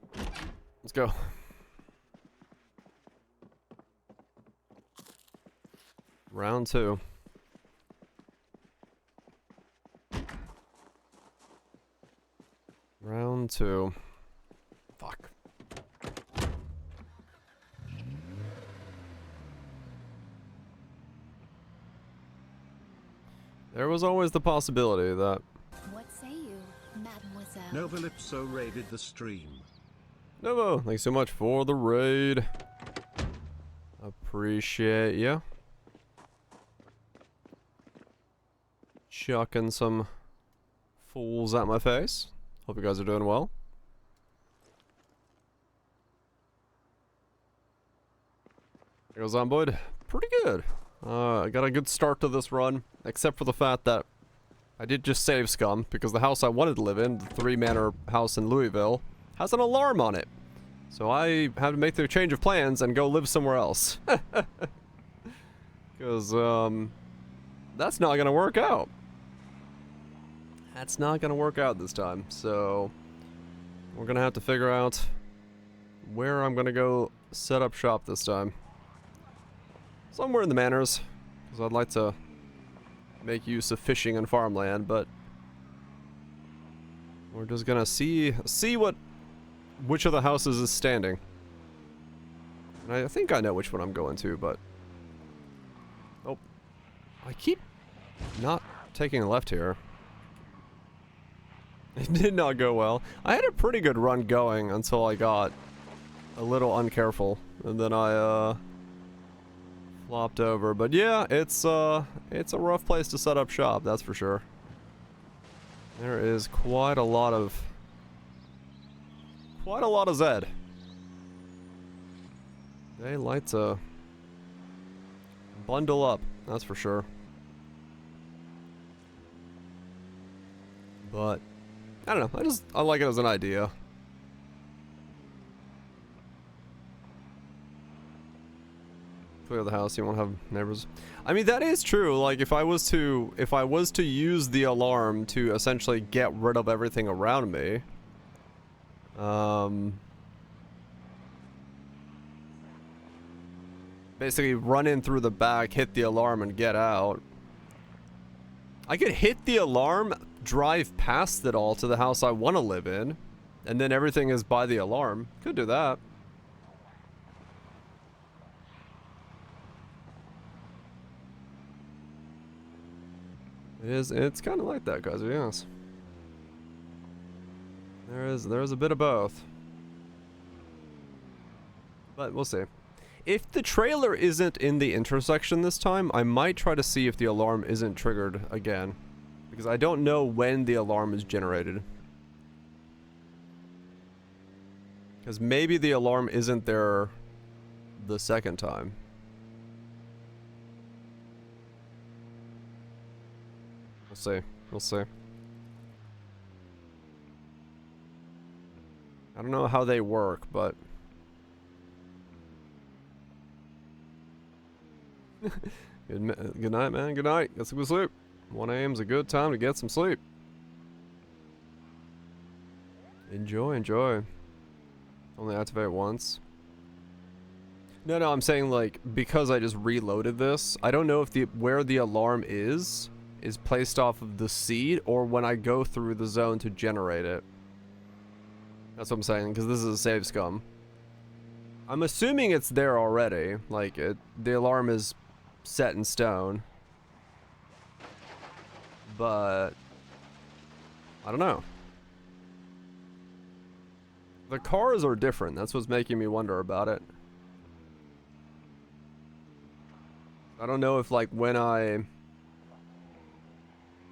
Let's go. Round 2. Round 2. Fuck. There was always the possibility that... What say you, Mademoiselle? myself. Novalipso raided the stream. Novo, thanks so much for the raid. Appreciate ya. Chucking some fools at my face. Hope you guys are doing well. There goes Zomboid. Pretty good. I got a good start to this run, except for the fact that I did just save scum, because the house I wanted to live in, the 3-manor house in Louisville, has an alarm on it. So I had to make the change of plans and go live somewhere else. Because, that's not gonna work out. That's not gonna work out this time, so we're gonna have to figure out where I'm gonna go set up shop this time. Somewhere in the manors, because I'd like to make use of fishing and farmland, but we're just gonna see which of the houses is standing. And I think I know which one I'm going to, but oh, I keep not taking a left here. It did not go well. I had a pretty good run going until I got a little uncareful, and then I flopped over. But yeah, it's a rough place to set up shop, that's for sure. There is quite a lot of Zed. They like to bundle up, that's for sure. But I don't know, I like it as an idea. Clear the house, you won't have neighbors. I mean, that is true. Like, if I was to use the alarm to essentially get rid of everything around me, basically run in through the back, hit the alarm, and get out. I could hit the alarm, drive past it all to the house I want to live in, and then everything is by the alarm. Could do that. It's kind of like that, guys, yes. There's a bit of both. But we'll see. If the trailer isn't in the intersection this time, I might try to see if the alarm isn't triggered again. Because I don't know when the alarm is generated. Because maybe the alarm isn't there the second time. We'll see. We'll see. I don't know how they work, but... Good night, man. Good night. Get some good sleep. 1 a.m.'s a good time to get some sleep. Enjoy, enjoy. Only activate once. No, I'm saying, like, because I just reloaded this, I don't know if where the alarm is placed off of the seed or when I go through the zone to generate it. That's what I'm saying, because this is a save scum. I'm assuming it's there already. Like, the alarm is set in stone. But I don't know. The cars are different. That's what's making me wonder about it. I don't know if, like, when I...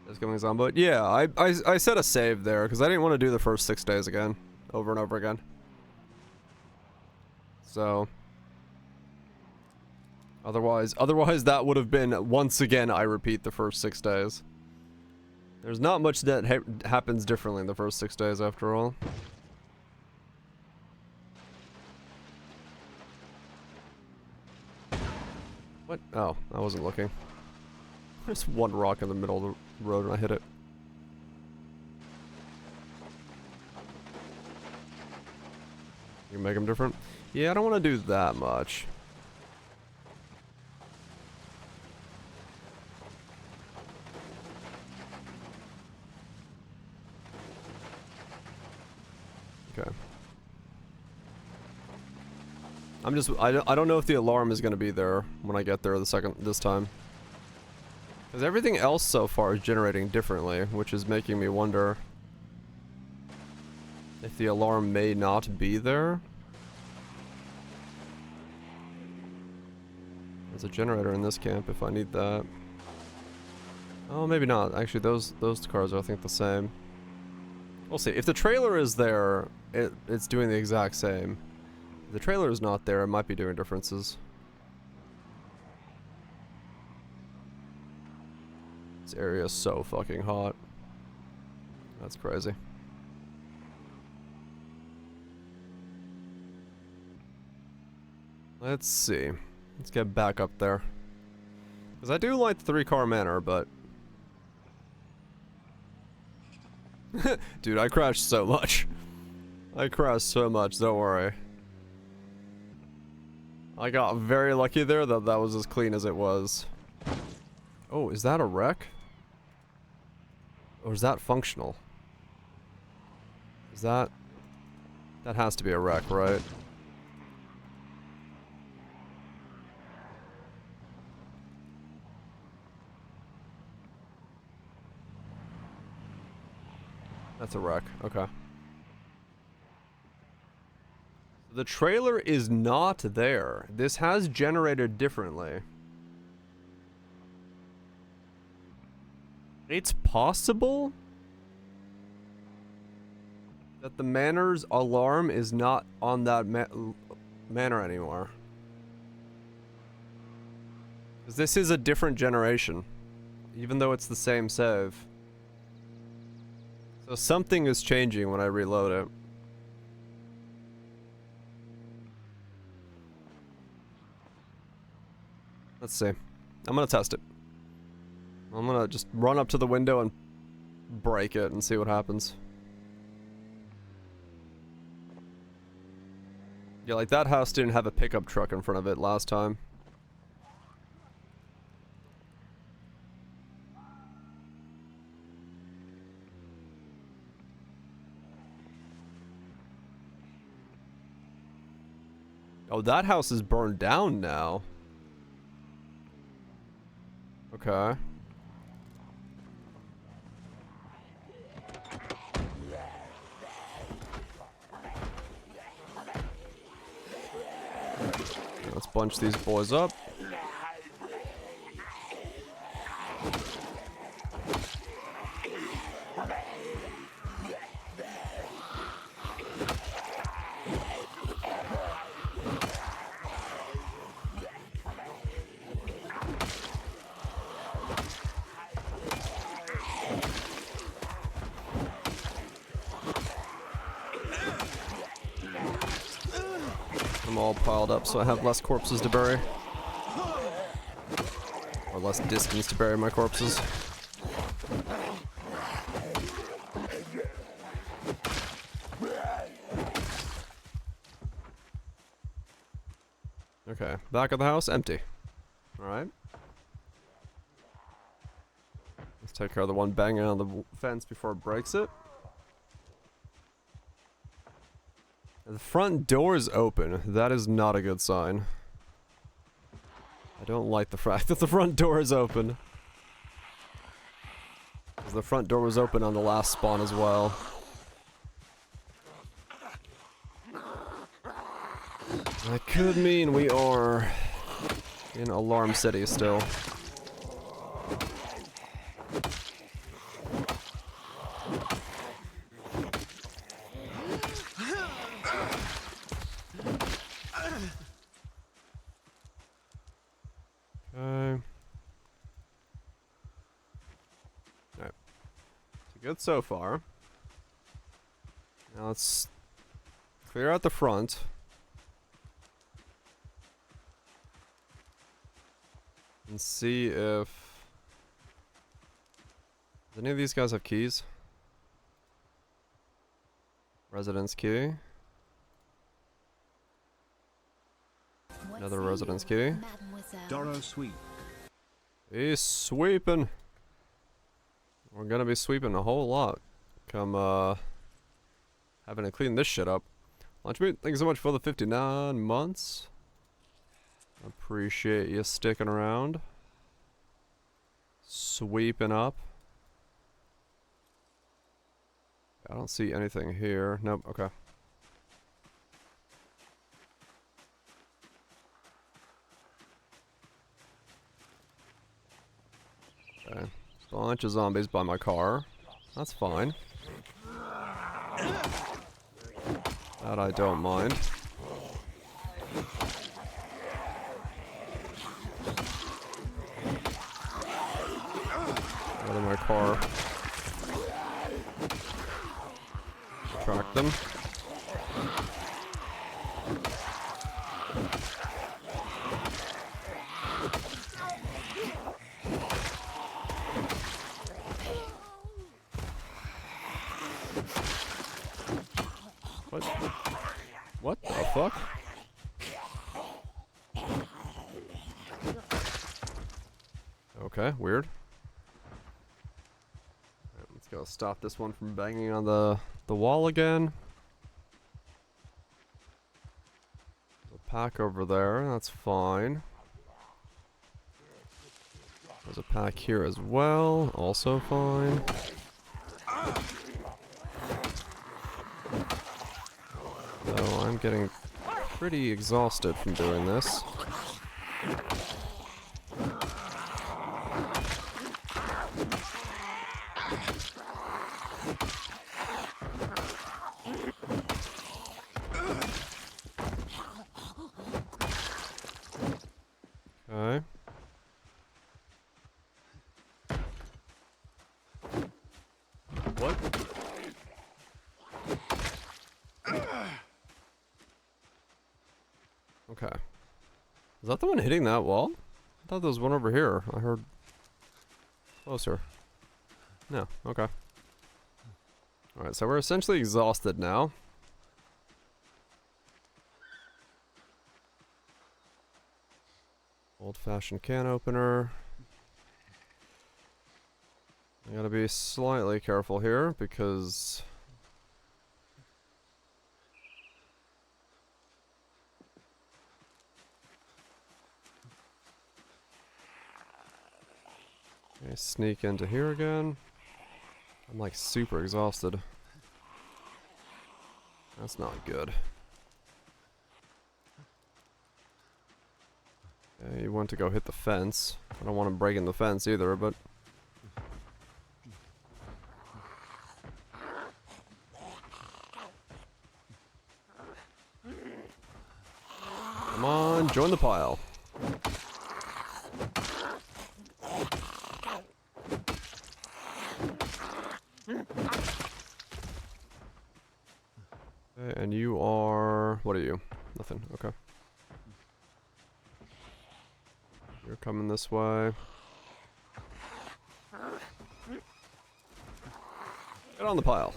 That's coming Zomboid. Yeah, I set a save there because I didn't want to do the first 6 days again, over and over again. So otherwise that would have been, once again, I repeat the first 6 days. There's not much that happens differently in the first 6 days after all. What? Oh, I wasn't looking. There's one rock in the middle of the road and I hit it. You can make them different? Yeah, I don't want to do that much. Okay. I don't know if the alarm is going to be there when I get there this time. Because everything else so far is generating differently, which is making me wonder If the alarm may not be there. There's a generator in this camp if I need that. Oh, maybe not. Actually, those cars are, I think, the same. We'll see. If the trailer is there, it's doing the exact same. If the trailer is not there, it might be doing differences. This area is so fucking hot. That's crazy. Let's see. Let's get back up there. Because I do like the 3-car manor, but... Dude, I crashed so much. I crashed so much, don't worry. I got very lucky there that that was as clean as it was. Oh, is that a wreck? Or is that functional? Is that... That has to be a wreck, right? That's a wreck, okay. The trailer is not there. This has generated differently. It's possible that the manor's alarm is not on that manor anymore. Because this is a different generation, even though it's the same save. So something is changing when I reload it. Let's see. I'm gonna test it. I'm gonna just run up to the window and break it and see what happens. Yeah, like that house didn't have a pickup truck in front of it last time. Oh, that house is burned down now. Okay. Let's bunch these boys up. I'm all piled up so I have less corpses to bury. Or less distance to bury my corpses. Okay, back of the house, empty. Alright. Let's take care of the one banging on the fence before it breaks it. The front door is open. That is not a good sign. I don't like the fact that the front door is open. 'Cause the front door was open on the last spawn as well. That could mean we are in Alarm City still. Okay. Alright. So good so far. Now let's clear out the front. And see if... Does any of these guys have keys? Residence key. Another residence key. Doro sweep. He's sweeping. We're gonna be sweeping a whole lot. Come, having to clean this shit up. Launchmeat, thank you so much for the 59 months. Appreciate you sticking around. Sweeping up. I don't see anything here. Nope, okay. Okay. Bunch of zombies by my car. That's fine. That I don't mind. Out of my car. Track them. What? What the fuck? Okay, weird. Alright, let's go stop this one from banging on the wall again. There's a pack over there, that's fine. There's a pack here as well, also fine. So I'm getting pretty exhausted from doing this. Okay. What? Okay. Is that the one hitting that wall? I thought there was one over here. I heard closer. No, okay. Alright, so we're essentially exhausted now. Old-fashioned can opener. I gotta be slightly careful here because okay, sneak into here again. I'm like super exhausted. That's not good. Okay, you want to go hit the fence. I don't want to break in the fence either, but come on, join the pile. Okay, and you are... what are you? Nothing, okay. You're coming this way. Get on the pile.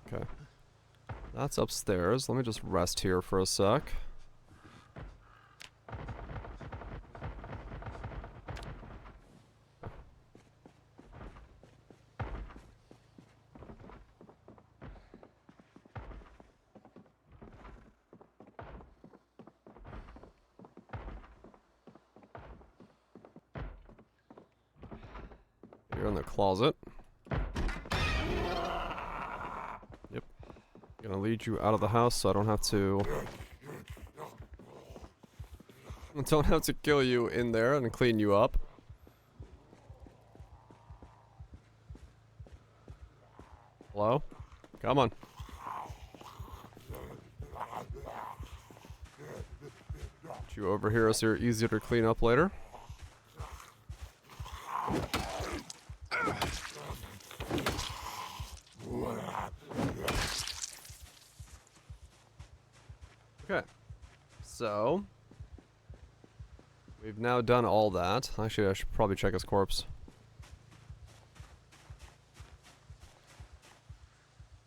Okay. That's upstairs. Let me just rest here for a sec. You're in the closet. Yep. Gonna lead you out of the house so I don't have to... kill you in there and clean you up. Hello? Come on. Get you over here so you're easier to clean up later. Okay, so we've now done all that. Actually, I should probably check his corpse.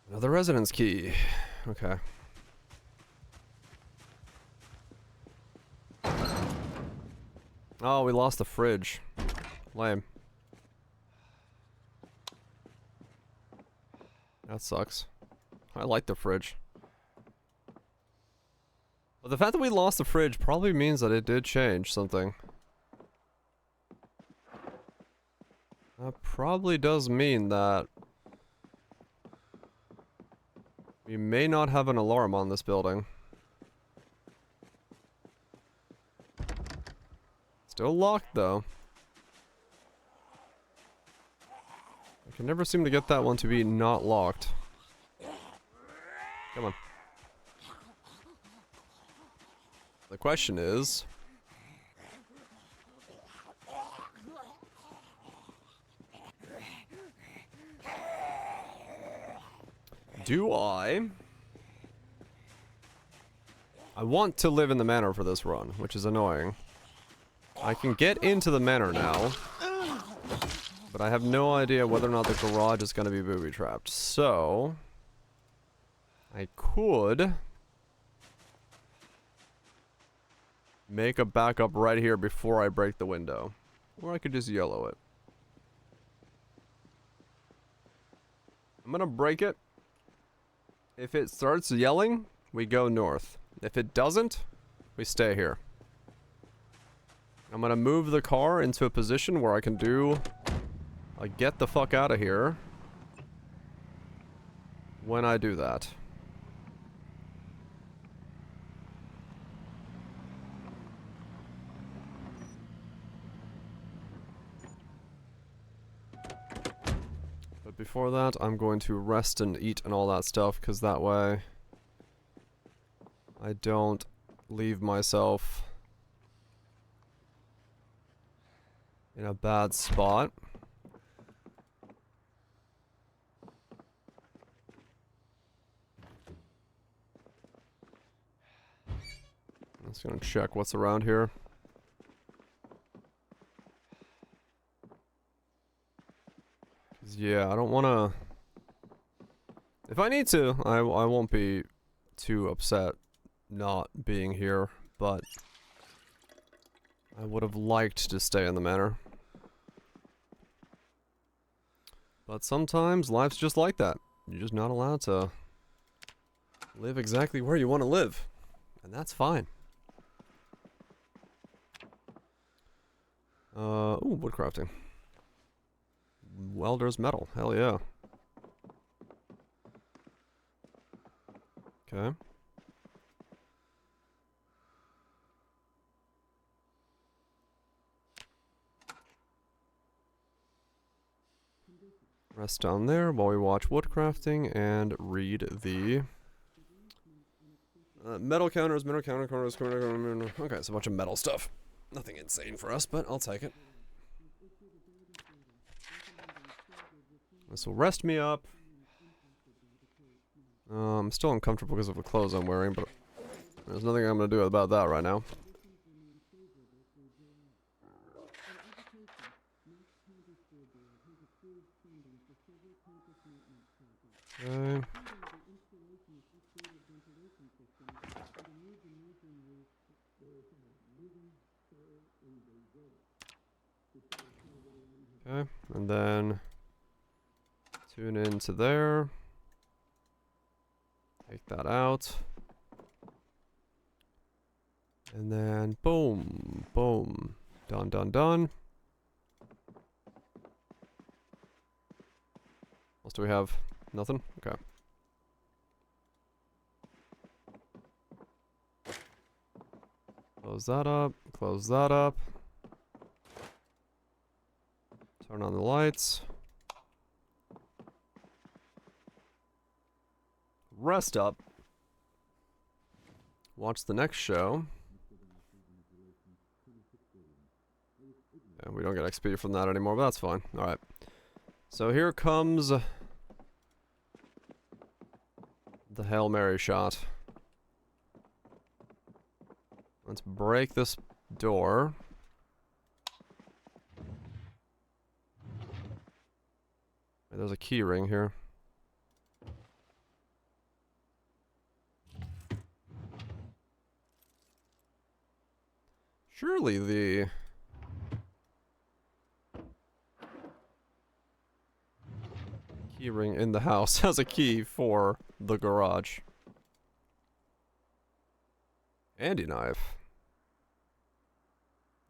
Another residence key. Okay. Oh, we lost the fridge. Lame. That sucks. I like the fridge. But the fact that we lost the fridge probably means that it did change something. That probably does mean that we may not have an alarm on this building. Still locked though. I can never seem to get that one to be not locked. Come on. The question is... do I want to live in the manor for this run, which is annoying. I can get into the manor now, but I have no idea whether or not the garage is going to be booby-trapped. So, I could make a backup right here before I break the window. Or I could just yellow it. I'm going to break it. If it starts yelling, we go north. If it doesn't, we stay here. I'm gonna move the car into a position where I can do a get the fuck out of here when I do that. But before that, I'm going to rest and eat and all that stuff, because that way I don't leave myself in a bad spot. I'm just gonna check what's around here. Yeah, I don't wanna... if I need to, I won't be too upset not being here, but I would have liked to stay in the manor. But sometimes life's just like that. You're just not allowed to live exactly where you want to live. And that's fine. Ooh, woodcrafting. Welder's metal. Hell yeah. Okay. Rest down there while we watch woodcrafting and read the metal counters, mineral counters, okay, it's a bunch of metal stuff. Nothing insane for us, but I'll take it. This will rest me up. I'm still uncomfortable because of the clothes I'm wearing, but there's nothing I'm going to do about that right now. Okay. Okay, and then tune into there. Take that out. And then boom, boom. Done, done, done. What else do we have? Nothing? Okay. Close that up. Close that up. Turn on the lights. Rest up. Watch the next show. And we don't get XP from that anymore, but that's fine. Alright. So here comes the Hail Mary shot. Let's break this door. There's a key ring here. Surely the key ring in the house has a key for the garage. Handy knife.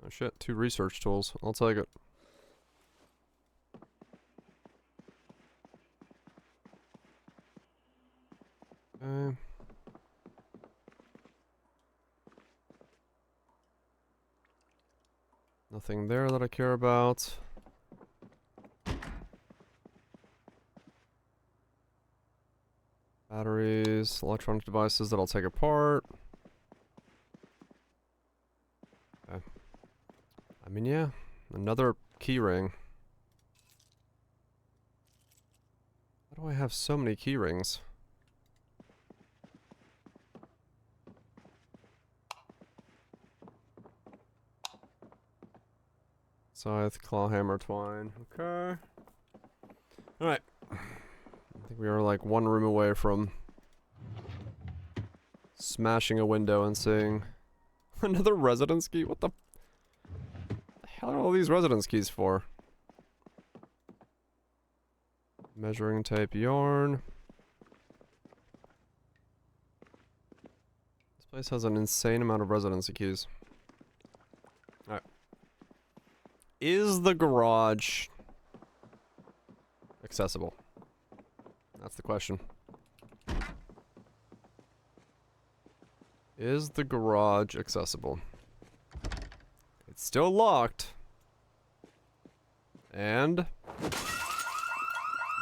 Oh shit, 2 research tools. I'll take it. Okay. Nothing there that I care about. Batteries, electronic devices that I'll take apart. Okay. I mean, yeah, another key ring. Why do I have so many key rings? Scythe, claw, hammer, twine. Okay. Alright. I think we are like one room away from smashing a window and seeing another residence key? What the hell are all these residence keys for? Measuring tape, yarn. This place has an insane amount of residency keys. Alright. Is the garage accessible? That's the question. Is the garage accessible? It's still locked. And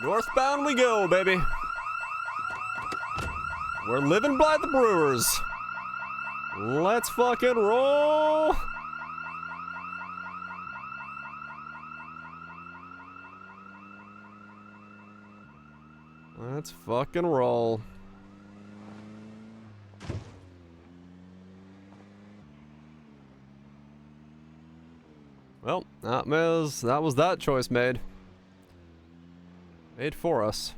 northbound we go, baby. We're living by the Brewers. Let's fucking roll. Let's fucking roll. Well, that was that choice made. Made for us.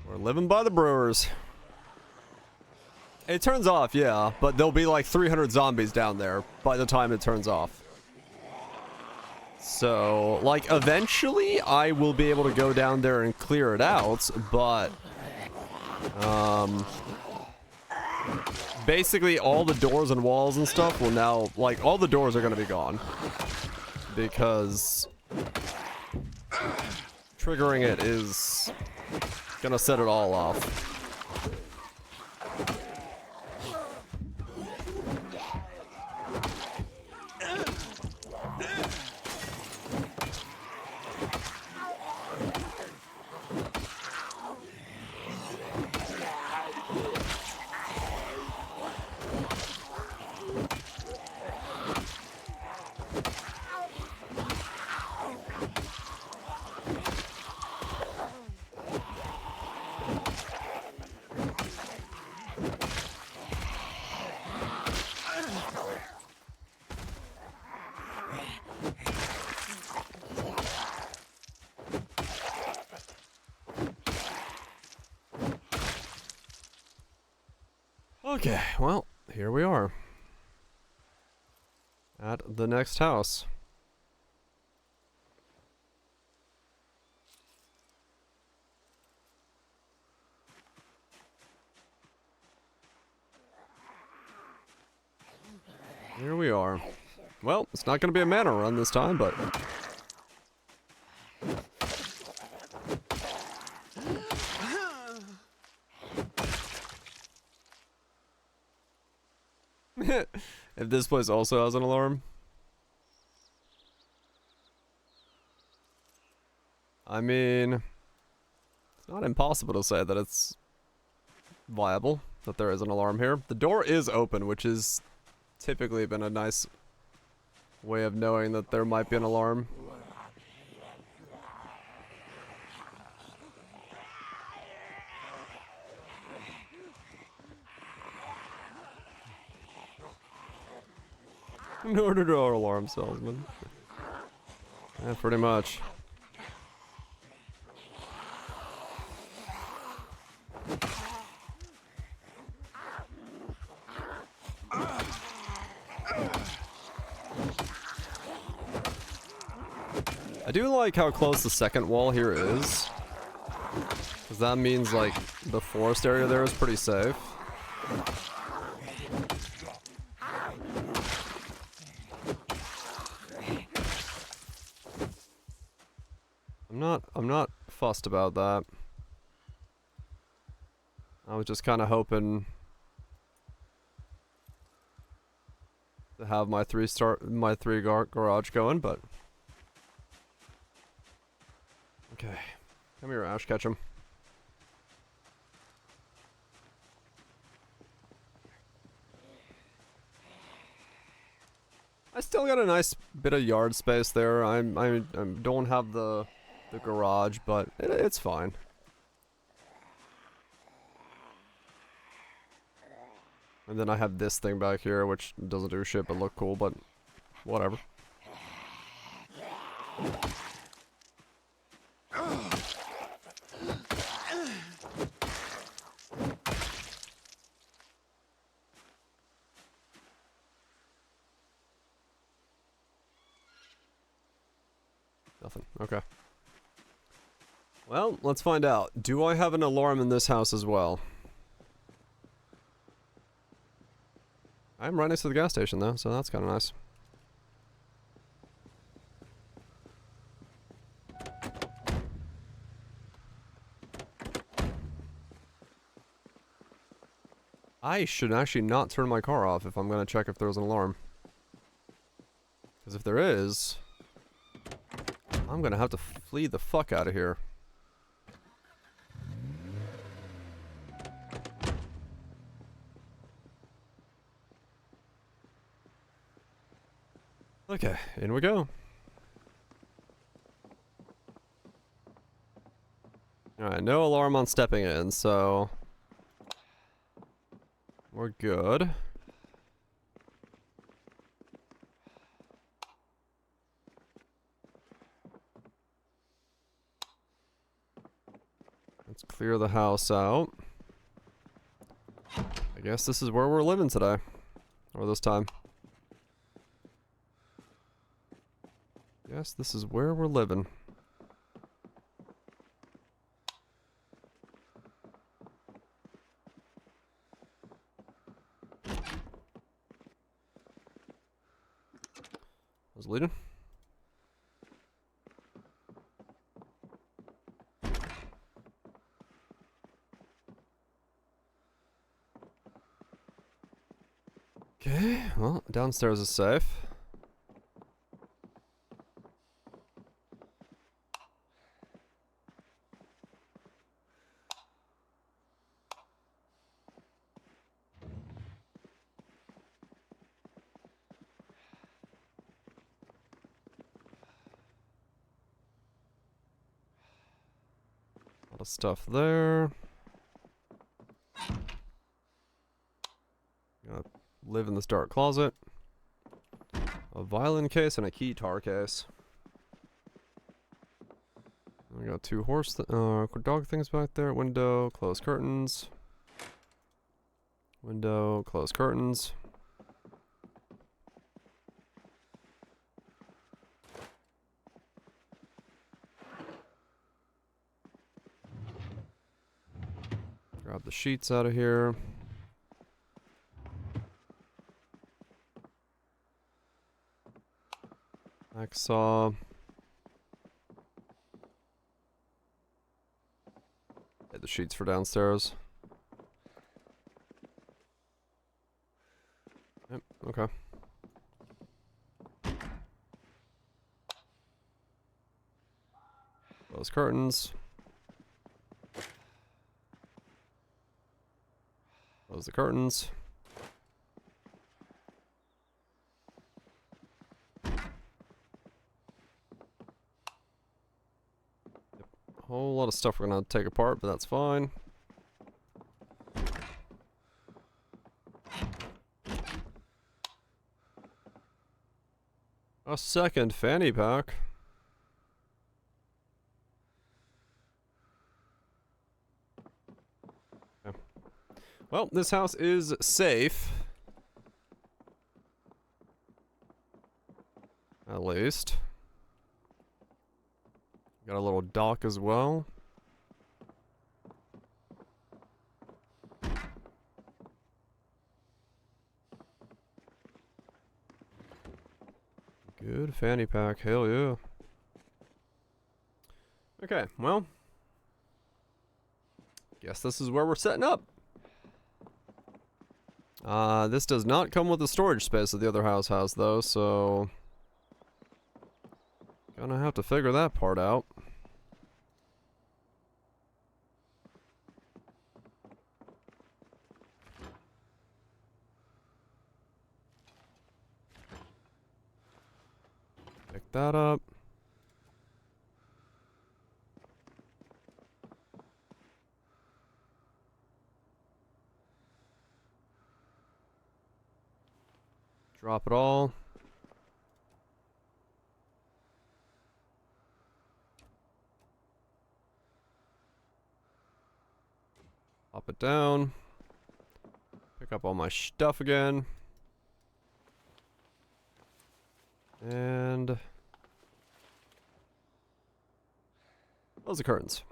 We're living by the Brewers. It turns off, yeah, but there'll be like 300 zombies down there by the time it turns off. So, like, eventually I will be able to go down there and clear it out, but basically all the doors and walls and stuff will now, like, all the doors are gonna be gone. Because triggering it is gonna set it all off. Okay, well, here we are. At the next house. Here we are. Well, it's not going to be a mana run this time, but if this place also has an alarm. I mean, it's not impossible to say that it's viable, that there is an alarm here. The door is open, which has typically been a nice way of knowing that there might be an alarm. Door-to-door alarm salesman. Yeah, pretty much. I do like how close the second wall here is. Because that means, like, the forest area there is pretty safe. I'm not fussed about that. I was just kind of hoping to have my three garage going, but okay. Come here, Ash, catch him. I still got a nice bit of yard space there. I don't have the garage, but it's fine. And then I have this thing back here, which doesn't do shit but look cool, but whatever. Nothing. Okay. Well, let's find out. Do I have an alarm in this house as well? I'm right next to the gas station though, so that's kind of nice. I should actually not turn my car off if I'm going to check if there's an alarm. Because if there is, I'm going to have to flee the fuck out of here. Okay, in we go. Alright, no alarm on stepping in, so we're good. Let's clear the house out. I guess this is where we're living today. Or this time. Yes, this is where we're living. Was leading? Okay, well, downstairs is safe. Lot of stuff there. Gonna live in this dark closet. A violin case and a keytar case. We got two dog things back there. Window, close curtains. Window, close curtains. Grab the sheets out of here. Hacksaw. Hit the sheets for downstairs. Yep, okay. Close curtains. Close the curtains. A whole lot of stuff we're gonna take apart, but that's fine. A second fanny pack. Okay. Well, this house is safe. At least. Got a little dock as well. Good fanny pack, hell yeah. Okay, well. Guess this is where we're setting up. This does not come with the storage space that the other house has though, so... Gonna have to figure that part out. Pick that up. Drop it all. Pop it down. Pick up all my stuff again. And close the curtains.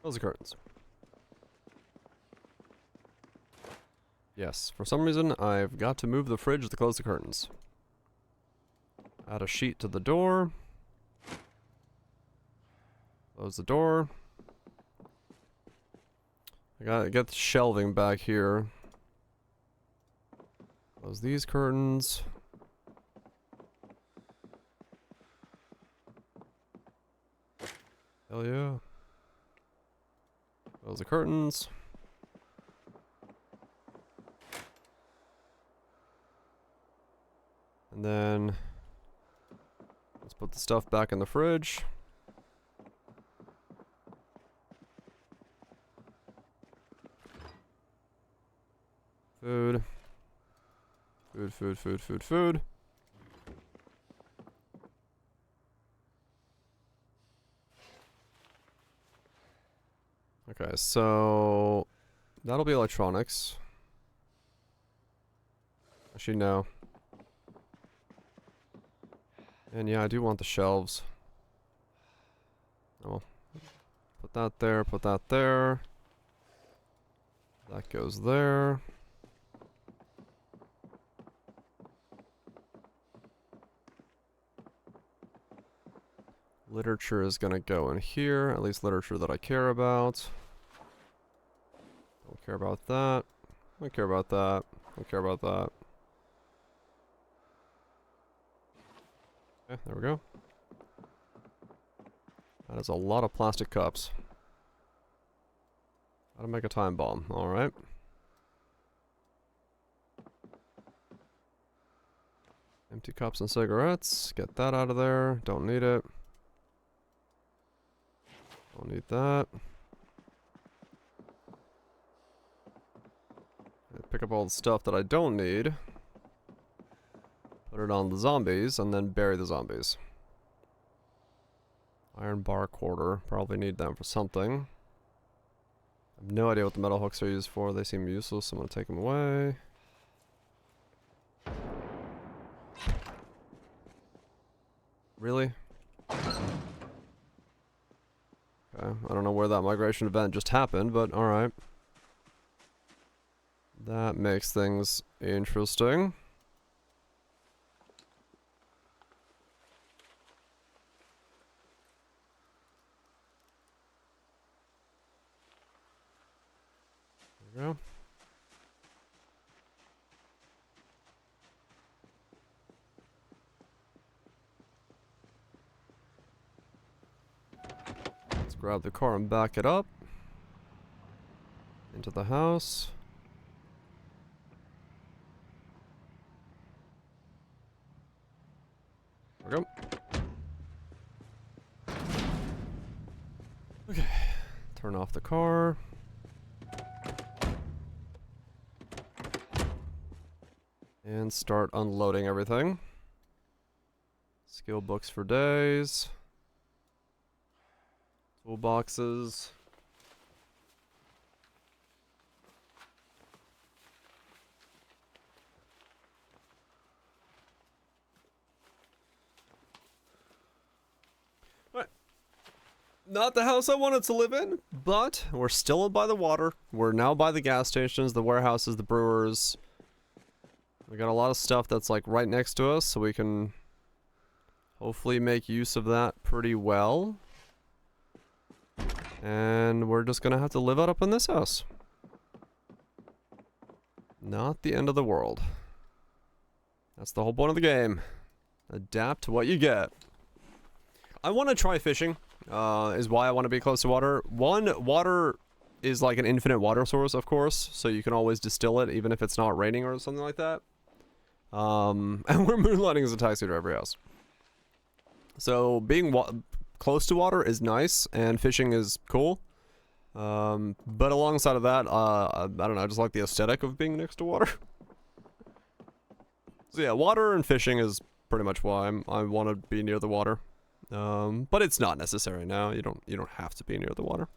Close the curtains. Yes, for some reason I've got to move the fridge to close the curtains. Add a sheet to the door. Close the door. I gotta get the shelving back here. Close these curtains. Hell yeah. Close the curtains. And then let's put the stuff back in the fridge. Food. Food, food, food, food, food. Okay, so that'll be electronics. Actually, no. And yeah, I do want the shelves. Oh, put that there, put that there. That goes there. Literature is gonna go in here, at least literature that I care about. Don't care about that. Don't care about that. Don't care about that. Okay, there we go. That is a lot of plastic cups. How to make a time bomb, alright. Empty cups and cigarettes, get that out of there, don't need it. Don't need that. Pick up all the stuff that I don't need. Put it on the zombies, and then bury the zombies. Iron bar quarter. Probably need them for something. I have no idea what the metal hooks are used for. They seem useless. I'm gonna take them away. Really? Okay, I don't know where that migration event just happened, but alright. That makes things interesting. There we go. Let's grab the car and back it up into the house. There we go. Okay, turn off the car. And start unloading everything. Skill books for days. Toolboxes. Not the house I wanted to live in, but we're still by the water. We're now by the gas stations, the warehouses, the brewers. We got a lot of stuff that's like right next to us, so we can hopefully make use of that pretty well. And we're just gonna have to live out up in this house. Not the end of the world. That's the whole point of the game. Adapt to what you get. I want to try fishing, is why I want to be close to water. One, water is like an infinite water source, of course, so you can always distill it, even if it's not raining or something like that. And we're moonlighting as a taxi to every house. So being close to water is nice, and fishing is cool. But alongside of that, I don't know, I just like the aesthetic of being next to water. So yeah, water and fishing is pretty much why I want to be near the water. But it's not necessary now. You don't have to be near the water.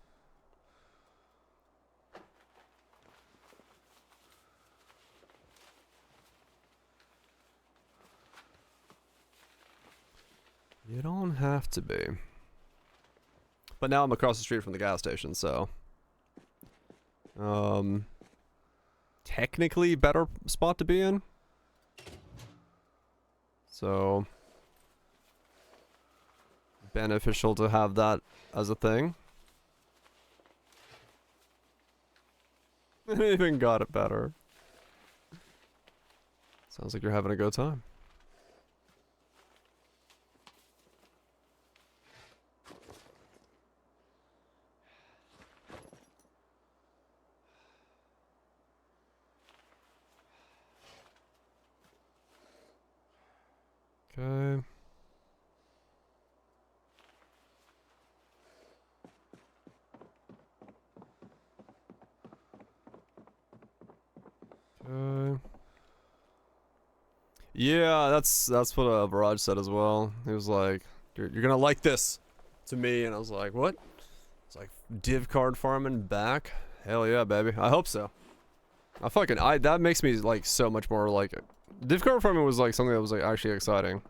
You don't have to be. But now I'm across the street from the gas station, so technically better spot to be in. So beneficial to have that as a thing. I even got it better. Sounds like you're having a good time. Okay. Okay. Yeah, that's what Viraj said as well. He was like, you're gonna like this to me, and I was like, what? It's like div card farming back. Hell yeah, baby. I hope so. That makes me like so much more like div card farming was like something that was like actually exciting.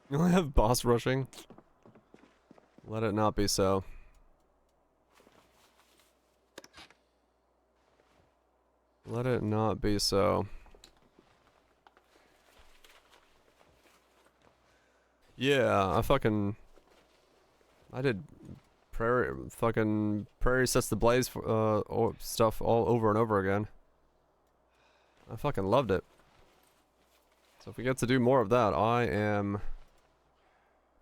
You only have boss rushing. Let it not be so. Let it not be so. Yeah, I did prairie sets the blaze stuff all over and over again. I fucking loved it. So if we get to do more of that, I am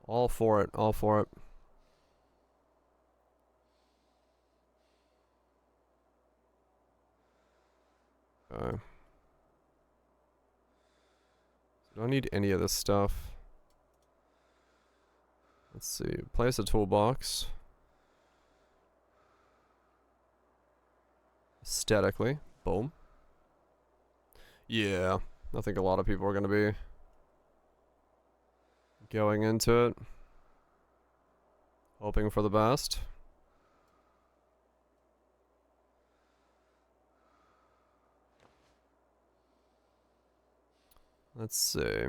all for it, all for it. Okay. So don't need any of this stuff. Let's see. Place a toolbox. Aesthetically. Boom. Yeah. I think a lot of people are going to be going into it. Hoping for the best. Let's see.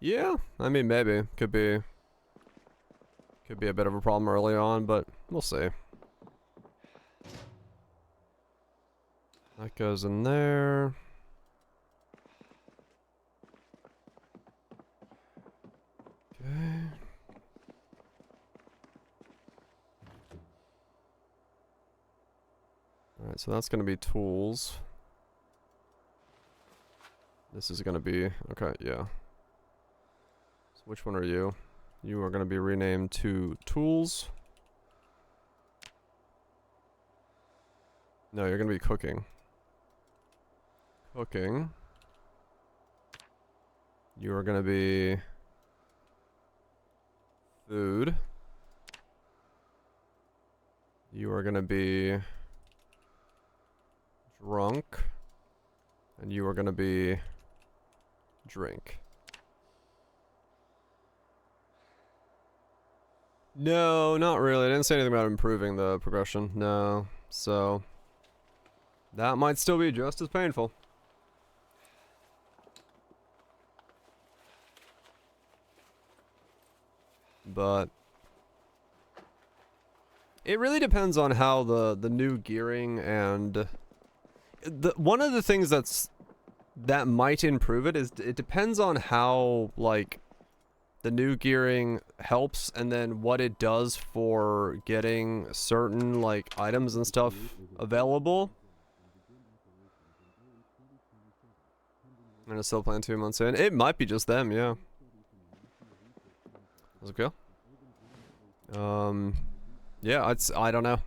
Yeah, I mean maybe could be a bit of a problem early on, but we'll see. That goes in there. Okay. Alright, so that's gonna be tools. This is gonna be, okay, yeah. So which one are you? You are gonna be renamed to tools. No, you're gonna be cooking. Cooking. You are gonna be food. You are gonna be drunk. And you are gonna be drink. No, not really. I didn't say anything about improving the progression. No. So That might still be just as painful. But it really depends on how the new gearing and one of the things that might improve it is it depends on how like the new gearing helps and then what it does for getting certain like items and stuff available. And it's still playing 2 months in. It might be just them, yeah. Does it go? Yeah, I don't know.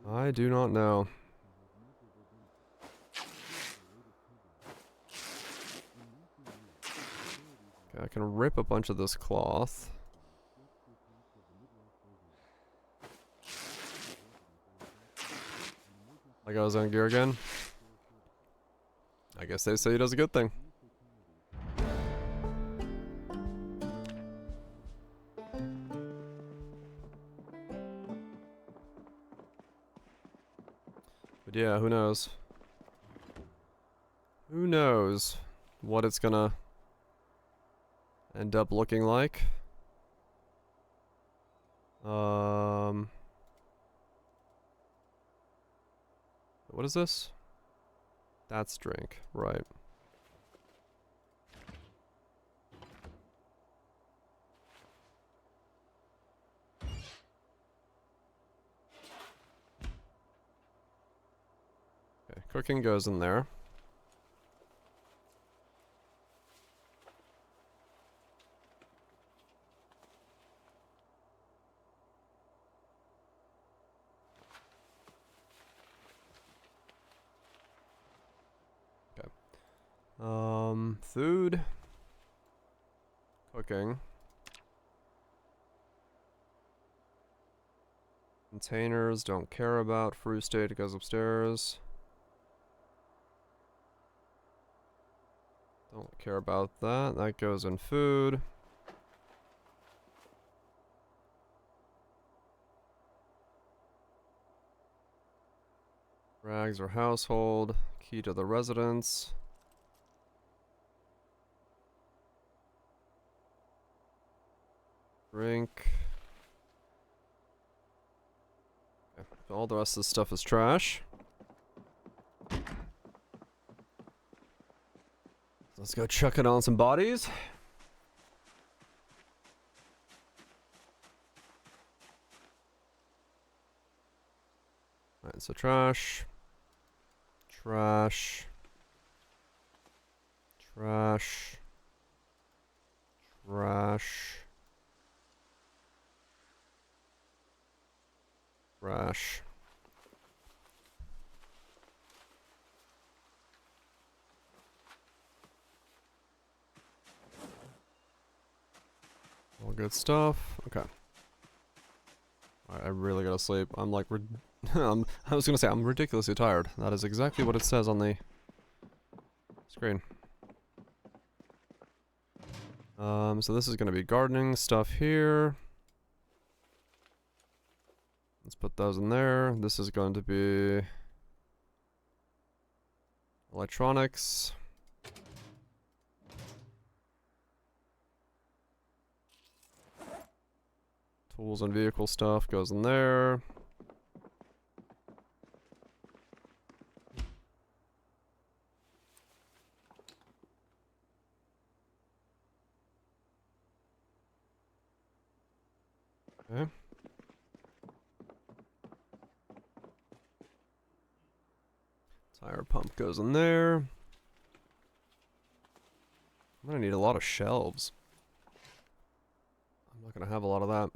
I do not know. Okay, I can rip a bunch of this cloth. Like I was on gear again. I guess they say he does a good thing. But yeah, who knows? Who knows what it's gonna end up looking like? What is this? That's drink, right. Okay, cooking goes in there. Food. Cooking. Containers, don't care about. Fruit state goes upstairs. Don't care about that. That goes in food. Rags or household. Key to the residence. Drink. Okay. All the rest of this stuff is trash. Let's go chuck it on some bodies. Alright, so trash. Trash. Trash. Trash. Trash. All good stuff. Okay. Alright, I really gotta sleep. I'm like, I was gonna say, I'm ridiculously tired. That is exactly what it says on the screen. So this is gonna be gardening stuff here. Let's put those in there. This is going to be electronics. Tools and vehicle stuff goes in there. Okay. Tire pump goes in there. I'm gonna need a lot of shelves. I'm not gonna have a lot of that.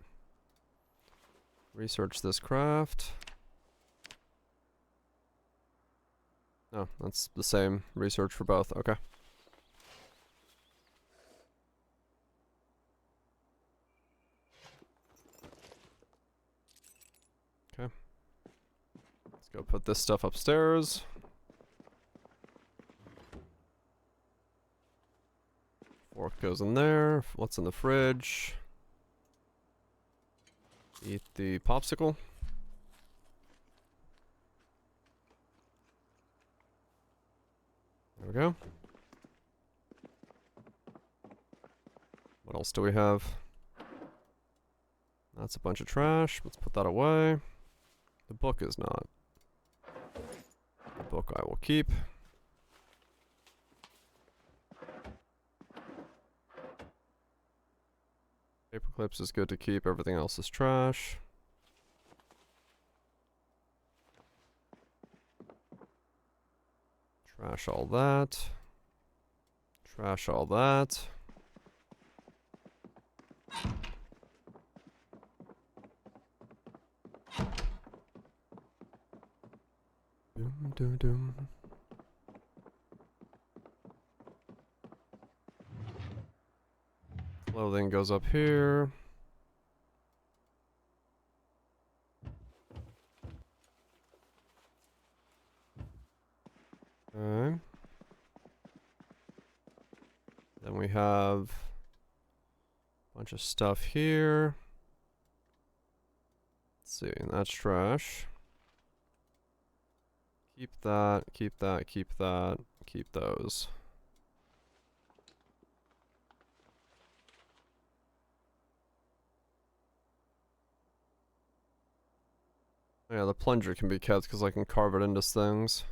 Research this craft. Oh, that's the same research for both. Okay. Okay. Let's go put this stuff upstairs. Fork goes in there. What's in the fridge? Eat the popsicle. we go. What else do we have? That's a bunch of trash. Let's put that away. The book is not. The book I will keep. Paper clips is good to keep. Everything else is trash. Trash all that. Trash all that. Doom, doom, doom. Clothing goes up here. Okay. Then we have a bunch of stuff here. Let's see, that's trash. Keep that, keep that, keep that, keep those. Yeah, the plunger can be kept because I can carve it into things.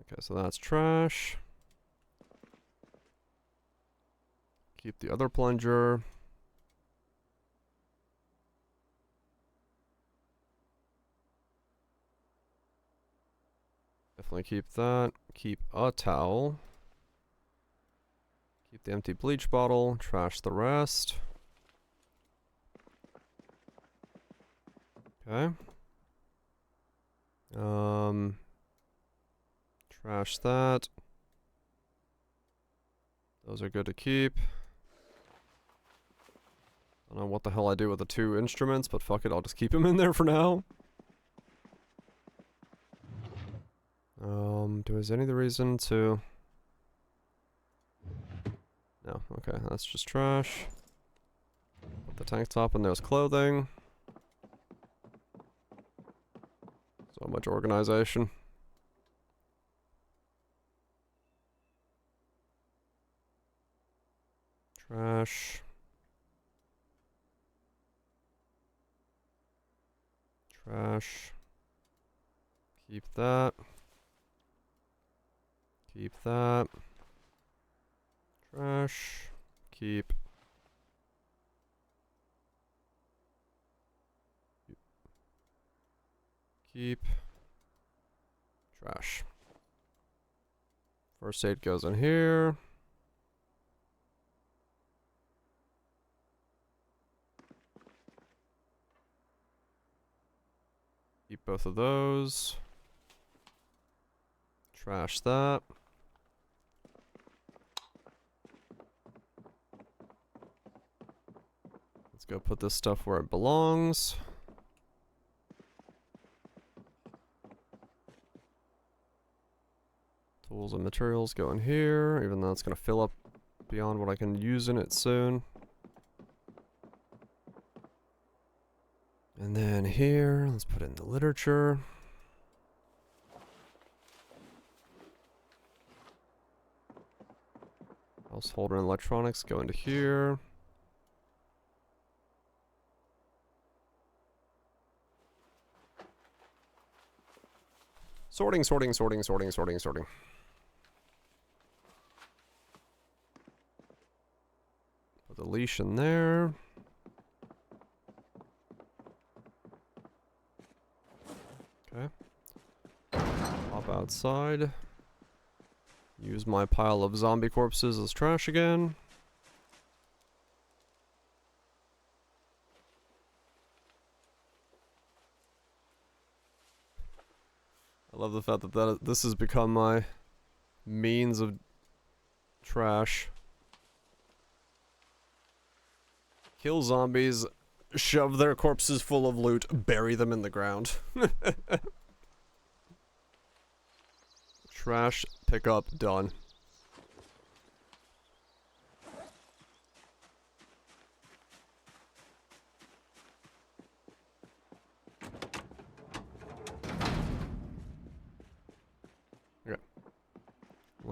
Okay, so that's trash. Keep the other plunger. Definitely keep that. Keep a towel. Keep the empty bleach bottle. Trash the rest. Okay. Trash that. Those are good to keep. I don't know what the hell I do with the 2 instruments, but fuck it, I'll just keep them in there for now. Is any the reason to... No, okay, that's just trash. Put the tank top and there's clothing. So much organization. Trash. Trash. Keep that. Keep that. Trash. Keep. Keep. Trash. First aid goes in here. Keep both of those. Trash that. Let's go put this stuff where it belongs. Tools and materials go in here, even though it's going to fill up beyond what I can use in it soon. And then here, let's put in the literature. Household and electronics go into here. Sorting, sorting, sorting, sorting, sorting, sorting. Put the leash in there. Okay. Hop outside. Use my pile of zombie corpses as trash again. I love the fact that this has become my means of trash. Kill zombies, shove their corpses full of loot, bury them in the ground. Trash, pick up, done.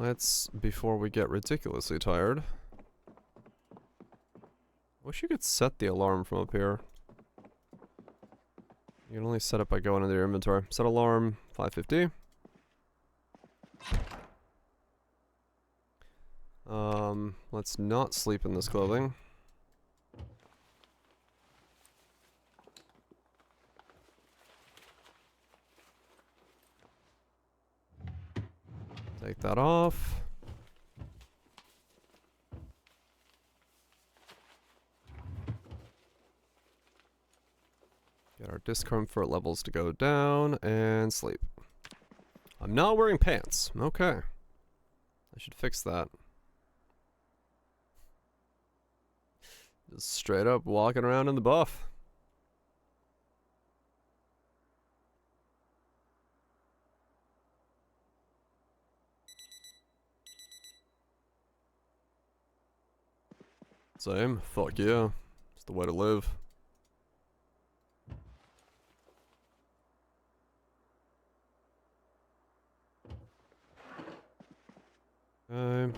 Let's, before we get ridiculously tired. Wish you could set the alarm from up here. You can only set it by going into your inventory. Set alarm, 550. Let's not sleep in this clothing. Take that off. Get our discomfort levels to go down and sleep. I'm not wearing pants. Okay. I should fix that. Just straight up walking around in the buff. Same. Fuck yeah. It's the way to live. Okay.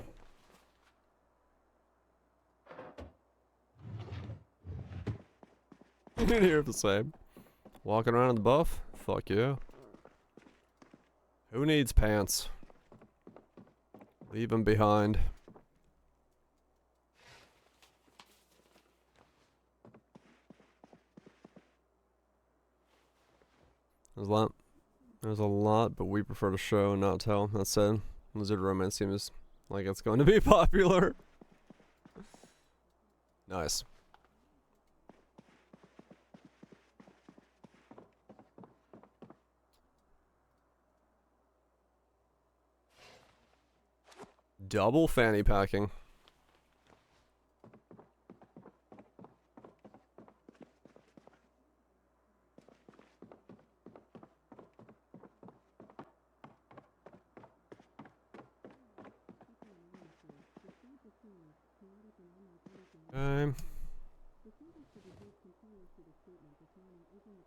Here the same. Walking around in the buff? Fuck yeah. Who needs pants? Leave them behind. There's a lot, but we prefer to show, not tell. That said, Lizard Romance seems like it's going to be popular. Nice. Double fanny packing.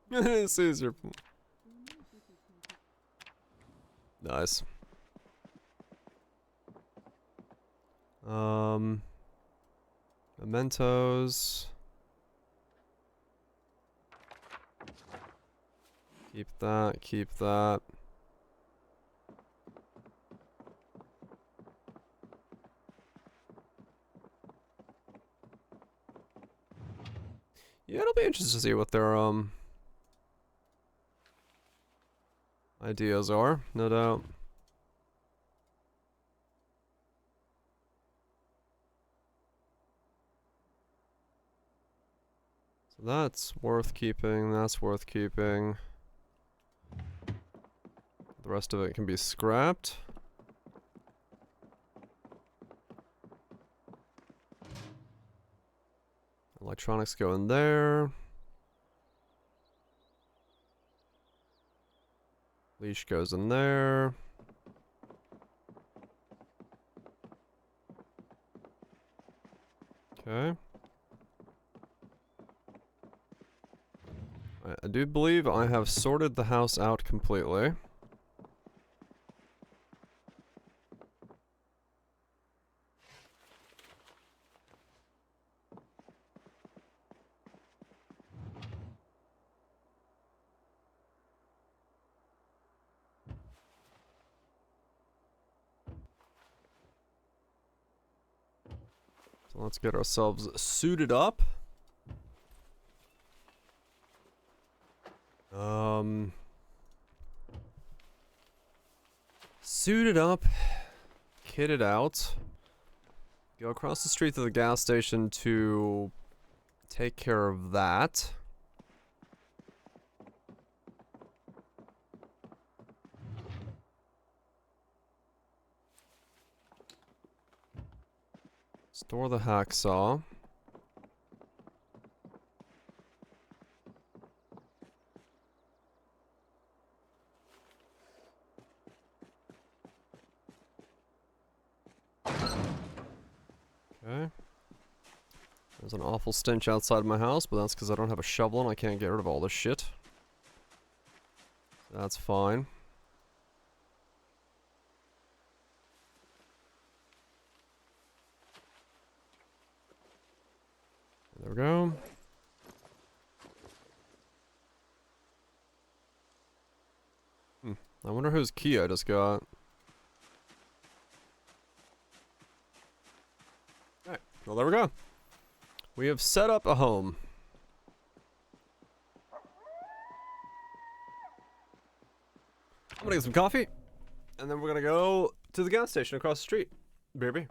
This is your... Nice. Mementos. Keep that, keep that. Yeah, it'll be interesting to see what their ideas are, no doubt. So that's worth keeping, that's worth keeping. The rest of it can be scrapped. Electronics go in there. Leash goes in there. Okay. I do believe I have sorted the house out completely. So let's get ourselves suited up. Suited up, kitted out. Go across the street to the gas station to take care of that. Store the hacksaw. Okay. There's an awful stench outside my house, but that's because I don't have a shovel and I can't get rid of all this shit. That's fine. There we go. I wonder whose key I just got. Alright, well there we go. We have set up a home. I'm gonna get some coffee, and then we're gonna go to the gas station across the street. Baby.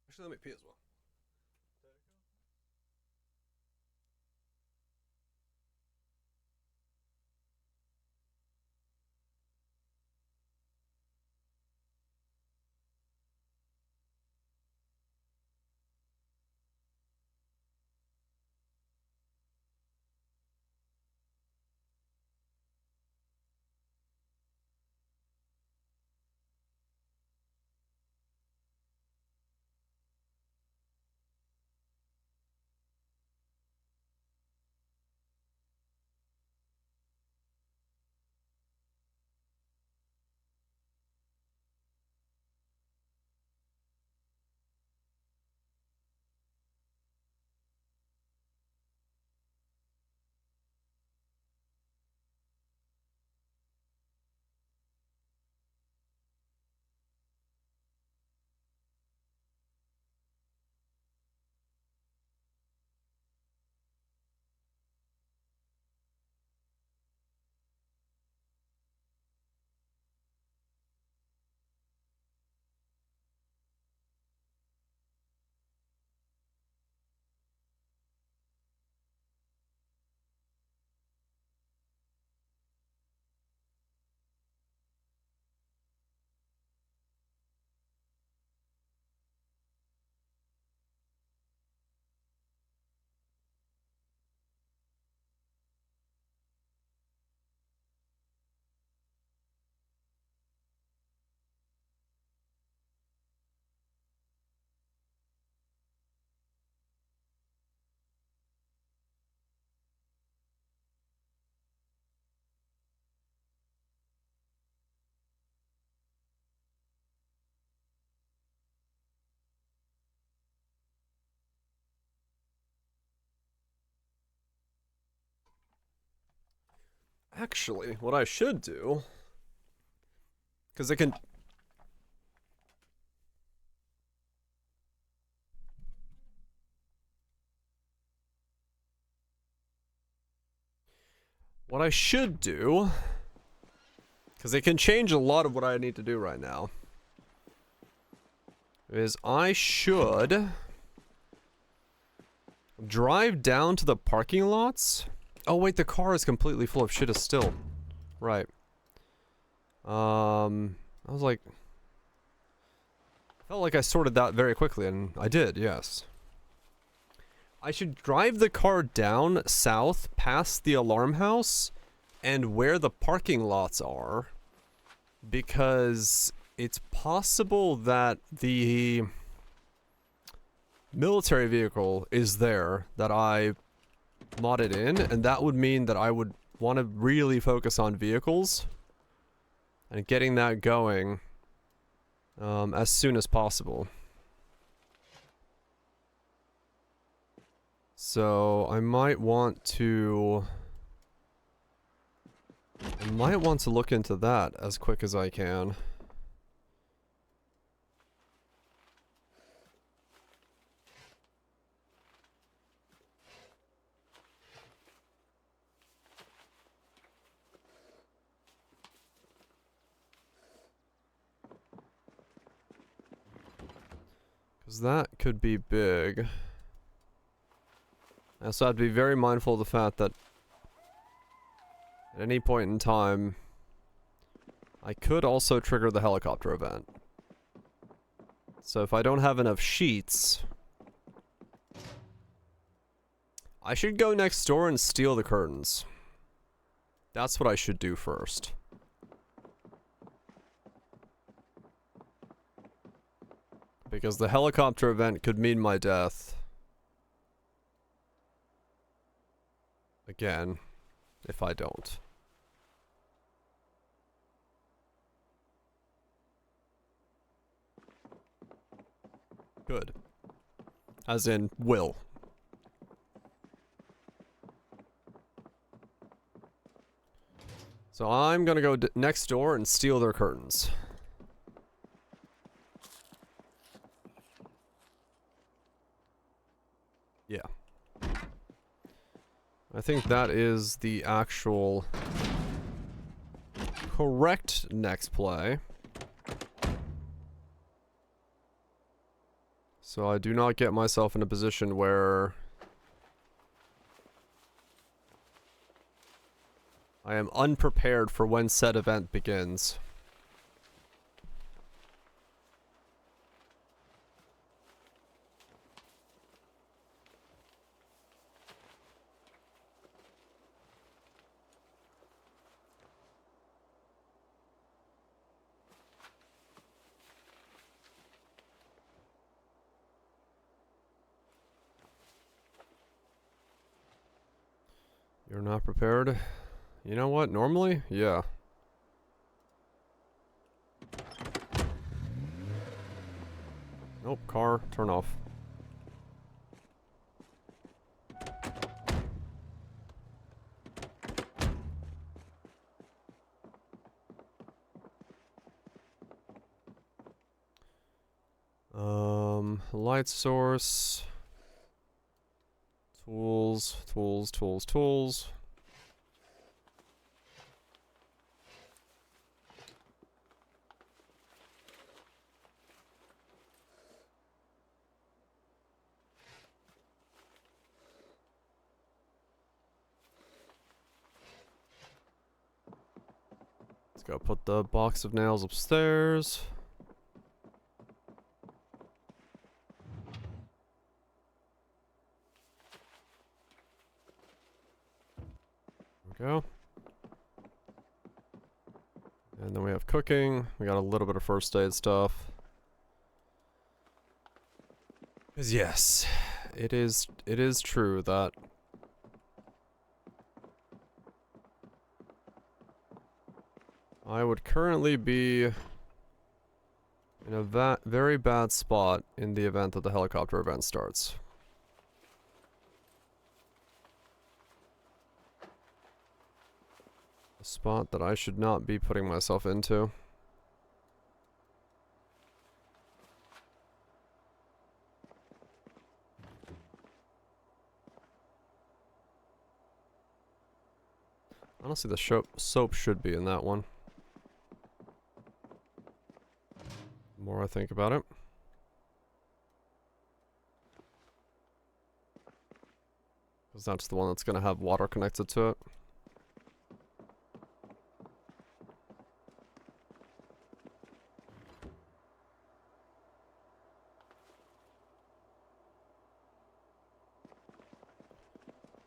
Actually, let me pee as well. Actually, what I should do, because I can. What I should do, because it can change a lot of what I need to do right now, is I should drive down to the parking lots. Oh wait, the car is completely full of shit still. Right. I was like, Felt like I sorted that very quickly, and I did, yes. I should drive the car down south past the alarm house and where the parking lots are, because it's possible that the military vehicle is there that I modded in, and that would mean that I would want to really focus on vehicles and getting that going as soon as possible. So I might want to look into that as quick as I can. Because that could be big. I also have to be very mindful of the fact that at any point in time, I could also trigger the helicopter event. So if I don't have enough sheets, I should go next door and steal the curtains. That's what I should do first. Because the helicopter event could mean my death. Again, if I don't. Good. As in, will. So I'm gonna go next door and steal their curtains. Yeah. I think that is the actual correct next play. So I do not get myself in a position where I am unprepared for when said event begins. You're not prepared? You know what? Normally? Yeah. Nope, car, turn off. Light source. Tools, tools, tools, tools. Let's go put the box of nails upstairs. Go. And then we have cooking. We got a little bit of first aid stuff. 'Cause yes, it is true that I would currently be in a very bad spot in the event that the helicopter event starts. A spot that I should not be putting myself into. Honestly, the soap should be in that one. The more I think about it. Because that's the one that's going to have water connected to it.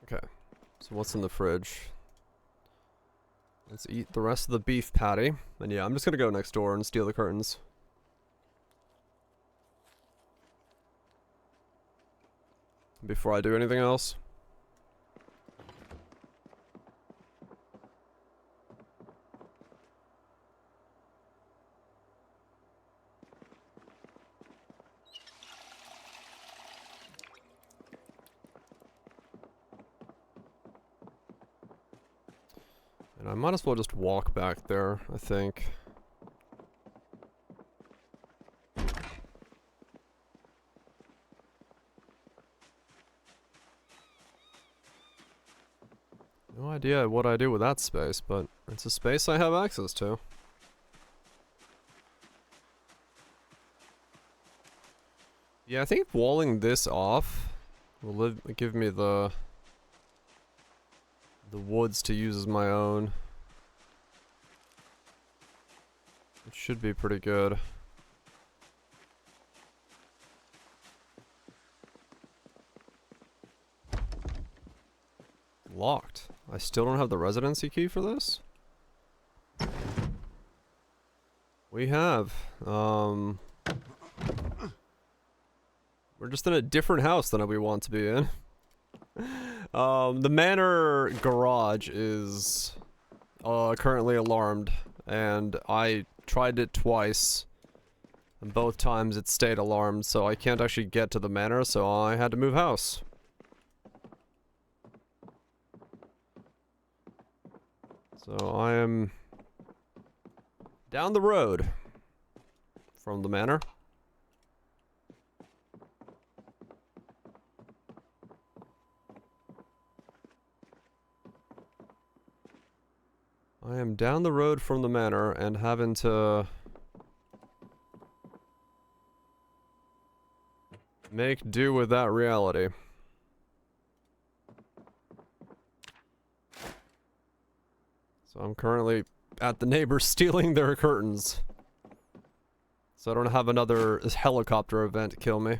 Okay, so what's in the fridge? Let's eat the rest of the beef patty. And yeah, I'm just gonna go next door and steal the curtains. Before I do anything else. And I might as well just walk back there, I think. No idea what I do with that space, but it's a space I have access to. Yeah, I think walling this off will give me the woods to use as my own. It should be pretty good. Locked. I still don't have the residency key for this? We have. We're just in a different house than we want to be in. The manor garage is currently alarmed, and I tried it twice, and both times it stayed alarmed, so I can't actually get to the manor, so I had to move house. So I am down the road from the manor. I am down the road from the manor and having to make do with that reality. So I'm currently at the neighbors stealing their curtains. So I don't have another helicopter event kill me.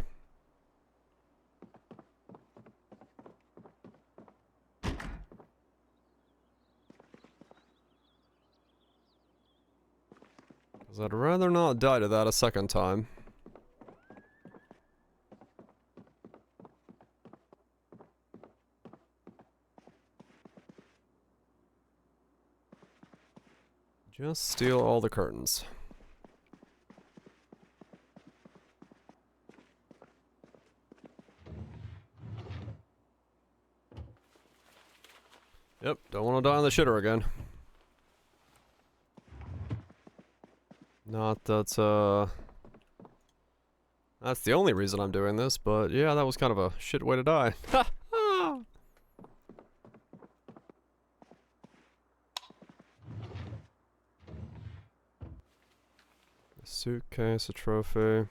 Because I'd rather not die to that a second time. Just steal all the curtains. Yep, don't want to die on the shitter again. Not that, that's the only reason I'm doing this, but yeah, that was kind of a shit way to die. Ha! Ha! A suitcase, a trophy.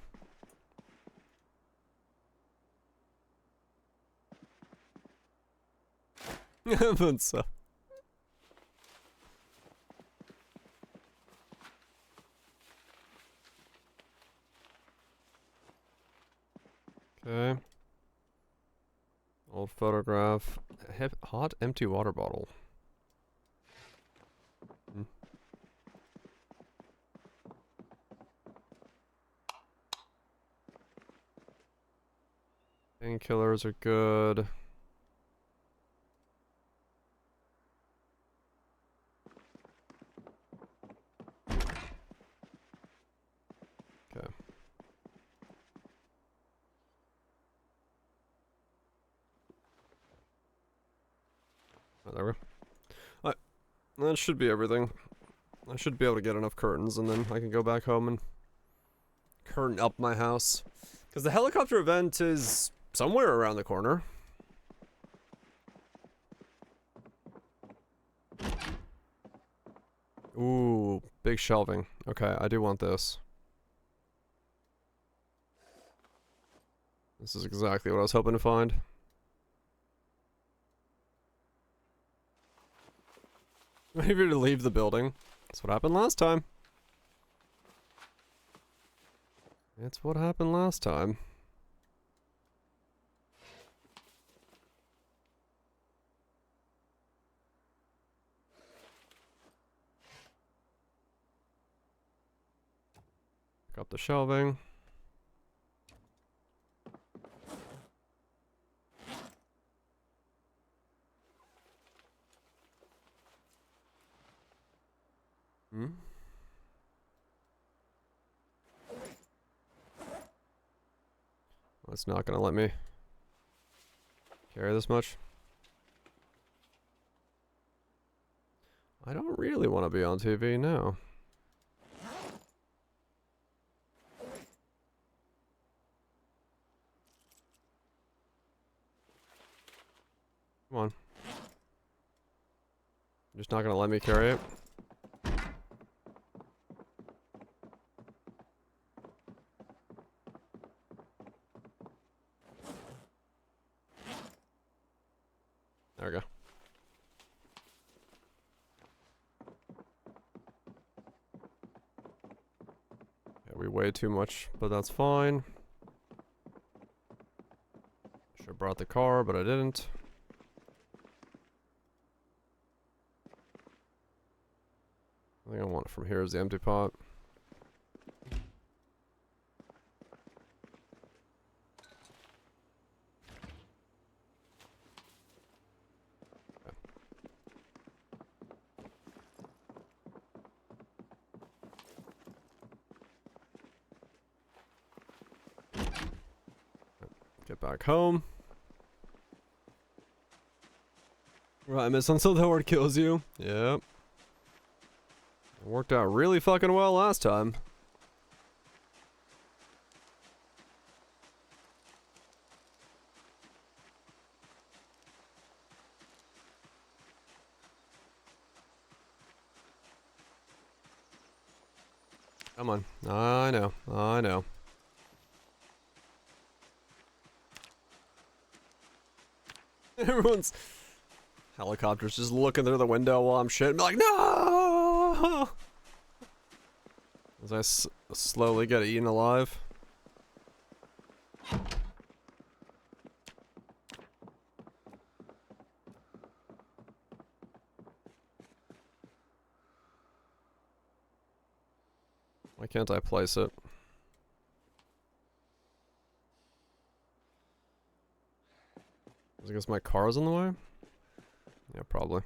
But so. Okay. Old photograph. Hot empty water bottle. Hmm. Painkillers are good. Okay. Oh, there we go. Alright. That should be everything. I should be able to get enough curtains, and then I can go back home and curtain up my house. Because the helicopter event is somewhere around the corner. Ooh, big shelving. Okay, I do want this. This is exactly what I was hoping to find. Maybe to leave the building. That's what happened last time. It's what happened last time. the shelving. Hmm? Well, it's not gonna let me carry this much. I don't really want to be on TV now. Come on. You're just not gonna let me carry it? There we go. Yeah, we weigh too much, but that's fine. Should have brought the car, but I didn't. I think I want it from here is the empty pot. Get back home. Right, miss until the horde kills you. Yep. It worked out really fucking well last time. Come on. I know. I know. Everyone's helicopters just looking through the window while I'm shitting, like, no! As I slowly get eaten alive. Why can't I place it? Is it because my car's in the way? Yeah, probably.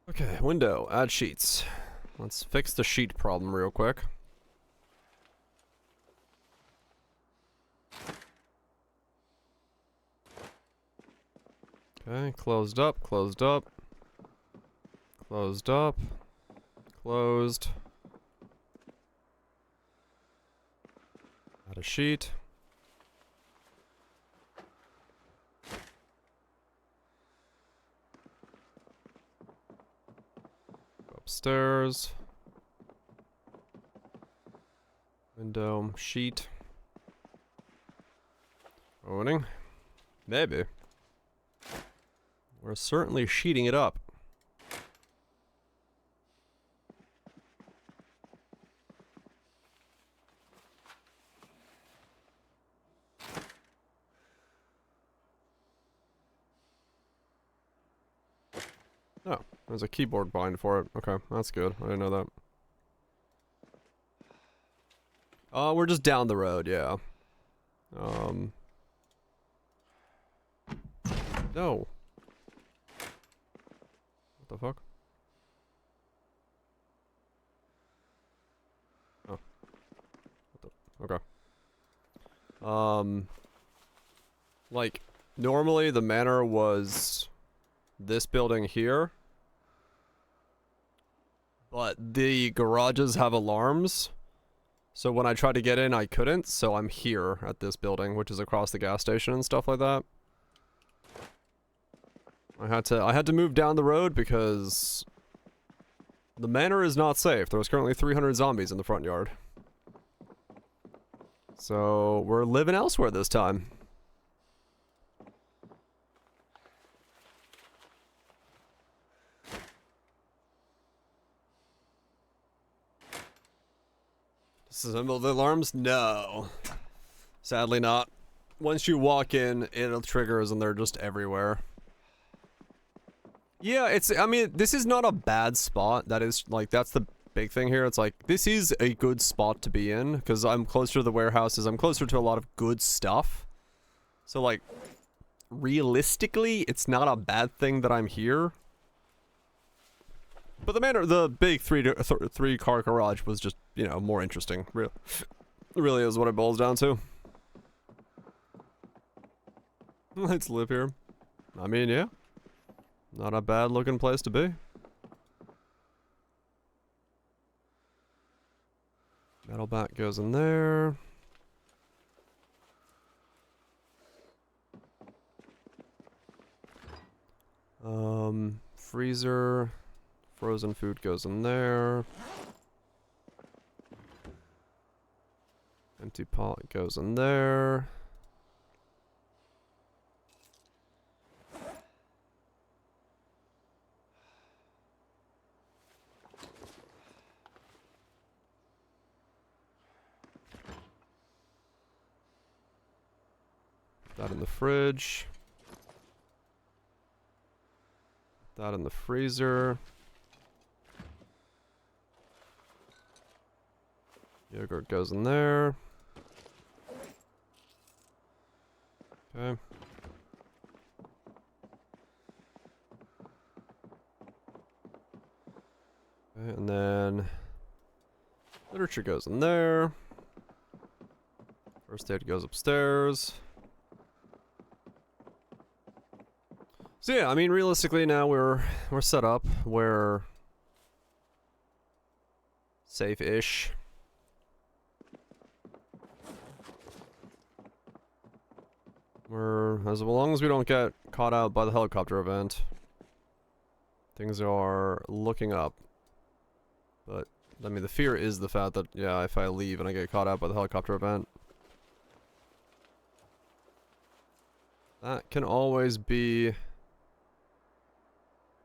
Okay, window, add sheets. Let's fix the sheet problem real quick. Okay, closed up, closed up. Closed up. Closed. Add a sheet. Go upstairs. Window, sheet. Opening. Maybe. We're certainly sheeting it up. Oh, there's a keyboard bind for it. Okay, that's good. I didn't know that. We're just down the road, yeah. No. What the fuck? Oh. What the? Okay. Like, normally the manor was this building here. But the garages have alarms. So when I tried to get in, I couldn't. So I'm here at this building, which is across the gas station and stuff like that. I had to move down the road because the manor is not safe. There was currently 300 zombies in the front yard. So we're living elsewhere this time. Disassemble the alarms? No. Sadly not. Once you walk in, it triggers and they're just everywhere. Yeah, I mean, this is not a bad spot. That is, like, that's the big thing here. It's like, this is a good spot to be in, because I'm closer to the warehouses. I'm closer to a lot of good stuff. So, like, realistically, it's not a bad thing that I'm here. But the big three car garage was just, you know, more interesting. Really is what it boils down to. Let's live here. I mean, yeah. Not a bad looking place to be. Metal bat goes in there. Freezer. Frozen food goes in there. Empty pot goes in there. That in the fridge. That in the freezer. Yogurt goes in there. Okay. Okay, and then literature goes in there. First aid goes upstairs. So yeah, I mean, realistically now we're set up. We're safe-ish. As long as we don't get caught out by the helicopter event, things are looking up. But, I mean, the fear is the fact that, yeah, if I leave and I get caught out by the helicopter event, that can always be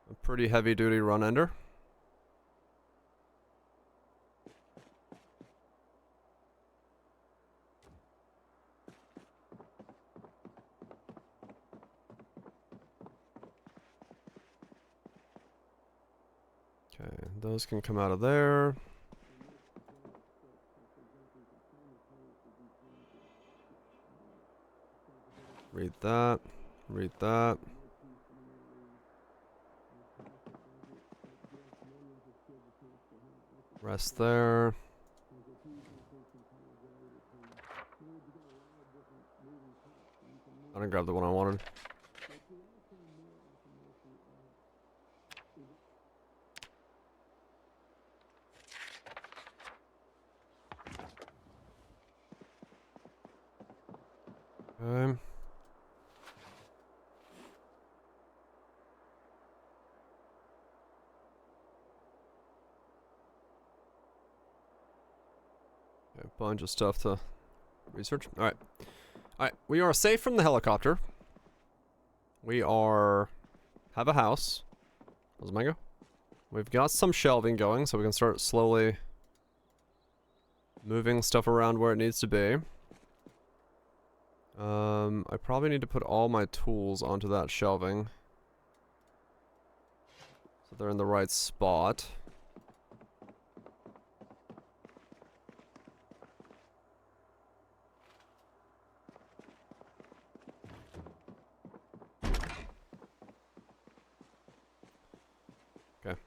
a pretty heavy-duty run-ender. Okay, those can come out of there. Read that. Read that. Rest there. I didn't grab the one I wanted. Okay. A bunch of stuff to research. Alright. Alright, we are safe from the helicopter. We have a house. How's mango? We've got some shelving going, so we can start slowly moving stuff around where it needs to be. I probably need to put all my tools onto that shelving, so they're in the right spot. Okay.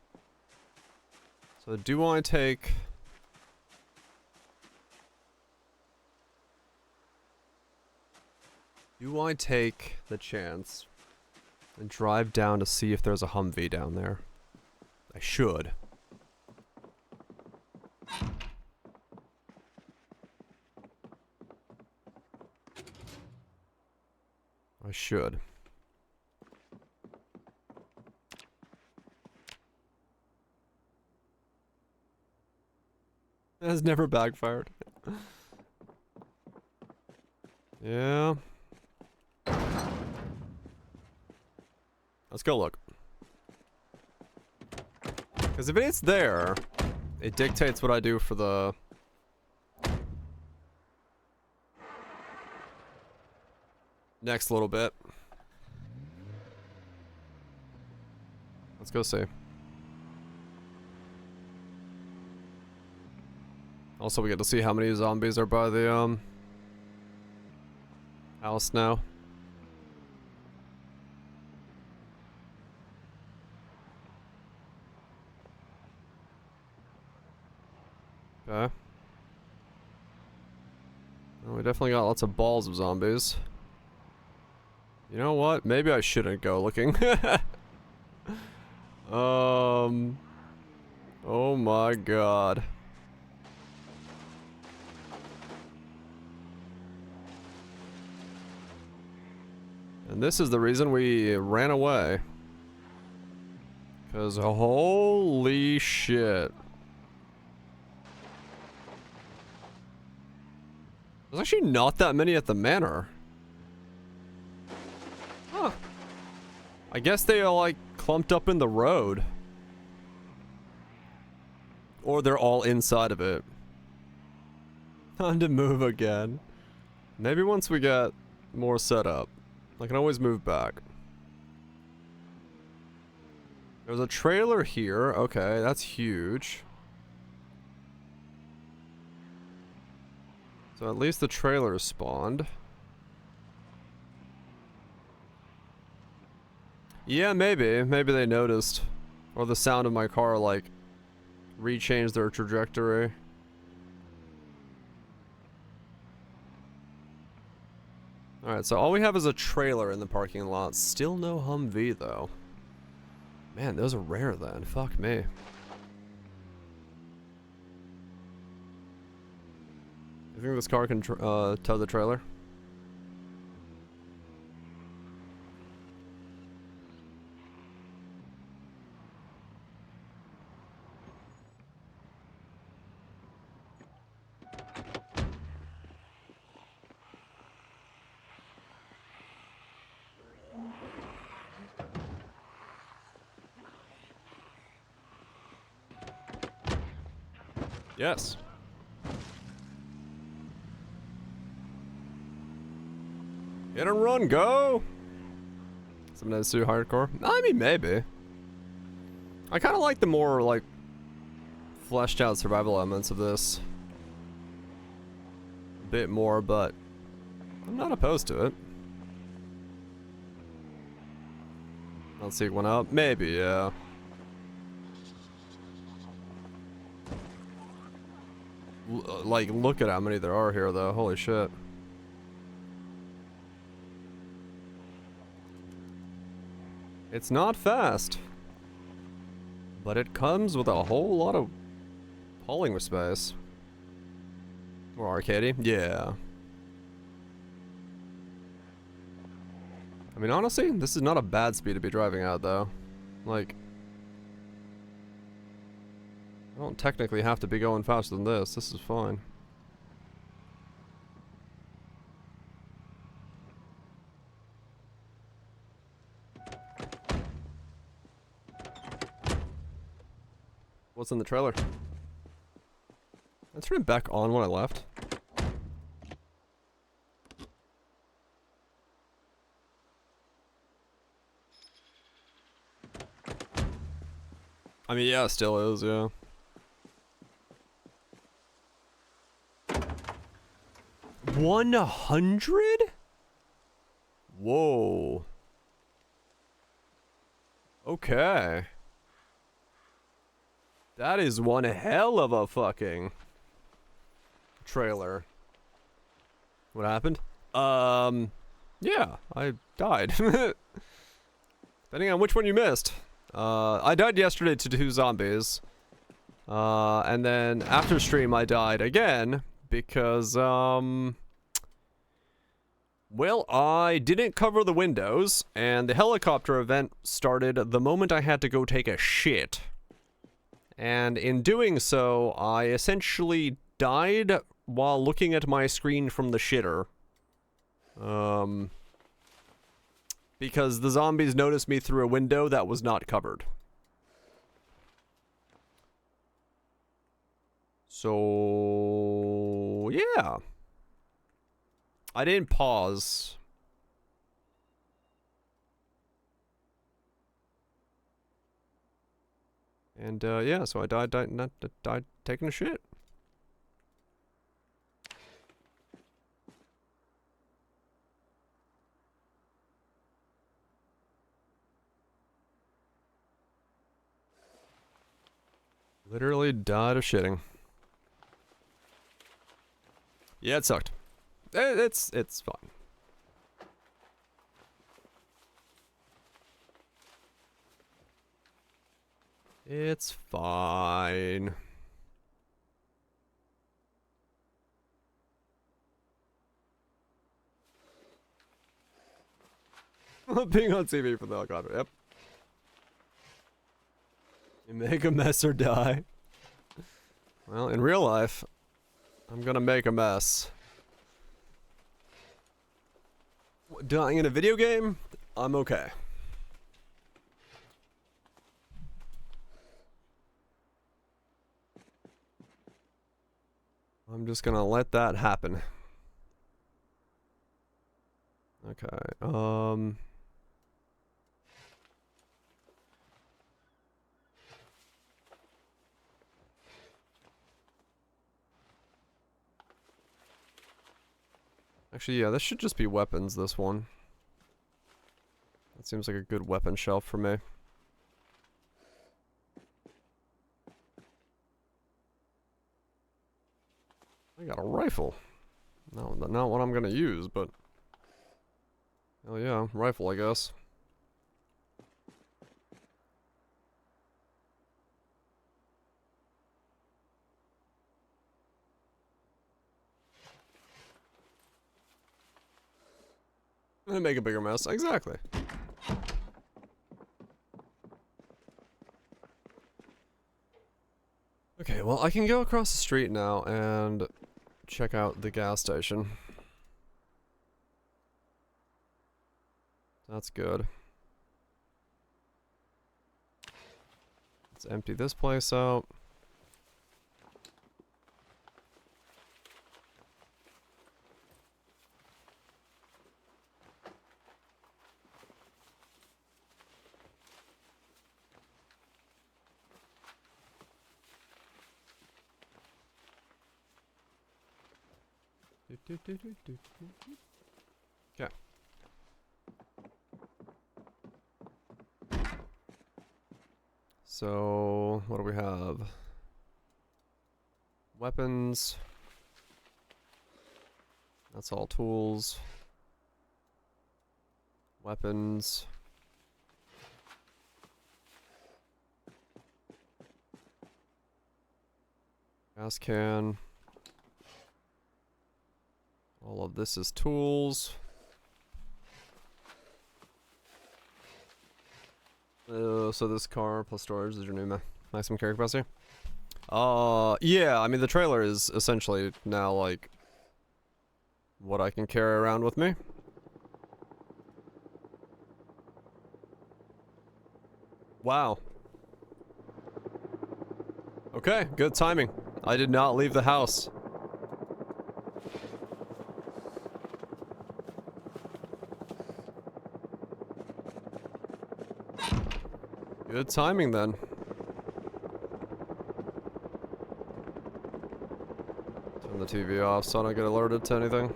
So do I take... Do I take the chance and drive down to see if there's a Humvee down there? I should. I should. It has never backfired. Yeah. Let's go look. Because if it's there, it dictates what I do for the... next little bit. Let's go see. Also, we get to see how many zombies are by the house now. Okay. Well, we definitely got lots of balls of zombies. You know what? Maybe I shouldn't go looking. Oh my god. And this is the reason we ran away. 'Cause holy shit. There's actually not that many at the manor. Huh. I guess they are like clumped up in the road. Or they're all inside of it. Time to move again. Maybe once we get more set up. I can always move back. There's a trailer here. Okay, that's huge. So at least the trailer spawned. Yeah, maybe. Maybe they noticed. Or the sound of my car, like, rechanged their trajectory. Alright, so all we have is a trailer in the parking lot. Still no Humvee, though. Man, those are rare then. Fuck me. You think this car can tow the trailer? Yes. Hit and run, go! Sometimes too hardcore. I mean, maybe. I kind of like the more, like, fleshed out survival elements of this. A bit more, but I'm not opposed to it. Let's see one up. Maybe, yeah. Like, look at how many there are here, though. Holy shit. It's not fast. But it comes with a whole lot of hauling space. More arcadey? Yeah. I mean, honestly, this is not a bad speed to be driving at, though. Like, I don't technically have to be going faster than this. This is fine. What's in the trailer? I turned it back on when I left. I mean, yeah, it still is, yeah. $100? Whoa. Okay. That is one hell of a fucking trailer. What happened? Yeah, I died. Depending on which one you missed. I died yesterday to 2 zombies. And then after stream I died again because, well, I didn't cover the windows and the helicopter event started the moment I had to go take a shit. And in doing so, I essentially died while looking at my screen from the shitter. Because the zombies noticed me through a window that was not covered. So, yeah. I didn't pause. And yeah, so I died taking a shit. Literally died of shitting. Yeah, it sucked. It's fine. It's fine. Being on TV for the helicopter, yep. You make a mess or die. Well, in real life, I'm gonna make a mess. Dying in a video game? I'm okay. I'm just gonna let that happen. Okay, actually, yeah, this should just be weapons, this one. That seems like a good weapon shelf for me. I got a rifle. No, not what I'm gonna use, but... hell yeah, rifle, I guess. And make a bigger mess, exactly. Okay, well, I can go across the street now and check out the gas station. That's good. Let's empty this place out. Okay. So, what do we have? Weapons. That's all tools. Weapons. Gas can. All of this is tools. So this car plus storage is your new maximum carry capacity? Yeah, I mean the trailer is essentially now like what I can carry around with me. Wow. Okay, good timing. I did not leave the house. Good timing then. Turn the TV off so I don't get alerted to anything.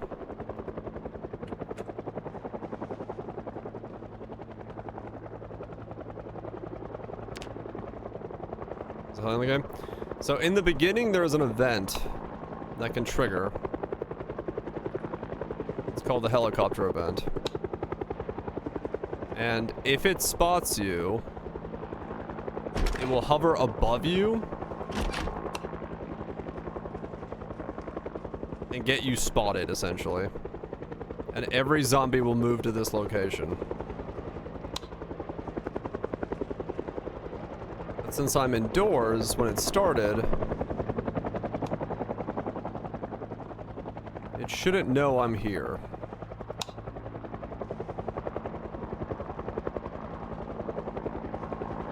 Is it in the game? So in the beginning there is an event that can trigger. It's called the helicopter event. And if it spots you, it will hover above you and get you spotted, essentially. And every zombie will move to this location. But since I'm indoors when it started, it shouldn't know I'm here.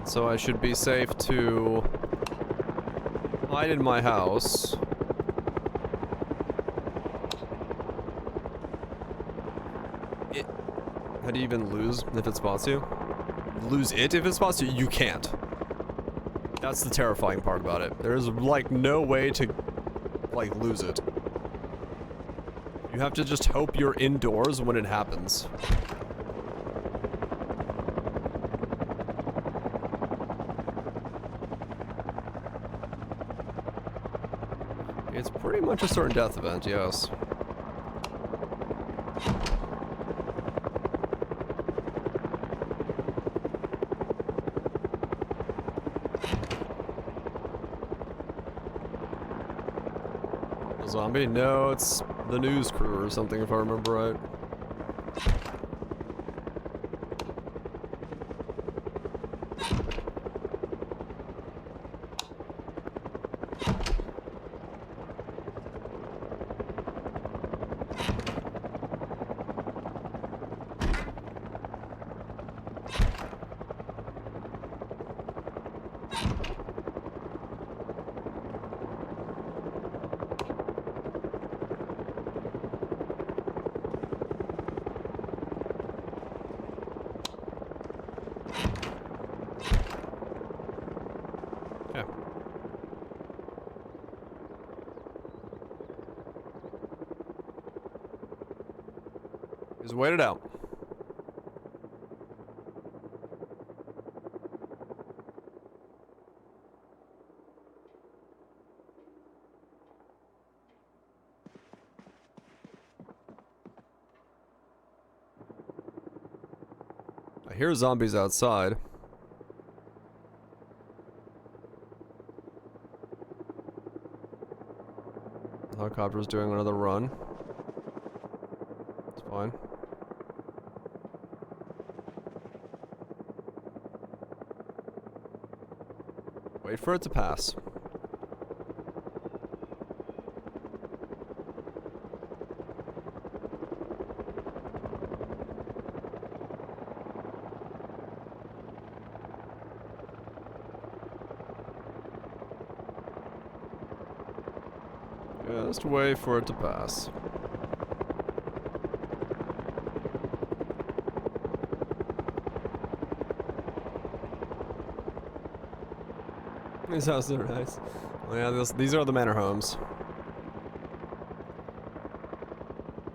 So I should be safe to hide in my house. How do you even lose if it spots you? Lose it if it spots you? You can't. That's the terrifying part about it. There's like no way to like lose it. You have to just hope you're indoors when it happens. It's pretty much a certain death event, yes. A zombie? No, it's the news crew or something if I remember right. Just wait it out. I hear zombies outside. The helicopter's doing another run. It's fine. Wait for it to pass. Just wait for it to pass. These houses are nice. Oh yeah, these are the manor homes.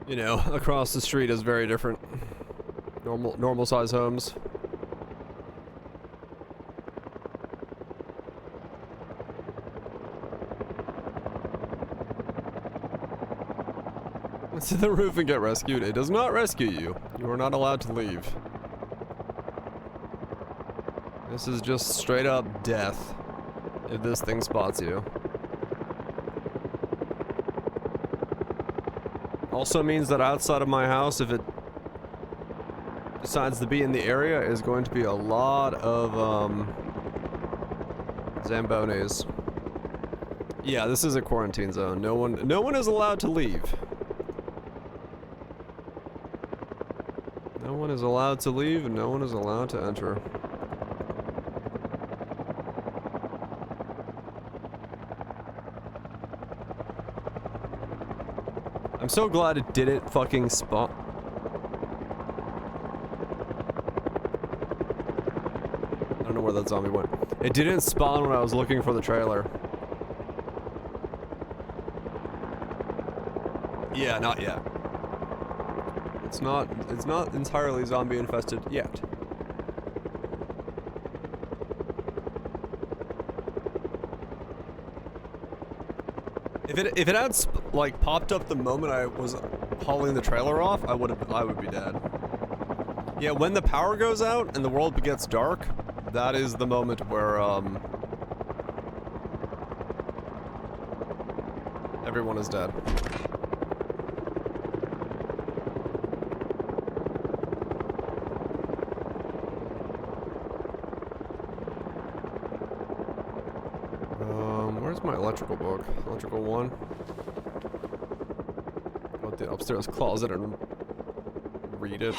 You know, across the street is very different. Normal size homes. Let's hit the roof and get rescued. It does not rescue you. You are not allowed to leave. This is just straight up death if this thing spots you. Also means that outside of my house, if it decides to be in the area, is going to be a lot of Zambonis. Yeah, this is a quarantine zone. No one is allowed to leave. No one is allowed to leave, and no one is allowed to enter. I'm so glad it didn't fucking spawn. I don't know where that zombie went. It didn't spawn when I was looking for the trailer. Yeah, not yet. It's not entirely zombie infested yet. If it had like popped up the moment I was hauling the trailer off, I would be dead. Yeah, when the power goes out and the world gets dark, that is the moment where everyone is dead. Where's my electrical book? Electrical 1. Go to the upstairs closet and read it.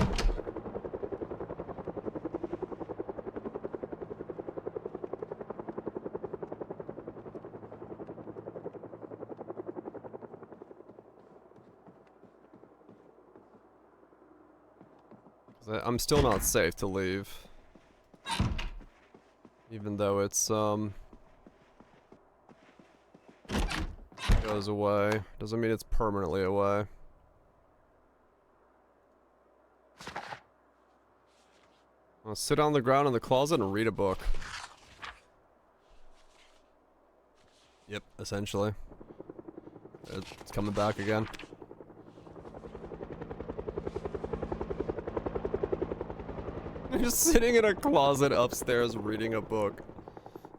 I'm still not safe to leave. Even though it's, goes away. Doesn't mean it's permanently away. I'll sit on the ground in the closet and read a book. Yep, essentially. It's coming back again. Just sitting in a closet upstairs reading a book.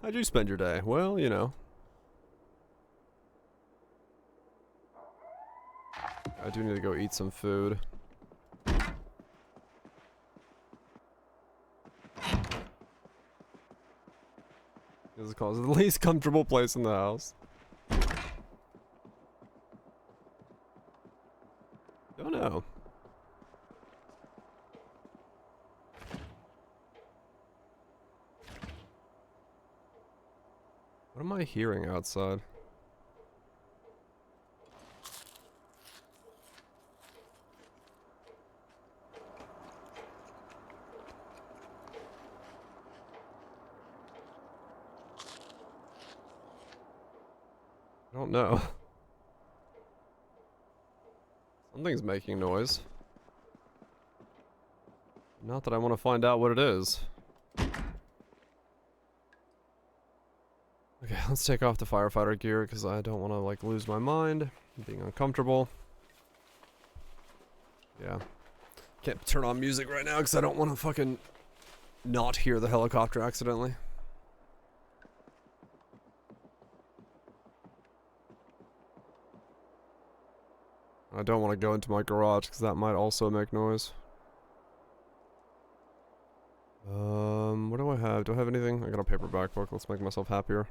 How'd you spend your day? Well, you know. I do need to go eat some food. This is called the least comfortable place in the house. Don't know. What am I hearing outside? I don't know. Something's making noise. Not that I want to find out what it is. Okay, let's take off the firefighter gear because I don't want to like lose my mind. Being uncomfortable. Yeah. Can't turn on music right now because I don't want to fucking not hear the helicopter accidentally. I don't want to go into my garage because that might also make noise. What do I have? Do I have anything? I got a paperback book. Let's make myself happier.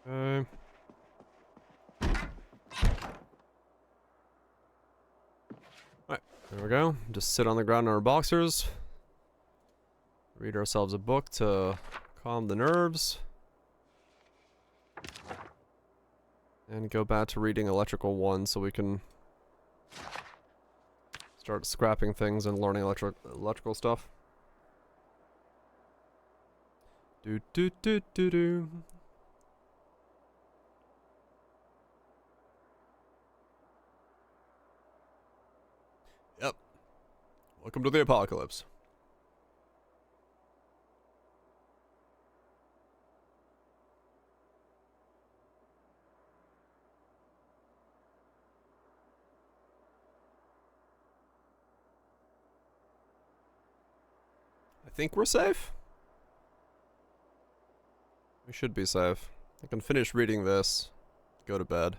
Okay. Alright, there we go. Just sit on the ground in our boxers. Read ourselves a book to calm the nerves. And go back to reading Electrical 1 so we can start scrapping things and learning electrical stuff. Do do do do do. Yep. Welcome to the apocalypse. I think we're safe. We should be safe. I can finish reading this, go to bed,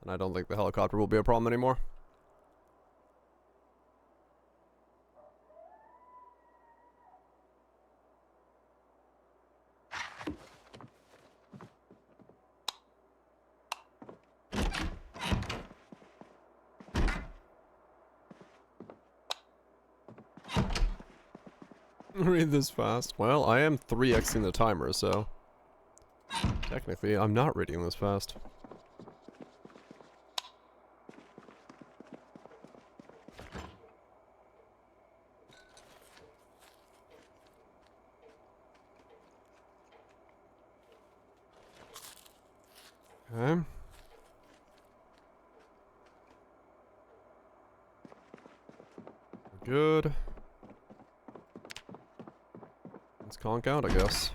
and I don't think the helicopter will be a problem anymore. Read this fast. Well, I am 3xing the timer, so technically I'm not reading this fast. Okay. Good. Let's conk out, I guess.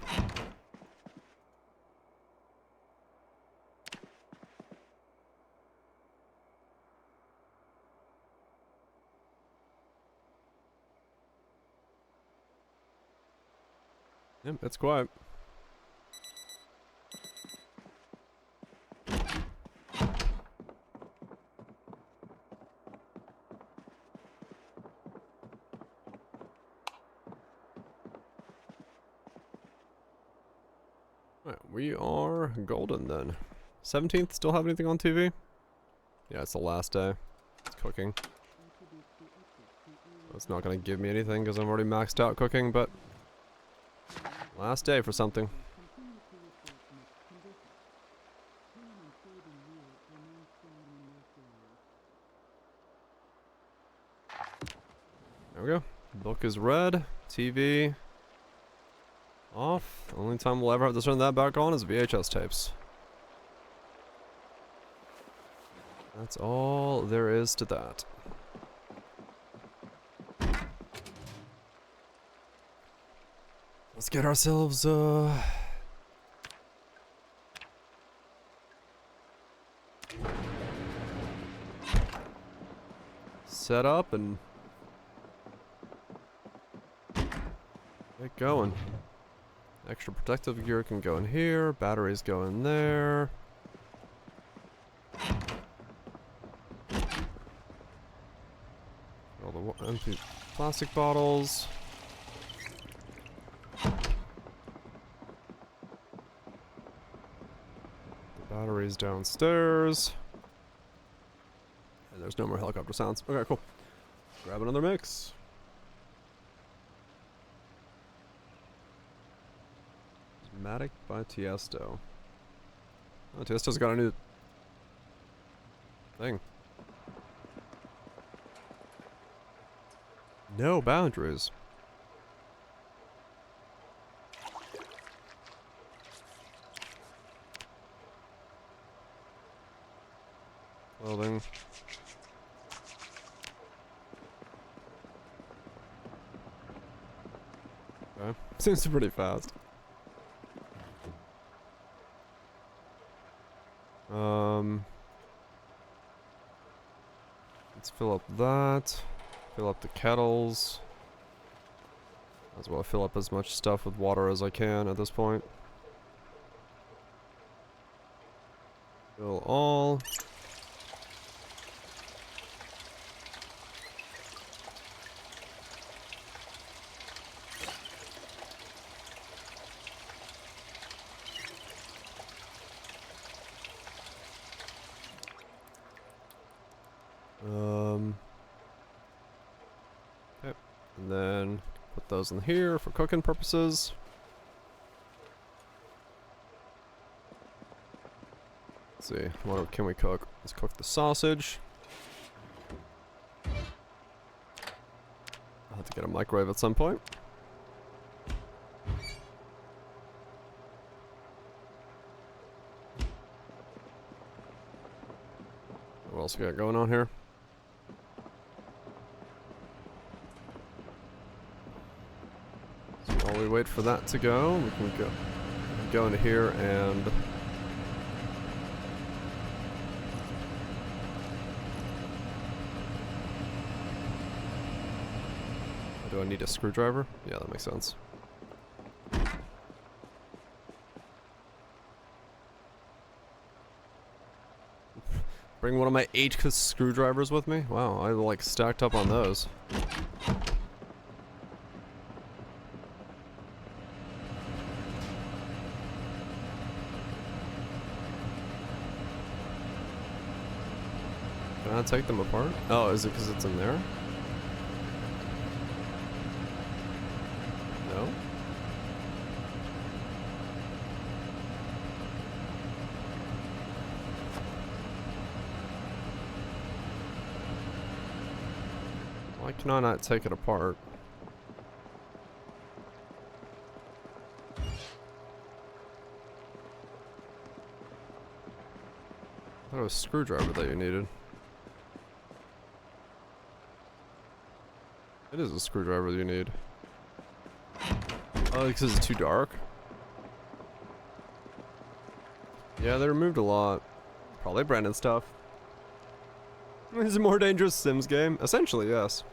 Yep, it's quiet. Alright, we are golden then. 17th, still have anything on TV? Yeah, it's the last day. It's cooking. It's not gonna give me anything because I'm already maxed out cooking, but last day for something. we go. Book is read. TV off. The only time we'll ever have to turn that back on is VHS tapes. That's all there is to that. Let's get ourselves set up and get going. Extra protective gear can go in here, batteries go in there. All the empty plastic bottles. The batteries downstairs. And there's no more helicopter sounds. Okay, cool. Grab another mix. Matic by Tiesto. Oh, Tiesto's got a new thing. No boundaries. Clothing. Okay. Seems pretty fast. Let's fill up that. Fill up the kettles. As well fill up as much stuff with water as I can at this point. Fill all. Okay, and then put those in here for cooking purposes. Let's see, what can we cook? Let's cook the sausage. I'll have to get a microwave at some point. What else we got going on here? So while we wait for that to go, we can go into here and do I need a screwdriver? Yeah, that makes sense. Bring one of my 8 screwdrivers with me? Wow, I like stacked up on those. Can I take them apart? Oh, is it because it's in there? No? Why can I not take it apart? I thought it was a screwdriver that you needed. It is a screwdriver you need. Oh, because it's too dark? Yeah, they removed a lot. Probably branded stuff. It's a more dangerous Sims game. Essentially, yes.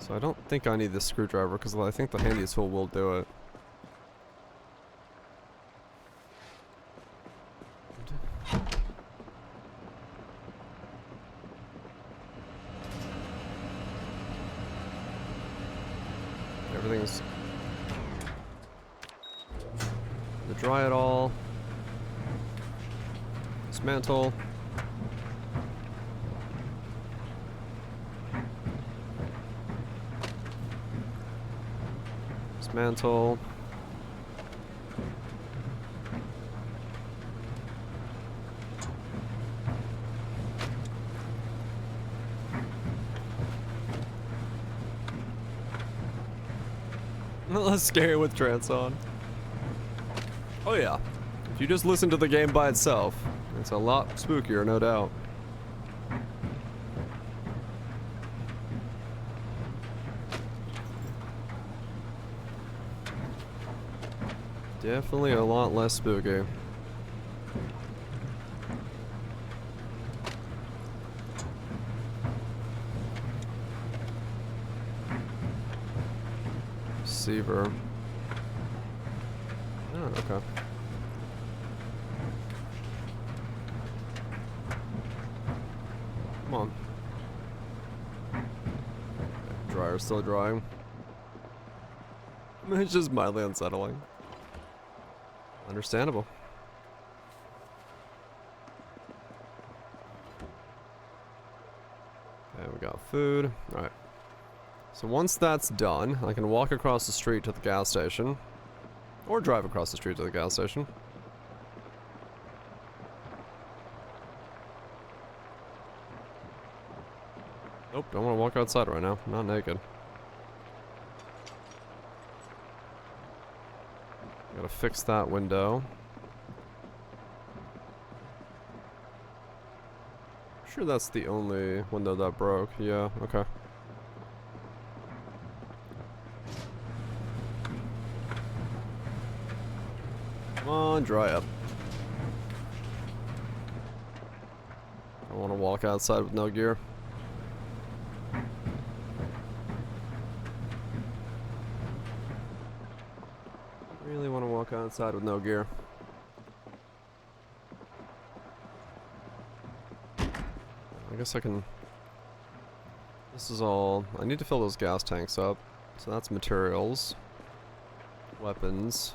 So I don't think I need this screwdriver because I think the handy tool will do it. to dry it all. Dismantle. Dismantle. Less scary with trance on. Oh yeah. If you just listen to the game by itself, it's a lot spookier, no doubt. Definitely a lot less spooky. Receiver. Oh, okay. Come on. Dryer's still drying. It's just mildly unsettling. Understandable. Okay, we got food. Alright. So once that's done, I can walk across the street to the gas station. Or drive across the street to the gas station. Nope, don't want to walk outside right now. I'm not naked. Gotta fix that window. Sure that's the only window that broke. Yeah, okay. Come on, dry up. I want to walk outside with no gear. Really want to walk outside with no gear. I guess I can... This is all... I need to fill those gas tanks up. So that's materials. Weapons.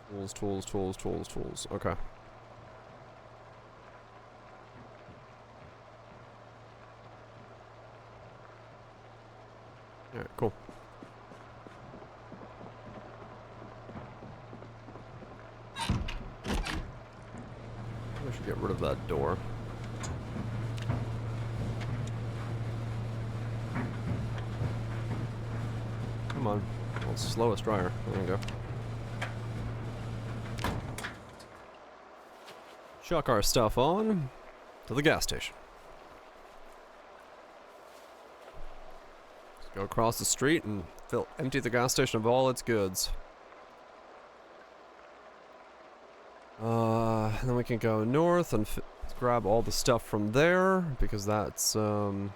Tools, tools, tools, tools, tools. Okay. Alright, cool. I should get rid of that door. Come on. Well, slowest dryer. There you go. Chuck our stuff on to the gas station. Let's go across the street and empty the gas station of all its goods. Then we can go north and grab all the stuff from there, because that's gonna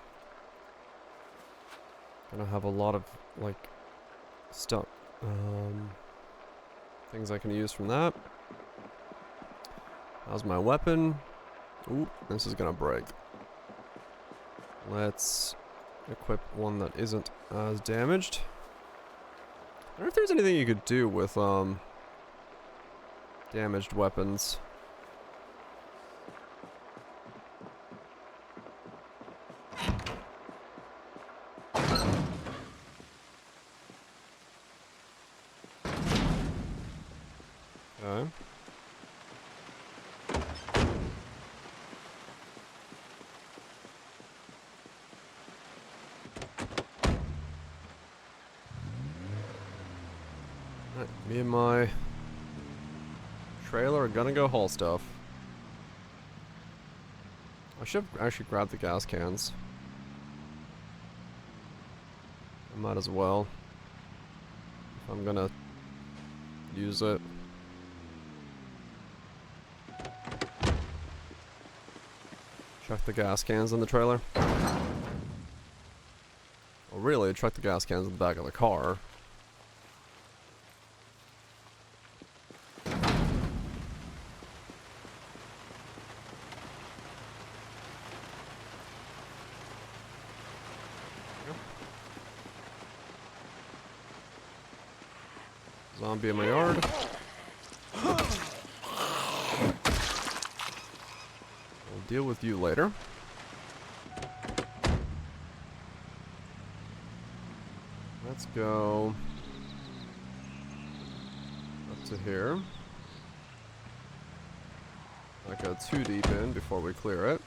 have a lot of like stuff, things I can use from that. How's my weapon? Ooh, this is gonna break. Let's equip one that isn't as damaged. I wonder if there's anything you could do with damaged weapons. Okay. Alright, me and my trailer are gonna go haul stuff. I should actually grab the gas cans. I might as well, if I'm gonna use it. Chuck the gas cans in the trailer. Well, really, chuck the gas cans in the back of the car. Zombie in my yard. We'll deal with you later. Let's go up to here. Not go too deep in before we clear it.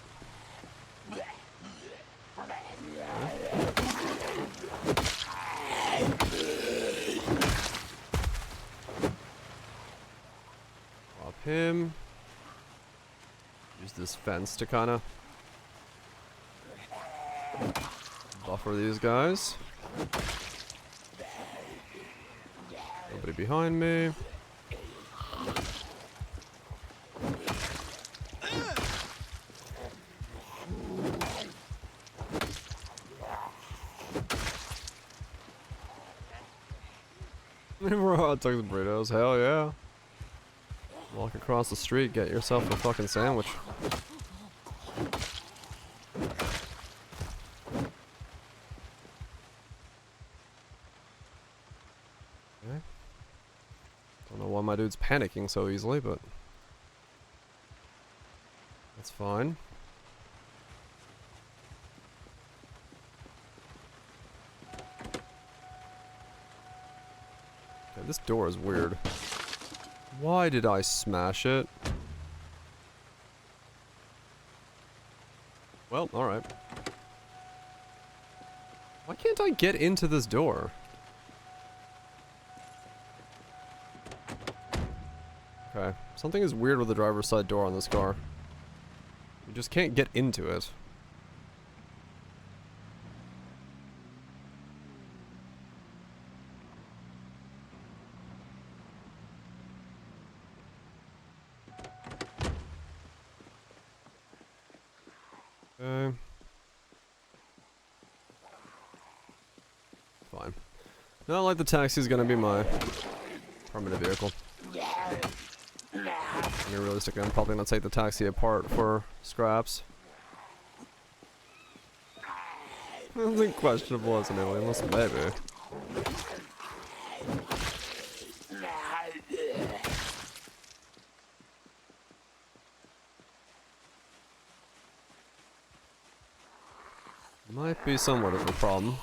Pop him. Use this fence to kind of buffer these guys. Nobody behind me. We're hot dogs and burritos, hell yeah. Walk across the street, get yourself a fucking sandwich. Okay. Don't know why my dude's panicking so easily, but that's fine. Okay, this door is weird. Why did I smash it? Well, alright. Why can't I get into this door? Okay, something is weird with the driver's side door on this car. You just can't get into it. Okay. Fine. Not like the taxi's gonna be my permanent vehicle. I mean, realistically, I'm probably gonna take the taxi apart for scraps. Nothing questionable as an alien, unless maybe. Might be somewhat of a problem.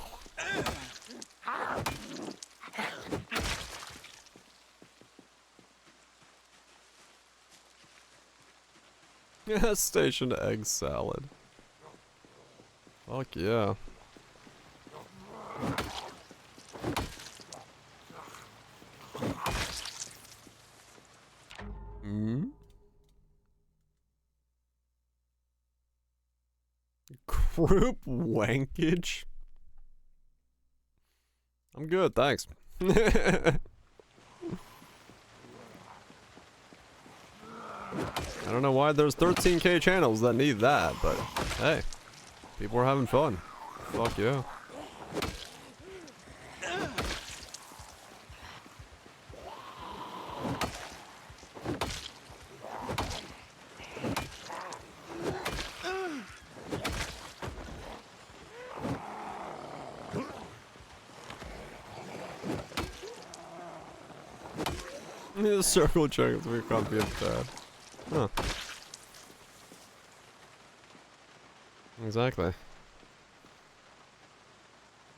Gas station egg salad. Fuck yeah. Hmm? Group wankage? I'm good, thanks. I don't know why there's 13k channels that need that, but hey, people are having fun. Fuck yeah. The circle check we can't be bad. Huh. Exactly.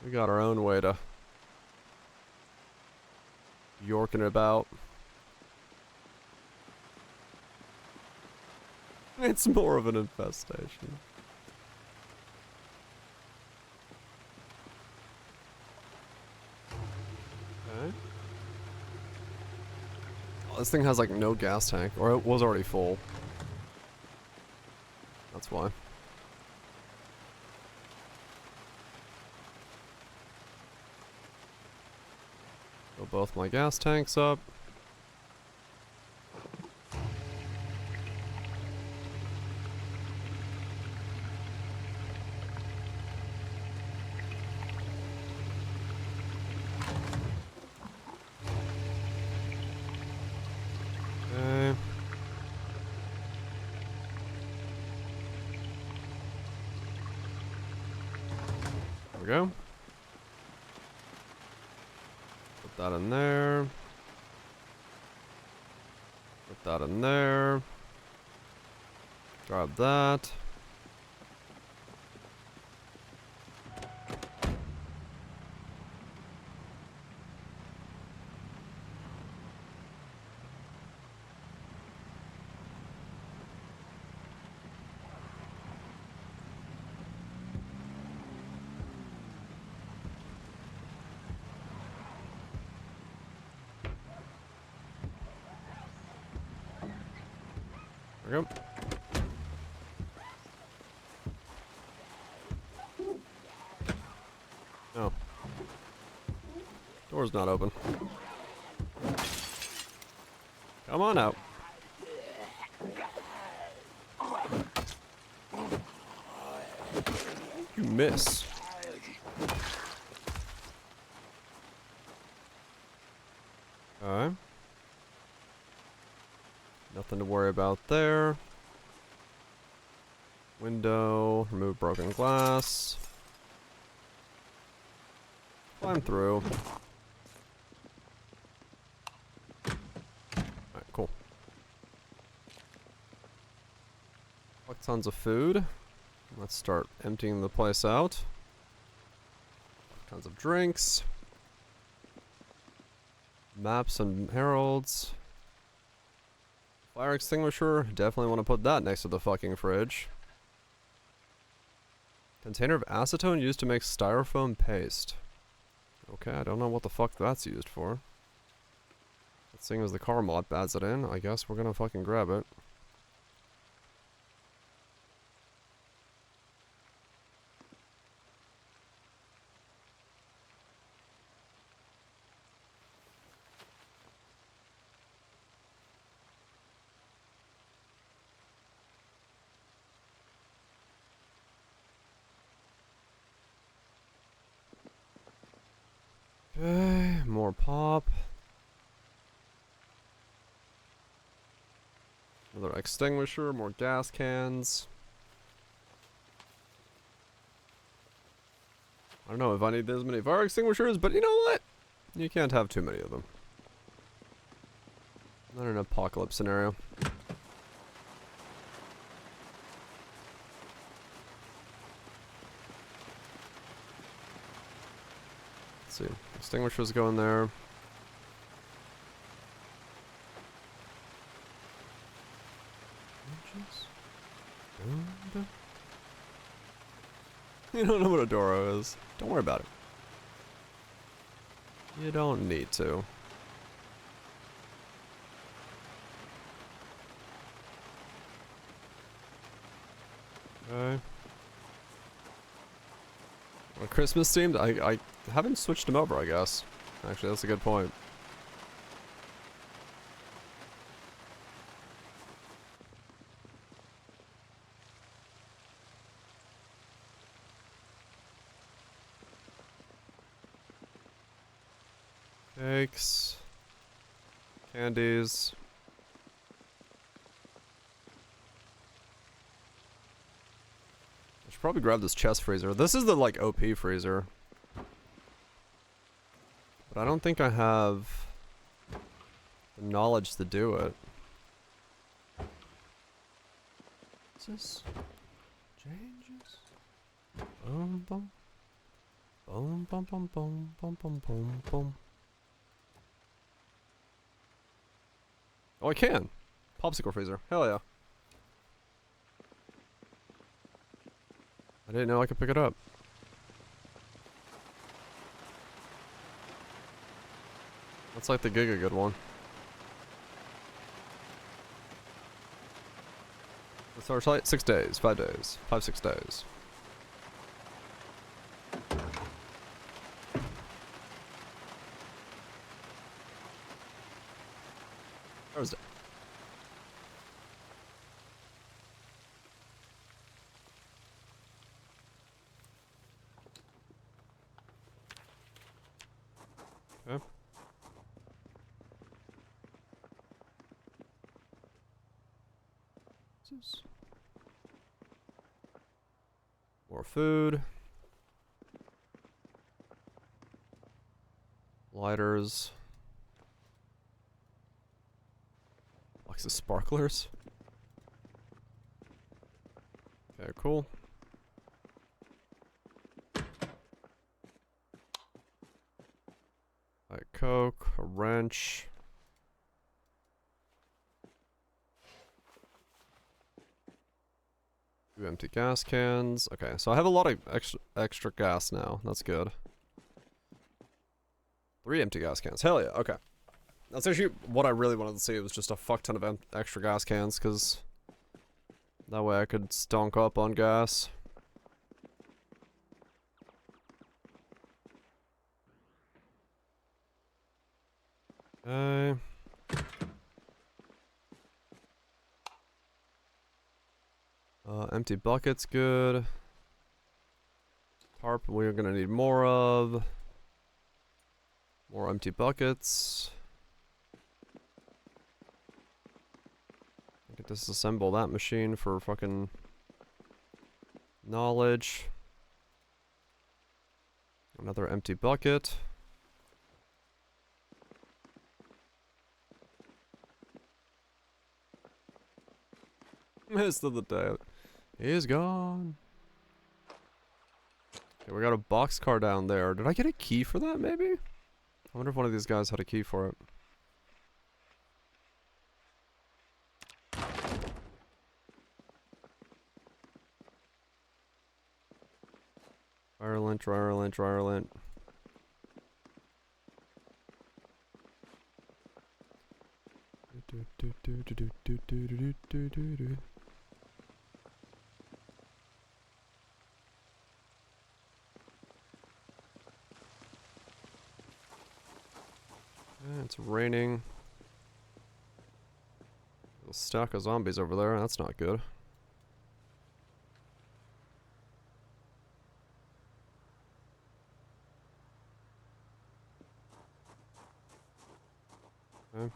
We got our own way to yorking it about. It's more of an infestation. Okay. Oh, this thing has like no gas tank, or it was already full. That's why. Fill both my gas tanks up. Okay. There we go. Put that in there. that in there. Grab that. There we go. Oh. Door's not open. Come on out. You miss. Okay. Nothing to worry about there. Window, remove broken glass. Climb through. Alright, cool. Collect tons of food. Let's start emptying the place out. Tons of drinks. Maps and heralds. Fire extinguisher. Definitely want to put that next to the fucking fridge. Container of acetone used to make styrofoam paste. Okay, I don't know what the fuck that's used for. Seeing as the car mod adds it in, I guess we're gonna fucking grab it. Okay, more pop. Another extinguisher, more gas cans. I don't know if I need this many fire extinguishers, but you know what? You can't have too many of them. Not an apocalypse scenario. Let's see. Extinguishers go in there. You don't know what a Doro is. Don't worry about it. You don't need to. Okay. Well, Christmas themed? I haven't switched them over, I guess. Actually, that's a good point. Cakes. Candies. I should probably grab this chest freezer. This is the, like, OP freezer. But I don't think I have the knowledge to do it. What's this? Changes. Boom, boom. Boom, boom, boom, boom, boom, boom, boom, boom. Oh, I can. Popsicle freezer. Hell yeah. I didn't know I could pick it up. That's like the Giga good one. The Torchlight, 6 days, 5 days, 5-6 days. Thursday. Okay. More food. Lighters. the sparklers. Okay, cool. Like Coke, a wrench. Two empty gas cans. Okay, so I have a lot of extra gas now. That's good. 3 empty gas cans. Hell yeah. Okay. That's actually what I really wanted to see. It was just a fuck ton of extra gas cans, because that way I could stonk up on gas. Okay. Empty buckets, good. Tarp, we're gonna need more of. More empty buckets. I could disassemble that machine for fucking knowledge. Another empty bucket. Mist of the day. He's gone. Okay, we got a boxcar down there. Did I get a key for that, maybe? I wonder if one of these guys had a key for it. Ireland, Ireland, Ireland. It's raining. A stack of zombies over there. That's not good. Okay.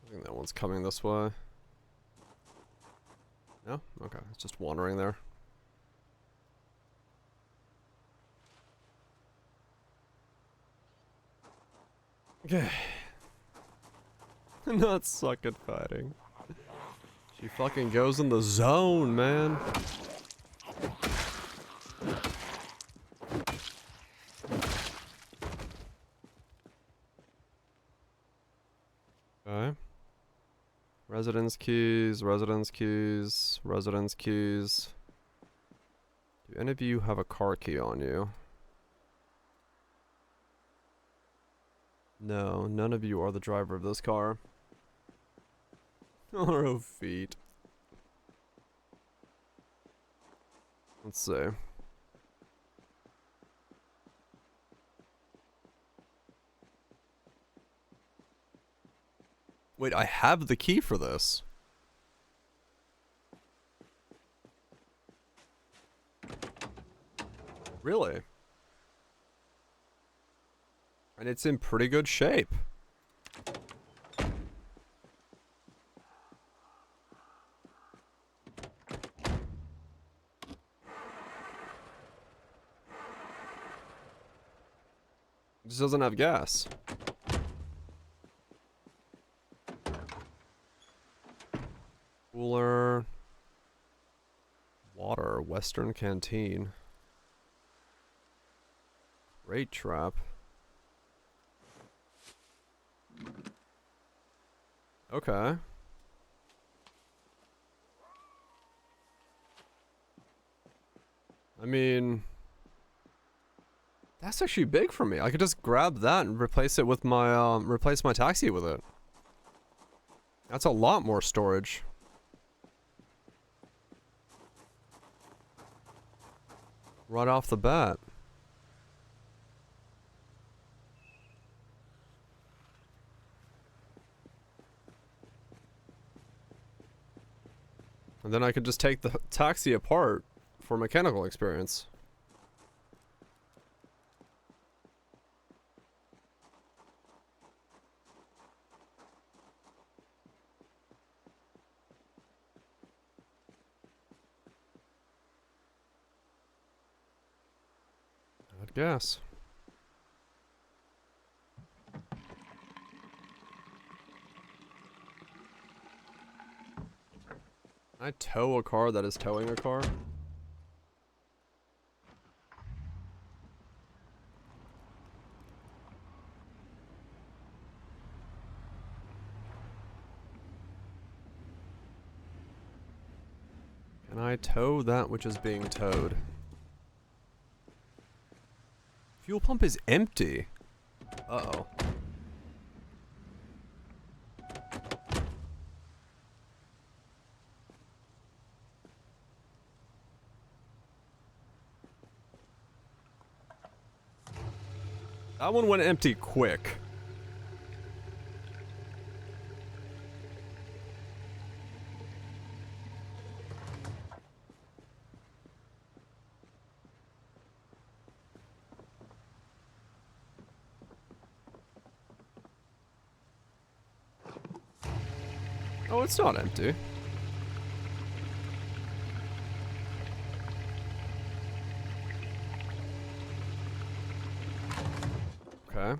I think that one's coming this way. No? Okay, it's just wandering there. Okay. Not suck at fighting. She fucking goes in the zone, man. Okay. Residence keys, residence keys, residence keys. Do any of you have a car key on you? No, none of you are the driver of this car. Oh, feet. Let's see. Wait, I have the key for this. Really? And it's in pretty good shape. It just doesn't have gas. Cooler. Water. Western Canteen. Rate trap. Okay. I mean, that's actually big for me. I could just grab that and replace it with my, replace my taxi with it. That's a lot more storage. Right off the bat. And then I could just take the taxi apart for mechanical experience. get gas. Can I tow a car that is towing a car? Can I tow that which is being towed? Fuel pump is empty. Uh-oh. That one went empty quick. Oh, it's not empty. Okay. I'm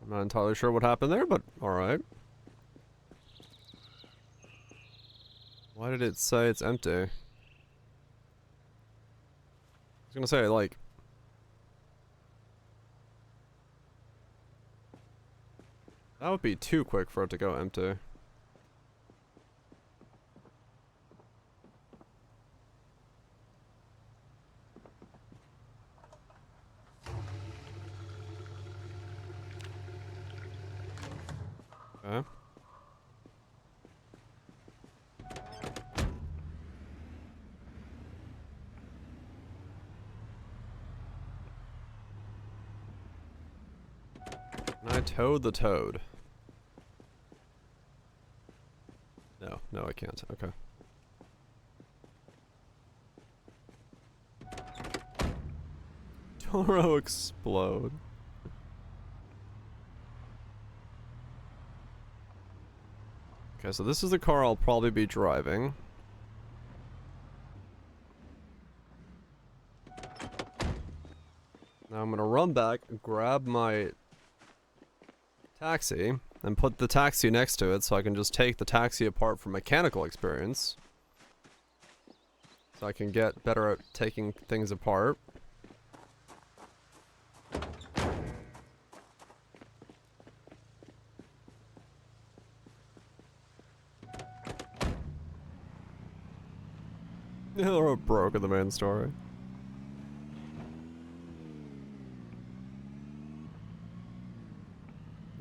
not entirely sure what happened there, but alright. Why did it say it's empty? I was gonna say, like... that would be too quick for it to go empty. Okay. Can I tow the toad? No, no I can't. Okay. Toro explode. Okay, so this is the car I'll probably be driving. Now I'm gonna run back, grab my taxi, and put the taxi next to it so I can just take the taxi apart for mechanical experience. So I can get better at taking things apart. Yeah, the road broke in the main story.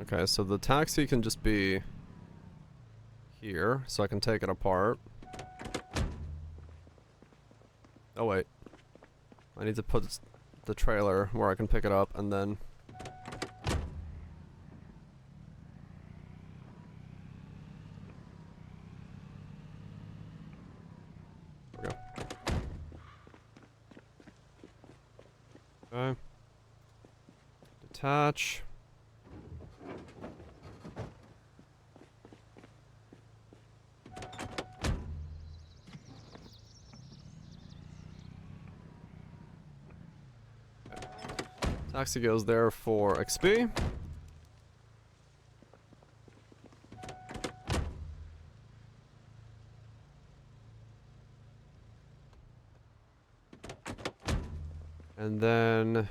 Okay, so the taxi can just be here, so I can take it apart. Oh wait. I need to put the trailer where I can pick it up and then... there we go. Okay. Detach. Taxi goes there for XP. And then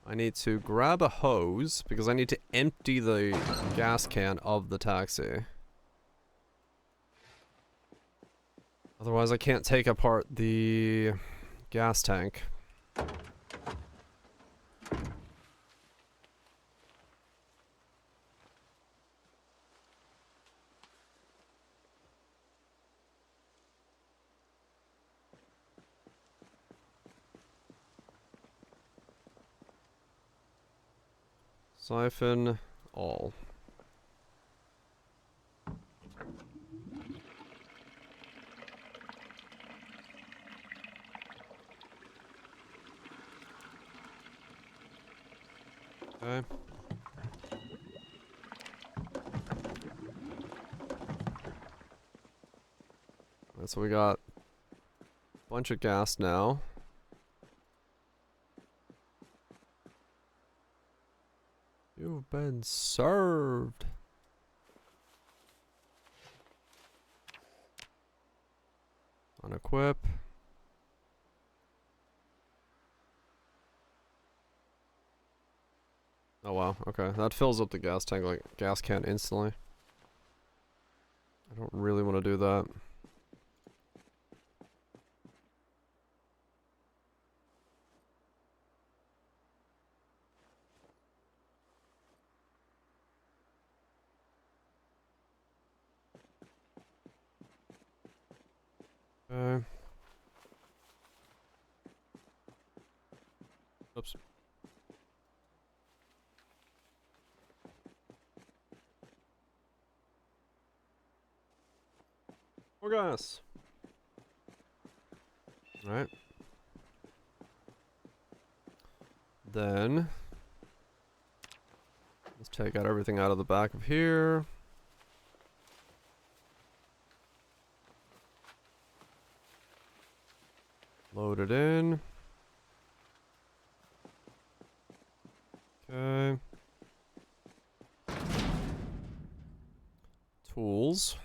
I need to grab a hose because I need to empty the gas can of the taxi. Otherwise I can't take apart the gas tank. Siphon all. Okay. Alright, so we got a bunch of gas now. been served. Unequip. Oh wow, okay. That fills up the gas tank, like gas can instantly. I don't really want to do that. Okay. Oops. More gas. Alright. Then let's take out everything out of the back of here. Load it in. Okay. Tools.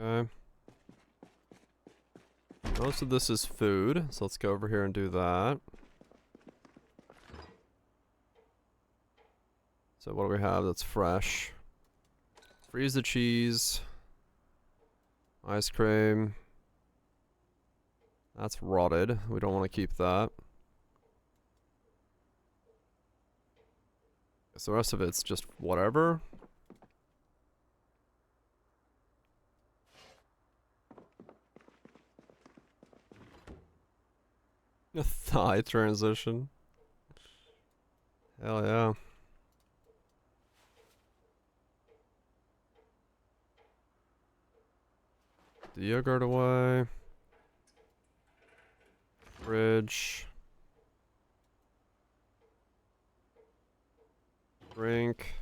Okay. Most of this is food, so let's go over here and do that. So what do we have that's fresh? Freeze the cheese. Ice cream. That's rotted. We don't want to keep that. So the rest of it's just whatever. A thigh transition. Hell yeah. The yogurt away. Fridge. Drink.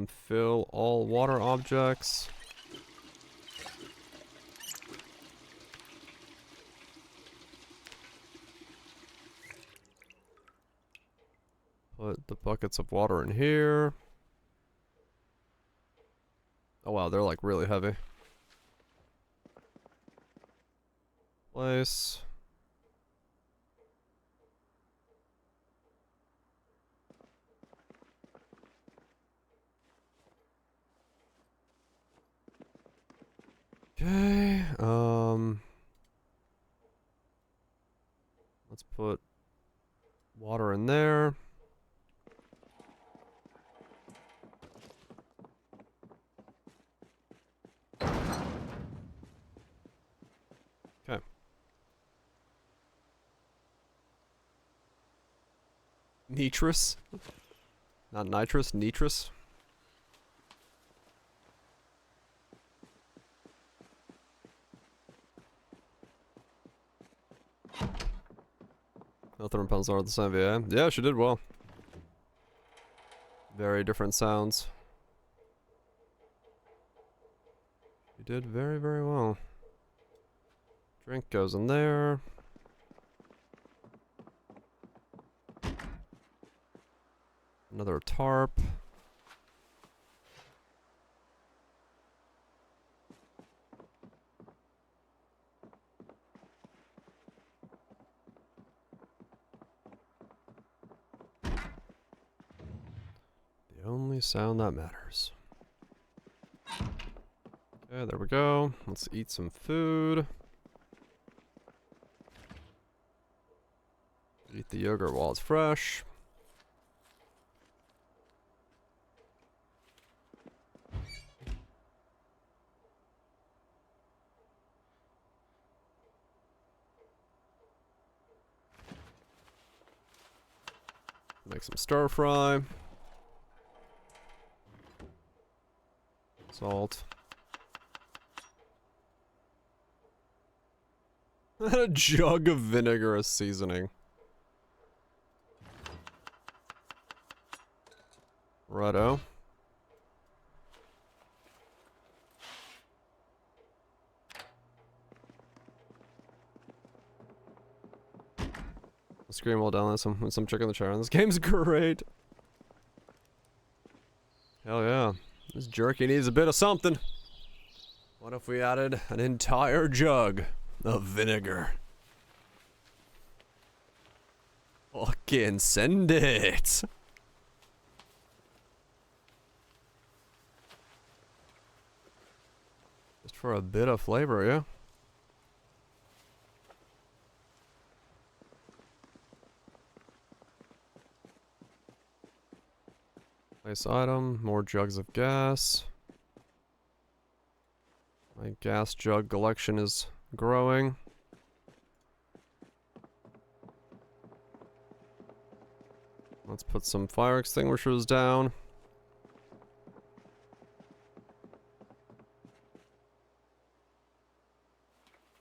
Fill all water objects. Put the buckets of water in here. Oh wow, they're like really heavy. Place. Okay, let's put water in there. Okay. Nitrous? Not nitrous, nitrous. Nothing repels are the same, yeah. Yeah, she did well. Very different sounds. You did very, very well. Drink goes in there. Another tarp. The only sound that matters. Okay, there we go. Let's eat some food. Eat the yogurt while it's fresh. Make some stir fry. Salt. And a jug of vinegar as seasoning. Righto. I'll scream while down with some chick in the chair. This game's great. Hell yeah. This jerky needs a bit of something. What if we added an entire jug of vinegar? Fucking send it. Just for a bit of flavor, yeah. Place item, more jugs of gas. My gas jug collection is growing. Let's put some fire extinguishers down.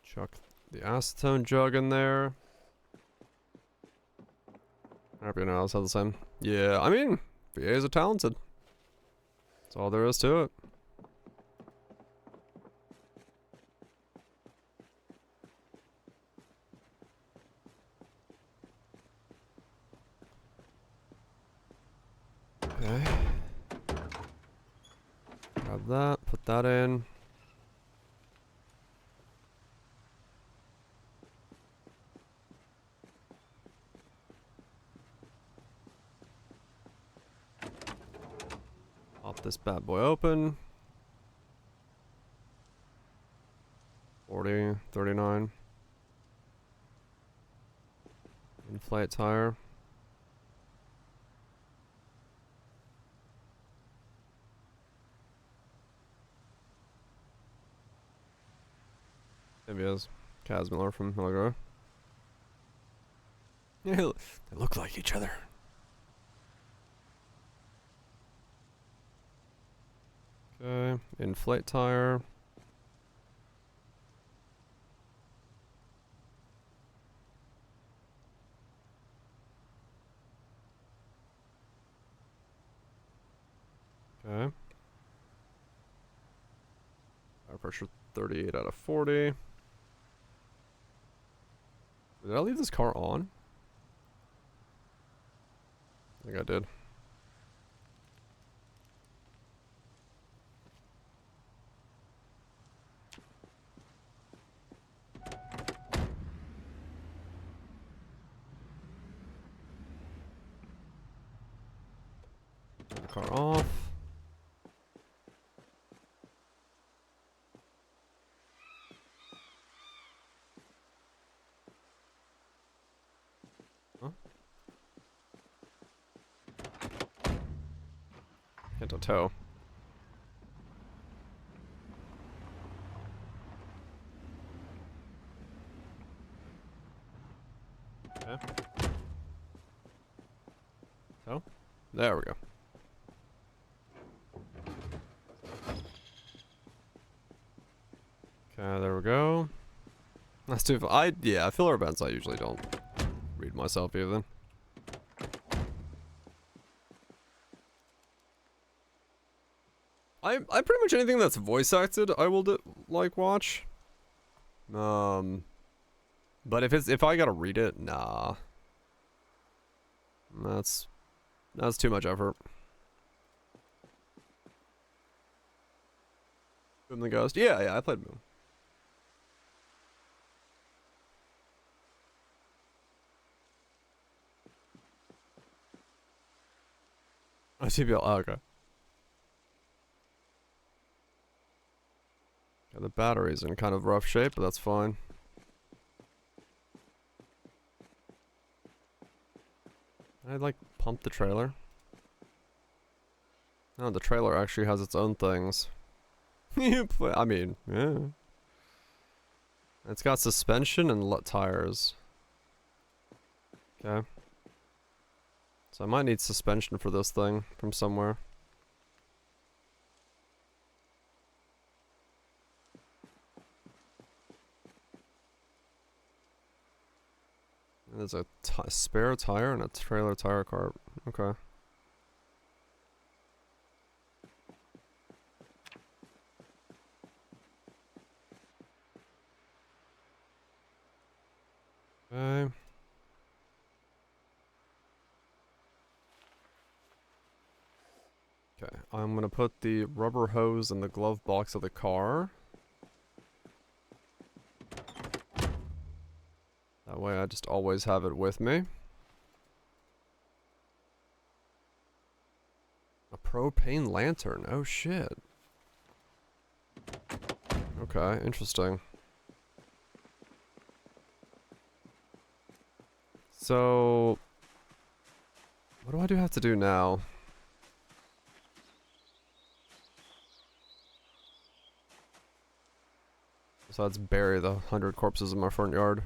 Chuck the acetone jug in there. Everyone else have the same. Yeah, I mean, VAs are talented. That's all there is to it. Okay. Grab that, put that in. Pop this bad boy open. 40, 39. Inflate tire. Maybe it is Kaz Miller from Milagro. Yeah, they look like each other. Okay, inflate tire. Okay. Tire pressure 38 out of 40. Did I leave this car on? I think I did. Turn the car off. Huh? Can't tow. Okay. Tow? There we go. Okay, there we go. That's too. Yeah, filler events I usually don't read myself either. I pretty much anything that's voice acted I will like watch. But if I gotta read it, nah. That's too much effort. Moon the Ghost. Yeah, I played Moon. Oh, CBL. Oh, okay. Yeah, the battery's in kind of rough shape, but that's fine. I'd like pump the trailer. No, the trailer actually has its own things. I mean, yeah. It's got suspension and tires. Okay. So I might need suspension for this thing from somewhere. There's a spare tire and a trailer tire cart. Okay. Okay. I'm gonna put the rubber hose in the glove box of the car. That way I just always have it with me. A propane lantern. Oh shit. Okay, interesting. So, what do I have to do now? Besides bury the 100 corpses in my front yard.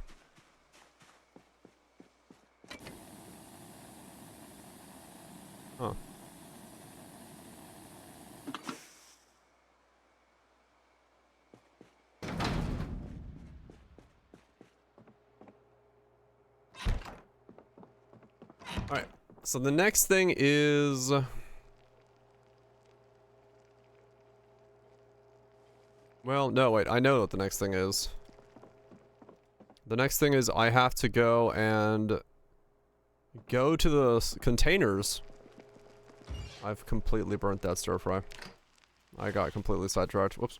Huh. Alright, so the next thing is... Well, no, wait, I know what the next thing is. The next thing is I have to go and go to the containers. I've completely burnt that stir fry. I got completely sidetracked. Whoops.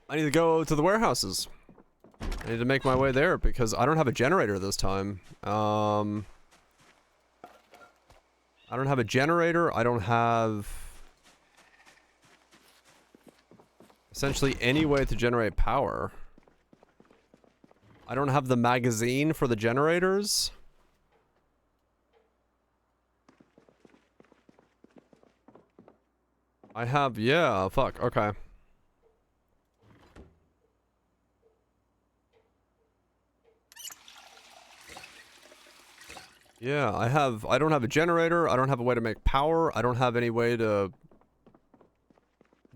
I need to go to the warehouses. I need to make my way there because I don't have a generator this time. I don't have a generator. I don't have essentially any way to generate power. I don't have the magazine for the generators. I have, yeah, fuck, okay. Yeah, I don't have a generator, I don't have a way to make power, I don't have any way to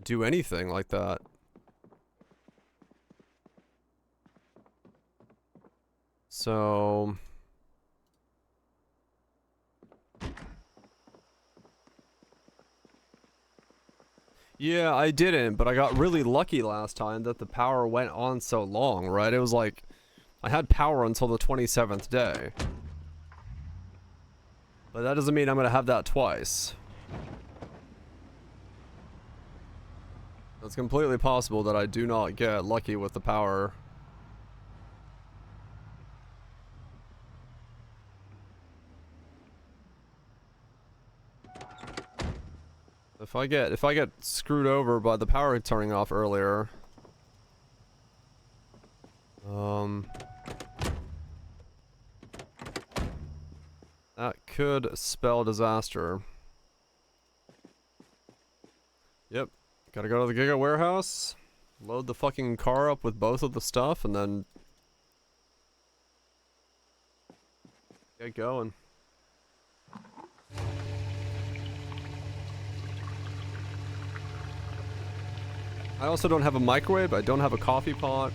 do anything like that. So... Yeah, I didn't, but I got really lucky last time that the power went on so long, right? It was like, I had power until the 27th day. But that doesn't mean I'm gonna have that twice. It's completely possible that I do not get lucky with the power. If I get screwed over by the power turning off earlier, that could spell disaster. Yep, gotta go to the Giga warehouse, load the fucking car up with both of the stuff, and then get going. I also don't have a microwave, I don't have a coffee pot.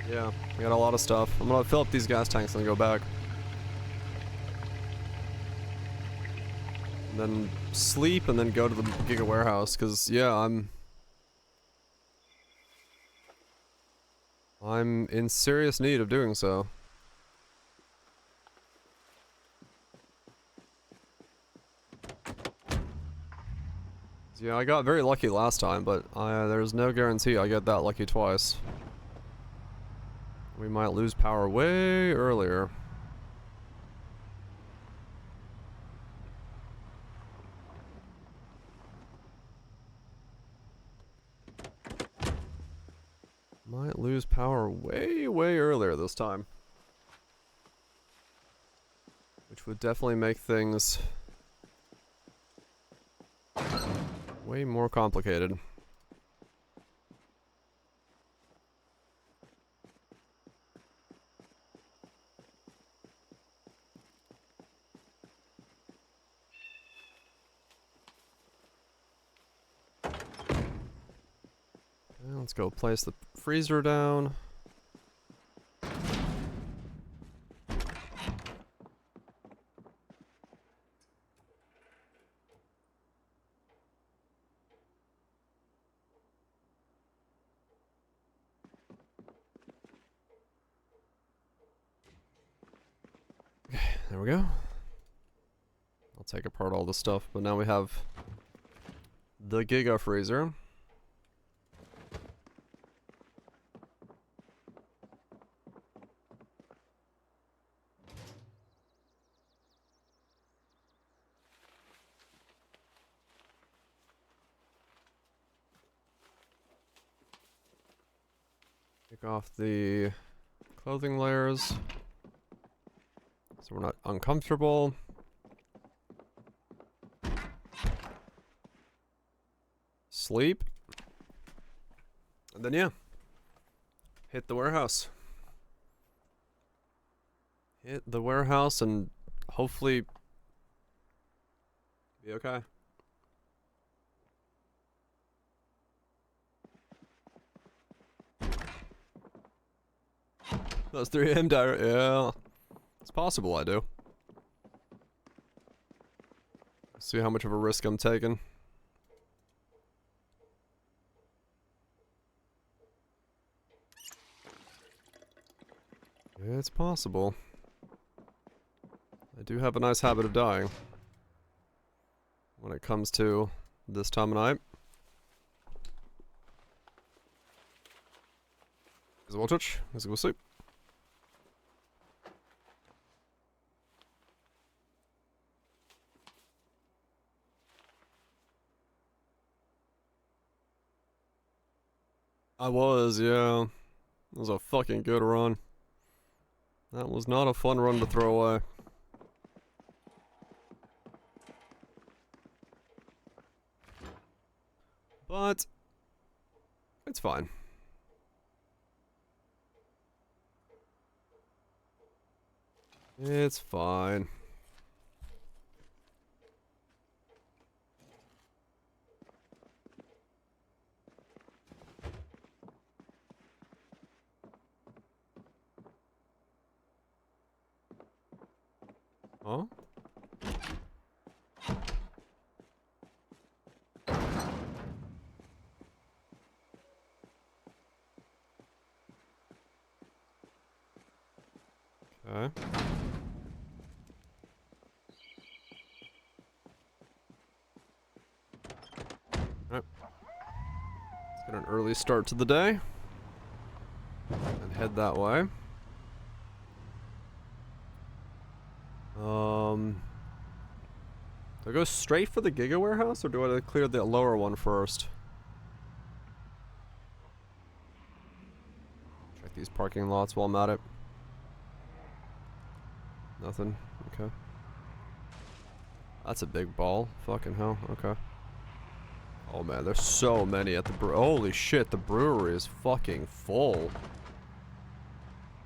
Yeah, I got a lot of stuff. I'm gonna fill up these gas tanks and then go back. And then sleep and then go to the Giga warehouse, cause yeah, I'm in serious need of doing so. Yeah, I got very lucky last time, but there's no guarantee I get that lucky twice. We might lose power way earlier. Might lose power way earlier this time. Which would definitely make things way more complicated. Okay, let's go place the freezer down. There we go. take apart all the stuff, but now we have the Giga Freezer. Take off the clothing layers so we're not uncomfortable. Sleep. And then, yeah, hit the warehouse. Hit the warehouse and hopefully be okay. Those 3 AM diary, yeah. It's possible I do. See how much of a risk I'm taking. It's possible. I do have a nice habit of dying when it comes to this time of night. Let's watch it. Let's go sleep. I was, yeah. It was a fucking good run. That was not a fun run to throw away. But it's fine. It's fine. Huh? Okay. Alright. Let's get an early start to the day. And head that way. Do I go straight for the Giga Warehouse, or do I clear the lower one first? Check these parking lots while I'm at it. Nothing. Okay. That's a big ball. Fucking hell. Okay. Oh man, there's so many at the holy shit, the brewery is fucking full.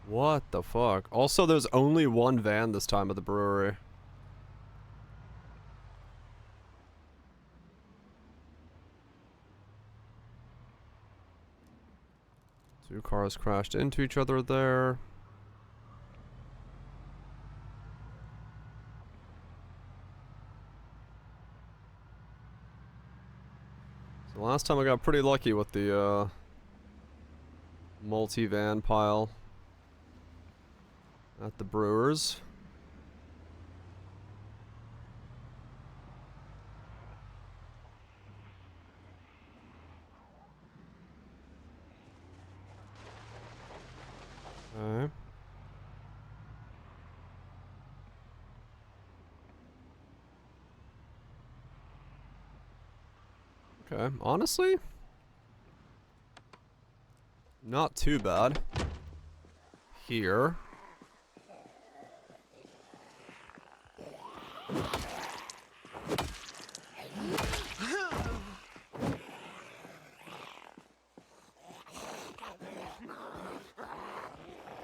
What the fuck? Also, there's only one van this time at the brewery. Two cars crashed into each other there. So last time I got pretty lucky with the multi-van pile at the Brewers. Okay. Okay, honestly, not too bad here.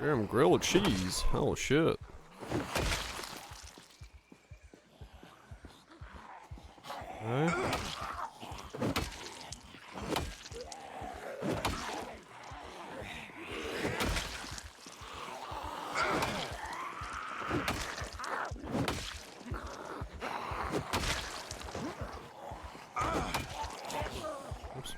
Damn, grilled cheese. Oh shit. Okay. Oops.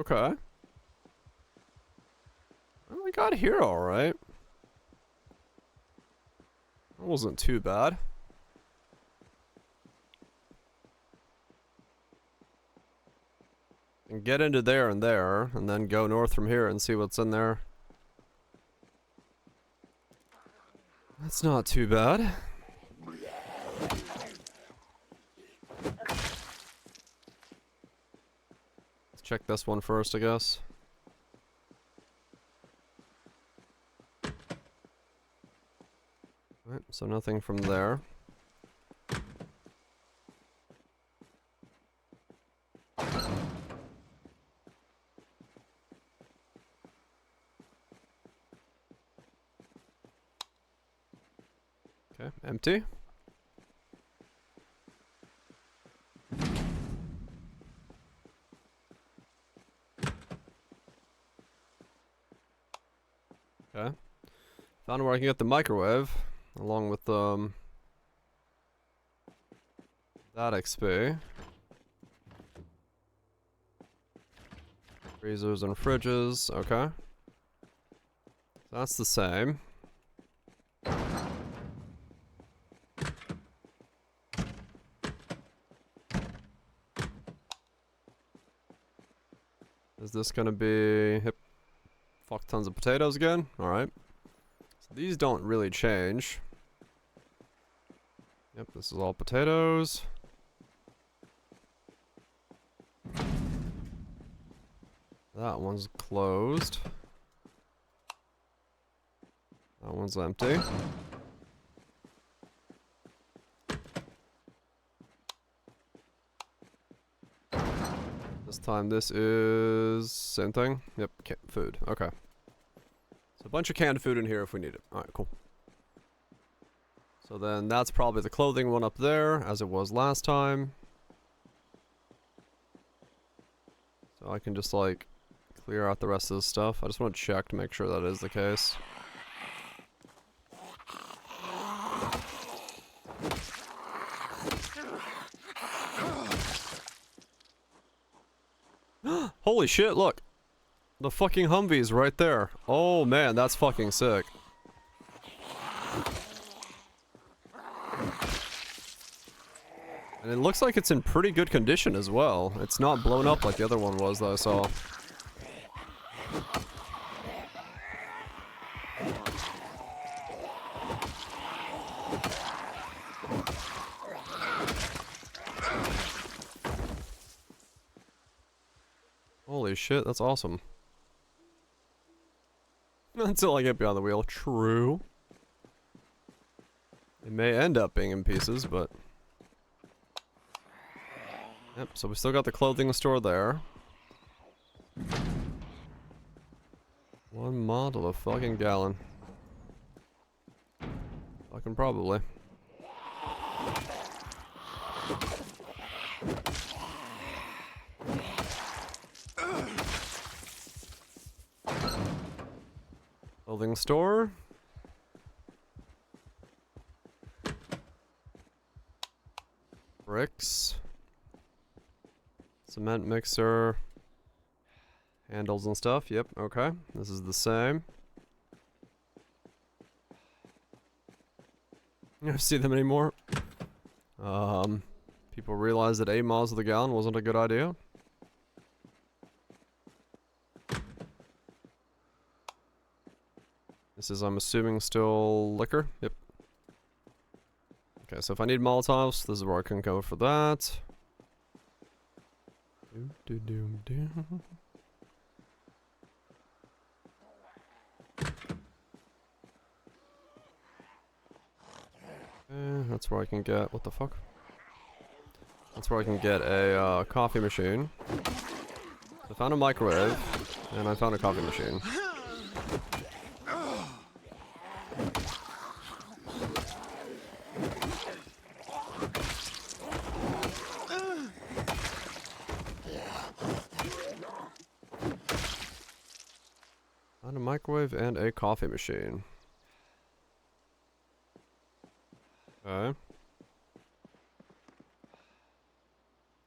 Okay. Well, we got here alright. That wasn't too bad. And get into there, and then go north from here and see what's in there. That's not too bad. Let's check this one first, I guess. Alright, so nothing from there. Okay, empty. Okay. Found where I can get the microwave, along with that XP. Freezers and fridges, okay. That's the same. Is this gonna be... Yep. Fuck tons of potatoes again? Alright. So these don't really change. Yep, this is all potatoes. That one's closed. That one's empty. This time this is... same thing? Yep, food. Okay. So a bunch of canned food in here if we need it. Alright, cool. So then that's probably the clothing one up there, as it was last time. So I can just, like, clear out the rest of the stuff. I just want to check to make sure that is the case. Holy shit, look! The fucking Humvee's right there. Oh man, that's fucking sick. And it looks like it's in pretty good condition as well. It's not blown up like the other one was that I saw. Holy shit, that's awesome. Until I get behind the wheel. True. It may end up being in pieces, but... Yep, so we still got the clothing store there. One model of fucking gallon. Fucking probably. Clothing store. Bricks. Cement mixer. Handles and stuff. Yep, okay. This is the same. You don't see them anymore. People realized that 8 miles of the gallon wasn't a good idea. This is, I'm assuming, still liquor. Yep. Okay, so if I need Molotovs, this is where I can go for that. That's where I can get... what the fuck? That's where I can get a coffee machine. I found a microwave, and I found a coffee machine. Found a microwave and a coffee machine. Okay.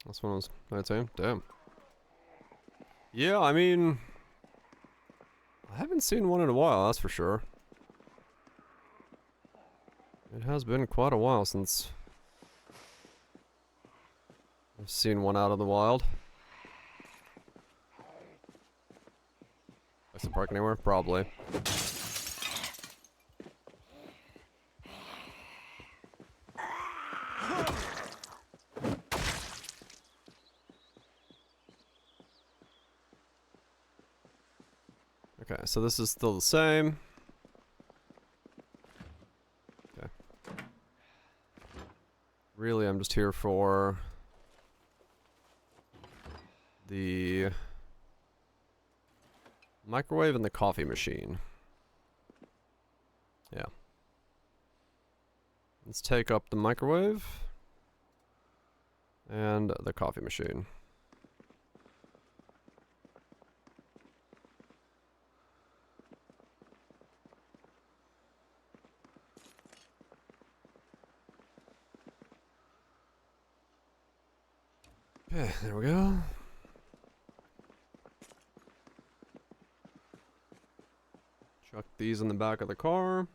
This one was 19. Damn. Yeah, I mean, I haven't seen one in a while, that's for sure. It has been quite a while since I've seen one out of the wild. Place to park anywhere? Probably. Okay, so this is still the same. Okay. Really, I'm just here for the microwave and the coffee machine. Yeah. Let's take up the microwave and the coffee machine. Okay, there we go. Chuck these in the back of the car.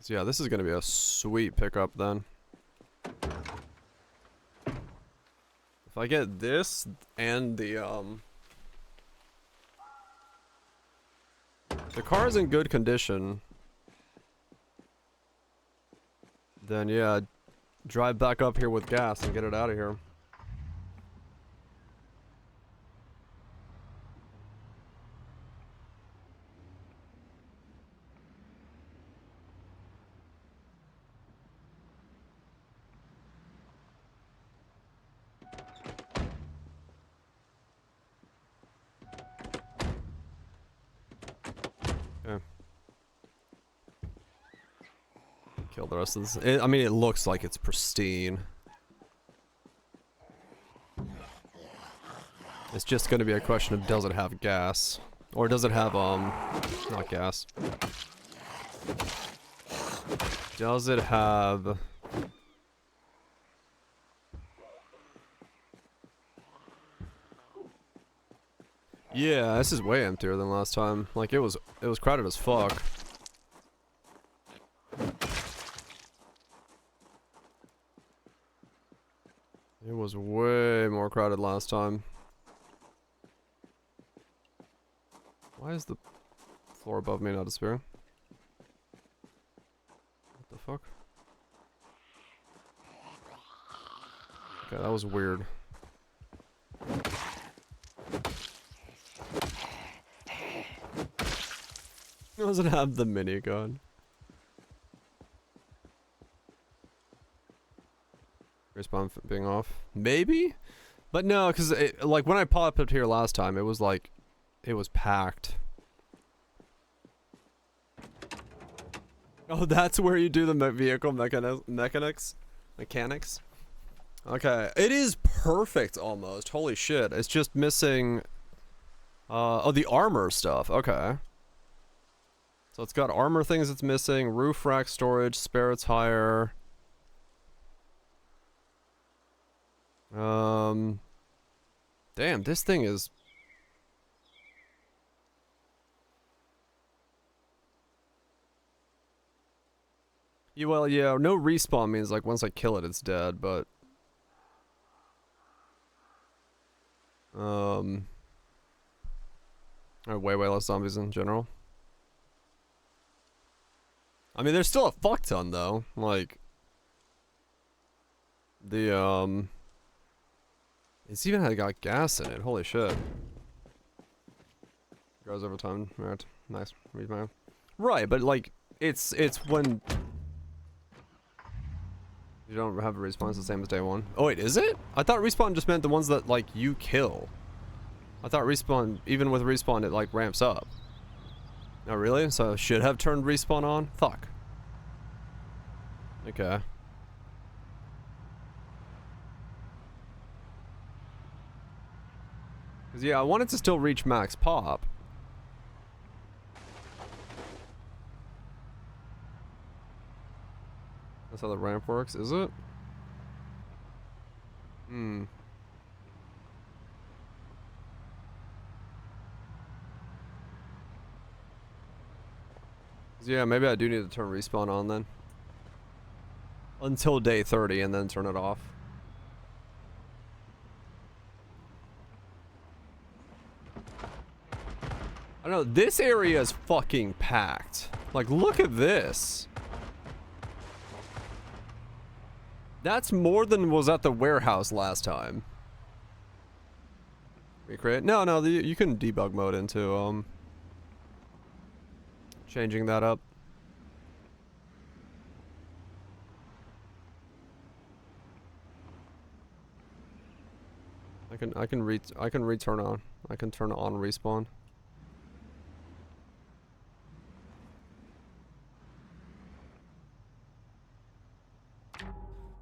So yeah, this is gonna be a sweet pickup then. If I get this and the car's in good condition, then yeah, drive back up here with gas and get it out of here. Okay. Kill the rest of this. I mean, it looks like it's pristine. It's just gonna be a question of does it have gas? Or does it have, not gas. Does it have... Yeah, this is way emptier than last time. Like, it was crowded as fuck. It was way more crowded last time. Why is the floor above me not disappearing? What the fuck? Okay, that was weird. It doesn't have the minigun. Respawn being off. Maybe? But no, because like when I popped up here last time, it was like, it was packed. Oh, that's where you do the vehicle mechanics? Okay, it is perfect almost. Holy shit, it's just missing... oh, the armor stuff. Okay. So it's got armor things it's missing, roof rack storage, spare tire. Damn, this thing is... Yeah, well, yeah, no respawn means like once I kill it, it's dead, but... way less zombies in general. I mean, there's still a fuck ton, though. Like... The, it's even had got gas in it, holy shit. Grows over time, right, nice, read my... Right, but like, it's when... You don't have a respawn, it's the same as day one. Oh wait, is it? I thought respawn just meant the ones that, like, you kill. I thought respawn, even with respawn, it, like, ramps up. Oh, really? So I should have turned respawn on? Fuck. Okay. Cause yeah, I wanted to still reach max pop. That's how the ramp works, is it? Hmm. Yeah, maybe I do need to turn respawn on then. Until day 30 and then turn it off. I don't know, this area is fucking packed. Like, look at this. That's more than was at the warehouse last time. Recreate? No, you can debug mode into, changing that up. I can return on. I can turn on respawn.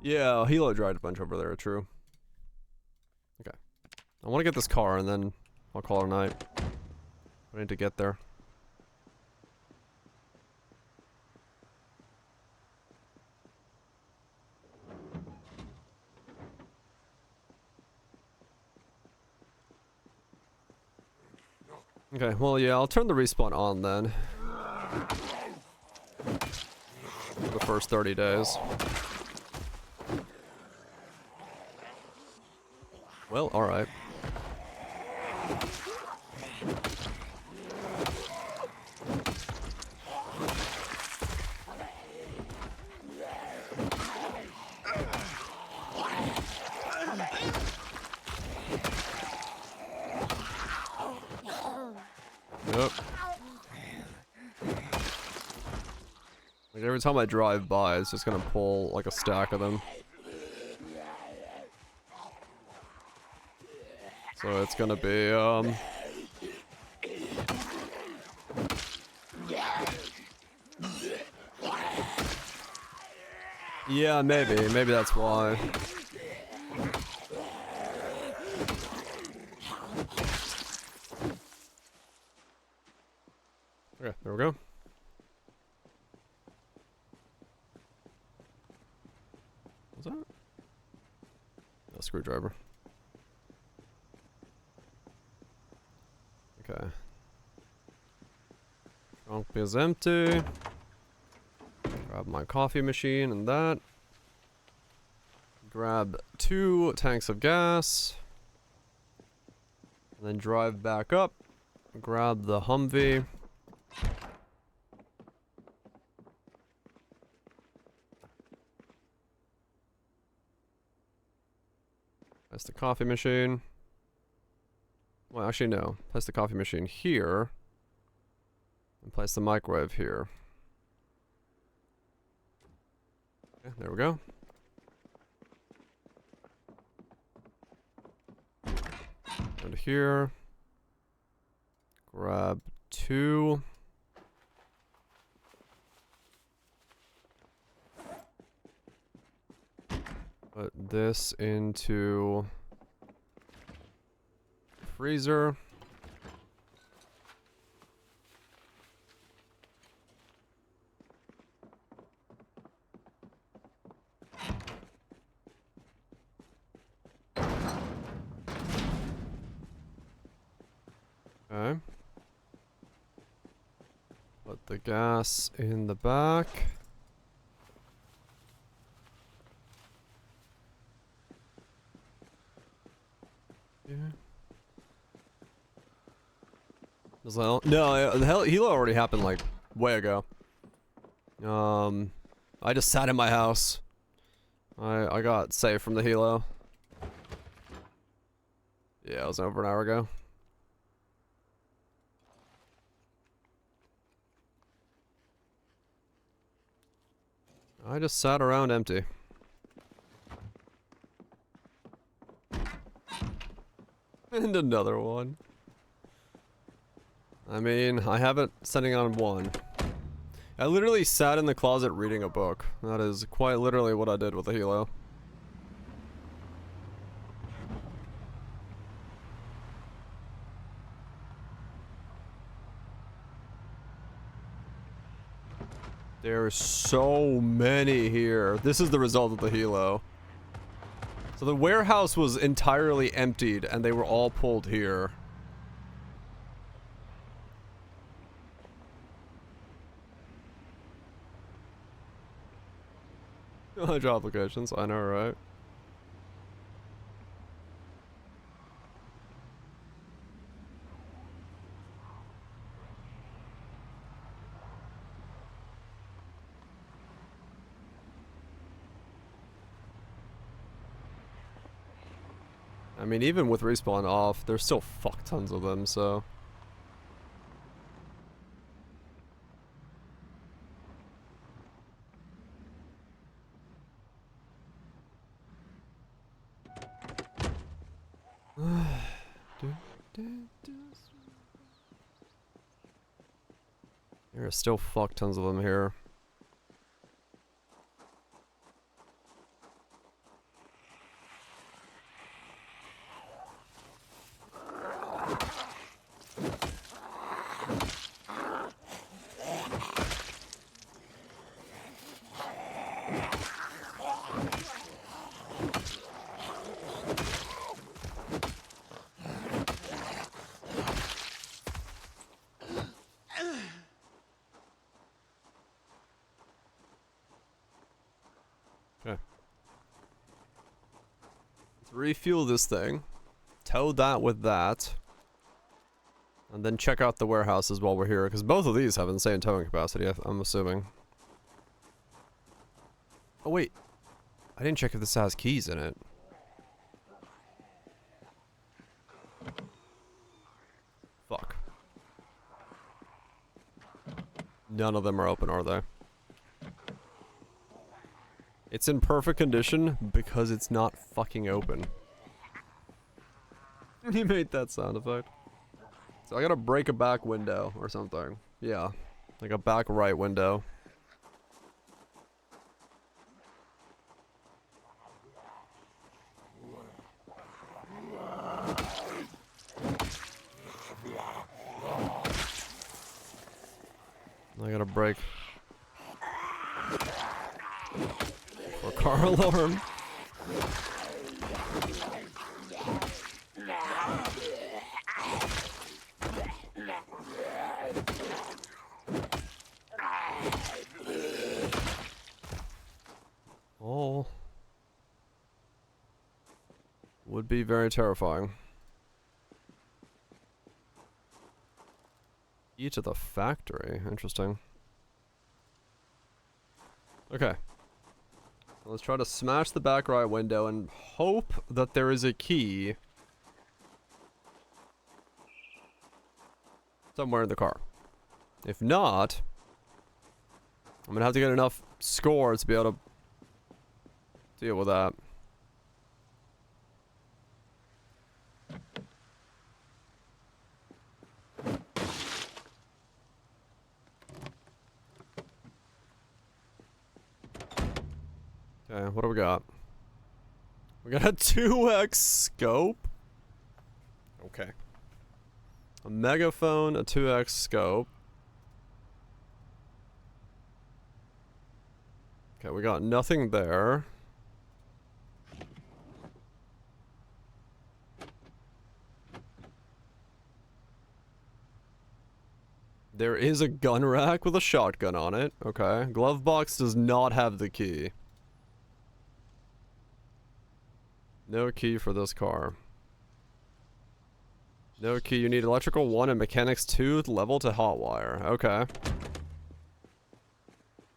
Yeah, Hilo dried a bunch over there, true. Okay. I want to get this car and then I'll call it a night. I need to get there. Okay, well, yeah, I'll turn the respawn on then. For the first 30 days. Well, alright. Yep. Like every time I drive by, it's just gonna pull like a stack of them. So it's gonna be, yeah, maybe that's why. Okay, there we go. What's that? A screwdriver. Okay. Trunk is empty. Grab my coffee machine and that. Grab 2 tanks of gas. And then drive back up. Grab the Humvee. That's the coffee machine. Well, actually, no. Place the coffee machine here. And place the microwave here. Okay, there we go. Go to here. Grab 2. Put this into freezer. Okay. Put the gas in the back. Yeah. Was that, no, the hell, Hilo already happened like way ago. I just sat in my house. I got saved from the Hilo. Yeah, it was over an hour ago. I just sat around empty. And another one. I mean, I have it setting on 1. I literally sat in the closet reading a book. That is quite literally what I did with the Hilo. There's so many here. This is the result of the helo. So the warehouse was entirely emptied and they were all pulled here. Job applications, I know, right? I mean, even with respawn off, there's still fuck tons of them, so... There are still fuck tons of them here. Refuel this thing, tow that with that, and then check out the warehouses while we're here, because both of these have insane towing capacity, I'm assuming. Oh wait, I didn't check if this has keys in it. Fuck. None of them are open, are they? It's in perfect condition because it's not fucking open. He made that sound effect. So I gotta break a back window or something. Yeah, like a back right window. I gotta break. Or car alarm. Oh. Would be very terrifying. Key to the factory. Interesting. Okay. Let's try to smash the back right window and hope that there is a key somewhere in the car. If not, I'm gonna have to get enough scores to be able to deal with that. Okay, what do we got? We got a 2x scope. Okay. A megaphone, a 2x scope. Okay, we got nothing there. There is a gun rack with a shotgun on it. Okay. Glove box does not have the key. No key for this car. No key. You need electrical 1 and mechanics 2 level to hotwire. Okay.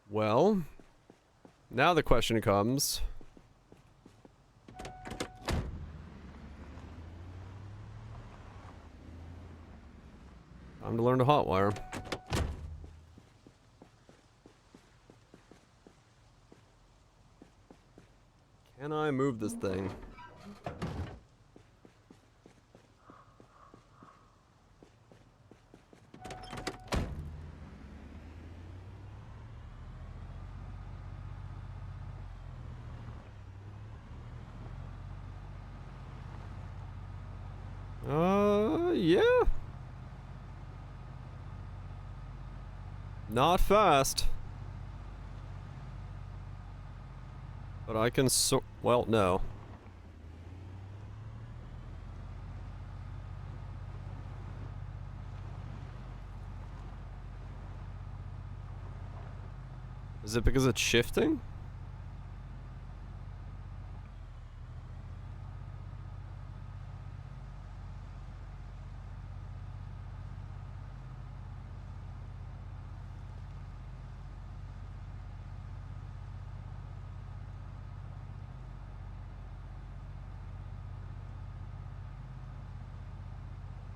Well, now the question comes. Time to learn to hotwire. Can I move this thing? Yeah. Not fast. But I can well, no. Is it because it's shifting?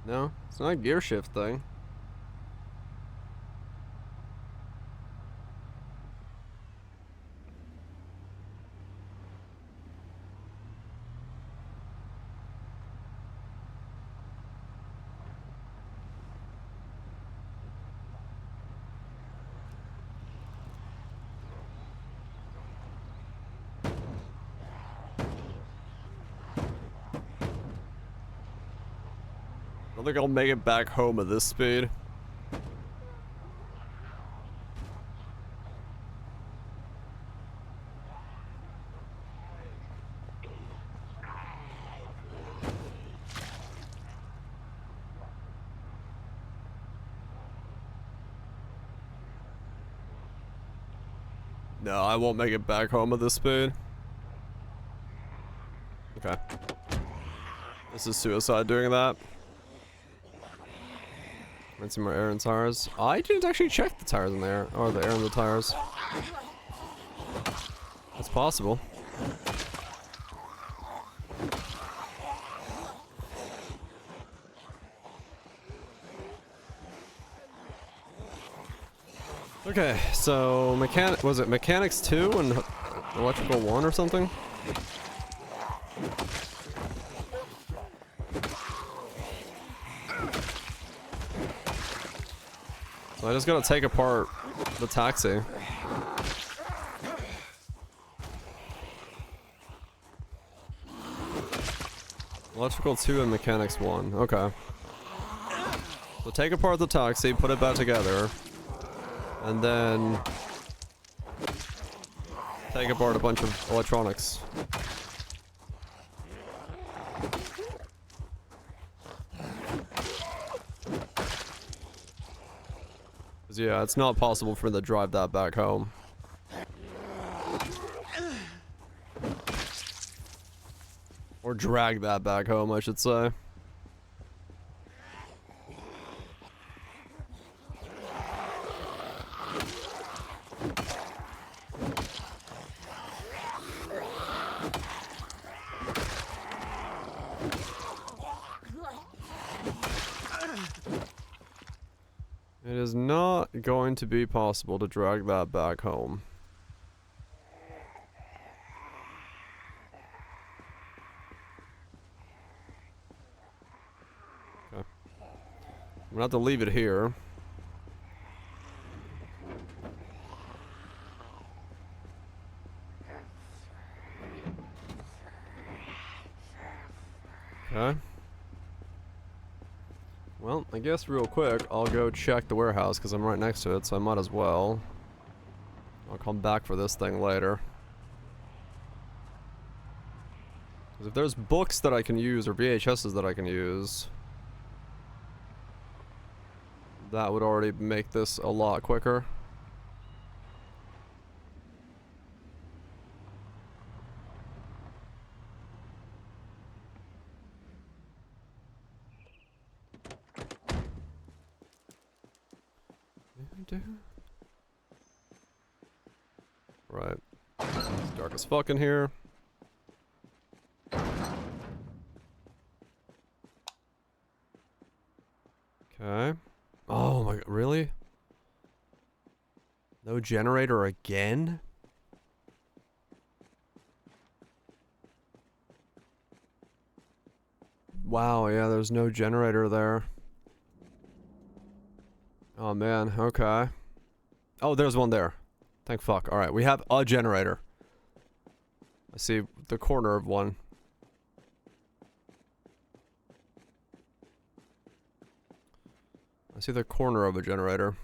No, it's not a gear shift thing. I don't think I'll make it back home at this speed. No, I won't make it back home at this speed. Okay. This is suicide doing that. Rinsing more air in tires. I didn't actually check the tires in there, or the air in the tires. That's possible. Okay, so was it mechanics 2 and electrical 1 or something? So I just gotta take apart the taxi. Electrical 2 and mechanics 1, okay. So take apart the taxi, put it back together, and then take apart a bunch of electronics. Yeah, it's not possible for me to drive that back home. Or drag that back home, I should say. It is not going to be possible to drag that back home. Okay. I'm gonna have to leave it here. Okay. Well, I guess real quick, I'll go check the warehouse because I'm right next to it, so I might as well. I'll come back for this thing later. Because if there's books that I can use or VHSs that I can use, that would already make this a lot quicker. Right. It's dark as fuck in here. Okay. Oh my god, really? No generator again? Wow, yeah, there's no generator there. Oh man, okay. Oh, there's one there. Thank fuck. Alright, we have a generator. I see the corner of one. I see the corner of a generator.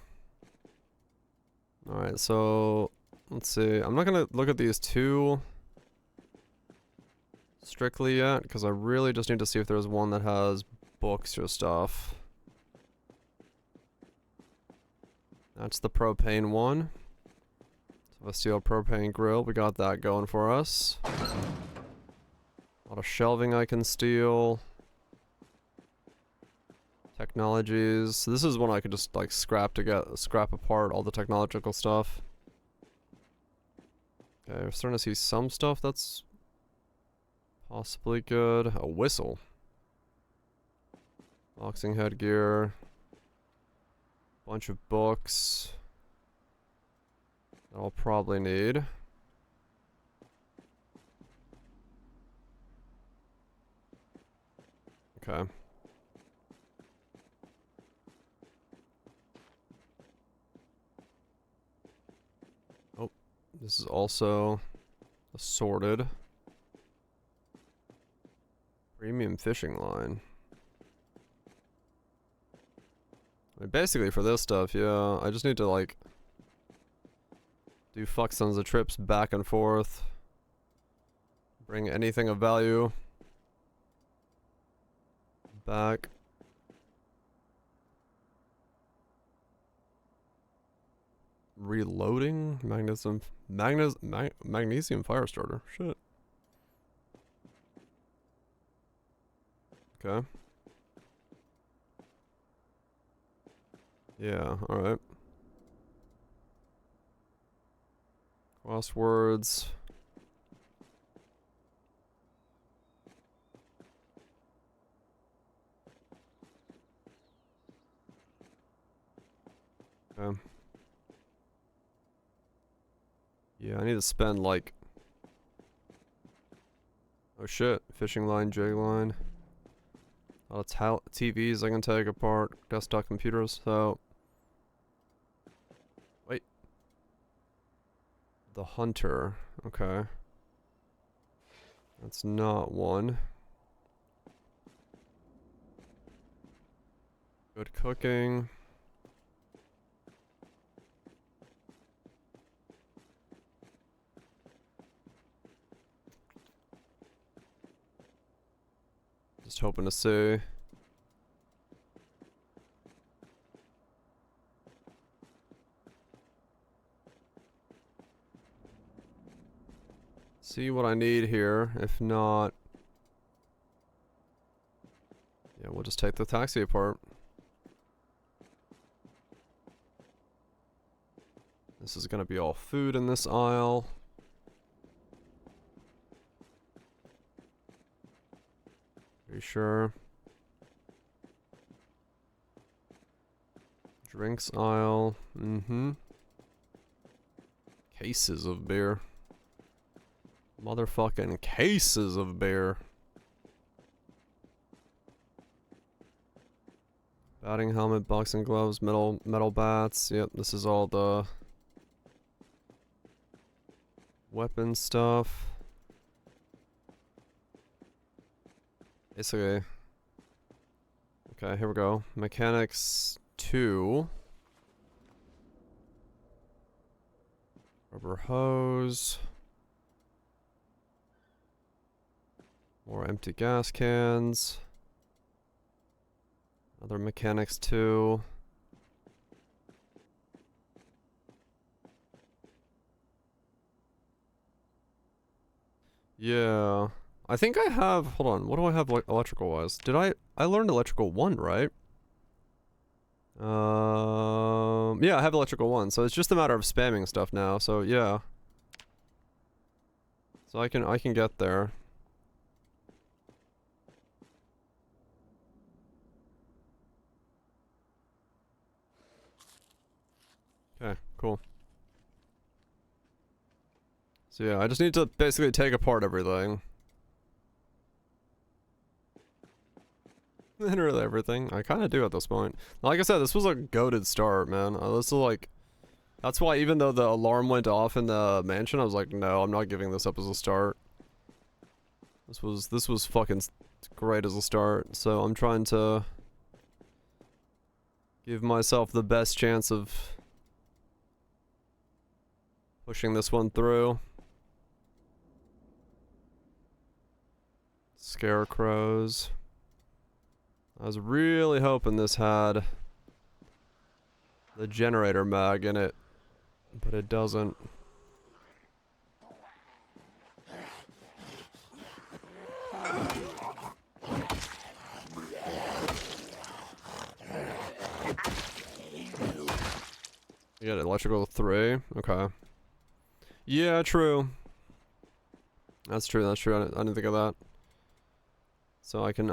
Alright, so let's see. I'm not gonna look at these two strictly yet, because I really just need to see if there's one that has books or stuff. That's the propane one. So a steel propane grill, we got that going for us. A lot of shelving I can steal. Technologies. So this is one I could just like scrap apart all the technological stuff. Okay, we're starting to see some stuff that's possibly good. A whistle. Boxing headgear. Bunch of books. That I'll probably need. Okay. Oh, this is also assorted. Premium fishing line. I mean, basically for this stuff, yeah, I just need to like do fuck tons of trips back and forth. Bring anything of value back. Reloading magnesium fire starter. Shit. Okay. Yeah, alright. Crosswords. Okay. Yeah, I need to spend like... Oh shit, fishing line, jig line. A lot of TVs I can take apart, desktop computers, so... Wait. The hunter, okay. That's not one. Good cooking. Just hoping to see. See what I need here. If not, yeah, we'll just take the taxi apart. This is gonna be all food in this aisle. Are you sure? Drinks aisle. Mm-hmm. Cases of beer. Motherfucking cases of beer. Batting helmet, boxing gloves, metal bats. Yep, this is all the weapon stuff. Basically. Okay, here we go. Mechanics 2. Rubber hose. More empty gas cans. Another mechanics 2. Yeah. I think I have, hold on, what do I have electrical wise? I learned electrical 1, right? Yeah, I have electrical 1, so it's just a matter of spamming stuff now, so yeah. So I can get there. Okay, cool. So yeah, I just need to basically take apart everything. Literally everything. I kind of do at this point. Like I said, this was a goated start, man. This is like... That's why even though the alarm went off in the mansion, I was like, no, I'm not giving this up as a start. This was fucking great as a start, so I'm trying to... give myself the best chance of... pushing this one through. Scarecrows. I was really hoping this had the generator mag in it, but it doesn't. You got electrical 3? Okay. Yeah, true. That's true, that's true. I didn't think of that. So I can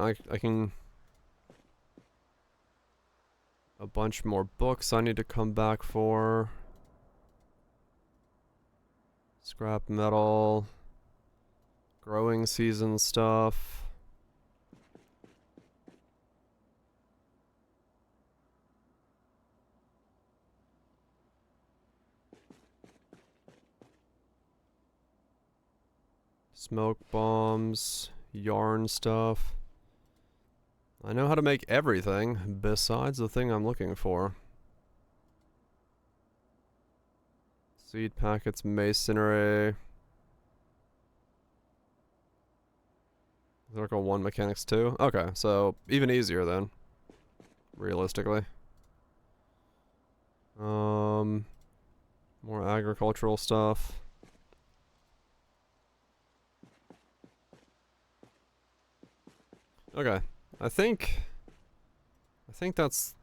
a bunch more books I need to come back for. Scrap metal. Growing season stuff. Smoke bombs, yarn stuff. I know how to make everything besides the thing I'm looking for. Seed packets, masonry. Circle 1 mechanics 2. Okay, so even easier then. Realistically. More agricultural stuff. Okay, I think that's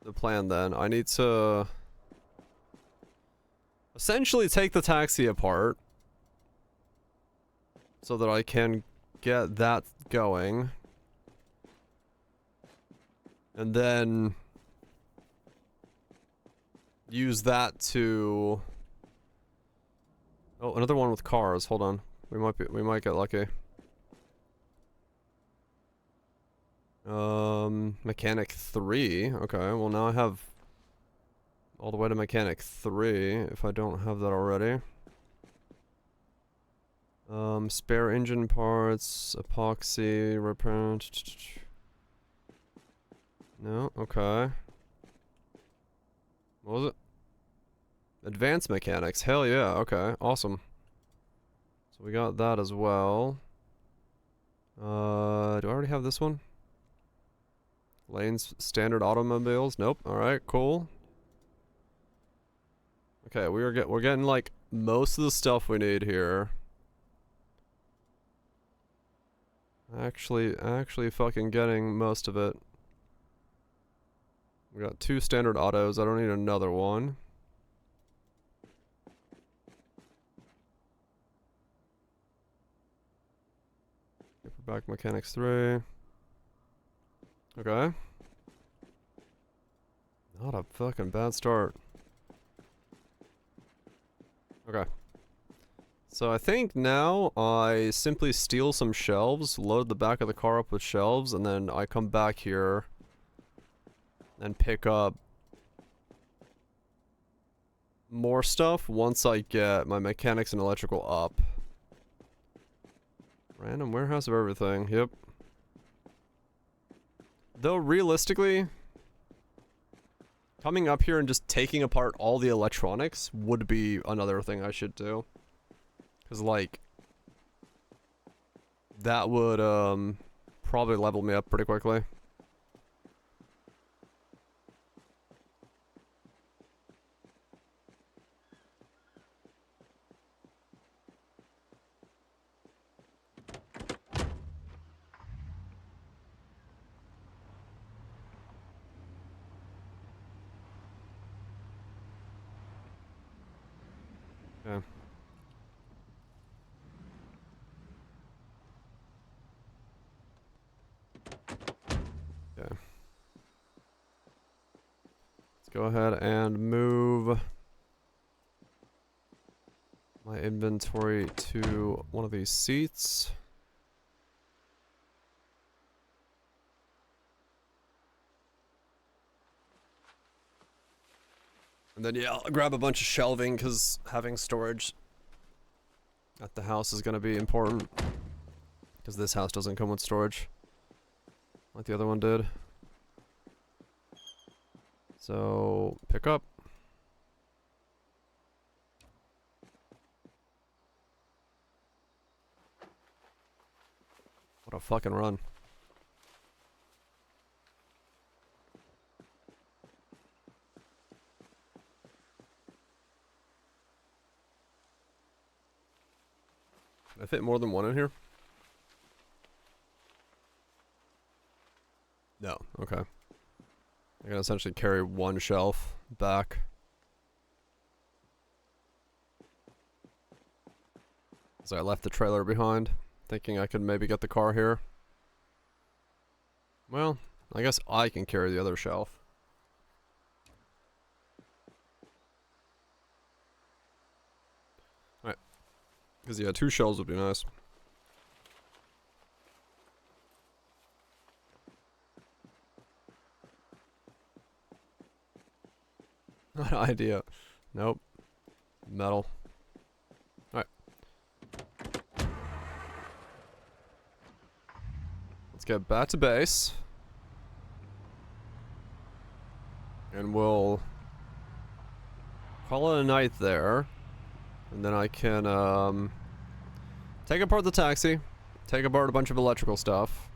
the plan then. I need to essentially take the taxi apart so that I can get that going. And then use that to... Oh, another one with cars. Hold on. We might get lucky. Mechanic 3. Okay, well now I have all the way to mechanic 3 if I don't have that already. Spare engine parts, epoxy, repair. No, okay. What was it? Advanced mechanics. Hell yeah, okay, awesome. So we got that as well. Do I already have this one? Lanes, standard automobiles. Nope. All right, cool. Okay, we're getting like most of the stuff we need here. Actually fucking getting most of it. We got 2 standard autos. I don't need another one. Paperback mechanics 3. Okay. Not a fucking bad start. Okay. So I think now I simply steal some shelves, load the back of the car up with shelves, and then I come back here and pick up more stuff once I get my mechanics and electrical up. Random warehouse of everything. Yep. Though realistically, coming up here and just taking apart all the electronics would be another thing I should do. Cause like, that would probably level me up pretty quickly. Yeah. Okay. Let's go ahead and move my inventory to one of these seats. And then yeah, I'll grab a bunch of shelving because having storage at the house is going to be important. Because this house doesn't come with storage like the other one did. So, pick up. What a fucking run. Can I fit more than one in here? No, okay. I can essentially carry one shelf back. So I left the trailer behind, thinking I could maybe get the car here. Well, I guess I can carry the other shelf. Alright. Because yeah, 2 shelves would be nice. Not an idea. Nope. Metal. Alright. Let's get back to base. And we'll call it a night there. And then I can take apart the taxi, take apart a bunch of electrical stuff,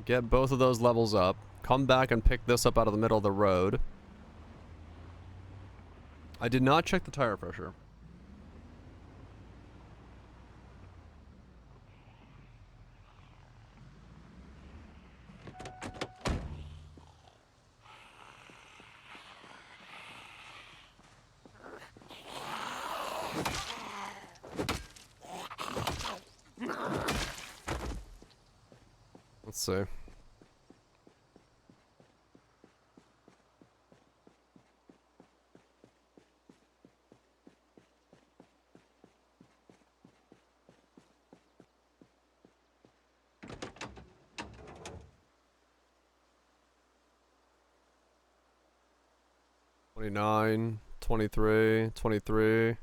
get both of those levels up, come back and pick this up out of the middle of the road. I did not check the tire pressure. Let's see. $29, $23, $23,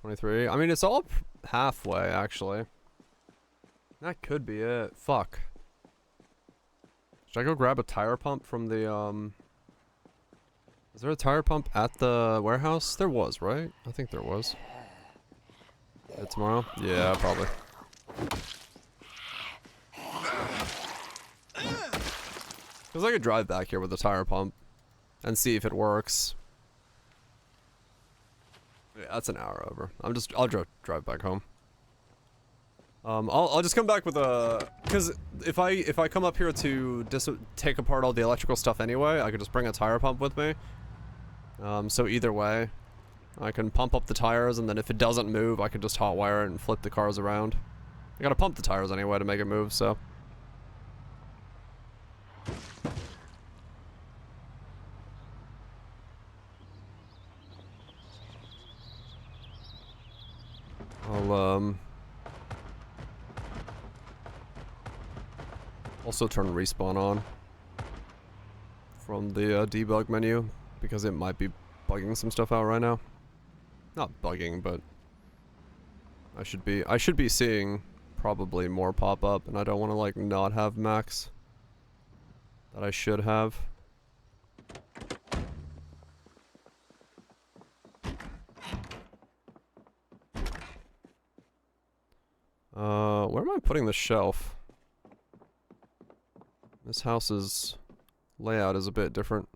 $23. I mean, it's all halfway, actually. That could be it. Fuck. Should I go grab a tire pump from the, Is there a tire pump at the warehouse? There was, right? I think there was. Tomorrow? Yeah, probably. Because I could drive back here with the tire pump and see if it works. Yeah, that's an hour over. I'll drive back home. I'll just come back with a, because if I come up here to take apart all the electrical stuff anyway, I could just bring a tire pump with me. So either way, I can pump up the tires, and then if it doesn't move, I can just hotwire it and flip the cars around. I gotta pump the tires anyway to make it move, so. I'll, also turn respawn on from the debug menu, because it might be bugging some stuff out right now. Not bugging, but I should be seeing probably more pop up, and I don't want to like not have max that I should have. Where am I putting the shelf? This house's layout is a bit different.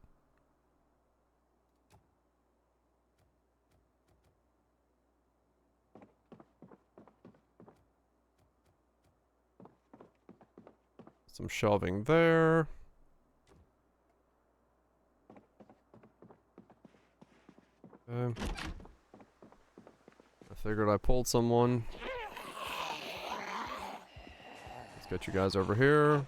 Some shelving there. Okay. I figured I pulled someone. Let's get you guys over here.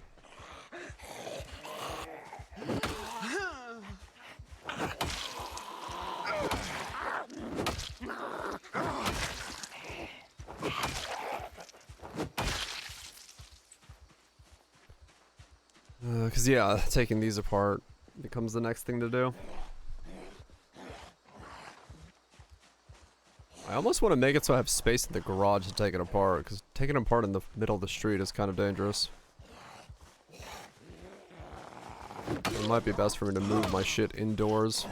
Because yeah, taking these apart becomes the next thing to do. I almost want to make it so I have space in the garage to take it apart, because taking it apart in the middle of the street is kind of dangerous. It might be best for me to move my shit indoors.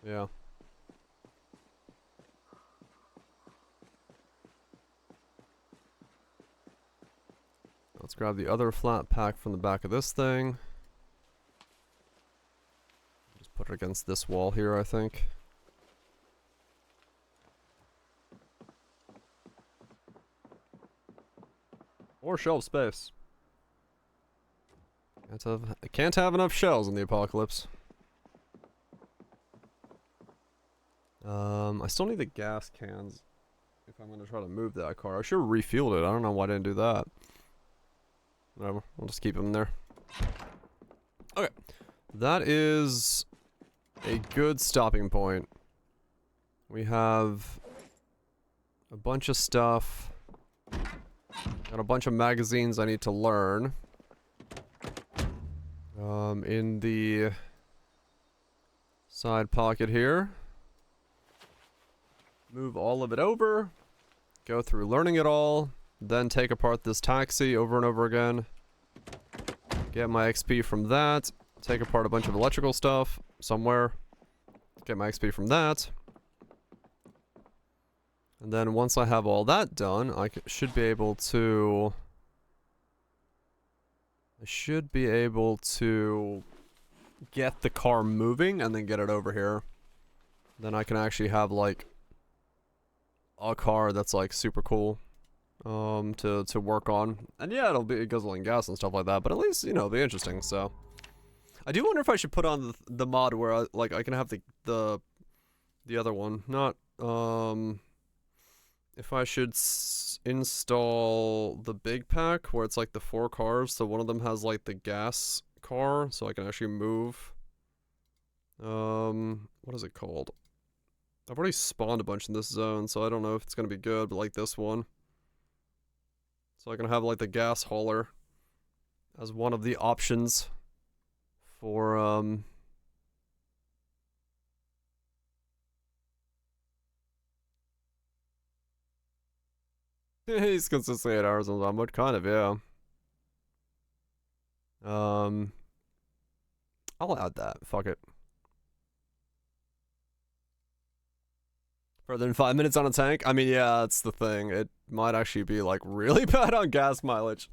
Yeah. Let's grab the other flat pack from the back of this thing. Just put it against this wall here, I think. Or shelf space. Can't have enough shells in the apocalypse. I still need the gas cans if I'm gonna try to move that car. I should have refueled it. I don't know why I didn't do that. Whatever. We'll just keep them there. Okay. That is a good stopping point. We have a bunch of stuff. Got a bunch of magazines I need to learn. In the side pocket here. Move all of it over. Go through learning it all. Then take apart this taxi over and over again. Get my XP from that. Take apart a bunch of electrical stuff somewhere. Get my XP from that. And then once I have all that done, I should be able to... get the car moving and then get it over here. Then I can actually have like a car that's like super cool to work on. And yeah, it'll be guzzling gas and stuff like that, but at least, you know, it'll be interesting. So I do wonder if I should put on the mod where I can have the other one, not if I should install the big pack where it's like the 4 cars, so one of them has like the gas car, so I can actually move. What is it called? I've already spawned a bunch in this zone, so I don't know if it's gonna be good, but like this one. So I can have like the gas hauler as one of the options for he's consistently 8 hours on Zomboid, kind of, yeah. I'll add that. Fuck it. Further than 5 minutes on a tank? I mean, yeah, that's the thing. It might actually be, like, really bad on gas mileage.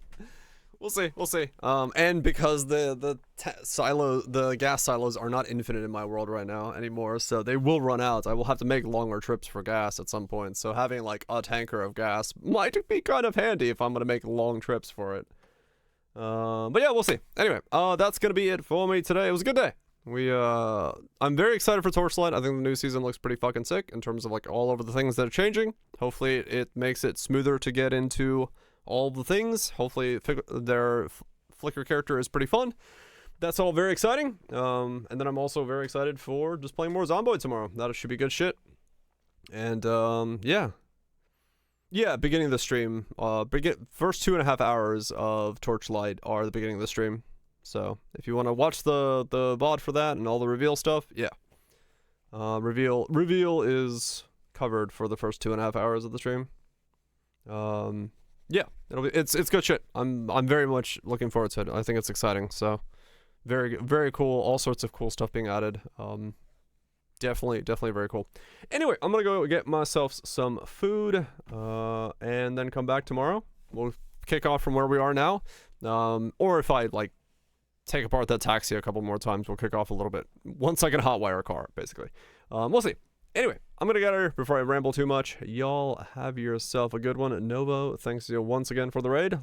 We'll see, we'll see. And because the gas silos are not infinite in my world right now anymore, so they will run out. I will have to make longer trips for gas at some point, so having, like, a tanker of gas might be kind of handy if I'm gonna make long trips for it. But yeah, we'll see. Anyway, that's gonna be it for me today. It was a good day. I'm very excited for Torchlight. I think the new season looks pretty fucking sick in terms of like all of the things that are changing. Hopefully it makes it smoother to get into all the things. Hopefully their Flicker character is pretty fun. That's all very exciting. And then I'm also very excited for just playing more Zomboid tomorrow. That should be good shit. And yeah. Yeah, beginning of the stream. First 2.5 hours of Torchlight are the beginning of the stream. So if you want to watch the VOD for that and all the reveal stuff, yeah. Reveal is covered for the first 2.5 hours of the stream. Yeah, it's good shit. I'm very much looking forward to it. I think it's exciting. So very, very cool. All sorts of cool stuff being added. Definitely very cool. Anyway, I'm gonna go get myself some food, and then come back tomorrow. We'll kick off from where we are now. Or if I like take apart that taxi a couple more times, we'll kick off a little bit once I can hotwire a car, basically. We'll see. Anyway, I'm gonna get out of here before I ramble too much. Y'all have yourself a good one. Novo, thanks you once again for the raid.